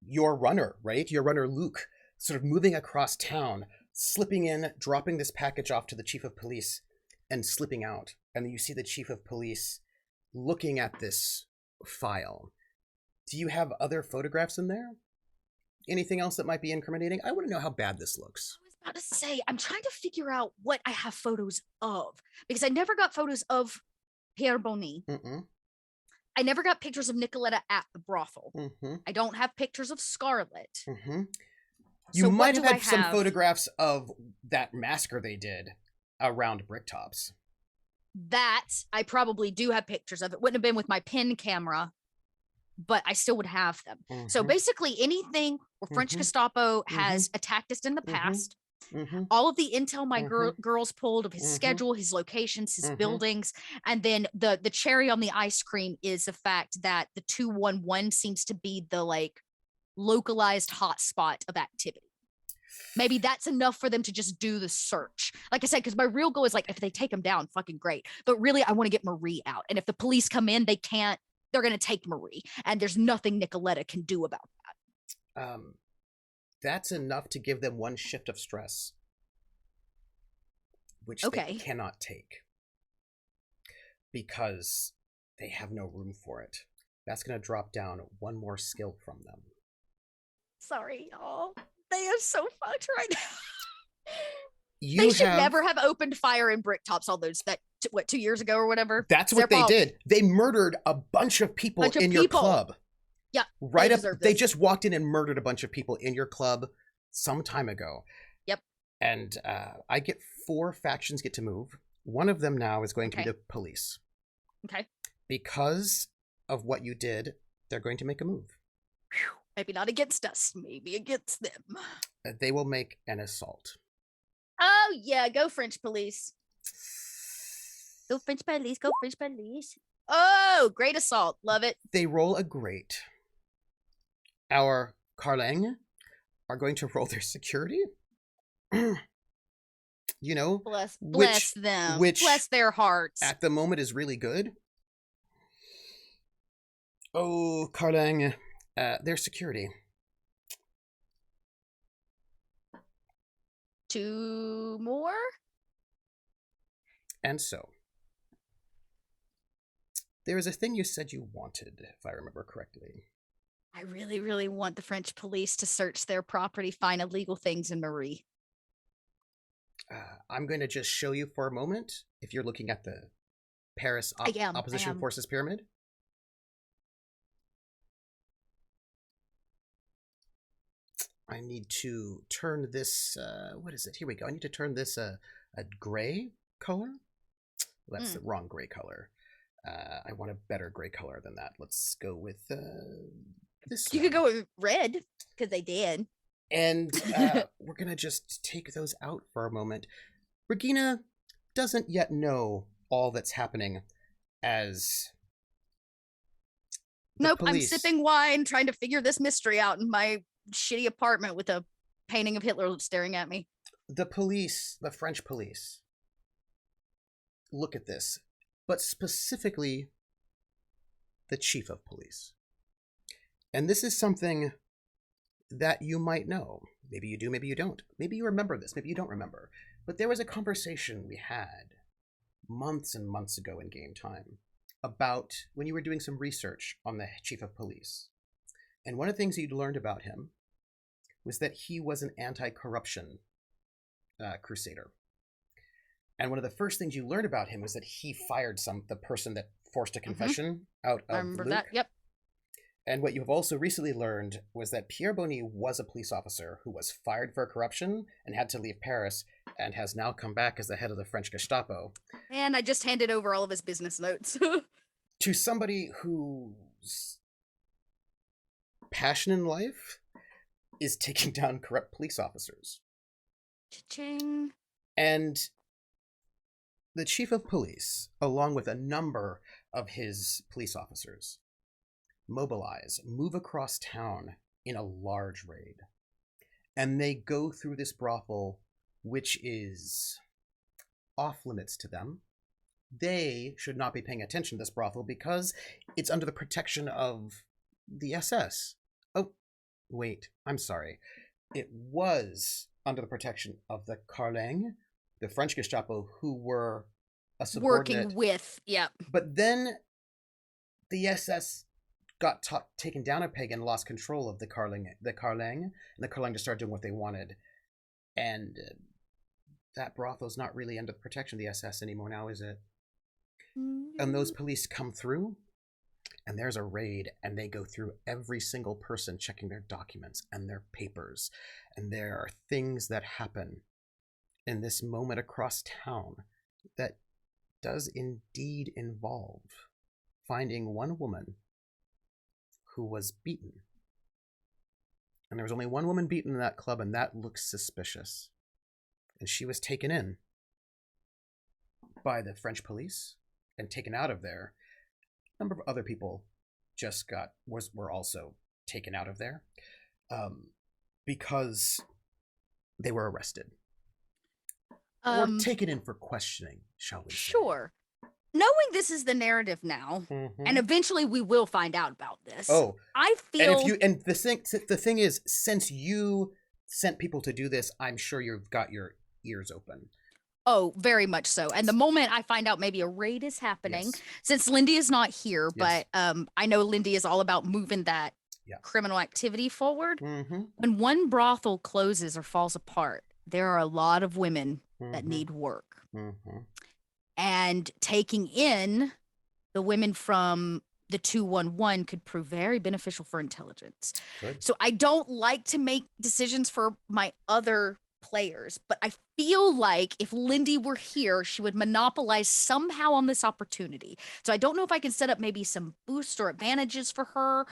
your runner, right? Your runner Luke, sort of moving across town, slipping in, dropping this package off to the chief of police, and slipping out. And you see the chief of police looking at this file. Do you have other photographs in there? Anything else that might be incriminating? I want to know how bad this looks. I was about to say, I'm trying to figure out what I have photos of, because I never got photos of Pierre Bonny. I never got pictures of Nikoletta at the brothel. I don't have pictures of Scarlett. You So might what have do had I some have? photographs of that massacre they did around Bricktops. That I probably do have pictures of. It wouldn't have been with my pin camera, but I still would have them. So Mhm. basically, anything where French Mhm. Gestapo has attacked us in the past, Mhm. all of the intel my Mhm. girls pulled of his Mhm. schedule, his locations, his Mhm. buildings, and then the cherry on the ice cream is the fact that the 211 seems to be the like localized hotspot of activity. Maybe that's enough for them to just do the search. Like I said, because my real goal is like, if they take him down, fucking great. But really, I want to get Marie out. And if the police come in, they can't, they're going to take Marie. And there's nothing Nikoletta can do about that. That's enough to give them one shift of stress, which Okay. they cannot take because they have no room for it. That's going to drop down one more skill from them. Sorry, y'all. They are so fucked right now. They should never have opened fire in Bricktops all those, 2 years ago or whatever. That's what they did. They murdered a bunch of people in your club. Yeah. Right up. They just walked in and murdered a bunch of people in your club some time ago. Yep. And I get 4 factions get to move. One of them now is going to be the police. Okay. Because of what you did, they're going to make a move. Maybe not against us, maybe against them. They will make an assault. Oh, yeah, go French police. Go French police, go French police. Oh, great assault. Love it. They roll a great. Our Carlang are going to roll their security. You know, bless them. Which bless their hearts. At the moment is really good. Oh, Carlang, their security. 2 more? And so, there is a thing you said you wanted, if I remember correctly. I really, really want the French police to search their property, find illegal things in Marie. I'm going to just show you for a moment, if you're looking at the Paris Opposition Forces Pyramid. I need to turn this, what is it? Here we go. I need to turn this a gray color. Well, that's the wrong gray color. I want a better gray color than that. Let's go with this. You could go with red, because they did. And we're going to just take those out for a moment. Regina doesn't yet know all that's happening as Nope, police. I'm sipping wine, trying to figure this mystery out in my shitty apartment with a painting of Hitler staring at me. The police, the French police, look at this, but specifically the chief of police. And this is something that you might know. Maybe you do, maybe you don't. Maybe you remember this, maybe you don't remember. But there was a conversation we had months and months ago in game time about when you were doing some research on the chief of police. And one of the things you'd learned about him was that he was an anti-corruption crusader. And one of the first things you learned about him was that he fired the person that forced a confession out of I remember Luke. that, yep. And what you've also recently learned was that Pierre Bonny was a police officer who was fired for corruption and had to leave Paris and has now come back as the head of the French Gestapo. And I just handed over all of his business notes. To somebody whose passion in life is taking down corrupt police officers. Cha-ching. And the chief of police, along with a number of his police officers, move across town in a large raid. And they go through this brothel, which is off limits to them. They should not be paying attention to this brothel because it's under the protection of the SS. Oh, wait, I'm sorry. It was under the protection of the Carlang, the French Gestapo, who were a subordinate. Working with, yeah. But then the SS got taken down a peg and lost control of the Carlang, and the Carlang just started doing what they wanted. And that brothel's not really under the protection of the SS anymore now, is it? Mm-hmm. And those police come through, and there's a raid, and they go through every single person checking their documents and their papers, and there are things that happen in this moment across town that does indeed involve finding one woman who was beaten. And there was only one woman beaten in that club, and that looks suspicious. And she was taken in by the French police and taken out of there. A number of other people just were also taken out of there because they were arrested. Or taken in for questioning, shall we say. Sure. Knowing this is the narrative now, and eventually we will find out about this. Oh, I feel. And the thing is, since you sent people to do this, I'm sure you've got your ears open. Oh, very much so. And the moment I find out maybe a raid is happening, since Lindy is not here, but I know Lindy is all about moving that criminal activity forward. When one brothel closes or falls apart, there are a lot of women that need work. And taking in the women from the 211 could prove very beneficial for intelligence. Good. So I don't like to make decisions for my other players, but I feel like if Lindy were here, she would monopolize somehow on this opportunity. So I don't know if I can set up maybe some boosts or advantages for her,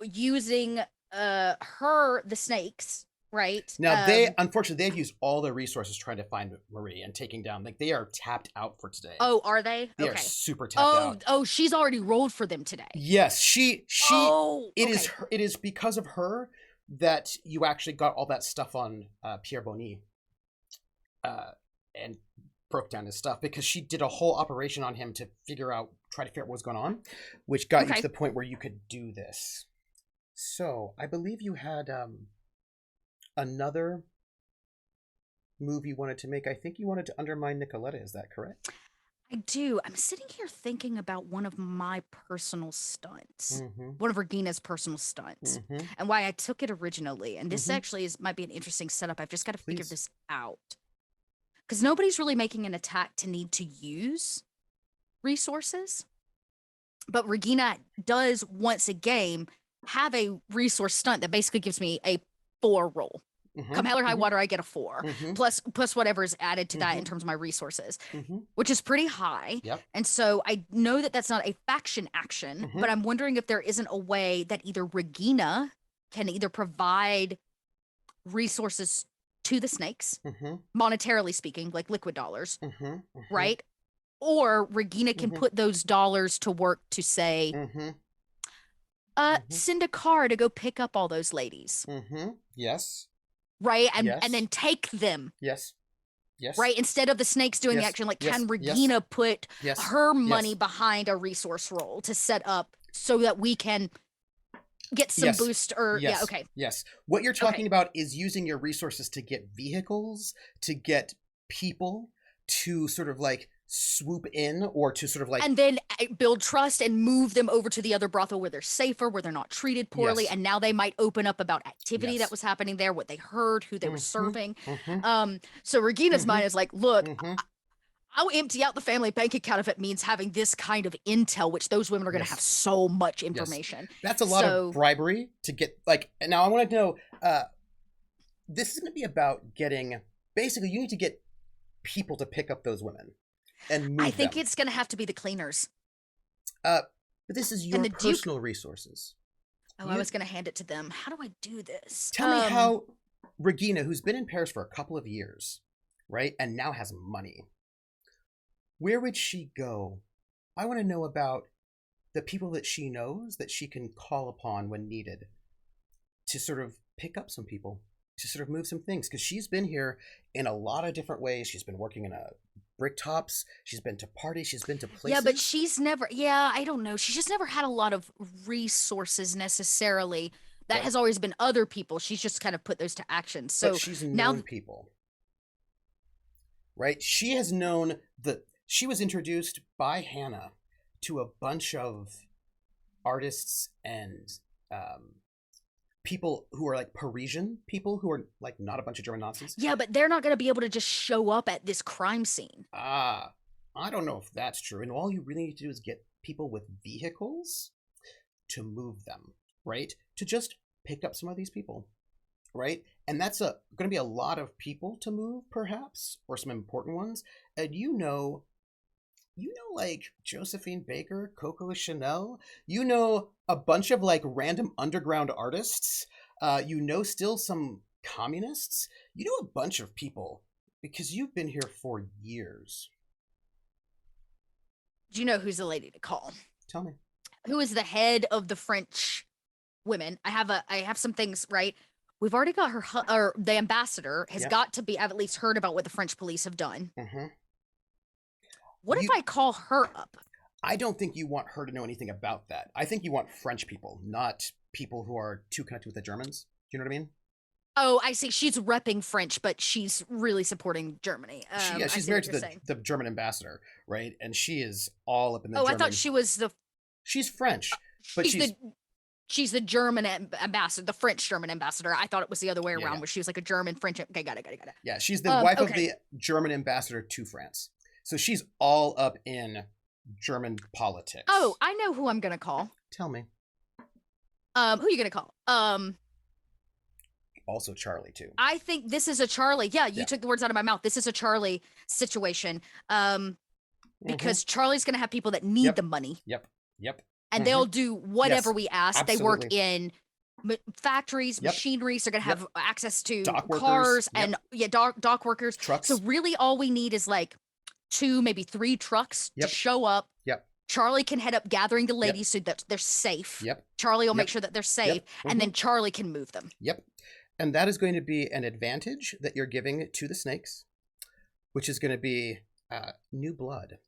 using the snakes. Right. Now, unfortunately, they've used all their resources trying to find Marie and taking down. Like, they are tapped out for today. Oh, are they? They are super tapped out. Oh, she's already rolled for them today. Yes, it is because of her that you actually got all that stuff on Pierre Bonny and broke down his stuff, because she did a whole operation on him to try to figure out what was going on, which got you to the point where you could do this. So I believe you had another move you wanted to make. I think you wanted to undermine Nikoletta. Is that correct? I do. I'm sitting here thinking about one of my personal stunts, one of Regina's personal stunts, and why I took it originally. And this actually might be an interesting setup. I've just got to figure this out. Because nobody's really making an attack to need to use resources. But Regina does, once a game, have a resource stunt that basically gives me a 4 roll. Come hell or high water, I get a 4 plus whatever is added to that in terms of my resources, which is pretty high. And so I know that that's not a faction action, but I'm wondering if there isn't a way that either Regina can either provide resources to the snakes, monetarily speaking, like liquid dollars, right? Or Regina can put those dollars to work to say, send a car to go pick up all those ladies. Yes. Right? And then take them. Yes. Right? Instead of the snakes doing the action, like, can Regina put her money behind a resource roll to set up so that we can get some boost or Yes. What you're talking about is using your resources to get vehicles, to get people, to sort of like swoop in, or to sort of like, and then build trust and move them over to the other brothel where they're safer, where they're not treated poorly, and now they might open up about activity that was happening there, what they heard, who they were serving. So Regina's mind is like, look, I'll empty out the family bank account if it means having this kind of intel, which those women are going to have so much information. That's a lot of bribery to get, like, now I want to know, this is going to be about getting, basically you need to get people to pick up those women and move I think them. it's going to have to be the cleaners. But this is your personal resources. Oh, I was going to hand it to them. How do I do this? Tell me how Regina, who's been in Paris for a couple of years, right, and now has money, where would she go? I want to know about the people that she knows that she can call upon when needed to sort of pick up some people, to sort of move some things, because she's been here in a lot of different ways. She's been working in brick tops. She's been to parties. She's been to places. Yeah, but she's never, I don't know. She's just never had a lot of resources necessarily. That has always been other people. She's just kind of put those to action. So but she's known people, right? She has known she was introduced by Hannah to a bunch of artists and people who are like Parisian people who are like not a bunch of German Nazis. Yeah, but they're not going to be able to just show up at this crime scene. I don't know if that's true. And all you really need to do is get people with vehicles to move them, right? To just pick up some of these people, right? And that's going to be a lot of people to move, perhaps, or some important ones. And like Josephine Baker, Coco Chanel, a bunch of like random underground artists, still some communists, a bunch of people because you've been here for years. Do you know who's the lady to call? Tell me. Who is the head of the French women? I have some things, right? We've already got her, or the ambassador has got to be, I've at least heard about what the French police have done. Mm-hmm. What if I call her up? I don't think you want her to know anything about that. I think you want French people, not people who are too connected with the Germans. Do you know what I mean? Oh, I see. She's repping French, but she's really supporting Germany. She's married to the German ambassador, right? And she is all up in the German... I thought she was the... She's French, but she's the German ambassador, the French German ambassador. I thought it was the other way around, where she was like a German French... Okay, got it. Yeah, she's the wife of the German ambassador to France. So she's all up in German politics. Oh, I know who I'm going to call. Tell me. Who are you going to call? Also Charlie, too. I think this is a Charlie. Yeah, you took the words out of my mouth. This is a Charlie situation. Because Charlie's going to have people that need the money. Yep. And they'll do whatever we ask. Absolutely. They work in factories, machineries. They're going to have access to cars and dock workers. Trucks. So really all we need is like 2, maybe 3 trucks to show up. Yep. Charlie can head up gathering the ladies so that they're safe. Yep. Charlie will make sure that they're safe, and then Charlie can move them. Yep. And that is going to be an advantage that you're giving to the snakes, which is going to be new blood.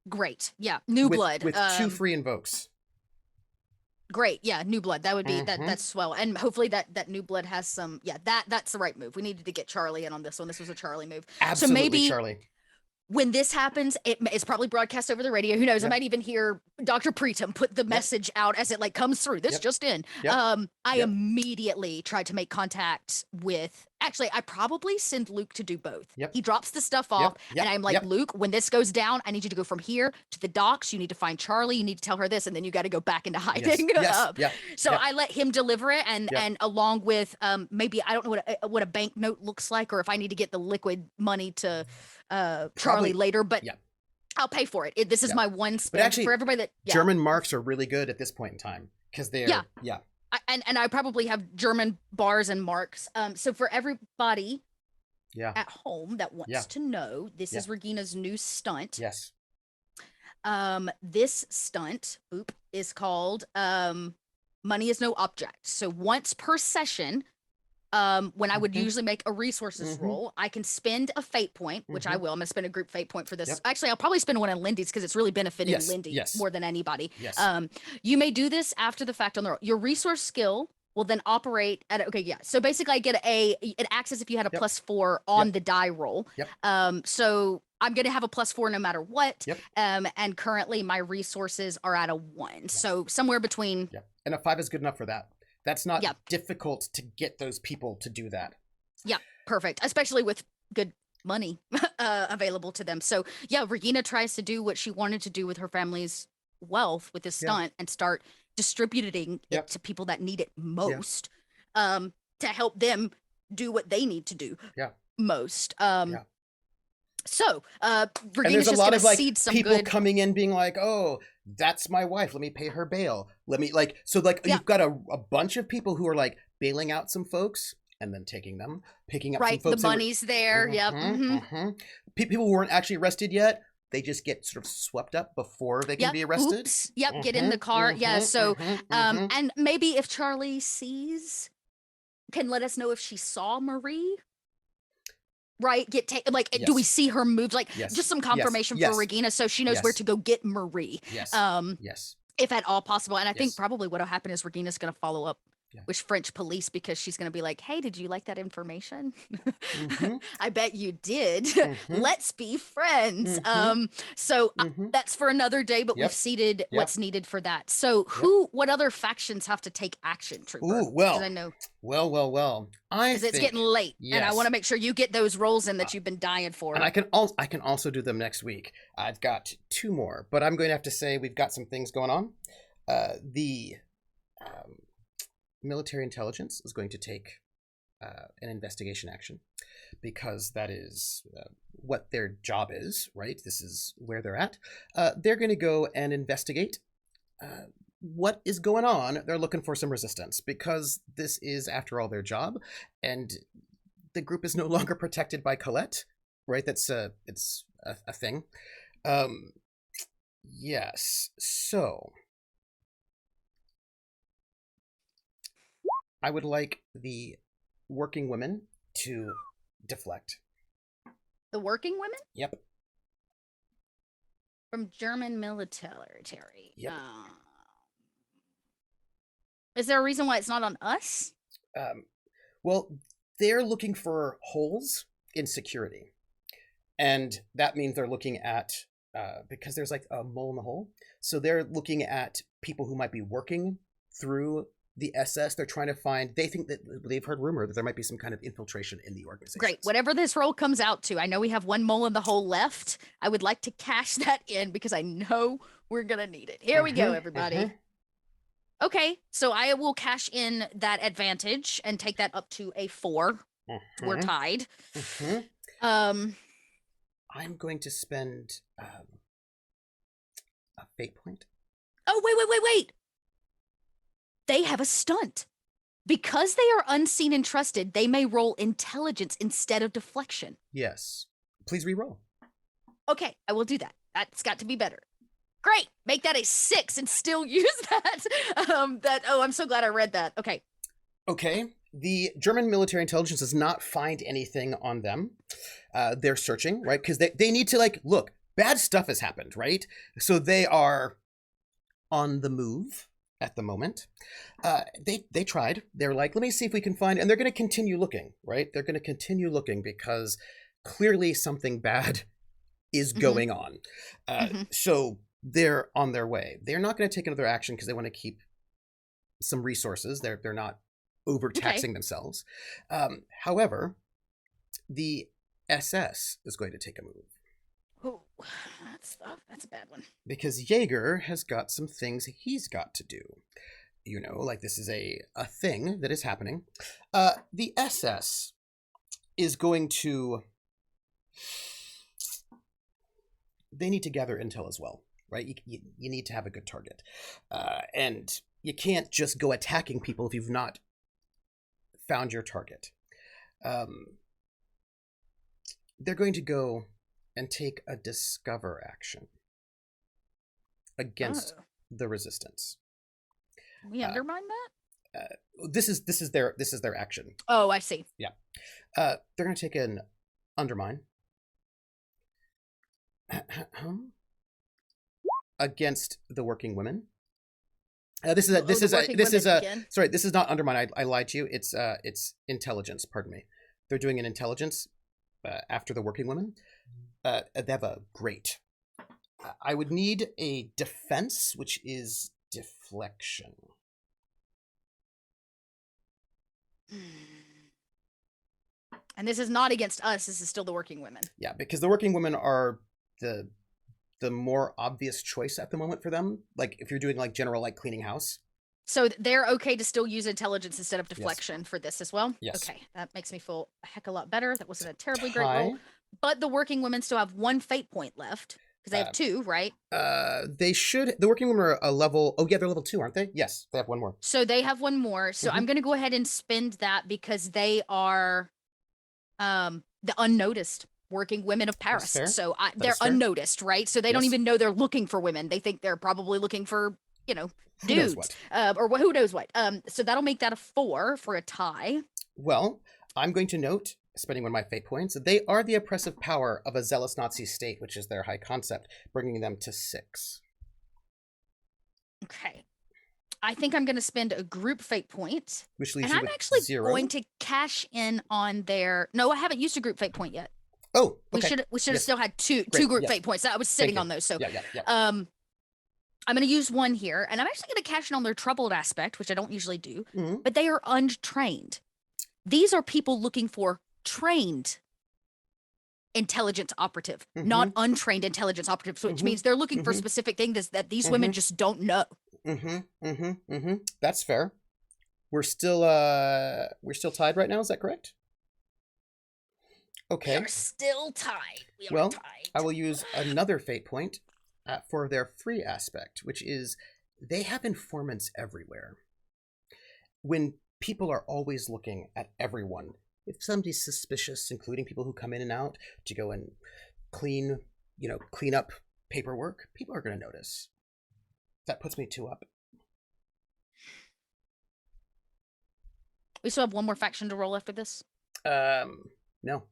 Great. Yeah, new blood. With 2 free invokes. Great. Yeah, new blood. That would be that's swell. And hopefully that new blood has some that's the right move. We needed to get Charlie in on this one. This was a Charlie move. Absolutely, so maybe Charlie. When this happens, it's probably broadcast over the radio. Who knows? I might even hear Dr. Preetam put the message out as it like comes through. This just in. I immediately tried to make contact with. Actually, I probably send Luke to do both. Yep. He drops the stuff off, and I'm like, Luke, when this goes down, I need you to go from here to the docks. You need to find Charlie. You need to tell her this, and then you got to go back into hiding. So I let him deliver it, and along with maybe I don't know what a banknote looks like, or if I need to get the liquid money to Charlie later, but I'll pay for it. This is my one spend. Actually, for everybody that German marks are really good at this point in time because they're and I probably have German bars and marks. So for everybody at home that wants to know, this is Regina's new stunt. Yes. This stunt is called Money is No Object. So once per session, when I would usually make a resources roll, I can spend a fate point, which I will. I'm going to spend a group fate point for this. Actually, I'll probably spend one on Lindy's because it's really benefiting Lindy more than anybody. Yes. You may do this after the fact on the roll. Your resource skill will then operate at so basically I get it acts as if you had a +4 on the die roll. So I'm going to have a +4 no matter what. And currently my resources are at a 1. So somewhere between. And a 5 is good enough for that. That's not difficult to get those people to do that. Yeah, perfect. Especially with good money available to them. So Regina tries to do what she wanted to do with her family's wealth with this stunt and start distributing it to people that need it most to help them do what they need to do most. So Regina's just going to seed some people good coming in being like, oh, that's my wife. Let me pay her bail. Let me you've got a bunch of people who are like bailing out some folks and then taking them, picking up some folks. The money's there. People who weren't actually arrested yet, they just get sort of swept up before they can be arrested. Oops. Get in the car. So and maybe if Charlie can let us know if she saw Marie. Right, do we see her move? Just some confirmation for Regina, so she knows where to go get Marie. Yes. If at all possible. And I think probably what'll happen is Regina's going to follow up with French police because she's going to be like, hey, did you like that information? Mm-hmm. I bet you did. Mm-hmm. Let's be friends. Mm-hmm. That's for another day, but we've seeded what's needed for that. So what other factions have to take action, Trooper? Ooh, well, I know. Well. Because it's getting late, and I want to make sure you get those rolls in that you've been dying for. And I can also do them next week. I've got 2 more, but I'm going to have to say we've got some things going on. The military intelligence is going to take an investigation action because that is what their job is, right? This is where they're at. They're going to go and investigate what is going on. They're looking for some resistance because this is, after all, their job, and the group is no longer protected by Colette, right? It's a thing. Yes. So I would like the working women to deflect. The working women? Yep. From German military. Yep. Is there a reason why it's not on us? Well, they're looking for holes in security. And that means they're looking at, because there's like a mole in the hole. So they're looking at people who might be working through the SS. They're trying to find, they think that they've heard rumor that there might be some kind of infiltration in the organization. Great. Whatever this roll comes out to, I know we have 1 mole in the hole left. I would like to cash that in because I know we're going to need it. Here we go, everybody. Okay, so I will cash in that advantage and take that up to a 4. We're tied. I'm going to spend a fate point. Oh, wait. They have a stunt. Because they are unseen and trusted, they may roll intelligence instead of deflection. Yes. Please re-roll. Okay, I will do that. That's got to be better. Great. Make that a 6 and still use that. I'm so glad I read that. Okay. The German military intelligence does not find anything on them. They're searching, right? Because they need to, like, look, bad stuff has happened, right? So they are on the move at the moment. They tried. They're like, let me see if we can find, and they're going to continue looking, right? They're going to continue looking because clearly something bad is going on. So they're on their way. They're not going to take another action because they want to keep some resources. They're not overtaxing themselves. However, the SS is going to take a move. Oh, that's a bad one. Because Jaeger has got some things he's got to do. You know, like this is a thing that is happening. The SS is going to... They need to gather intel as well, right? You need to have a good target. And you can't just go attacking people if you've not found your target. They're going to go and take a discover action against the resistance. We undermine that? This is their action. Oh, I see. Yeah. They're going to take an undermine against the working women. This is not undermine. I lied to you. It's intelligence. Pardon me. They're doing an intelligence after the working women. They have a great. I would need a defense, which is deflection. And this is not against us. This is still the working women. Yeah, because the working women are the more obvious choice at the moment for them. Like if you're doing like general like cleaning house. So they're okay to still use intelligence instead of deflection for this as well? Yes. Okay, that makes me feel a heck of a lot better. That wasn't a terribly great roll. But the working women still have 1 fate point left. Because they have 2, right? They should. The working women are a level... Oh, yeah, they're level 2, aren't they? Yes, they have 1 more. So they have 1 more. So I'm going to go ahead and spend that because they are the unnoticed working women of Paris. So they're unnoticed, right? So they don't even know they're looking for women. They think they're probably looking for, dudes. Or who knows what. So that'll make that a 4 for a tie. Well, I'm going to note, spending 1 of my fate points, they are the oppressive power of a zealous Nazi state, which is their high concept, bringing them to 6. Okay. I think I'm going to spend a group fate point. Which leaves and you I'm with actually 0. going to cash in on their. No, I haven't used a group fate point yet. Oh, okay. We should have still had two group fate points. I was sitting on those. So I'm going to use one here, and I'm actually going to cash in on their troubled aspect, which I don't usually do. But they are untrained. These are people looking for trained intelligence operative, not untrained intelligence operative, which means they're looking for specific things that these women just don't know. That's fair. We're still tied right now. Is that correct? Okay. We are still tied. I will use another fate point for their free aspect, which is they have informants everywhere. When people are always looking at everyone, if somebody's suspicious, including people who come in and out to go and clean up paperwork, people are going to notice. That puts me 2 up. We still have one more faction to roll after this? No.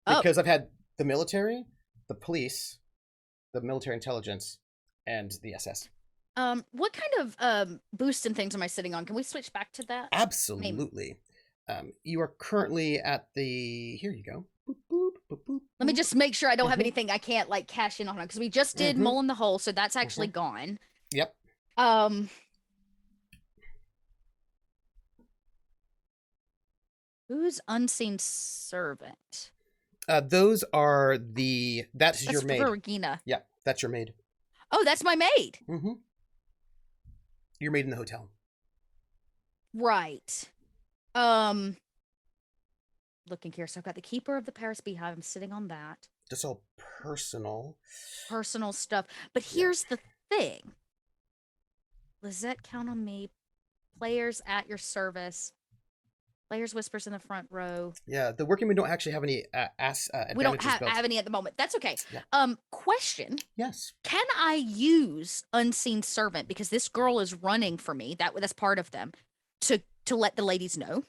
Because I've had the military, the police, the military intelligence, and the SS. What kind of boost and things am I sitting on? Can we switch back to that? Absolutely. You are currently at the... Here you go. Boop, boop, boop, boop, Let me just make sure I don't have anything I can't like cash in on, because we just did Mole in the Hole, so that's actually gone. Yep. Who's Unseen Servant? Those are the... That's your maid. For Regina. Yeah, that's your maid. Oh, that's my maid. Your maid in the hotel. Right. Looking here, so I've got the Keeper of the Paris Beehive. I'm sitting on that. That's all personal stuff. But here's the thing. Lizette, count on me. Players at your service. Players whispers in the front row. Yeah, the working men don't actually have any advantages. We don't have any at the moment. That's okay. Yeah. Question. Yes. Can I use Unseen Servant, because this girl is running for me? That's part of them. To let the ladies know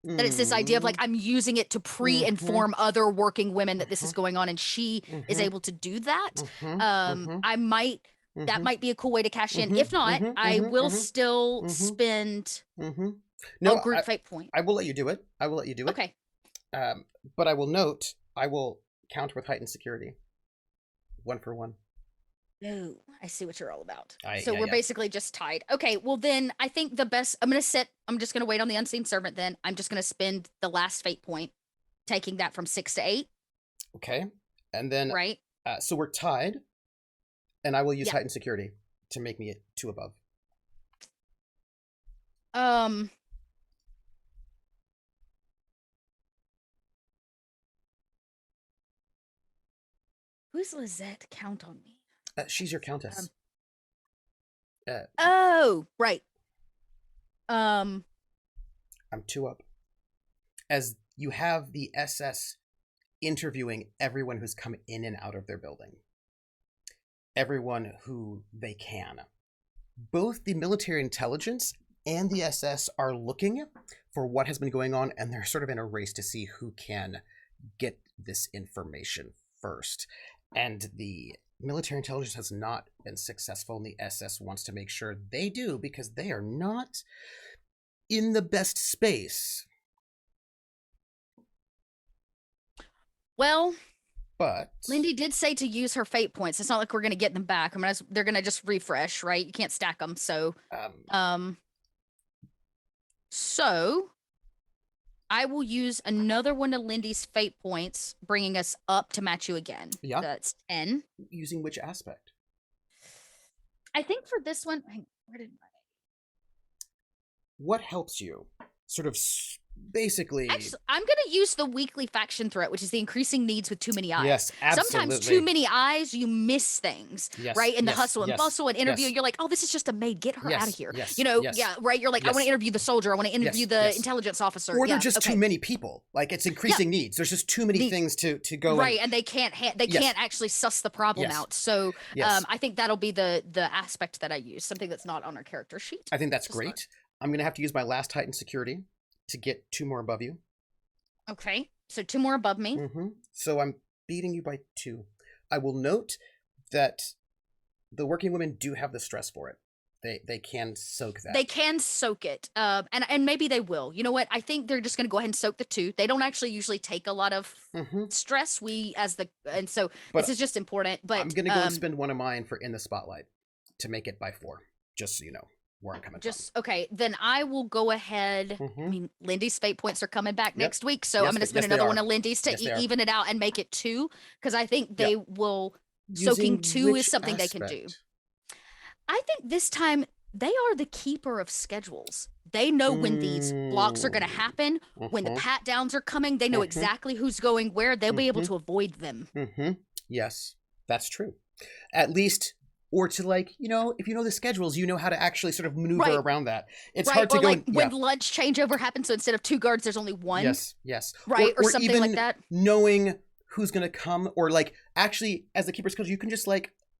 that it's this idea of like I'm using it to pre-inform other working women that this is going on, and she is able to do that. I might. That might be a cool way to cash in. If not, I will still spend. No, group fate point. I will let you do it. Okay. But I will note, I will counter with heightened security. 1 for 1. Oh, I see what you're all about. We're basically just tied. Okay, well then I think the best, I'm just going to wait on the Unseen Servant then. I'm just going to spend the last fate point, taking that from 6 to 8. Okay. And then, right. So we're tied, and I will use heightened security to make me 2 above. Who's Lizette? Count on me. She's your countess. Oh, right. I'm 2 up. As you have the SS interviewing everyone who's come in and out of their building. Everyone who they can. Both the military intelligence and the SS are looking for what has been going on, and they're sort of in a race to see who can get this information first. And the military intelligence has not been successful, and the SS wants to make sure they do, because they are not in the best space. Well, but Lindy did say to use her fate points. It's not like we're going to get them back. I mean, they're going to just refresh, right? You can't stack them. So, so I will use another one of Lindy's fate points, bringing us up to match you again. Yeah. That's 10. Using which aspect? I think for this one, what helps you? Sort of basically. Actually, I'm going to use the weekly faction threat, which is the increasing needs with too many eyes. Yes, absolutely. Sometimes too many eyes, you miss things, right? In the hustle and bustle and interview, you're like, oh, this is just a maid. Get her out of here. Yes, yeah, right? You're like, I want to interview the soldier. I want to interview the intelligence officer. Or they're just too many people. Like, it's increasing needs. There's just too many things to go. Right, and they can't can't actually suss the problem out. So I think that'll be the aspect that I use, something that's not on our character sheet. I think that's great. I'm going to have to use my last heightened security to get 2 more above you. Okay, so 2 more above me. So I'm beating you by 2. I will note that the working women do have the stress for it. They can soak that. They can soak it, and maybe they will. You know what? I think they're just going to go ahead and soak the 2. They don't actually usually take a lot of stress. So this is just important. But I'm going to go and spend one of mine for in the spotlight to make it by 4, just so you know where I'm coming from. Okay. Then I will go ahead. I mean, Lindy's fate points are coming back next week, so I'm going to spend another one of Lindy's to even it out and make it 2, because I think they will. Soaking 2 is something they can do. I think this time they are the keeper of schedules. They know when these blocks are going to happen, when the pat downs are coming. They know exactly who's going where. They'll be able to avoid them. Yes, that's true. At least, or to if you know the schedules, you know how to actually sort of maneuver around that. It's hard to go. When lunch changeover happens, so instead of 2 guards, there's only 1. Yes. Right, or something even like that. Knowing who's going to come, or actually, as the keeper's schedule, you can just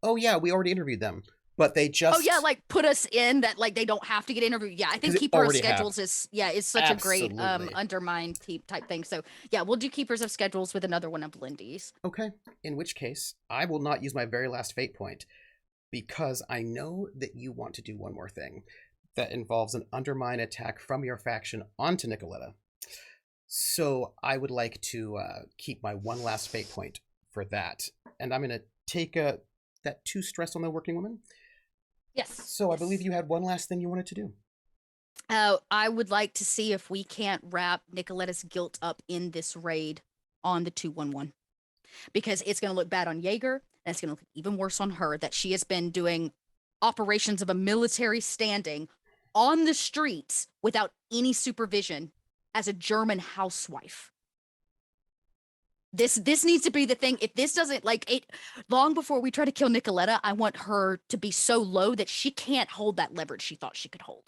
oh yeah, we already interviewed them. But they just put us in that they don't have to get interviewed. Yeah, I think keeper of schedules is such a great undermine type thing. So yeah, we'll do keepers of schedules with another one of Lindy's. Okay, in which case I will not use my very last fate point, because I know that you want to do one more thing that involves an undermine attack from your faction onto Nikoletta. So I would like to keep my one last fate point for that, and I'm going to take that 2 stress on the working woman. Yes. So I believe you had one last thing you wanted to do. I would like to see if we can't wrap Nikoletta's guilt up in this raid on the 211. Because it's going to look bad on Jaeger, and it's going to look even worse on her that she has been doing operations of a military standing on the streets without any supervision as a German housewife. This needs to be the thing. If this doesn't long before we try to kill Nikoletta, I want her to be so low that she can't hold that leverage she thought she could hold.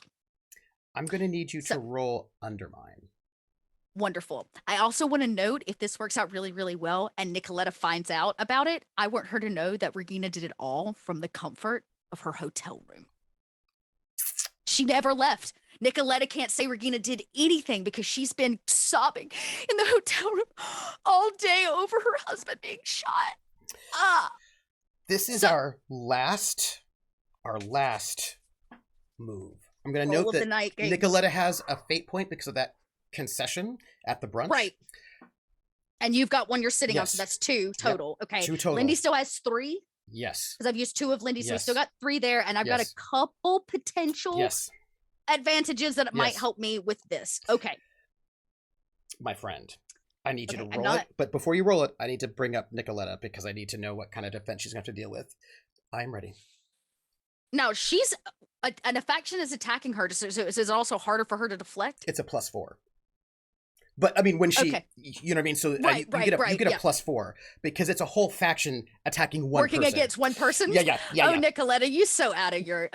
I'm going to need you to roll undermine. Wonderful. I also want to note, if this works out really, really well and Nikoletta finds out about it, I want her to know that Regina did it all from the comfort of her hotel room. She never left. Nikoletta can't say Regina did anything because she's been sobbing in the hotel room all day over her husband being shot. This is our last move. I'm going to note that Nikoletta has a fate point because of that concession at the brunch. Right. And you've got one you're sitting on, so that's 2 total. Yep. Okay. 2 total. Lindy still has 3. Yes. Because I've used 2 of Lindy's, so we still got 3 there, and I've got a couple potential advantages that might help me with this. Okay. My friend, I need you to roll it, but before you roll it, I need to bring up Nikoletta because I need to know what kind of defense she's going to have to deal with. I am ready. Now, she's a faction is attacking her, so is it also harder for her to deflect? It's a +4. But I mean, when she, you know what I mean? So you get a +4 because it's a whole faction attacking one person. Working against one person? Yeah. Oh, Nikoletta, you so out of your,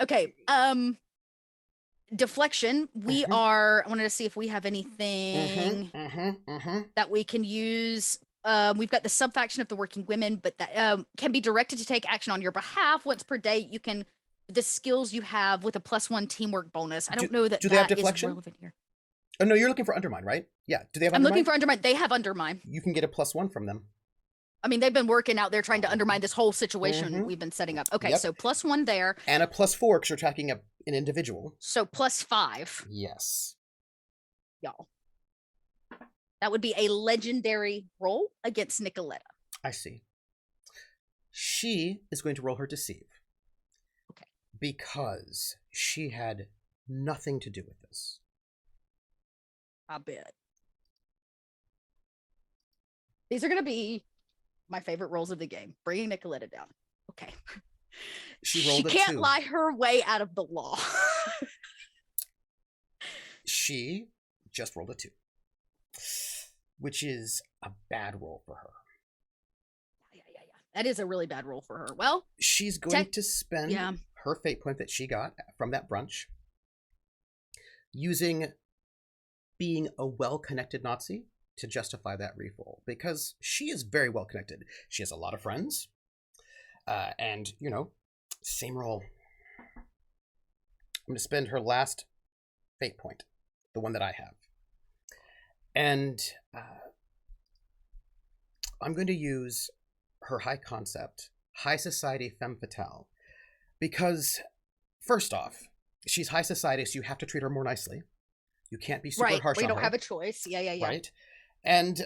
deflection. We are, I wanted to see if we have anything that we can use. We've got the subfaction of the working women, but that can be directed to take action on your behalf once per day. You can, the skills you have with a +1 teamwork bonus. I don't know that they have that deflection? is relevant here. Oh, no, you're looking for undermine, right? Yeah. Do they have I'm undermine? looking for undermine. They have undermine. You can get a +1 from them. I mean, they've been working out there trying to undermine this whole situation we've been setting up. Okay, so +1 there. And a +4 because you're attacking an individual. So +5. Yes. Y'all. That would be a legendary roll against Nikoletta. I see. She is going to roll her deceive. Okay. Because she had nothing to do with this. I bet. These are going to be my favorite rolls of the game. Bringing Nikoletta down. Okay. She can't lie her way out of the law. She just rolled a 2. Which is a bad roll for her. Yeah. That is a really bad roll for her. Well, she's going to spend her fate point that she got from that brunch using being a well-connected Nazi to justify that reroll, because she is very well-connected. She has a lot of friends, and, you know, same roll. I'm going to spend her last fate point, the one that I have. And I'm going to use her high concept, high society femme fatale, because, first off, she's high society, so you have to treat her more nicely. You can't be super harsh on her. We don't have a choice. Yeah. Right. And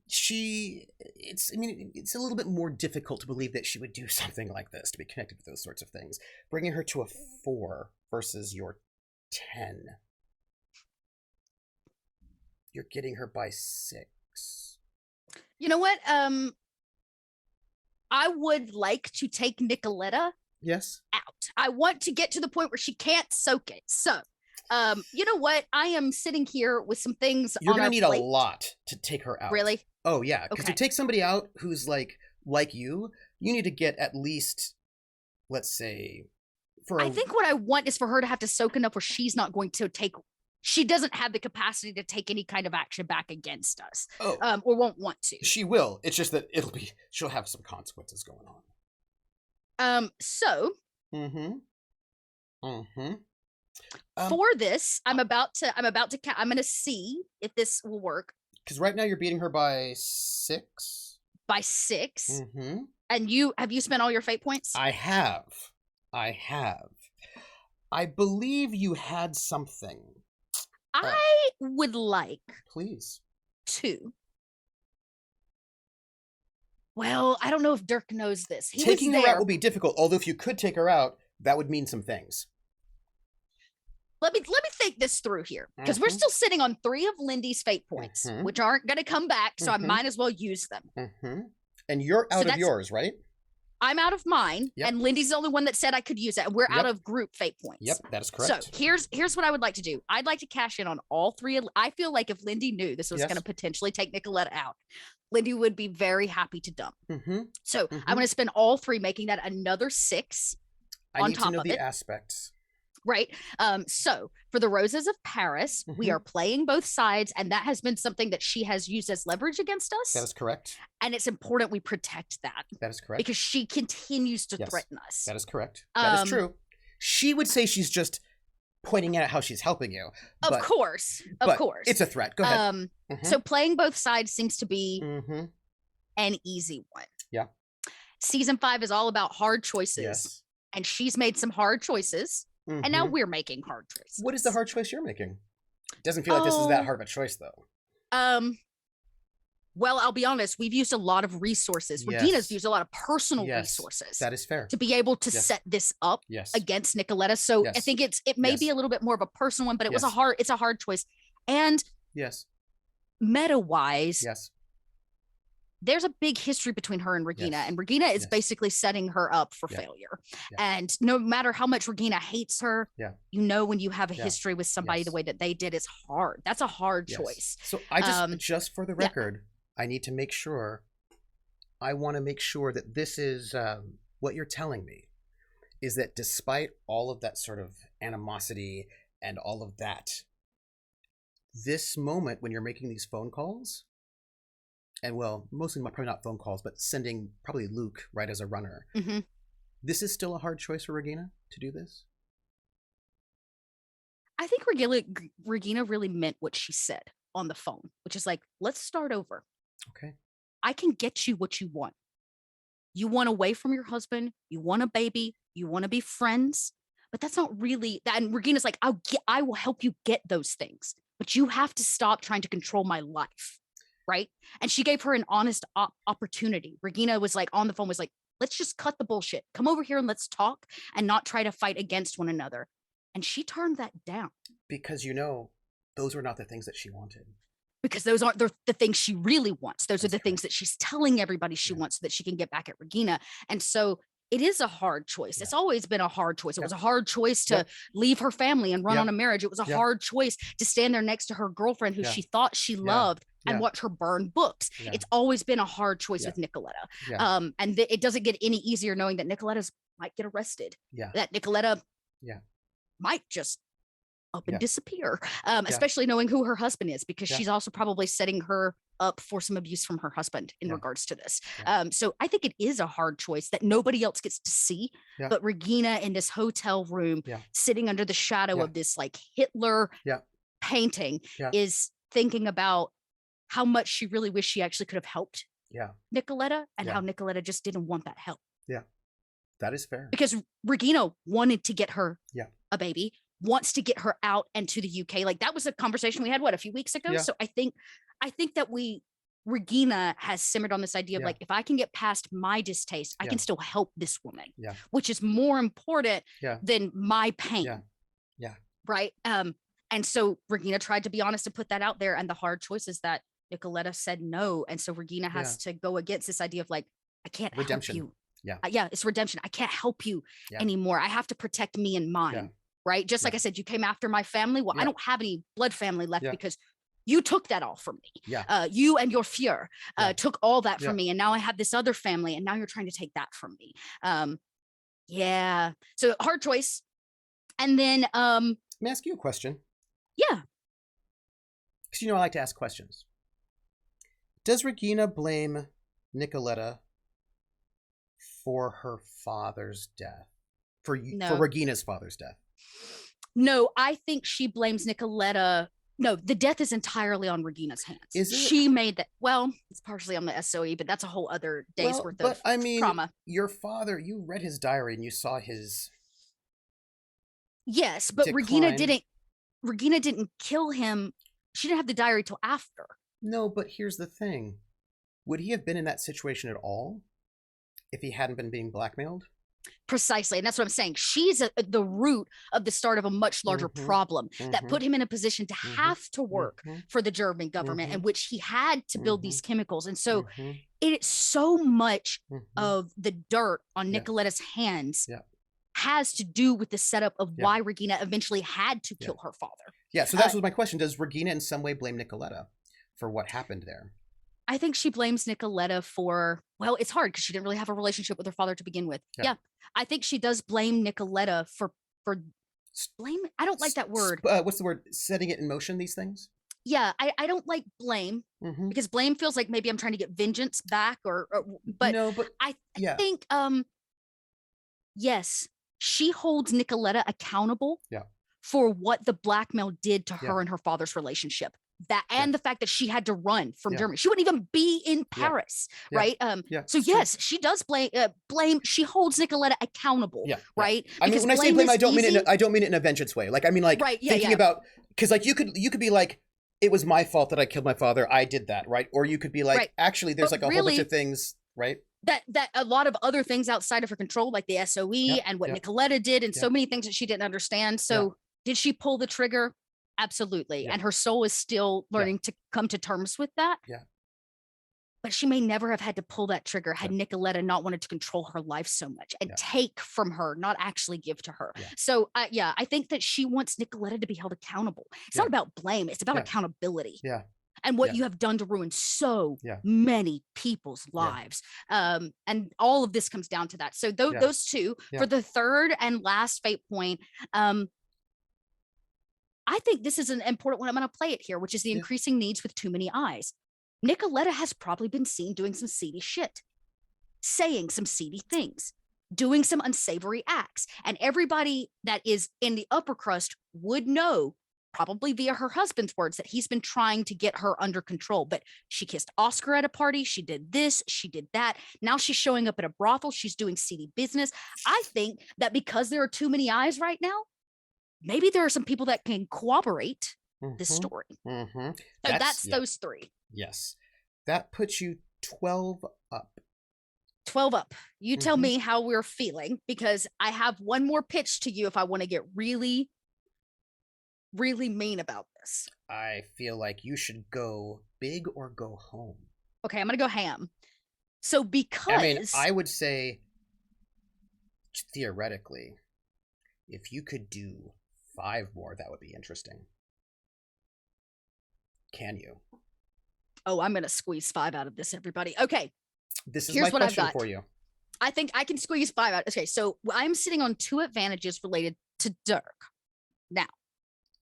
it's a little bit more difficult to believe that she would do something like this, to be connected to those sorts of things. Bringing her to a 4 versus your 10. You're getting her by 6. You know what? I would like to take Nikoletta Yes. out. I want to get to the point where she can't soak it. So, you know what? I am sitting here with some things. You're on gonna our need plate. a lot to take her out. Really? Oh yeah, because Okay. to take somebody out who's like you need to get at least, let's say, I think what I want is for her to have to soak enough where she's not going to take. She doesn't have the capacity to take any kind of action back against us, or won't want to. She will. It's just that she'll have some consequences going on. So. For this, I'm about to. I'm going to see if this will work. Because right now you're beating her by 6. By 6. And you spent all your fate points? I have. I believe you had something. I would like, please, to. Well, I don't know if Dirk knows this. Taking her out will be difficult. Although if you could take her out, that would mean some things. Let me think this through here, because we're still sitting on 3 of Lindy's fate points, which aren't going to come back, so I might as well use them. And you're out of yours, right? I'm out of mine, and Lindy's the only one that said I could use it. And we're out of group fate points. Yep, that is correct. So here's what I would like to do. I'd like to cash in on all 3. I feel like if Lindy knew this was going to potentially take Nikoletta out, Lindy would be very happy to dump. So I'm going to spend all 3, making that another 6 on top of it. I need to know the aspects. Right. So for the Roses of Paris, we are playing both sides, and that has been something that she has used as leverage against us. That is correct. And it's important we protect that. That is correct. Because she continues to threaten us. That is correct. That is true. She would say she's just pointing out how she's helping you. Of course. It's a threat. Go ahead. So playing both sides seems to be an easy one. Yeah. Season 5 is all about hard choices. Yes. And she's made some hard choices. And now we're making hard choices. What is the hard choice you're making? It doesn't feel like this is that hard of a choice, though. Well, I'll be honest. We've used a lot of resources. Regina's used a lot of personal resources. That is fair. To be able to set this up against Nikoletta. So I think it may be a little bit more of a personal one, but it's a hard choice. And meta-wise, there's a big history between her and Regina, and Regina is basically setting her up for failure. And no matter how much Regina hates her, you know, when you have a history with somebody the way that they did, it's hard. That's a hard choice. So I just for the record, I need to make sure, I want to make sure that this is what you're telling me is that despite all of that sort of animosity and all of that, this moment when you're making these phone calls, and well, mostly probably not phone calls, but sending probably Luke right as a runner. This is still a hard choice for Regina to do this? I think Regina really meant what she said on the phone, which is like, let's start over. Okay. I can get you what you want. You want away from your husband. You want a baby. You want to be friends. But that's not really that. And Regina's like, I will help you get those things, but you have to stop trying to control my life. Right. And she gave her an honest opportunity. Regina was like on the phone, was like, let's just cut the bullshit. Come over here and let's talk and not try to fight against one another. And she turned that down. Because, you know, those were not the things that she wanted. Because those aren't the things she really wants. Those are the things that she's telling everybody she wants so that she can get back at Regina. And so it is a hard choice. It's always been a hard choice. It was a hard choice to leave her family and run on a marriage. It was a hard choice to stand there next to her girlfriend who she thought she loved and watch her burn books. It's always been a hard choice with Nikoletta. And it doesn't get any easier knowing that Nikoletta might get arrested. That Nikoletta might just up and disappear. Especially knowing who her husband is, because she's also probably setting her up for some abuse from her husband in regards to this. So I think it is a hard choice that nobody else gets to see, but Regina in this hotel room sitting under the shadow of this like Hitler painting is thinking about how much she really wished she actually could have helped Nikoletta and how Nikoletta just didn't want that help. That is fair. Because Regina wanted to get her a baby. wants to get her out and to the UK. Like that was a conversation we had, a few weeks ago. Yeah. So I think that Regina has simmered on this idea of like, if I can get past my distaste, I can still help this woman, which is more important than my pain. Yeah. Right. And so Regina tried to be honest and put that out there. And the hard choice is that Nikoletta said no. And so Regina has to go against this idea of like, I can't help you. Yeah. It's redemption. I can't help you anymore. I have to protect me and mine. Right. Just like I said, you came after my family. Well, I don't have any blood family left because you took that all from me. You and your Fuhrer took all that from me. And now I have this other family and now you're trying to take that from me. So hard choice. And then, let me ask you a question. Yeah. Because I like to ask questions. Does Regina blame Nikoletta for her father's death? For Regina's father's death? No, I think she blames Nikoletta. No, the death is entirely on Regina's hands. Is it? She made that. Well, it's partially on the SOE, but that's a whole other day's worth of trauma. Your father, you read his diary and you saw his. Yes, but decline. Regina didn't kill him. She didn't have the diary till after. No, but here's the thing. Would he have been in that situation at all if he hadn't been being blackmailed? Precisely. And that's what I'm saying. She's the root of the start of a much larger problem that put him in a position to have to work for the German government in which he had to build these chemicals. And so it is so much of the dirt on Nikoletta's hands has to do with the setup of why Regina eventually had to kill her father. Yeah. So that was my question. Does Regina in some way blame Nikoletta for what happened there? I think she blames Nikoletta for, well, it's hard because she didn't really have a relationship with her father to begin with. Yeah. I think she does blame Nikoletta for blame. I don't like that word. What's the word? Setting it in motion, these things? Yeah. I don't like blame because blame feels like maybe I'm trying to get vengeance back but I think, yes, she holds Nikoletta accountable for what the blackmail did to her and her father's relationship. And the fact that she had to run from Germany. She wouldn't even be in Paris, right? So yes, she does blame. She holds Nikoletta accountable, right? I mean, when I say blame, I don't mean it in a vengeance way. Like I mean, like thinking about, because like you could be like, it was my fault that I killed my father. I did that, right? Or you could be like, actually, there's like a whole bunch of things, right? That a lot of other things outside of her control, like the SOE and what Nikoletta did, and so many things that she didn't understand. So did she pull the trigger? Absolutely. And her soul is still learning to come to terms with that. But she may never have had to pull that trigger had Nikoletta not wanted to control her life so much and take from her, not actually give to her. So I think that she wants Nikoletta to be held accountable. It's not about blame. It's about accountability. And what you have done to ruin so many people's lives. And all of this comes down to that. So those two, for the third and last fate point, I think this is an important one. I'm going to play it here, which is the increasing needs with too many eyes. Nikoletta has probably been seen doing some seedy shit, saying some seedy things, doing some unsavory acts. And everybody that is in the upper crust would know, probably via her husband's words, that he's been trying to get her under control. But she kissed Oscar at a party. She did this. She did that. Now she's showing up at a brothel. She's doing seedy business. I think that because there are too many eyes right now, maybe there are some people that can corroborate this story. So that's those three. Yes. That puts you 12 up. 12 up. You tell me how we're feeling, because I have one more pitch to you if I want to get really, really mean about this. I feel like you should go big or go home. Okay, I'm going to go ham. So because... I mean, I would say, theoretically, if you could do 5 more, that would be interesting. Can you? Oh, I'm going to squeeze 5 out of this, everybody. Okay. This is Here's my what question I've got for you. I think I can squeeze 5 out. Okay, so I'm sitting on 2 advantages related to Dirk. Now,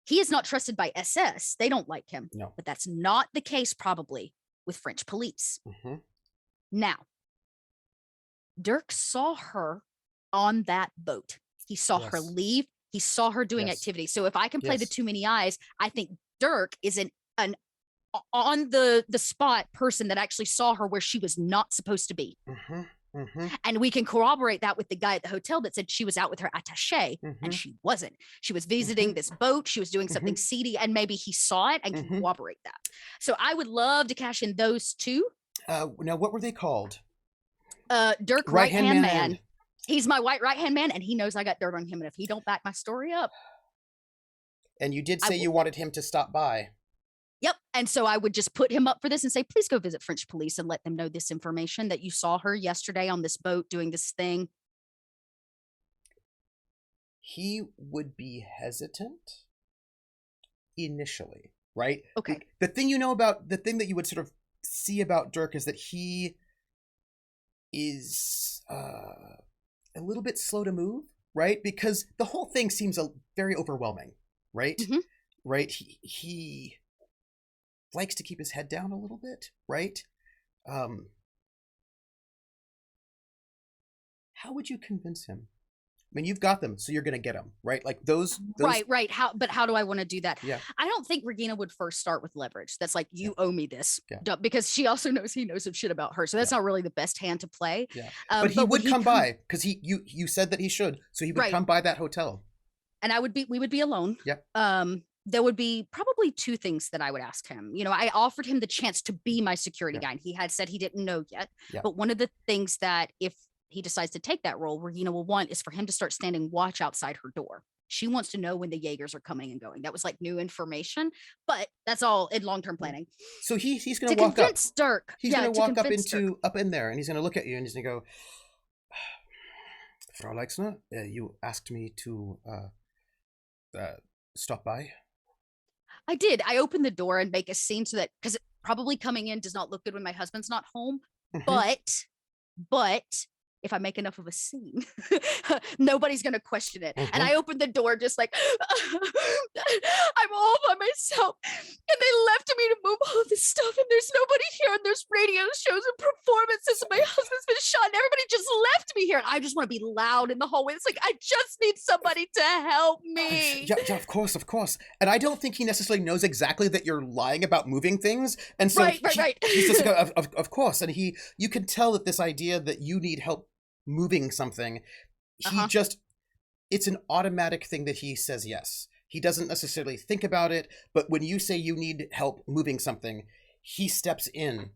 he is not trusted by SS. They don't like him. No. But that's not the case probably with French police. Now, Dirk saw her on that boat. He saw her leave. He saw her doing activity. So if I can play the too many eyes, I think Dirk is an on the spot person that actually saw her where she was not supposed to be. And we can corroborate that with the guy at the hotel that said she was out with her attaché, and she wasn't. She was visiting this boat. She was doing something seedy, and maybe he saw it and can corroborate that. So I would love to cash in those two. Now, what were they called? Dirk, right-hand man. He's my white right-hand man, and he knows I got dirt on him. And if he don't back my story up. And you did say you wanted him to stop by. Yep. And so I would just put him up for this and say, please go visit French police and let them know this information, that you saw her yesterday on this boat doing this thing. He would be hesitant initially, right? Okay. The thing that you would sort of see about Dirk is that he is a little bit slow to move, right? Because the whole thing seems very overwhelming, right? Right? He likes to keep his head down a little bit, right? How would you convince him? I mean, you've got them, so you're going to get them, right? Like those... Right. How do I want to do that? Yeah. I don't think Regina would first start with leverage. That's like, you owe me this. Yeah. Because she also knows he knows some shit about her. So that's not really the best hand to play. Yeah. But he would come by, because you said that he should. So he would come by that hotel. And we would be alone. Yep. There would be probably two things that I would ask him. You know, I offered him the chance to be my security guy. And he had said he didn't know yet. Yeah. But one of the things that if he decides to take that role, Regina will want is for him to start standing watch outside her door. She wants to know when the Jaegers are coming and going. That was like new information, but that's all in long-term planning. So he's going to walk up. Convince Dirk. He's going to walk up in there, and he's going to look at you, and he's going to go, Frau Leixner, you asked me to stop by. I did. I opened the door and make a scene so that, because probably coming in does not look good when my husband's not home, but if I make enough of a scene, nobody's going to question it. And I opened the door just like, I'm all by myself. And they left me to move all this stuff. And there's nobody here. And there's radio shows and performances. And my husband's been shot. And everybody just left me here. And I just want to be loud in the hallway. It's like, I just need somebody to help me. Yeah, of course. And I don't think he necessarily knows exactly that you're lying about moving things. And so right. He's just like, of course. And you can tell that this idea that you need help moving something, it's an automatic thing that he says yes. He doesn't necessarily think about it, but when you say you need help moving something, he steps in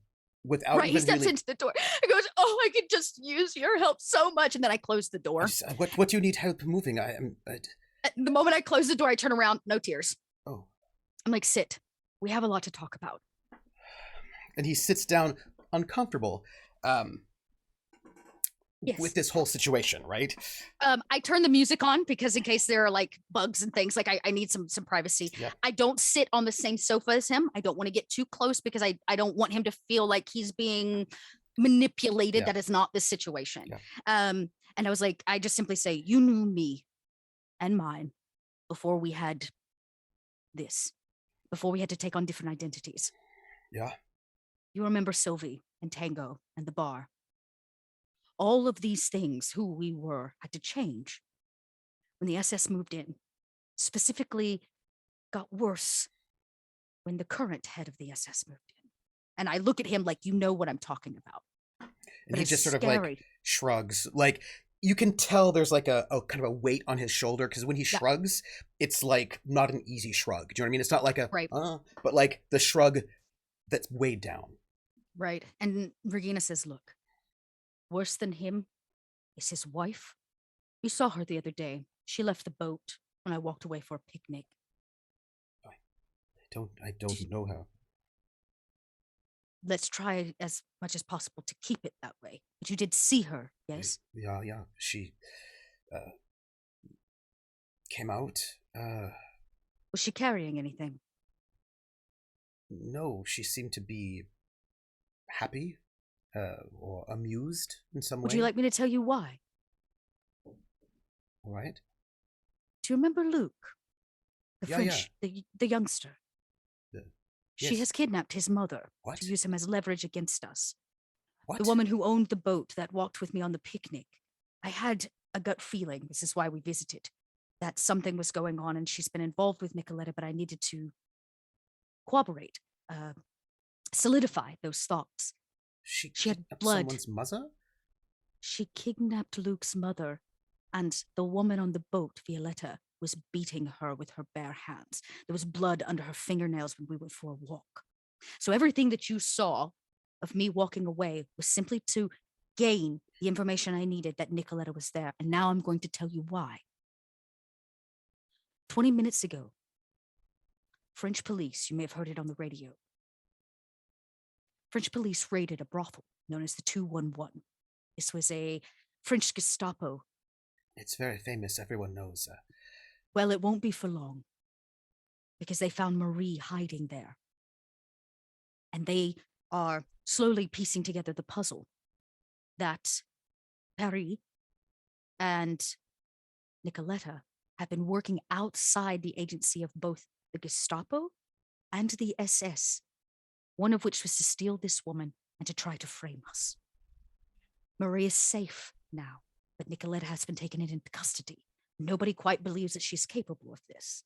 without he steps into the door and goes, oh, I could just use your help so much. And then I close the door. What do you need help moving? The moment I close the door, I turn around, no tears. Oh. I'm like, sit. We have a lot to talk about. And he sits down uncomfortable. Yes. With this whole situation, right? I turn the music on because in case there are like bugs and things, like I need some privacy. Yeah. I don't sit on the same sofa as him. I don't want to get too close because I don't want him to feel like he's being manipulated. Yeah. That is not the situation. Yeah. And I was like, I just simply say, you knew me and mine before we had this, before we had to take on different identities. Yeah. You remember Sylvie and Tango and the bar. All of these things, who we were, had to change. When the SS moved in, specifically got worse when the current head of the SS moved in. And I look at him like, you know what I'm talking about. And he just sort of like shrugs. Like, you can tell there's like a kind of a weight on his shoulder, because when he shrugs, it's like not an easy shrug. Do you know what I mean? It's not like but like the shrug that's weighed down. Right. And Regina says, look, worse than him is his wife. You saw her the other day. She left the boat when I walked away for a picnic. I don't know her. Let's try as much as possible to keep it that way. But you did see her, yes? Yeah. She came out. Was she carrying anything? No, she seemed to be happy. Or amused in some way. Would you like me to tell you why? All right. Do you remember Luke? The youngster. She has kidnapped his mother to use him as leverage against us. What? The woman who owned the boat that walked with me on the picnic. I had a gut feeling, this is why we visited, that something was going on, and she's been involved with Nikoletta, but I needed to corroborate, solidify those thoughts. She had blood. Someone's mother? She kidnapped Luke's mother, and the woman on the boat, Violetta, was beating her with her bare hands. There was blood under her fingernails when we went for a walk. So everything that you saw of me walking away was simply to gain the information I needed that Nikoletta was there. And now I'm going to tell you why. 20 minutes ago, French police, you may have heard it on the radio, French police raided a brothel known as the 211. This was a French Gestapo. It's very famous, everyone knows. Well, it won't be for long, because they found Marie hiding there. And they are slowly piecing together the puzzle that Paris and Nikoletta have been working outside the agency of both the Gestapo and the SS, one of which was to steal this woman and to try to frame us. Marie is safe now, but Nikoletta has been taken into custody. Nobody quite believes that she's capable of this.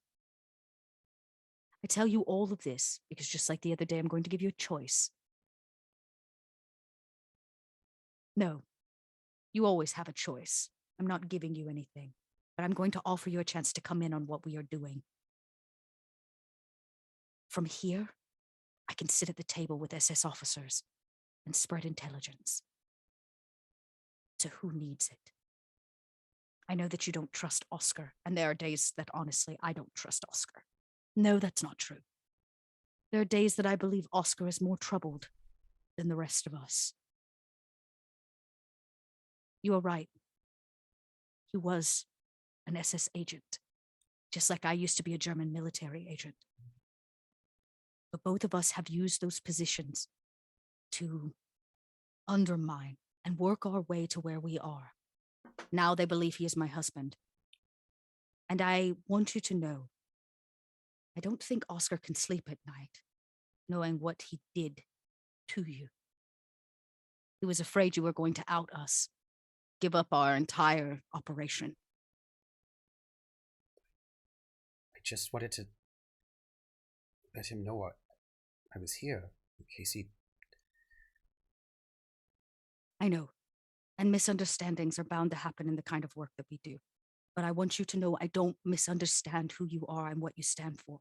I tell you all of this because just like the other day, I'm going to give you a choice. No, you always have a choice. I'm not giving you anything, but I'm going to offer you a chance to come in on what we are doing. From here, I can sit at the table with SS officers and spread intelligence to who needs it. I know that you don't trust Oscar, and there are days that honestly, I don't trust Oscar. No, that's not true. There are days that I believe Oscar is more troubled than the rest of us. You are right. He was an SS agent, just like I used to be a German military agent. But both of us have used those positions to undermine and work our way to where we are. Now they believe he is my husband. And I want you to know, I don't think Oscar can sleep at night, knowing what he did to you. He was afraid you were going to out us, give up our entire operation. I just wanted to let him know I was here, in case he... I know, and misunderstandings are bound to happen in the kind of work that we do. But I want you to know I don't misunderstand who you are and what you stand for.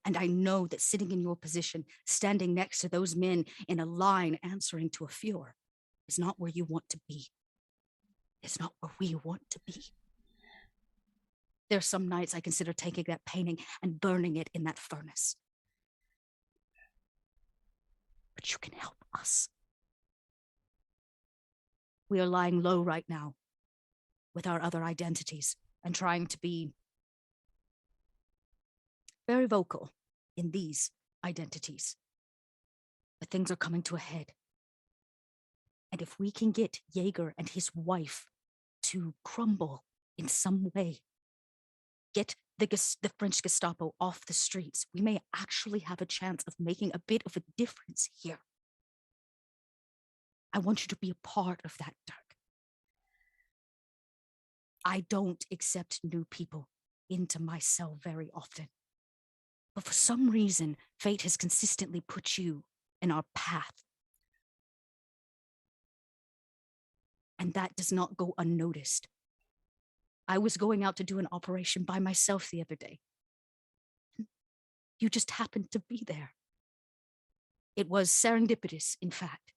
And I know that sitting in your position, standing next to those men in a line answering to a Fuhrer, is not where you want to be. It's not where we want to be. There are some nights I consider taking that painting and burning it in that furnace. But you can help us. We are lying low right now with our other identities and trying to be very vocal in these identities. But things are coming to a head. And if we can get Jaeger and his wife to crumble in some way, get the French Gestapo off the streets, we may actually have a chance of making a bit of a difference here. I want you to be a part of that, Dirk. I don't accept new people into my cell very often. But for some reason, fate has consistently put you in our path. And that does not go unnoticed. I was going out to do an operation by myself the other day. You just happened to be there. It was serendipitous, in fact.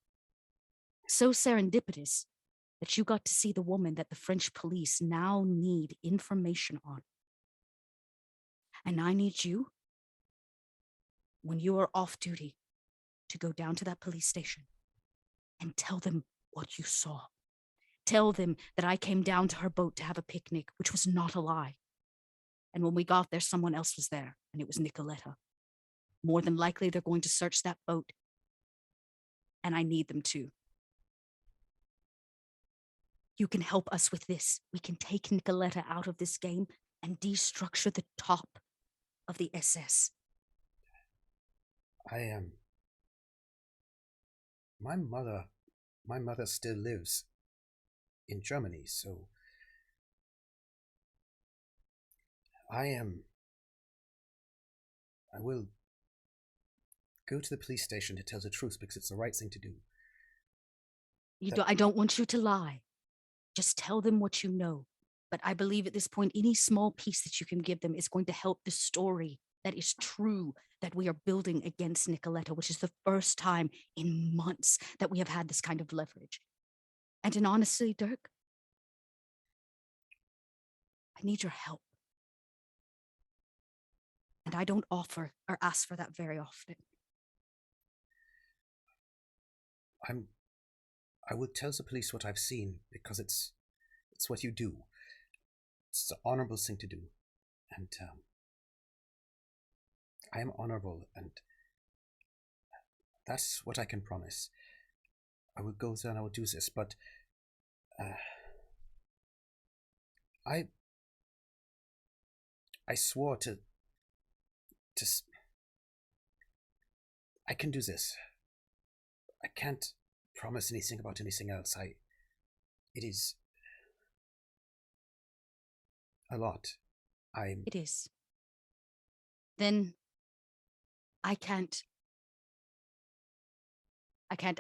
So serendipitous that you got to see the woman that the French police now need information on. And I need you, when you are off duty, to go down to that police station and tell them what you saw. Tell them that I came down to her boat to have a picnic, which was not a lie. And when we got there, someone else was there, and it was Nikoletta. More than likely, they're going to search that boat. And I need them to. You can help us with this. We can take Nikoletta out of this game and destructure the top of the SS. I am... My mother still lives in Germany, so I will go to the police station to tell the truth because it's the right thing to do. I don't want you to lie. Just tell them what you know. But I believe at this point, any small piece that you can give them is going to help the story that is true that we are building against Nikoletta, which is the first time in months that we have had this kind of leverage. And in honestly, Dirk, I need your help. And I don't offer or ask for that very often. I would tell the police what I've seen because it's what you do. It's the honorable thing to do. And I am honorable, and that's what I can promise. I will go there and I will do this, but I swore to I can do this. I can't promise anything about anything else. It is a lot. It is. Then I can't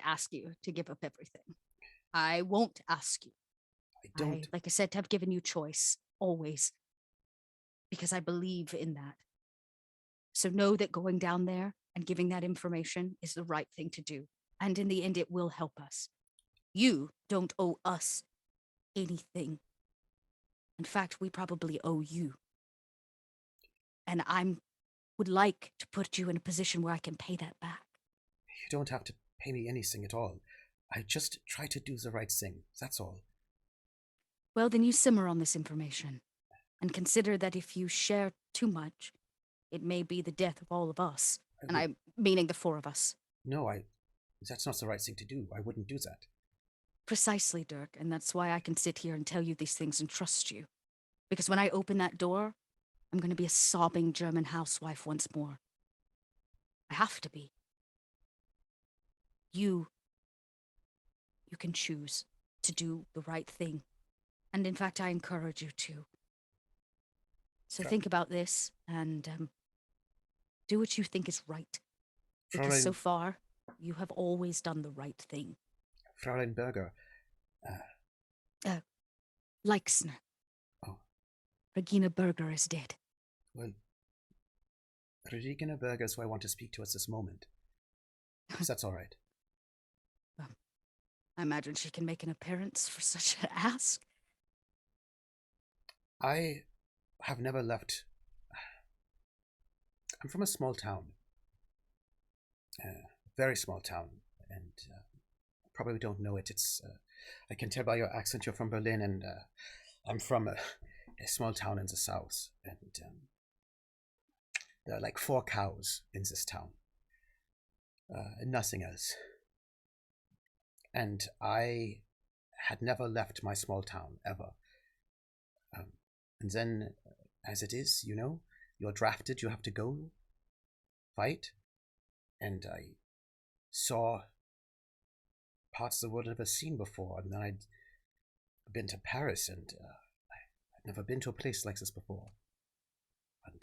ask you to give up everything. I won't ask you. Like I said, have given you choice, always. Because I believe in that. So know that going down there and giving that information is the right thing to do. And in the end, it will help us. You don't owe us anything. In fact, we probably owe you. And I would like to put you in a position where I can pay that back. You don't have to pay me anything at all. I just try to do the right thing, that's all. Well, then you simmer on this information. And consider that if you share too much, it may be the death of all of us. And I'm meaning the four of us. No, that's not the right thing to do. I wouldn't do that. Precisely, Dirk, and that's why I can sit here and tell you these things and trust you. Because when I open that door, I'm going to be a sobbing German housewife once more. I have to be. You can choose to do the right thing. And in fact, I encourage you to. So think about this and do what you think is right. Because so far, you have always done the right thing. Fräulein Berger. Leixner. Oh. Regina Berger is dead. Well, Regina Berger is who I want to speak to at this moment. If that's all right. Well, I imagine she can make an appearance for such an ask. I have never left. I'm from a small town. Very small town. And probably don't know it. It's I can tell by your accent you're from Berlin, and I'm from a small town in the south, and there are like 4 cows in this town, and nothing else. And I had never left my small town ever. And then, as it is, you know, you're drafted, you have to go fight, and I saw parts of the world I'd never seen before, and then I'd been to Paris, and I'd never been to a place like this before. And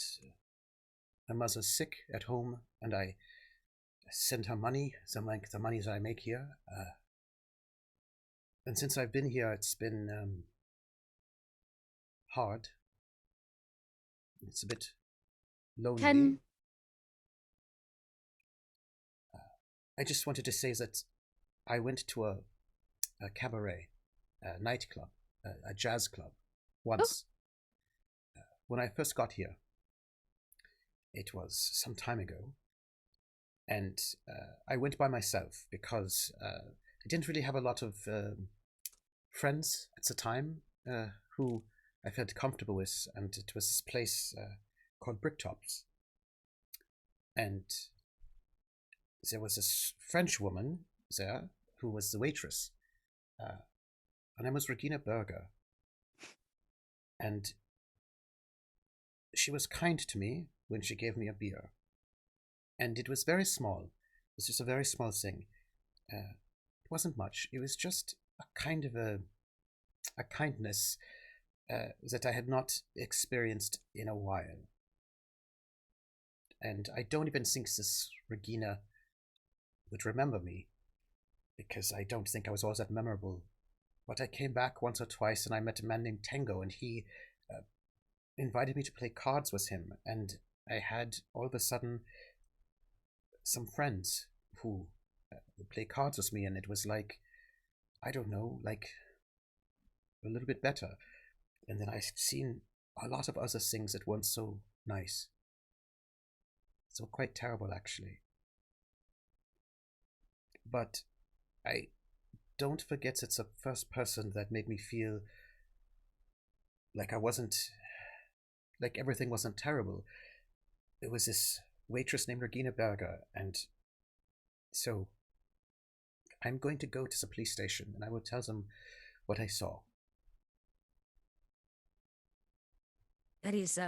my mother's sick at home, and I sent her money, the money that I make here. And since I've been here, it's been hard. It's a bit lonely. I just wanted to say that I went to a cabaret, a nightclub, a jazz club once. When I first got here, it was some time ago, and I went by myself because I didn't really have a lot of friends at the time who I felt comfortable with, and it was this place called Bricktops. And there was this French woman there who was the waitress. Her name was Regina Berger. And she was kind to me when she gave me a beer. And it was very small. It was just a very small thing. It wasn't much. It was just a kind of a kindness that I had not experienced in a while. And I don't even think this Regina would remember me, because I don't think I was all that memorable But I came back once or twice, and I met a man named Tango, and he invited me to play cards with him, and I had, all of a sudden, some friends who would play cards with me, and it was like, I don't know, like a little bit better. And then I've seen a lot of other things that weren't so nice. So quite terrible, actually. But I don't forget it's the first person that made me feel like I wasn't, like everything wasn't terrible. It was this waitress named Regina Berger, and so I'm going to go to the police station and I will tell them what I saw. That is,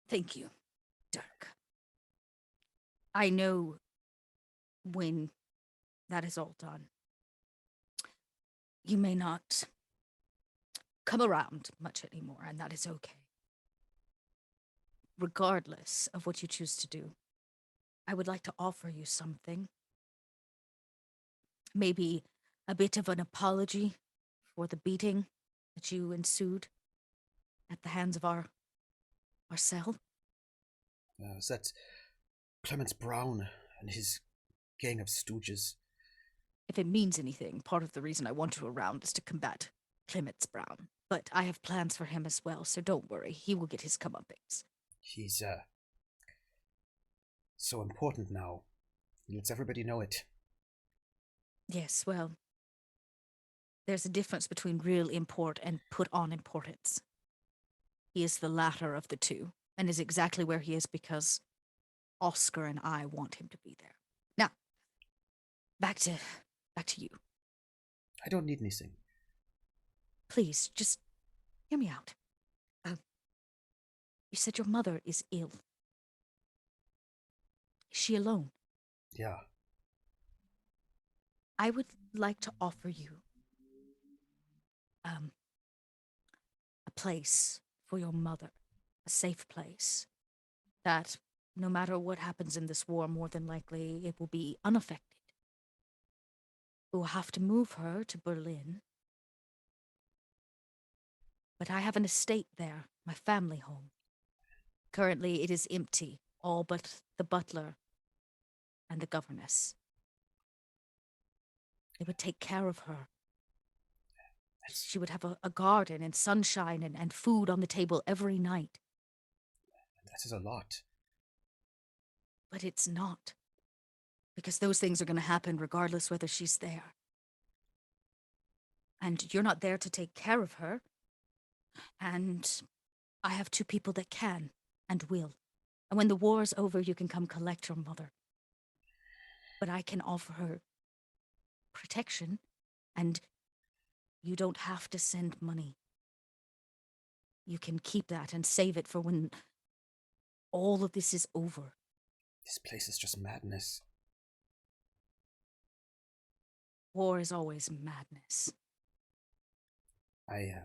thank you, Dirk. I know when that is all done, you may not come around much anymore, and that is okay. Regardless of what you choose to do, I would like to offer you something. Maybe a bit of an apology for the beating that you ensued at the hands of our cell. That's Clemens Brown and his gang of stooges. If it means anything, part of the reason I want you around is to combat Clemens Brown. But I have plans for him as well, so don't worry. He will get his comeuppance. He's, so important now. He lets everybody know it. Yes, well, there's a difference between real import and put-on importance. He is the latter of the two, and is exactly where he is because Oscar and I want him to be there. Now, back to you. I don't need anything. Please, just hear me out. You said your mother is ill. Is she alone? Yeah. I would like to offer you a place for your mother, a safe place that no matter what happens in this war, more than likely it will be unaffected. We'll have to move her to Berlin. But I have an estate there, my family home. Currently it is empty, all but the butler and the governess. They would take care of her. She would have a garden and sunshine and food on the table every night. That is a lot. But it's not. Because those things are going to happen regardless whether she's there. And you're not there to take care of her. And I have two people that can and will. And when the war is over, you can come collect your mother. But I can offer her protection, and you don't have to send money. You can keep that and save it for when all of this is over. This place is just madness. War is always madness. I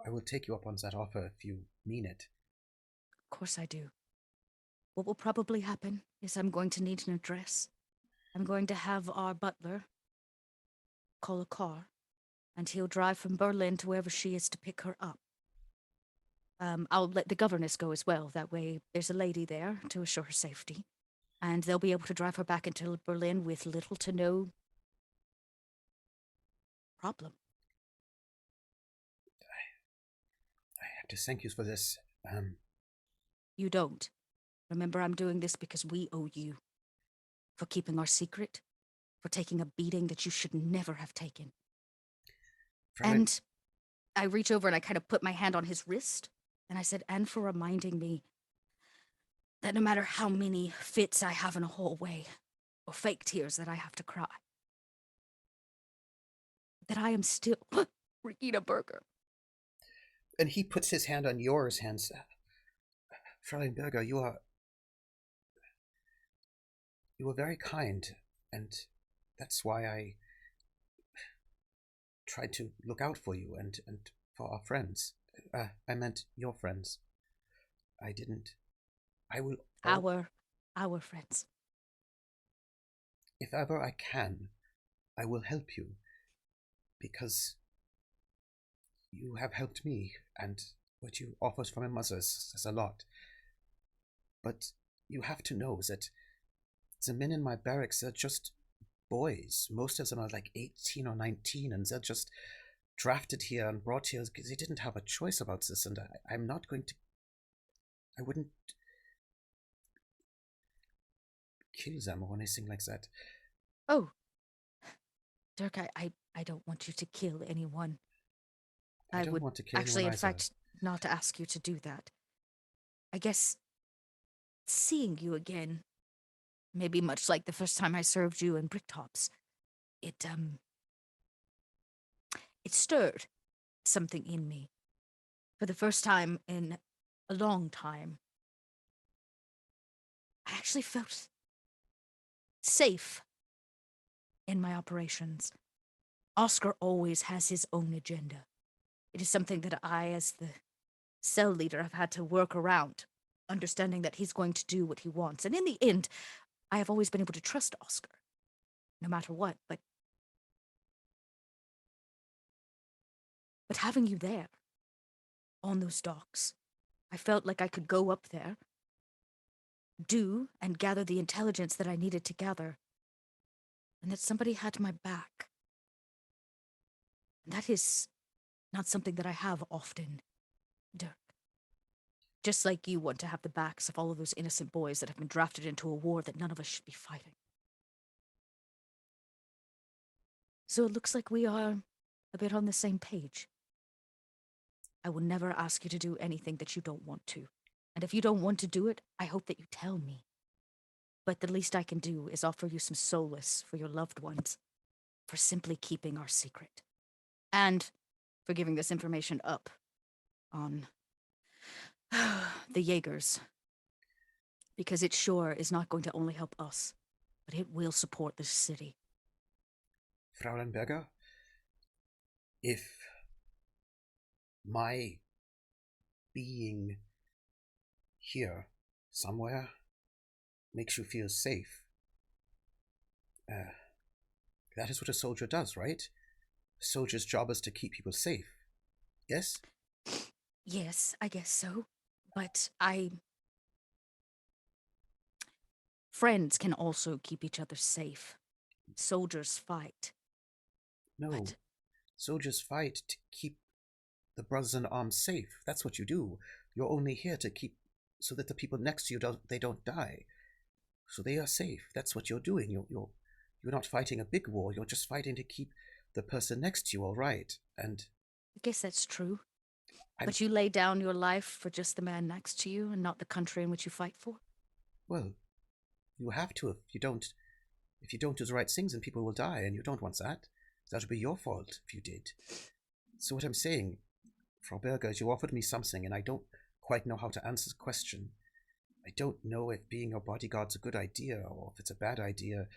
will take you up on that offer if you mean it. Of course I do. What will probably happen is I'm going to need an address. I'm going to have our butler call a car, and he'll drive from Berlin to wherever she is to pick her up. I'll let the governess go as well. That way there's a lady there to assure her safety. And they'll be able to drive her back into Berlin with little to no problem. I have to thank you for this. You don't. Remember, I'm doing this because we owe you. For keeping our secret. For taking a beating that you should never have taken. And I reach over and I kind of put my hand on his wrist. And I said, and for reminding me that no matter how many fits I have in a hallway, or fake tears that I have to cry, that I am still Regina Berger. And he puts his hand on yours, Hans. Fräulein Berger, you are very kind, and that's why I tried to look out for you and for our friends. I meant your friends. I didn't. I will. Our friends. if ever I can, I will help you, because you have helped me, and what you offer from a mother is a lot. But you have to know that the men in my barracks are just boys. Most of them are like 18 or 19, and they're just drafted here and brought here because they didn't have a choice about this, and I'm not going to... I wouldn't kill them or anything like that. Oh, Dirk, I don't want you to kill anyone. I don't would want to kill actually, anyone in fact, not ask you to do that. I guess seeing you again, maybe much like the first time I served you in Bricktops, it stirred something in me. For the first time in a long time, I actually felt safe in my operations. Oscar always has his own agenda. It is something that I, as the cell leader, have had to work around, understanding that he's going to do what he wants. And in the end, I have always been able to trust Oscar, no matter what. But having you there, on those docks, I felt like I could go up there, do and gather the intelligence that I needed to gather, and that somebody had my back. That is not something that I have often, Dirk. Just like you want to have the backs of all of those innocent boys that have been drafted into a war that none of us should be fighting. So it looks like we are a bit on the same page. I will never ask you to do anything that you don't want to. And if you don't want to do it, I hope that you tell me. But the least I can do is offer you some solace for your loved ones, for simply keeping our secret. And for giving this information up on the Jaegers. Because it sure is not going to only help us, but it will support this city. Fräulein Berger, if my being here somewhere makes you feel safe, that is what a soldier does, right? A soldier's job is to keep people safe. Yes? Yes, I guess so. But friends can also keep each other safe. Soldiers fight. No. But soldiers fight to keep the brothers in arms safe. That's what you do. You're only here to keep so that the people next to you don't die. So they are safe. That's what you're doing. You're not fighting a big war. You're just fighting to keep the person next to you all right. And I guess that's true. But you lay down your life for just the man next to you and not the country in which you fight for? Well, you have to. If you don't do the right things, then people will die, and you don't want that. That would be your fault if you did. So what I'm saying, Frau Berger, is you offered me something, and I don't quite know how to answer the question. I don't know if being your bodyguard's a good idea, or if it's a bad idea.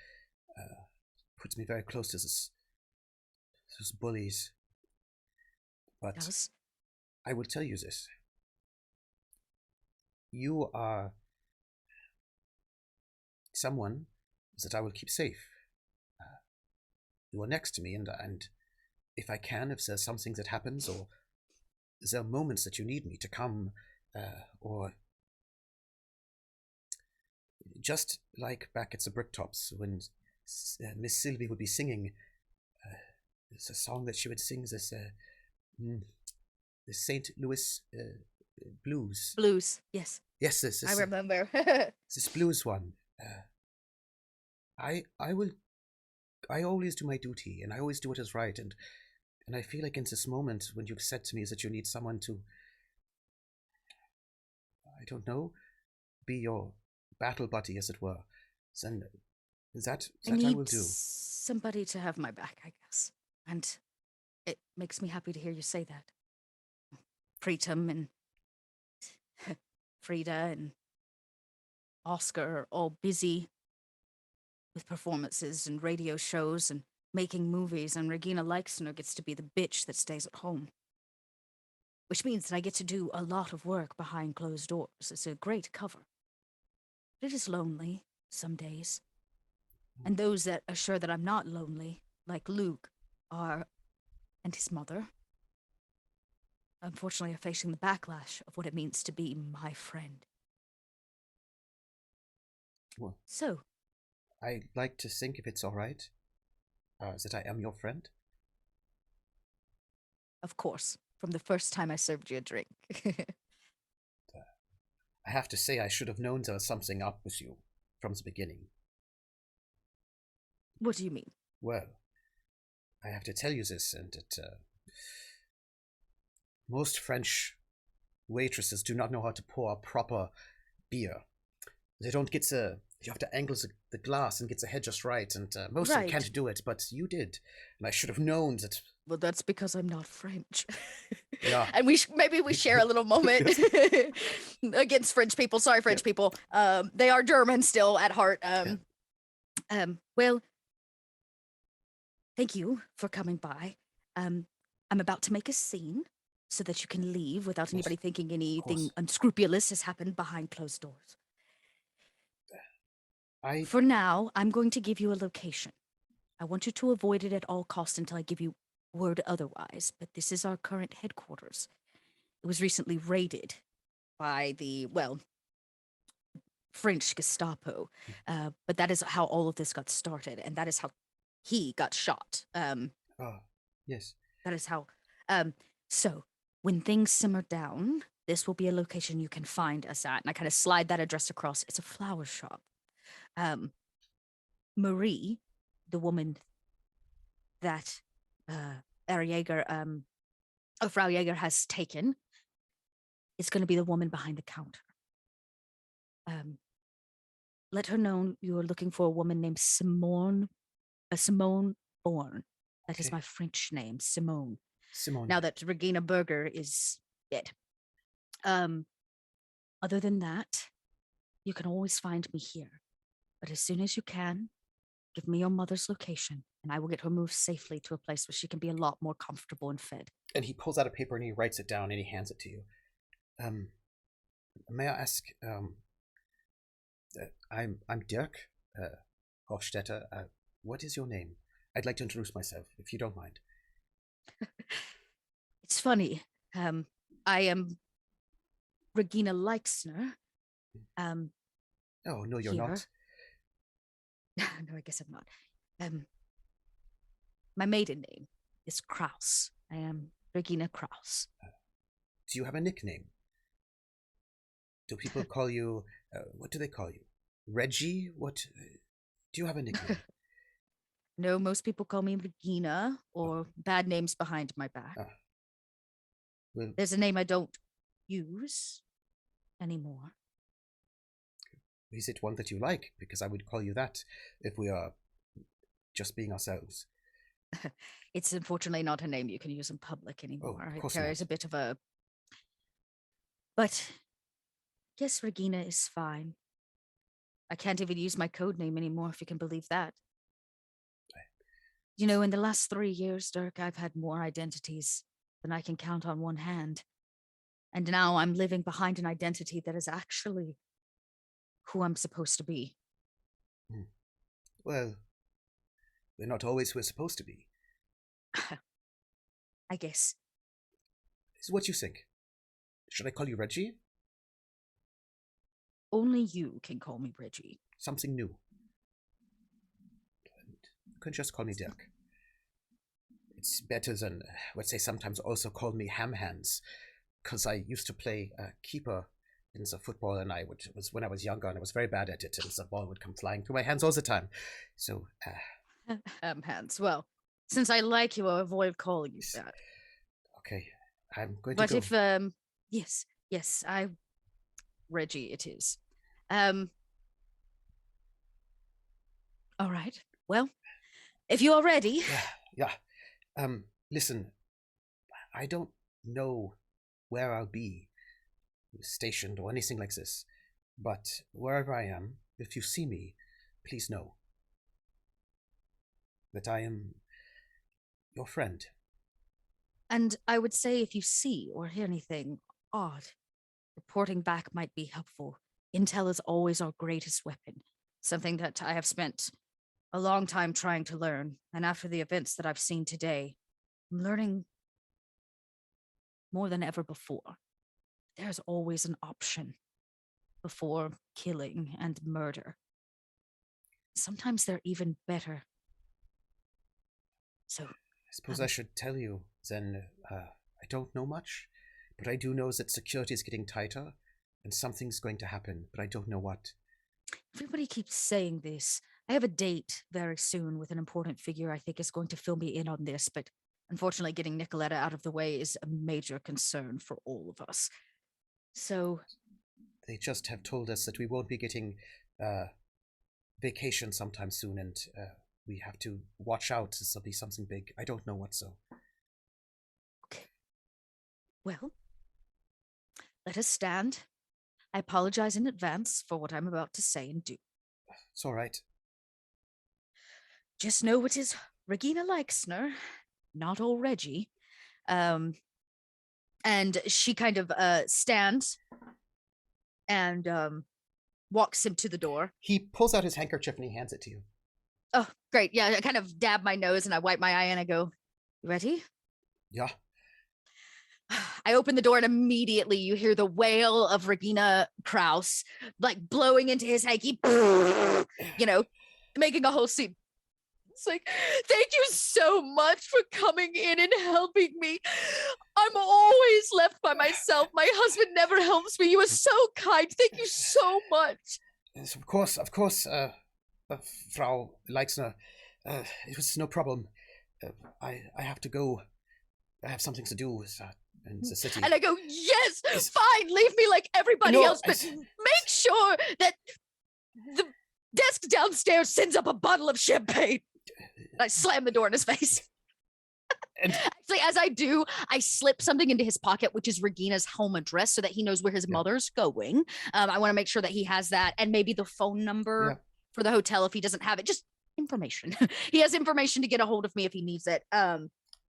Puts me very close to those bullies. But yes. I will tell you this. You are someone that I will keep safe. You are next to me, and if I can, if there's something that happens, or there are moments that you need me to come, or just like back at the Bricktops when Miss Sylvie would be singing, it's a song that she would sing, this the St. Louis blues. Blues, yes. Yes, this I remember. This blues one. I always do my duty, and I always do what is right, and I feel like in this moment when you've said to me that you need someone to, I don't know, be your battle buddy, as it were, then that I will do. Somebody to have my back, I guess, and it makes me happy to hear you say that. Pritam and Frida and Oscar are all busy with performances and radio shows and making movies, and Regina Leixner gets to be the bitch that stays at home. Which means that I get to do a lot of work behind closed doors. It's a great cover. But it is lonely some days. And those that are sure that I'm not lonely, like Luke, and his mother, unfortunately are facing the backlash of what it means to be my friend. Well, so, I like to think, if it's all right, that I am your friend. Of course, from the first time I served you a drink. I have to say, I should have known there was something up with you from the beginning. What do you mean? Well, I have to tell you this, and that most French waitresses do not know how to pour a proper beer. They don't get you have to angle the glass and get the head just right, and most of them can't do it, but you did. And I should have known that. Well, that's because I'm not French. Yeah. And maybe we share a little moment against French people. Sorry, French people. They are German still at heart. Well, thank you for coming by. I'm about to make a scene so that you can leave without anybody thinking anything unscrupulous has happened behind closed doors. For now, I'm going to give you a location. I want you to avoid it at all costs until I give you word otherwise, but this is our current headquarters. It was recently raided by the, French Gestapo, but that is how all of this got started, and that is how he got shot. Yes. That is how. So, when things simmer down, this will be a location you can find us at, and I kind of slide that address across. It's a flower shop. Marie, the woman that Frau Jaeger has taken, is going to be the woman behind the counter. Let her know you're looking for a woman named Simone Bourne. That is my French name, Simone. Now that Regina Berger is dead. Other than that, you can always find me here. But as soon as you can, give me your mother's location, and I will get her moved safely to a place where she can be a lot more comfortable and fed. And he pulls out a paper and he writes it down and he hands it to you. May I ask, I'm Dirk Hofstetter. What is your name? I'd like to introduce myself, if you don't mind. It's funny. I am Regina Leixner. Oh, no, you're not. No, I guess I'm not. My maiden name is Kraus. I am Regina Kraus. Do you have a nickname? Do people call you, what do they call you? Reggie? What, do you have a nickname? No, most people call me Regina, or bad names behind my back. Well, there's a name I don't use anymore. Is it one that you like? Because I would call you that if we are just being ourselves. It's unfortunately not a name you can use in public anymore. Of It course carries not. a bit of a... But yes, Regina is fine. I can't even use my code name anymore, if you can believe that. You know, in the last 3 years, Dirk, I've had more identities than I can count on one hand. And now I'm living behind an identity that is actually who I'm supposed to be. Well, we're not always who we're supposed to be. I guess. Is what you think. Should I call you Reggie? Only you can call me Reggie. Something new. You can just call me Dirk. It's better than, let's say, sometimes also call me Ham Hands, because I used to play keeper in the football, and it was when I was younger, and I was very bad at it, and the ball would come flying through my hands all the time. So, Ham Hands. Well, since I like you, I'll avoid calling you that. Okay, I'm going to go. But if, yes, Reggie it is. All right. Well, if you are ready. Yeah. Listen, I don't know where I'll be stationed or anything like this, but wherever I am, if you see me, please know that I am your friend. And I would say if you see or hear anything odd, reporting back might be helpful. Intel is always our greatest weapon, something that I have spent a long time trying to learn, and after the events that I've seen today, I'm learning more than ever before. There's always an option before killing and murder. Sometimes they're even better. So, I suppose I should tell you, then, I don't know much, but I do know that security is getting tighter, and something's going to happen, but I don't know what. Everybody keeps saying this. I have a date very soon with an important figure I think is going to fill me in on this, but unfortunately getting Nikoletta out of the way is a major concern for all of us. So... They just have told us that we won't be getting vacation sometime soon, and we have to watch out. This will be something big. I don't know what so. Okay. Well, let us stand. I apologize in advance for what I'm about to say and do. It's all right. Just know it is Regina Leixner, not old Reggie. And she kind of stands and walks him to the door. He pulls out his handkerchief and he hands it to you. Oh, great. Yeah, I kind of dab my nose and I wipe my eye and I go, "You ready?" Yeah. I open the door and immediately you hear the wail of Regina Kraus, like blowing into his hanky, making a whole scene. It's like, "Thank you so much for coming in and helping me. I'm always left by myself. My husband never helps me. You are so kind. Thank you so much." Yes, of course, Frau Leixner. It was no problem. I have to go. I have something to do in the city. And I go, "Yes, fine. Leave me like everybody else, but make sure that the desk downstairs sends up a bottle of champagne." And I slam the door in his face. Actually, as I do, I slip something into his pocket, which is Regina's home address, so that he knows where his mother's going. I want to make sure that he has that, and maybe the phone number for the hotel if he doesn't have it. Just information. He has information to get a hold of me if he needs it. And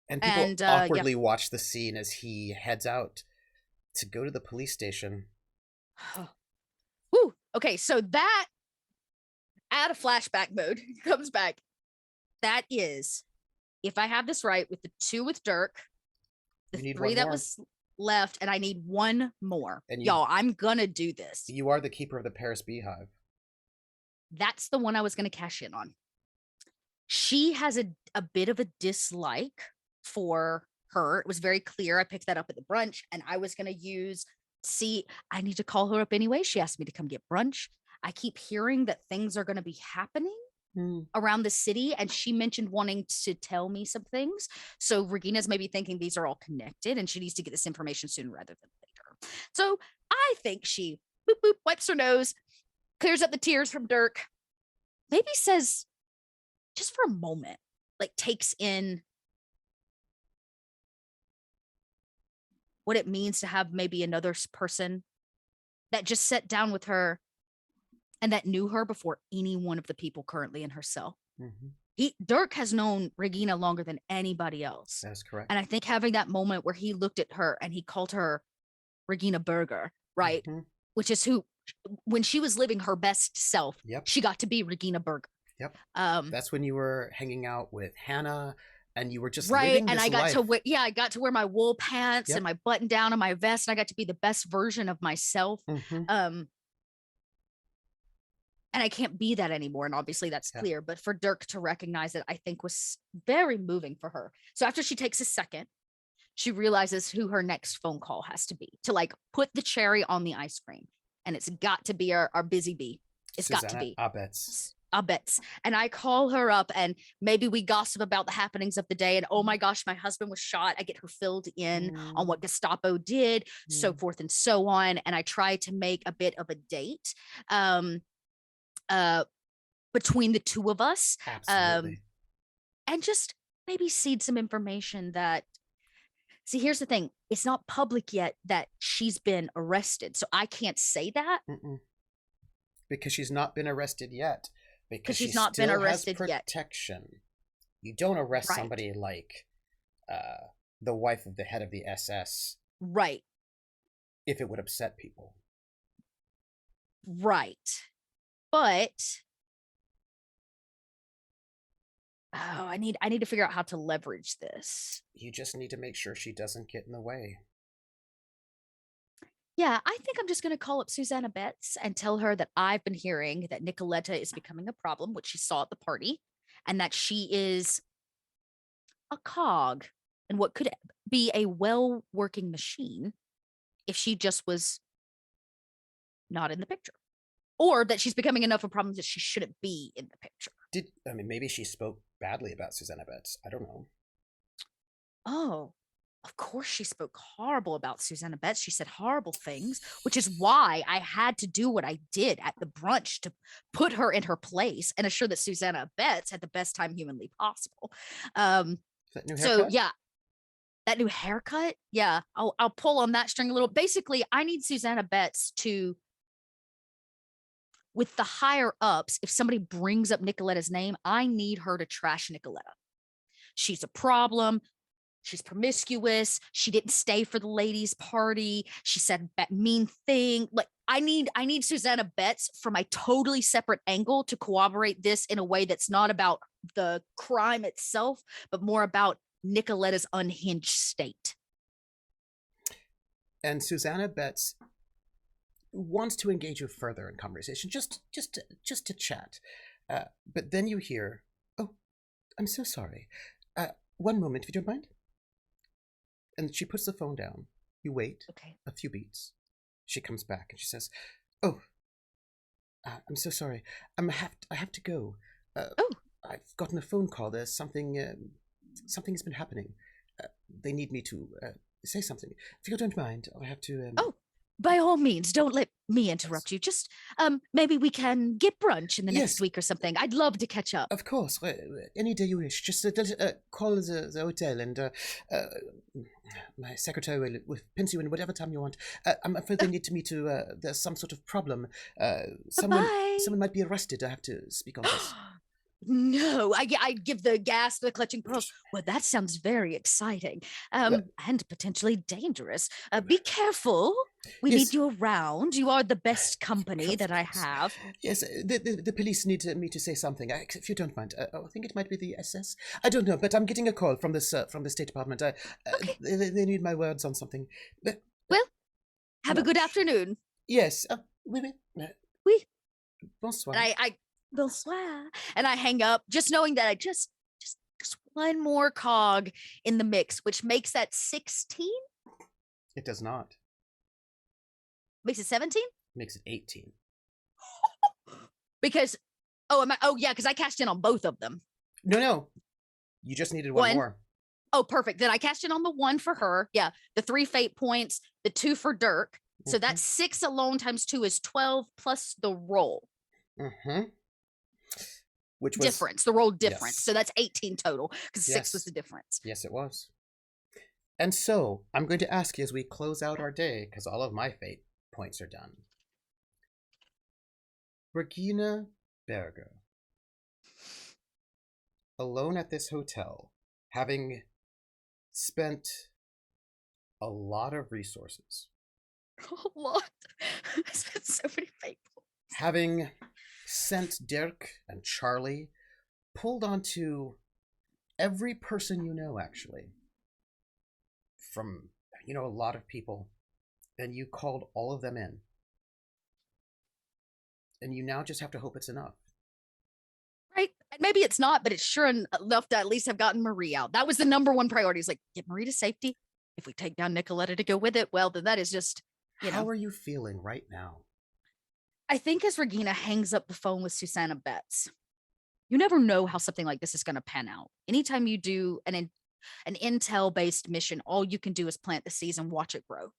people awkwardly watch the scene as he heads out to go to the police station. Woo! Okay, so that, out of flashback mode, comes back. That is, if I have this right, with the 2 with Dirk, the 3 that was left, and I need 1 more. And y'all, I'm gonna do this. You are the keeper of the Paris Beehive. That's the one I was gonna cash in on. She has a bit of a dislike for her. It was very clear. I picked that up at the brunch, and I was gonna I need to call her up anyway. She asked me to come get brunch. I keep hearing that things are gonna be happening around the city, and she mentioned wanting to tell me some things. So Regina's maybe thinking these are all connected and she needs to get this information sooner rather than later. So I think she boop boop wipes her nose, clears up the tears from Dirk, maybe says, just for a moment, like takes in what it means to have maybe another person that just sat down with her and that knew her before any one of the people currently in her cell. Dirk has known Regina longer than anybody else. That's correct. And I think having that moment where he looked at her and he called her Regina Berger, right? Which is who, when she was living her best self, she got to be Regina Berger. Yep. That's when you were hanging out with Hannah and you were just right. living And this I got life. I got to wear my wool pants and my button down and my vest. And I got to be the best version of myself. And I can't be that anymore. And obviously that's clear. But for Dirk to recognize it, I think was very moving for her. So after she takes a second, she realizes who her next phone call has to be to like put the cherry on the ice cream. And it's got to be our busy bee. It's Susanna got to be. Abetz. And I call her up and maybe we gossip about the happenings of the day. And oh my gosh, my husband was shot. I get her filled in on what Gestapo did, so forth and so on. And I try to make a bit of a date. Between the 2 of us. Absolutely. And just maybe seed some information that, see, here's the thing. It's not public yet that she's been arrested. So I can't say that. Because she's not been arrested yet. Because she's not been arrested yet. Protection. You don't arrest somebody like the wife of the head of the SS. Right. If it would upset people. Right. But Oh, I need to figure out how to leverage this. You just need to make sure she doesn't get in the way. Yeah, I think I'm just going to call up Susanna Betts and tell her that I've been hearing that Nikoletta is becoming a problem, which she saw at the party, and that she is a cog in what could be a well-working machine if she just was not in the picture. Or that she's becoming enough of a problem that she shouldn't be in the picture. Maybe she spoke badly about Susanna Betts. I don't know. Oh, of course she spoke horrible about Susanna Betts. She said horrible things, which is why I had to do what I did at the brunch to put her in her place and assure that Susanna Betts had the best time humanly possible. That new haircut? So yeah, that new haircut. Yeah, I'll pull on that string a little. Basically, I need Susanna Betts to, with the higher ups, if somebody brings up Nikoletta's name, I need her to trash Nikoletta. She's a problem. She's promiscuous. She didn't stay for the ladies' party. She said that mean thing. Like I need Susanna Betts from a totally separate angle to corroborate this in a way that's not about the crime itself, but more about Nikoletta's unhinged state. And Susanna Betts wants to engage you further in conversation, just to chat. But then you hear, "Oh, I'm so sorry. One moment, if you don't mind." And she puts the phone down. You wait a few beats. She comes back and she says, "Oh, I'm so sorry. I have to go. I've gotten a phone call. There's something has been happening. They need me to say something. If you don't mind, I have to." By all means, don't let me interrupt you. Just maybe we can get brunch in the next week or something. I'd love to catch up. Of course, any day you wish. Just call the hotel and my secretary will pinch you in whatever time you want. I'm afraid they need to meet to. There's some sort of problem. Someone might be arrested. I have to speak on this. No, I give the gas to the clutching pearls. Well, that sounds very exciting, and potentially dangerous. Be careful. We need you around. You are the best company that I have. Yes, the police need me to say something. If you don't mind, I think it might be the SS. I don't know, but I'm getting a call from the State Department. They need my words on something. Well, have a good afternoon. Yes. Oui. Bonsoir. And bonsoir. And I hang up, just knowing that I just one more cog in the mix, which makes that 16. It does not. Makes it 17? Makes it 18. Because, because I cashed in on both of them. No. You just needed one more. Oh, perfect. Then I cashed in on the 1 for her. Yeah. The 3 fate points, the 2 for Dirk. So that's 6 alone times 2 is 12 plus the roll. Mm-hmm. Which was difference, the roll difference. Yes. So that's 18 total because 6 was the difference. Yes, it was. And so I'm going to ask you as we close out our day, because all of my fate points are done. Regina Berger, alone at this hotel, having spent a lot of resources. A lot. I spent so many fate points. Having sent Dirk and Charlie, pulled onto every person you know, actually, from, a lot of people, and you called all of them in. And you now just have to hope it's enough. Right. Maybe it's not, but it's sure enough to at least have gotten Marie out. That was the number one priority. It's like, get Marie to safety. If we take down Nikoletta to go with it, well, then that is just, How are you feeling right now? I think as Regina hangs up the phone with Susanna Betts, you never know how something like this is going to pan out. Anytime you do an intel-based mission, all you can do is plant the seeds and watch it grow.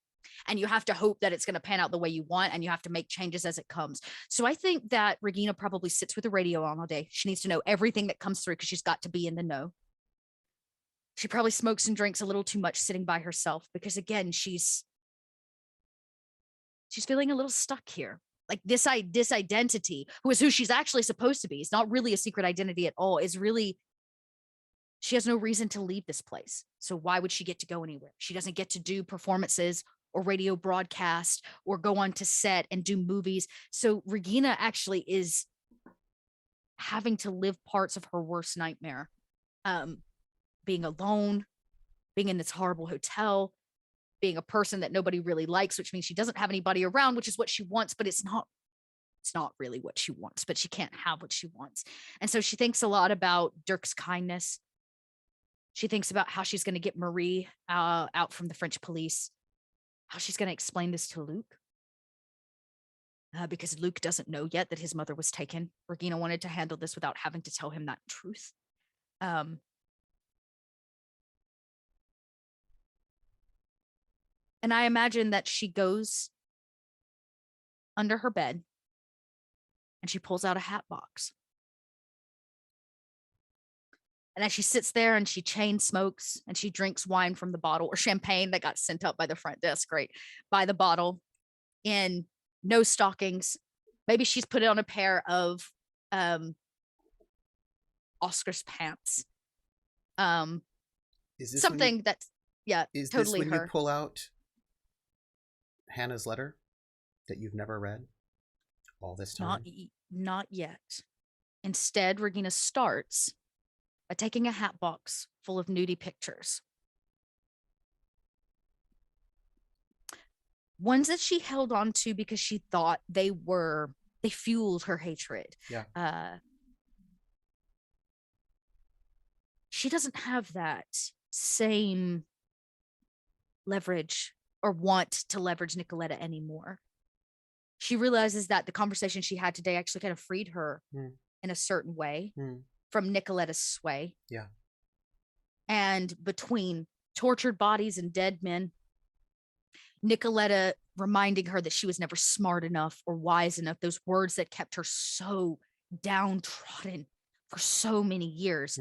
And you have to hope that it's going to pan out the way you want, and you have to make changes as it comes. So I think that Regina probably sits with the radio on all day. She needs to know everything that comes through because she's got to be in the know. She probably smokes and drinks a little too much sitting by herself because, again, she's feeling a little stuck here. Like this identity, who is who she's actually supposed to be, it's not really a secret identity at all, is really, she has no reason to leave this place. So why would she get to go anywhere? She doesn't get to do performances or radio broadcast or go on to set and do movies. So Regina actually is having to live parts of her worst nightmare being alone, being in this horrible hotel, being a person that nobody really likes, which means she doesn't have anybody around, which is what she wants, but it's not really what she wants, but she can't have what she wants. And so she thinks a lot about Dirk's kindness. She thinks about how she's going to get Marie out from the French police, how she's going to explain this to Luke. Because Luke doesn't know yet that his mother was taken. Regina wanted to handle this without having to tell him that truth. And I imagine that she goes under her bed and she pulls out a hat box. And as she sits there and she chain smokes and she drinks wine from the bottle, or champagne that got sent up by the front desk, right, by the bottle, in no stockings. Maybe she's put on a pair of Oscar's pants. Is this something that's is totally this when her. You pull out Hannah's letter that you've never read all this time? Not yet. Instead, Regina starts by taking a hat box full of nudie pictures. Ones that she held on to because she thought they fueled her hatred. Yeah. She doesn't have that same leverage or want to leverage Nikoletta anymore. She realizes that the conversation she had today actually kind of freed her in a certain way from Nikoletta's sway. Yeah. And between tortured bodies and dead men, Nikoletta reminding her that she was never smart enough or wise enough, those words that kept her so downtrodden for so many years,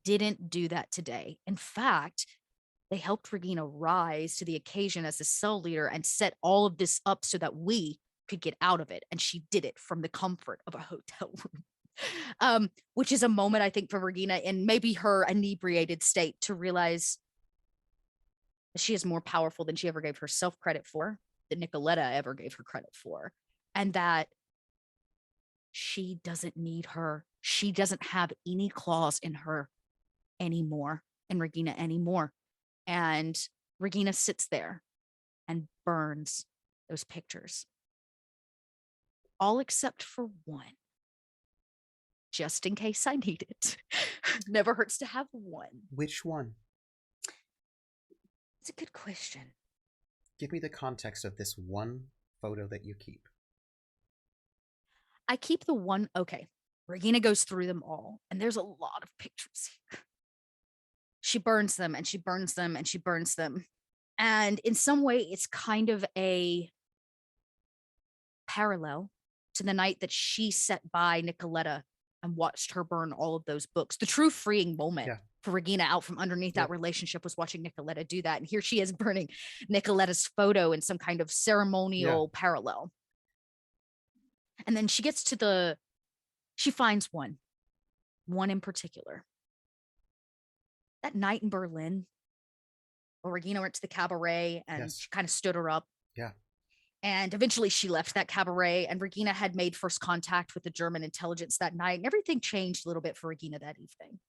didn't do that today. In fact, they helped Regina rise to the occasion as the cell leader and set all of this up so that we could get out of it. And she did it from the comfort of a hotel room, which is a moment, I think, for Regina in maybe her inebriated state to realize she is more powerful than she ever gave herself credit for, that Nikoletta ever gave her credit for, and that she doesn't need her. She doesn't have any claws in her anymore, in Regina anymore. And Regina sits there and burns those pictures. All except for one. Just in case I need it. Never hurts to have one. Which one? It's a good question. Give me the context of this one photo that you keep. I keep the one. Okay. Regina goes through them all, and there's a lot of pictures here. She burns them and she burns them and she burns them. And in some way, it's kind of a parallel to the night that she sat by Nikoletta and watched her burn all of those books. The true freeing moment for Regina out from underneath that relationship was watching Nikoletta do that. And here she is burning Nikoletta's photo in some kind of ceremonial parallel. And then she gets to she finds one in particular. That night in Berlin, where Regina went to the cabaret and she kind of stood her up. Yeah. And eventually she left that cabaret, and Regina had made first contact with the German intelligence that night, and everything changed a little bit for Regina that evening.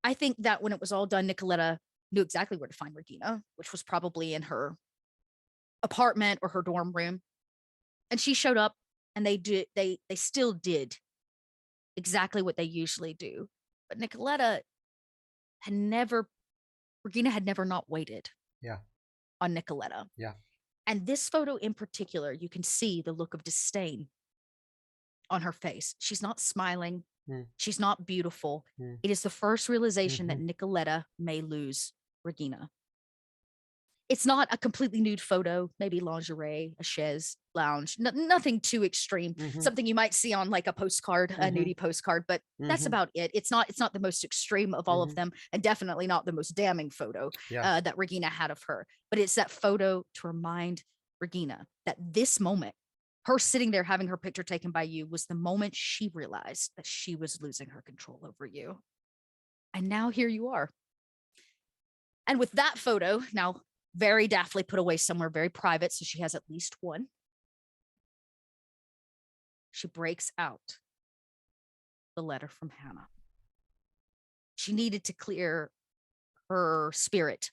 I think that when it was all done, Nikoletta knew exactly where to find Regina, which was probably in her apartment or her dorm room. And she showed up, and they still did exactly what they usually do. But Regina had never not waited on Nikoletta. Yeah. And this photo in particular, you can see the look of disdain on her face. She's not smiling. She's not beautiful. It is the first realization that Nikoletta may lose Regina. It's not a completely nude photo, maybe lingerie, a chaise lounge, nothing too extreme. Something you might see on like a postcard, a nudie postcard, but that's about it. It's not the most extreme of all of them, and definitely not the most damning photo that Regina had of her. But it's that photo to remind Regina that this moment, her sitting there having her picture taken by you, was the moment she realized that she was losing her control over you. And now here you are. And with that photo, now very daftly put away somewhere very private, so she has at least one, she breaks out the letter from Hannah. she needed to clear her spirit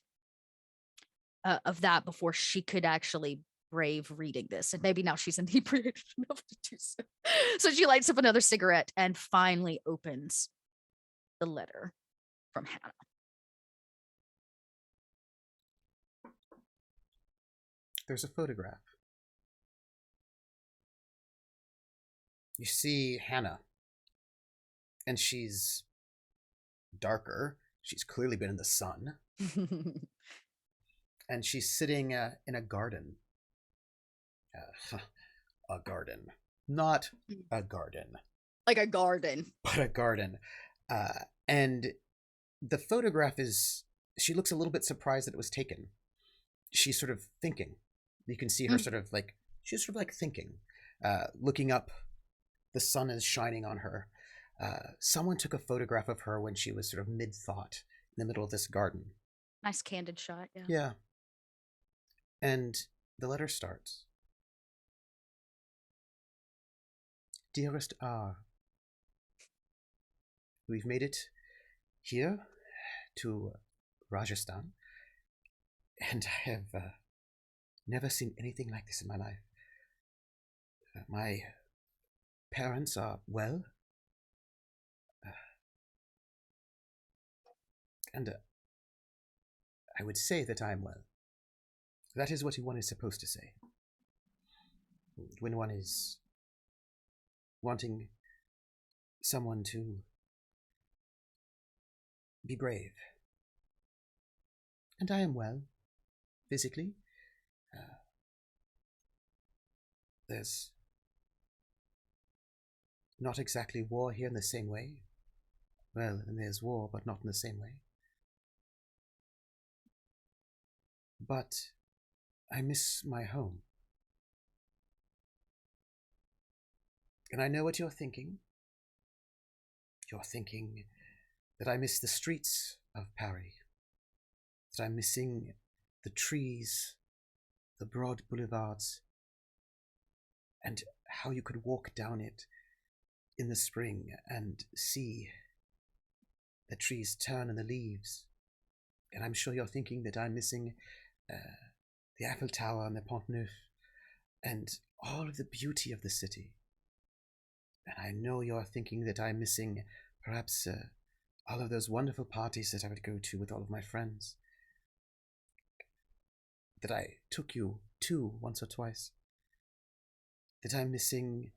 of that before she could actually brave reading this. And maybe now she's inebriated enough to do so. So she lights up another cigarette and finally opens the letter from Hannah. There's a photograph. You see Hannah, and she's darker. She's clearly been in the sun. And she's sitting in a garden. A garden. Not a garden. Like a garden. But a garden. And the photograph is... She looks a little bit surprised that it was taken. She's sort of thinking. You can see her sort of like... She's sort of like thinking. Looking up. The sun is shining on her. Someone took a photograph of her when she was sort of mid-thought in the middle of this garden. Nice candid shot, yeah. Yeah. And the letter starts. Dearest R, we've made it here to Rajasthan, and I have never seen anything like this in my life. My parents are well, and I would say that I'm well. That is what one is supposed to say when one is wanting someone to be brave. And I am well, physically. There's not exactly war here in the same way. Well, and there's war, but not in the same way. But I miss my home. And I know what you're thinking. You're thinking that I miss the streets of Paris, that I'm missing the trees, the broad boulevards, and how you could walk down it in the spring and see the trees turn and the leaves. And I'm sure you're thinking that I'm missing the Eiffel Tower and the Pont Neuf and all of the beauty of the city. And I know you're thinking that I'm missing perhaps all of those wonderful parties that I would go to with all of my friends, that I took you to once or twice, that I'm missing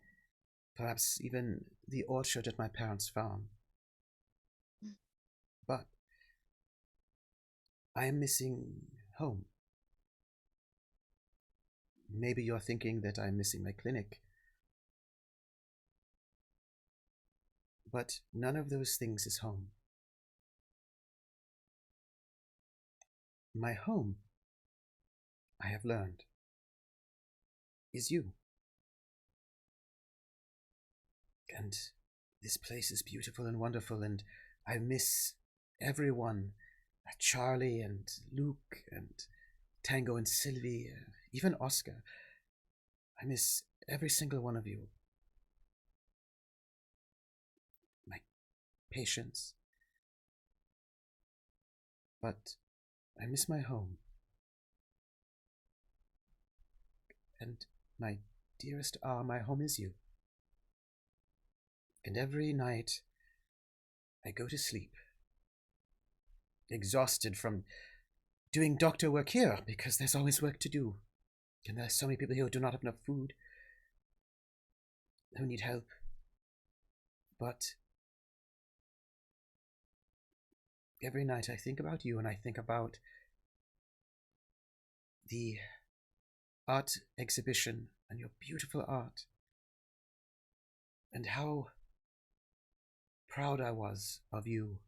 perhaps even the orchard at my parents' farm. But I am missing home. Maybe you're thinking that I'm missing my clinic. But none of those things is home. My home, I have learned, is you. And this place is beautiful and wonderful, and I miss everyone. Charlie and Luke and Tango and Sylvie, even Oscar. I miss every single one of you. My patience. But I miss my home. And my dearest R, my home is you. And every night I go to sleep, exhausted from doing doctor work here, because there's always work to do. And there's so many people here who do not have enough food, who need help. But every night I think about you, and I think about the art exhibition and your beautiful art, and how proud I was of you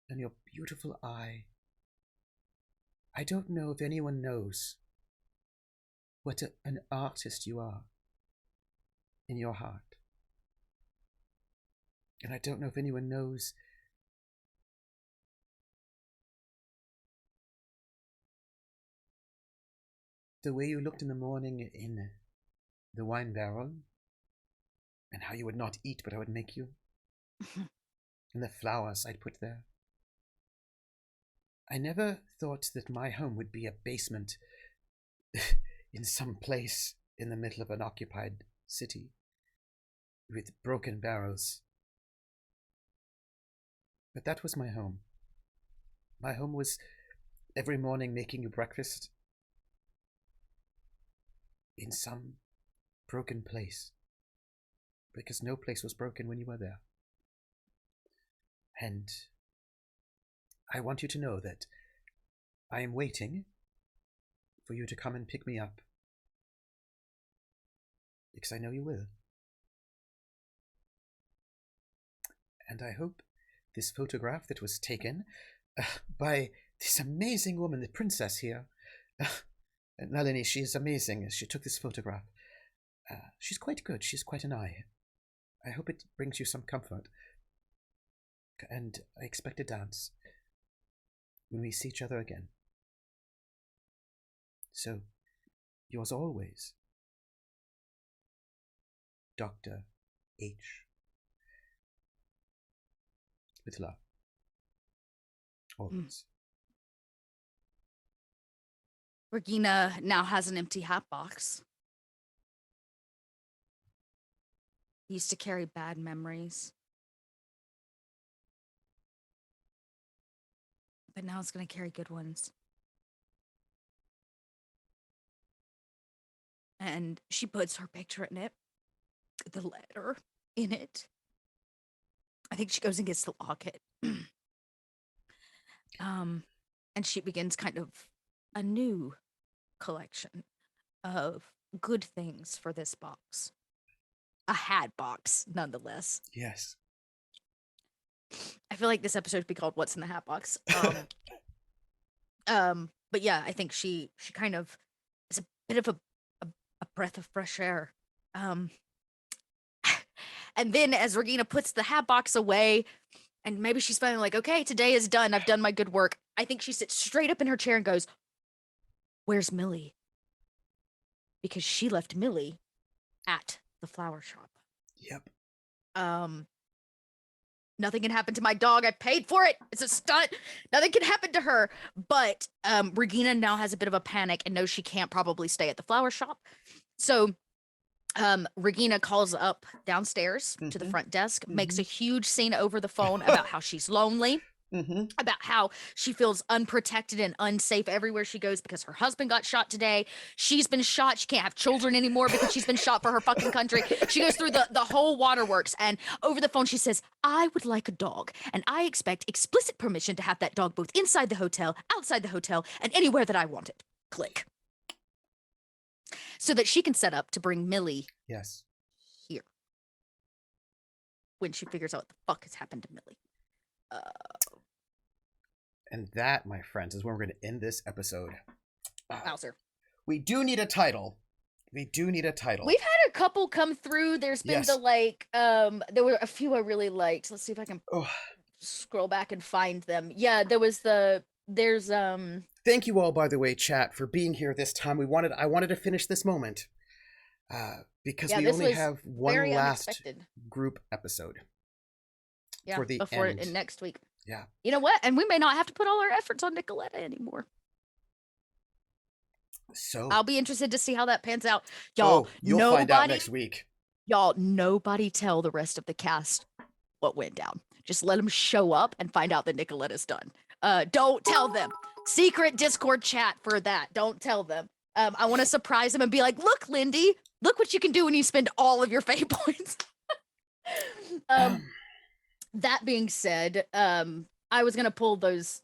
and your beautiful eye. I don't know if anyone knows what an artist you are in your heart. And I don't know if anyone knows the way you looked in the morning in the wine barrel, and how you would not eat, but I would make you, and the flowers I'd put there. I never thought that my home would be a basement in some place in the middle of an occupied city with broken barrels. But that was my home. My home was every morning making you breakfast in some broken place, because no place was broken when you were there. And I want you to know that I am waiting for you to come and pick me up, because I know you will. And I hope this photograph that was taken by this amazing woman, the princess here, Nalini, she is amazing. She took this photograph. She's quite good. She's quite an eye. I hope it brings you some comfort. And I expect a dance when we see each other again. So, yours always, Dr. H. With love. Always. Regina now has an empty hat box. He used to carry bad memories. But now it's going to carry good ones. And she puts her picture in it, the letter in it. I think she goes and gets the locket. And she begins kind of a new collection of good things for this box. A hat box, nonetheless. Yes. I feel like this episode would be called "What's in the Hat Box." But yeah, I think she kind of is a bit of a breath of fresh air. And then as Regina puts the hat box away, and maybe she's finally like, okay, today is done. I've done my good work. I think she sits straight up in her chair and goes, "Where's Millie?" Because she left Millie at the flower shop. Yep. Nothing can happen to my dog. I paid for it. It's a stunt. Nothing can happen to her. But Regina now has a bit of a panic and knows she can't probably stay at the flower shop. So Regina calls up downstairs to the front desk, makes a huge scene over the phone about how she's lonely, about how she feels unprotected and unsafe everywhere she goes because her husband got shot today. She's been shot. She can't have children anymore because she's been shot for her fucking country. She goes through the whole waterworks, and over the phone she says, "I would like a dog, and I expect explicit permission to have that dog both inside the hotel, outside the hotel, and anywhere that I want it." Click. So that she can set up to bring Millie here when she figures out what the fuck has happened to Millie. And that, my friends, is where we're going to end this episode. Wowzer. We do need a title. We do need a title. We've had a couple come through. There's been there were a few I really liked. Let's see if I can scroll back and find them. Yeah, there's Thank you all, by the way, chat, for being here this time. I wanted to finish this moment because we only have one last group episode for the end. Next week. Yeah. You know what? And we may not have to put all our efforts on Nikoletta anymore. So I'll be interested to see how that pans out. Y'all, you'll find out next week. Y'all, nobody tell the rest of the cast what went down. Just let them show up and find out that Nikoletta's done. Don't tell them. Secret Discord chat for that. Don't tell them. I want to surprise them and be like, "Look, Lindy, look what you can do when you spend all of your fate points." That being said, I was gonna pull those.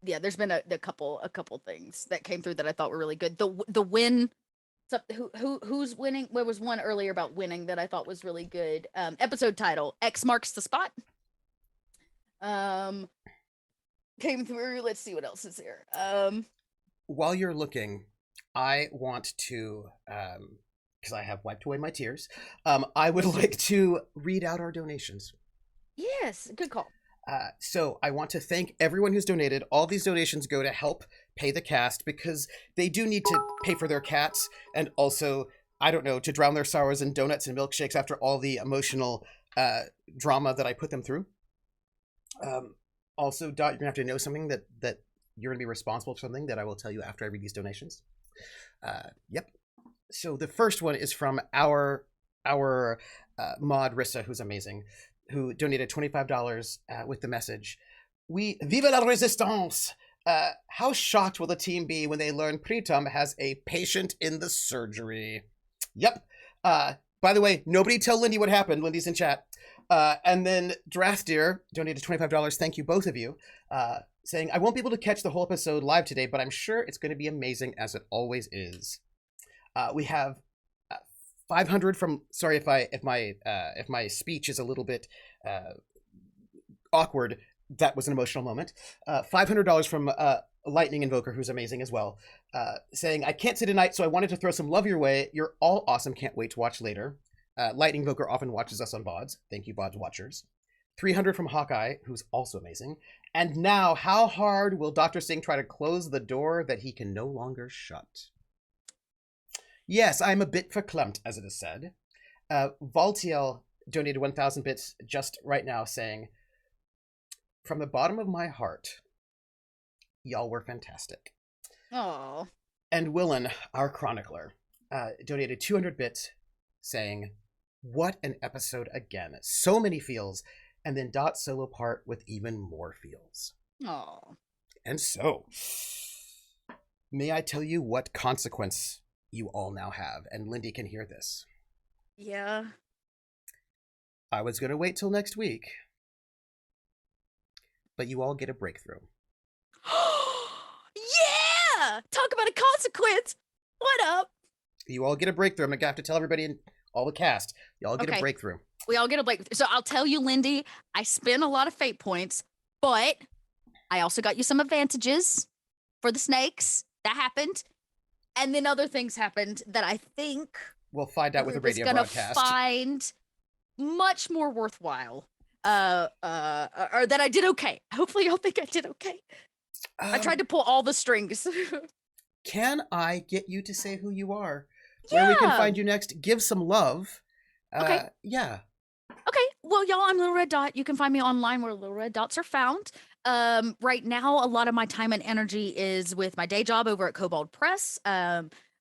There's been a couple things that came through that I thought were really good. The win. Who's winning? There was one earlier about winning that I thought was really good. Episode title: X marks the spot. Came through. Let's see what else is here. While you're looking, I want to, because I have wiped away my tears, I would like to read out our donations. Yes, good call. So I want to thank everyone who's donated. All these donations go to help pay the cast because they do need to pay for their cats and also, I don't know, to drown their sorrows in donuts and milkshakes after all the emotional drama that I put them through. Also, Dot, you're gonna have to know something that you're gonna be responsible for something that I will tell you after I read these donations. Yep. So the first one is from our mod Rissa, who's amazing, who donated $25 with the message, "We vive la résistance. How shocked will the team be when they learn Pritam has a patient in the surgery?" Yep. By the way, nobody tell Lindy what happened. Lindy's in chat. And then Drathdeer donated $25. Thank you, both of you. Saying, "I won't be able to catch the whole episode live today, but I'm sure it's going to be amazing as it always is." We have 500 from. Sorry if my speech is a little bit awkward. That was an emotional moment. $500 from Lightning Invoker, who's amazing as well. Saying, "I can't say tonight, so I wanted to throw some love your way. You're all awesome. Can't wait to watch later." Lightning Invoker often watches us on VODs. Thank you, VODs watchers. 300 from Hawkeye, who's also amazing. And now, how hard will Dr. Singh try to close the door that he can no longer shut? Yes, I'm a bit verklempt, as it is said. Valtiel donated 1,000 bits just right now, saying, "From the bottom of my heart, y'all were fantastic." Oh. And Willen, our chronicler, donated 200 bits, saying, "What an episode again. So many feels." And then Dot solo part with even more feels. Oh. And so, may I tell you what consequence you all now have? And Lindy can hear this. Yeah. I was going to wait till next week, but you all get a breakthrough. Yeah! Talk about a consequence! What up? You all get a breakthrough. I'm going to have to tell everybody in all the cast. You all get a breakthrough. We all get a breakthrough. So I'll tell you, Lindy, I spent a lot of fate points, but I also got you some advantages for the snakes. That happened. And then other things happened that I think we'll find out with a radio broadcast. Find much more worthwhile. Or that I did okay. Hopefully y'all think I did okay. I tried to pull all the strings. Can I get you to say who you are? Yeah. Where we can find you next? Give some love. Okay. Yeah. Okay. Well, y'all, I'm Little Red Dot. You can find me online where Little Red Dots are found. Right now, a lot of my time and energy is with my day job over at Kobold Press,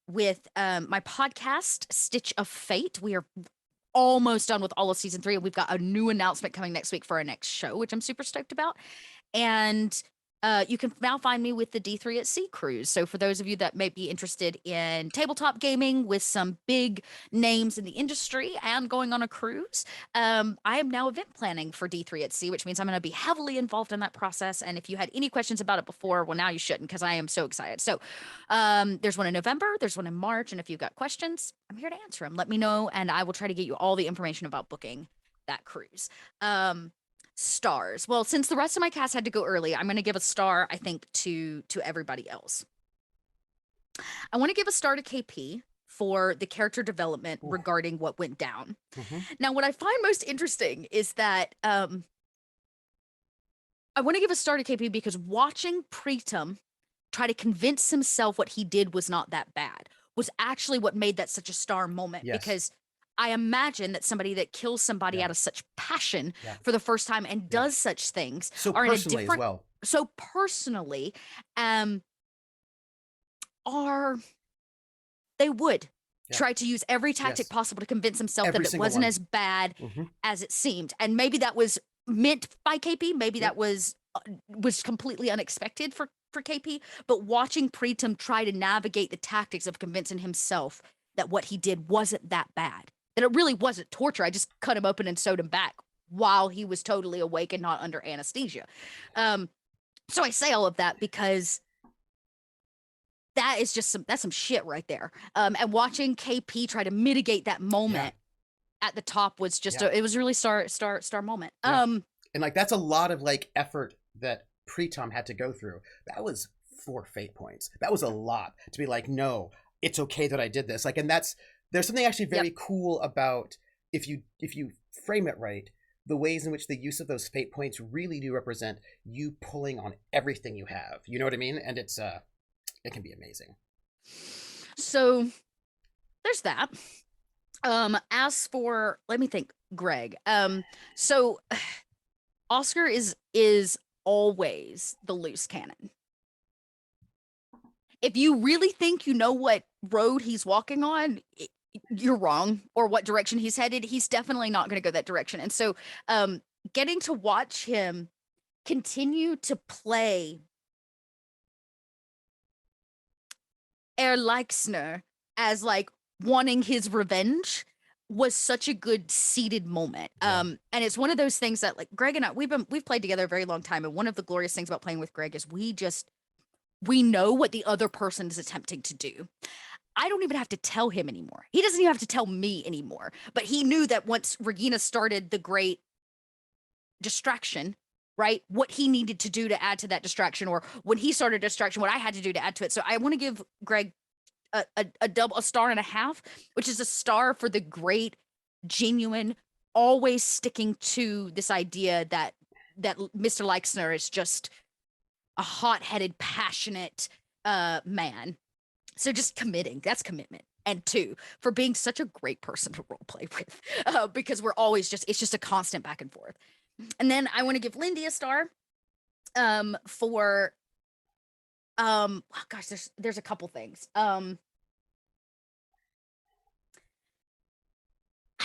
with my podcast, Stitch of Fate. We are almost done with all of season 3, and we've got a new announcement coming next week for our next show, which I'm super stoked about. And you can now find me with the D3 at Sea cruise. So for those of you that may be interested in tabletop gaming with some big names in the industry and going on a cruise, I am now event planning for D3 at Sea, which means I'm going to be heavily involved in that process. And if you had any questions about it before, well, now you shouldn't, because I am so excited. So there's one in November, there's one in March. And if you've got questions, I'm here to answer them. Let me know, and I will try to get you all the information about booking that cruise. Stars. Well, since the rest of my cast had to go early, I'm going to give a star, I think, to everybody else. I want to give a star to KP for the character development regarding what went down. Now, what I find most interesting is that I want to give a star to KP because watching Pritam try to convince himself what he did was not that bad was actually what made that such a star moment. Yes. Because I imagine that somebody that kills somebody out of such passion for the first time and does such things so are in a personally different, as well. So personally, they would try to use every tactic possible to convince himself that it wasn't as bad as it seemed. And maybe that was meant by KP. Maybe that was completely unexpected for KP. But watching Pritam try to navigate the tactics of convincing himself that what he did wasn't that bad, that it really wasn't torture. I just cut him open and sewed him back while he was totally awake and not under anesthesia. So I say all of that because that is just that's some shit right there. And watching KP try to mitigate that moment at the top was just it was really star moment. And like that's a lot of like effort that Pritam had to go through. That was 4 fate points. That was a lot to be like, no, it's okay that I did this. Like, and there's something actually very cool about if you frame it right, the ways in which the use of those fate points really do represent you pulling on everything you have. You know what I mean? And it's it can be amazing. So there's that. As for, let me think, Greg. So Oscar is always the loose cannon. If you really think you know what road he's walking on, you're wrong, or what direction he's headed. He's definitely not going to go that direction. And so getting to watch him continue to play Erleichner as like wanting his revenge was such a good seated moment. And it's one of those things that like Greg and I, we've played together a very long time. And one of the glorious things about playing with Greg is we know what the other person is attempting to do. I don't even have to tell him anymore. He doesn't even have to tell me anymore. But he knew that once Regina started the great distraction, right? What he needed to do to add to that distraction, or when he started distraction, what I had to do to add to it. So I want to give Greg a star and a half, which is a star for the great, genuine, always sticking to this idea that Mr. Leixner is just a hot-headed, passionate man. So just committing, that's commitment. And 2, for being such a great person to role play with, because we're always it's just a constant back and forth. And then I want to give Lindy a star for oh gosh, there's a couple things. I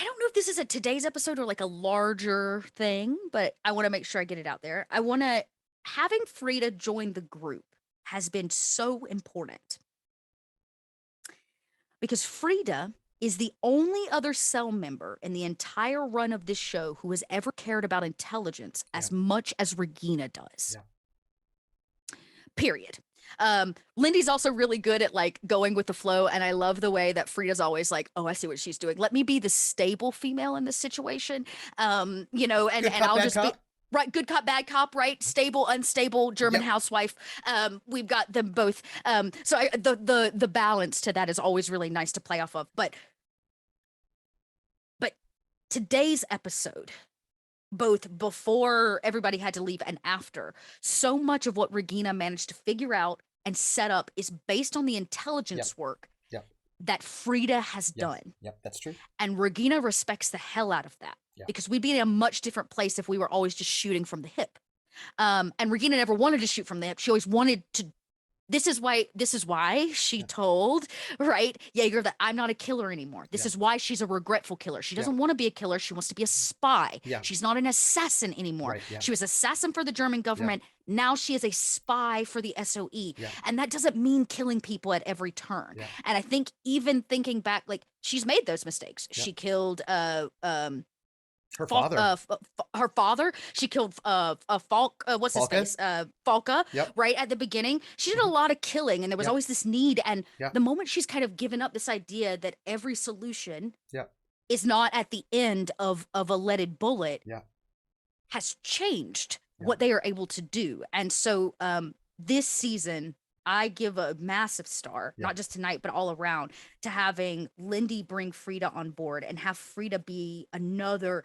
don't know if this is a today's episode or like a larger thing, but I want to make sure I get it out there. Having Frida join the group has been so important, because Frida is the only other cell member in the entire run of this show who has ever cared about intelligence as much as Regina does. Period. Lindy's also really good at like going with the flow, and I love the way that Frida's always like, oh, I see what she's doing. Let me be the stable female in this situation. And I'll just be right, good cop, bad cop, right? Stable, unstable, German housewife. We've got them both. So the balance to that is always really nice to play off of. But today's episode, both before everybody had to leave and after, so much of what Regina managed to figure out and set up is based on the intelligence work that Frida has done. Yep, that's true. And Regina respects the hell out of that, because we'd be in a much different place if we were always just shooting from the hip. And Regina never wanted to shoot from the hip. She always wanted to. This is why she told, right, Yeager, that I'm not a killer anymore. This is why she's a regretful killer. She doesn't want to be a killer. She wants to be a spy. She's not an assassin anymore. She was assassin for the German government. Now she is a spy for the SOE. And that doesn't mean killing people at every turn. And I think even thinking back, like, she's made those mistakes. She killed her father. Her father. She killed Falk. What's his face? Falca. Right at the beginning, she did a lot of killing, and there was always this need. And the moment she's kind of given up this idea that every solution is not at the end of a leaded bullet, has changed what they are able to do. And so this season, I give a massive star, not just tonight, but all around, to having Lindy bring Frida on board and have Frida be another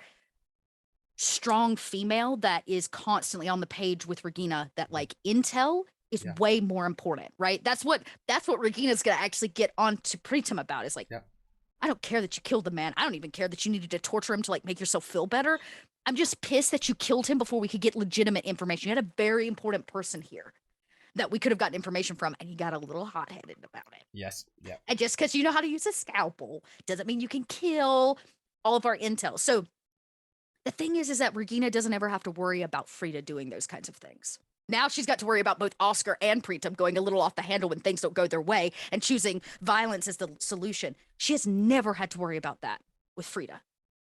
strong female that is constantly on the page with Regina, that like intel is way more important, right? That's what Regina's gonna actually get on to Pritam about, is like, I don't care that you killed the man. I don't even care that you needed to torture him to like make yourself feel better. I'm just pissed that you killed him before we could get legitimate information. You had a very important person here that we could have gotten information from, and you got a little hot-headed about it. Yes. Yeah. And just because you know how to use a scalpel doesn't mean you can kill all of our intel. So the thing is that Regina doesn't ever have to worry about Frida doing those kinds of things. Now she's got to worry about both Oscar and Pritam going a little off the handle when things don't go their way and choosing violence as the solution. She has never had to worry about that with Frida.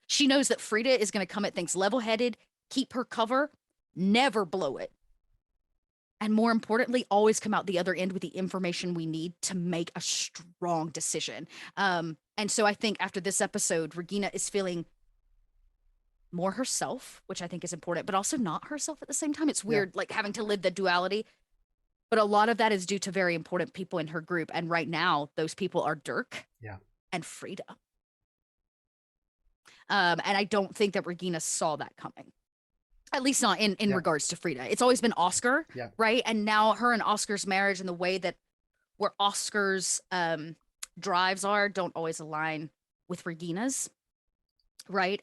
She knows that Frida is going to come at things level-headed, keep her cover, never blow it. And more importantly, always come out the other end with the information we need to make a strong decision. And so I think after this episode, Regina is feeling more herself, which I think is important, but also not herself at the same time. It's weird, like having to live the duality. But a lot of that is due to very important people in her group. And right now, those people are Dirk and Frida. And I don't think that Regina saw that coming. At least not in regards to Frida. It's always been Oscar, right? And now her and Oscar's marriage and the way that where Oscar's drives are don't always align with Regina's, right?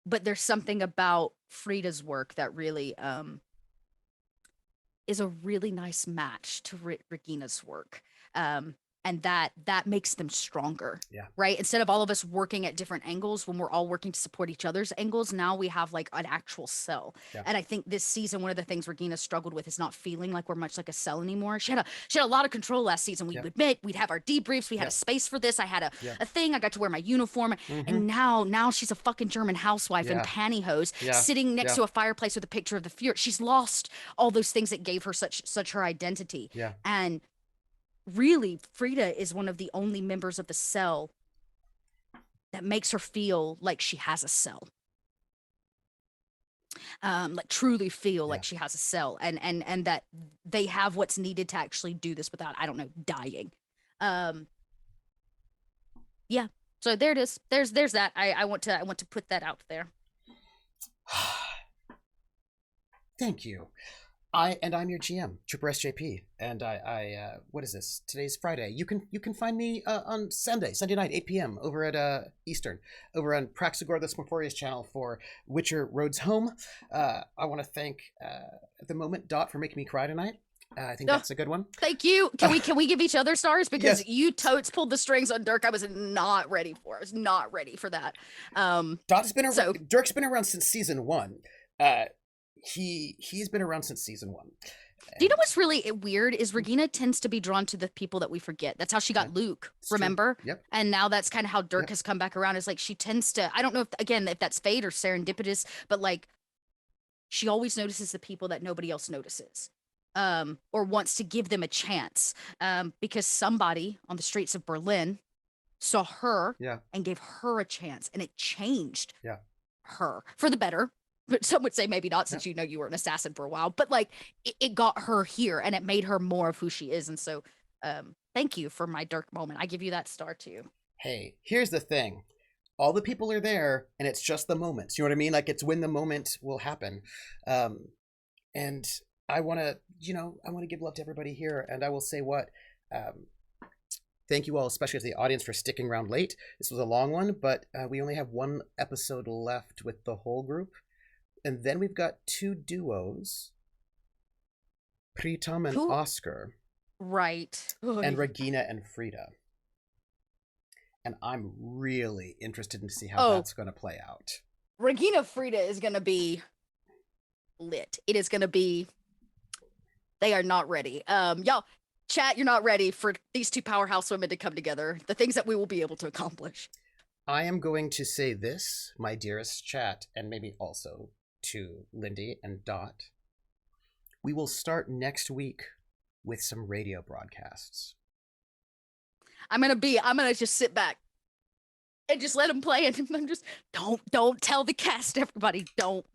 but there's something about Frida's work that really is a really nice match to Regina's work. And that makes them stronger. Yeah. Right. Instead of all of us working at different angles, when we're all working to support each other's angles, now we have like an actual cell. Yeah. And I think this season, one of the things Regina struggled with is not feeling like we're much like a cell anymore. She had a lot of control last season. We would admit, we'd have our debriefs. We had a space for this. I had a thing. I got to wear my uniform. And now she's a fucking German housewife in pantyhose, sitting next to a fireplace with a picture of the Fuhrer. She's lost all those things that gave her such her identity. Yeah. And really, Frida is one of the only members of the cell that makes her feel like she has a cell. Like truly feel like she has a cell, and that they have what's needed to actually do this without, I don't know, dying. Yeah. So there it is. There's that. I want to put that out there. Thank you. I'm your GM, troopersjp, and I what is this? Today's Friday. You can find me on Sunday night, 8 p.m. over at Eastern, over on Praxagor the Smorforious channel for Witcher Roads Home. I want to thank at the moment Dot for making me cry tonight. I think that's a good one. Thank you. Can we give each other stars, because you totes pulled the strings on Dirk. I was not ready for. I was not ready for that. Dot's been around. Dirk's been around since season 1. He's been around since season 1. Do you know what's really weird is Regina tends to be drawn to the people that we forget. That's how she got Luke, remember? Yep. And now that's kind of how Dirk has come back around. Is like she tends to, I don't know if that's fate or serendipitous, but like she always notices the people that nobody else notices. Or wants to give them a chance. Because somebody on the streets of Berlin saw her and gave her a chance, and it changed her for the better. But some would say maybe not, since you were an assassin for a while, but like it got her here, and it made her more of who she is. And so thank you for my Dirk moment. I give you that star too. Hey, here's the thing. All the people are there, and it's just the moments. You know what I mean? Like, it's when the moment will happen. And I want to, give love to everybody here. And I will say thank you all, especially to the audience, for sticking around late. This was a long one, but we only have one episode left with the whole group. And then we've got 2 duos, Pritam and Oscar. Right. And Regina and Frida. And I'm really interested to see how that's going to play out. Regina Frida is going to be lit. It is going to be... They are not ready. Y'all, chat, you're not ready for these 2 powerhouse women to come together. The things that we will be able to accomplish. I am going to say this, my dearest chat, and maybe also to Lindy and Dot. We will start next week with some radio broadcasts. I'm gonna just sit back and just let them play, and I'm just don't tell the cast, everybody. Don't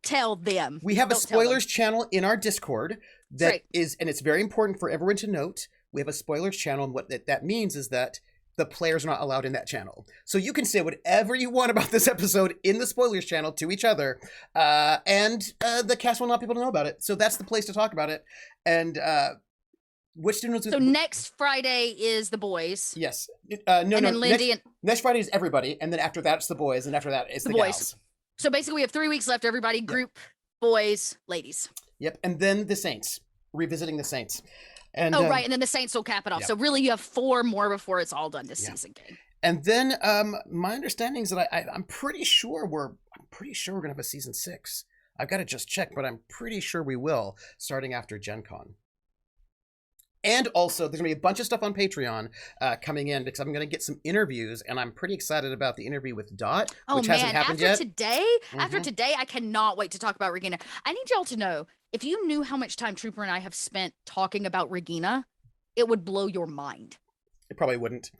tell them. We have a spoilers channel in our Discord that is, and it's very important for everyone to note, we have a spoilers channel, and what that means is that the players are not allowed in that channel. So you can say whatever you want about this episode in the spoilers channel to each other, and the cast will not be able to know about it. So that's the place to talk about it. And so next Friday is the boys. Yes. Then Lindy next Friday is everybody, and then after that it's the boys, and after that it's the boys. Gals. So basically we have 3 weeks left. Everybody group, boys, ladies. Yep. And then the Saints, revisiting the Saints. And, right, and then the Saints will cap it off. Yeah. So really, you have 4 more before it's all done this season. Game. And then my understanding is that I'm pretty sure we're gonna have a season 6. I've got to just check, but I'm pretty sure we will, starting after Gen Con. And also, there's gonna be a bunch of stuff on Patreon coming in, because I'm gonna get some interviews, and I'm pretty excited about the interview with Dot, which hasn't happened yet. After today, I cannot wait to talk about Regina. I need y'all to know, if you knew how much time Trooper and I have spent talking about Regina, it would blow your mind. It probably wouldn't.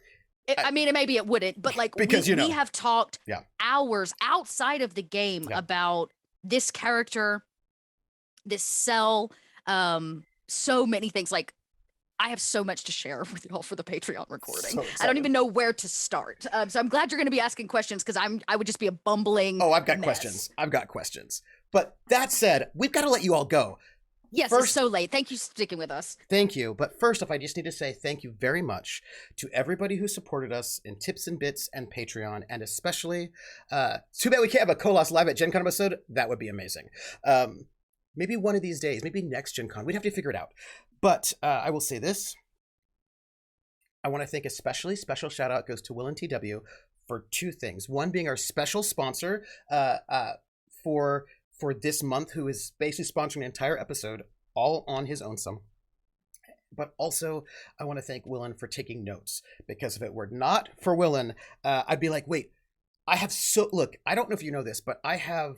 Maybe it wouldn't, but like because we have talked hours outside of the game about this character, this cell, so many things. Like, I have so much to share with y'all for the Patreon recording. I don't even know where to start. So I'm glad you're going to be asking questions, because I would just be a bumbling I've got mess. questions. I've got questions. But that said, we've got to let you all go. Yes, First, it's so late. Thank you for sticking with us. Thank you. But first off, I just need to say thank you very much to everybody who supported us in Tips and Bits and Patreon, and especially, too bad we can't have a Kolos Live at Gen Con episode. That would be amazing. Maybe one of these days, maybe next Gen Con. We'd have to figure it out. But I will say this. I want to thank especially, special shout out goes to Will and TW for two things. One being our special sponsor for this month, who is basically sponsoring the entire episode all on his own sum. But also, I want to thank Willen for taking notes, because if it were not for Willen, I'd be like, wait, look, I don't know if you know this, but I have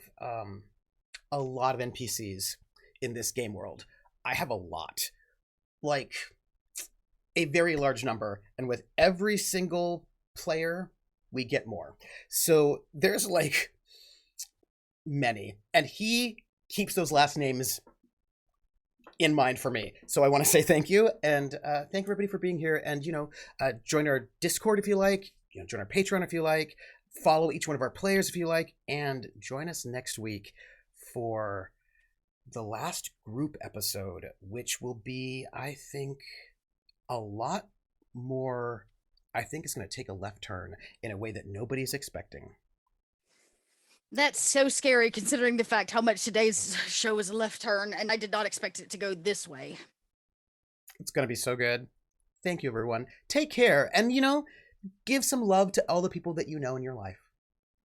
a lot of NPCs in this game world. I have a lot, like a very large number, and with every single player, we get more. So there's like many, and he keeps those last names in mind for me. So I want to say thank you, and thank everybody for being here. And join our Discord if you like. Join our Patreon if you like. Follow each one of our players if you like, and join us next week for the last group episode, which will be, I think, a lot more. I think it's going to take a left turn in a way that nobody's expecting. That's so scary, considering the fact how much today's show was a left turn, and I did not expect it to go this way. It's going to be so good. Thank you, everyone. Take care, and, give some love to all the people that you know in your life.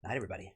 Night, everybody.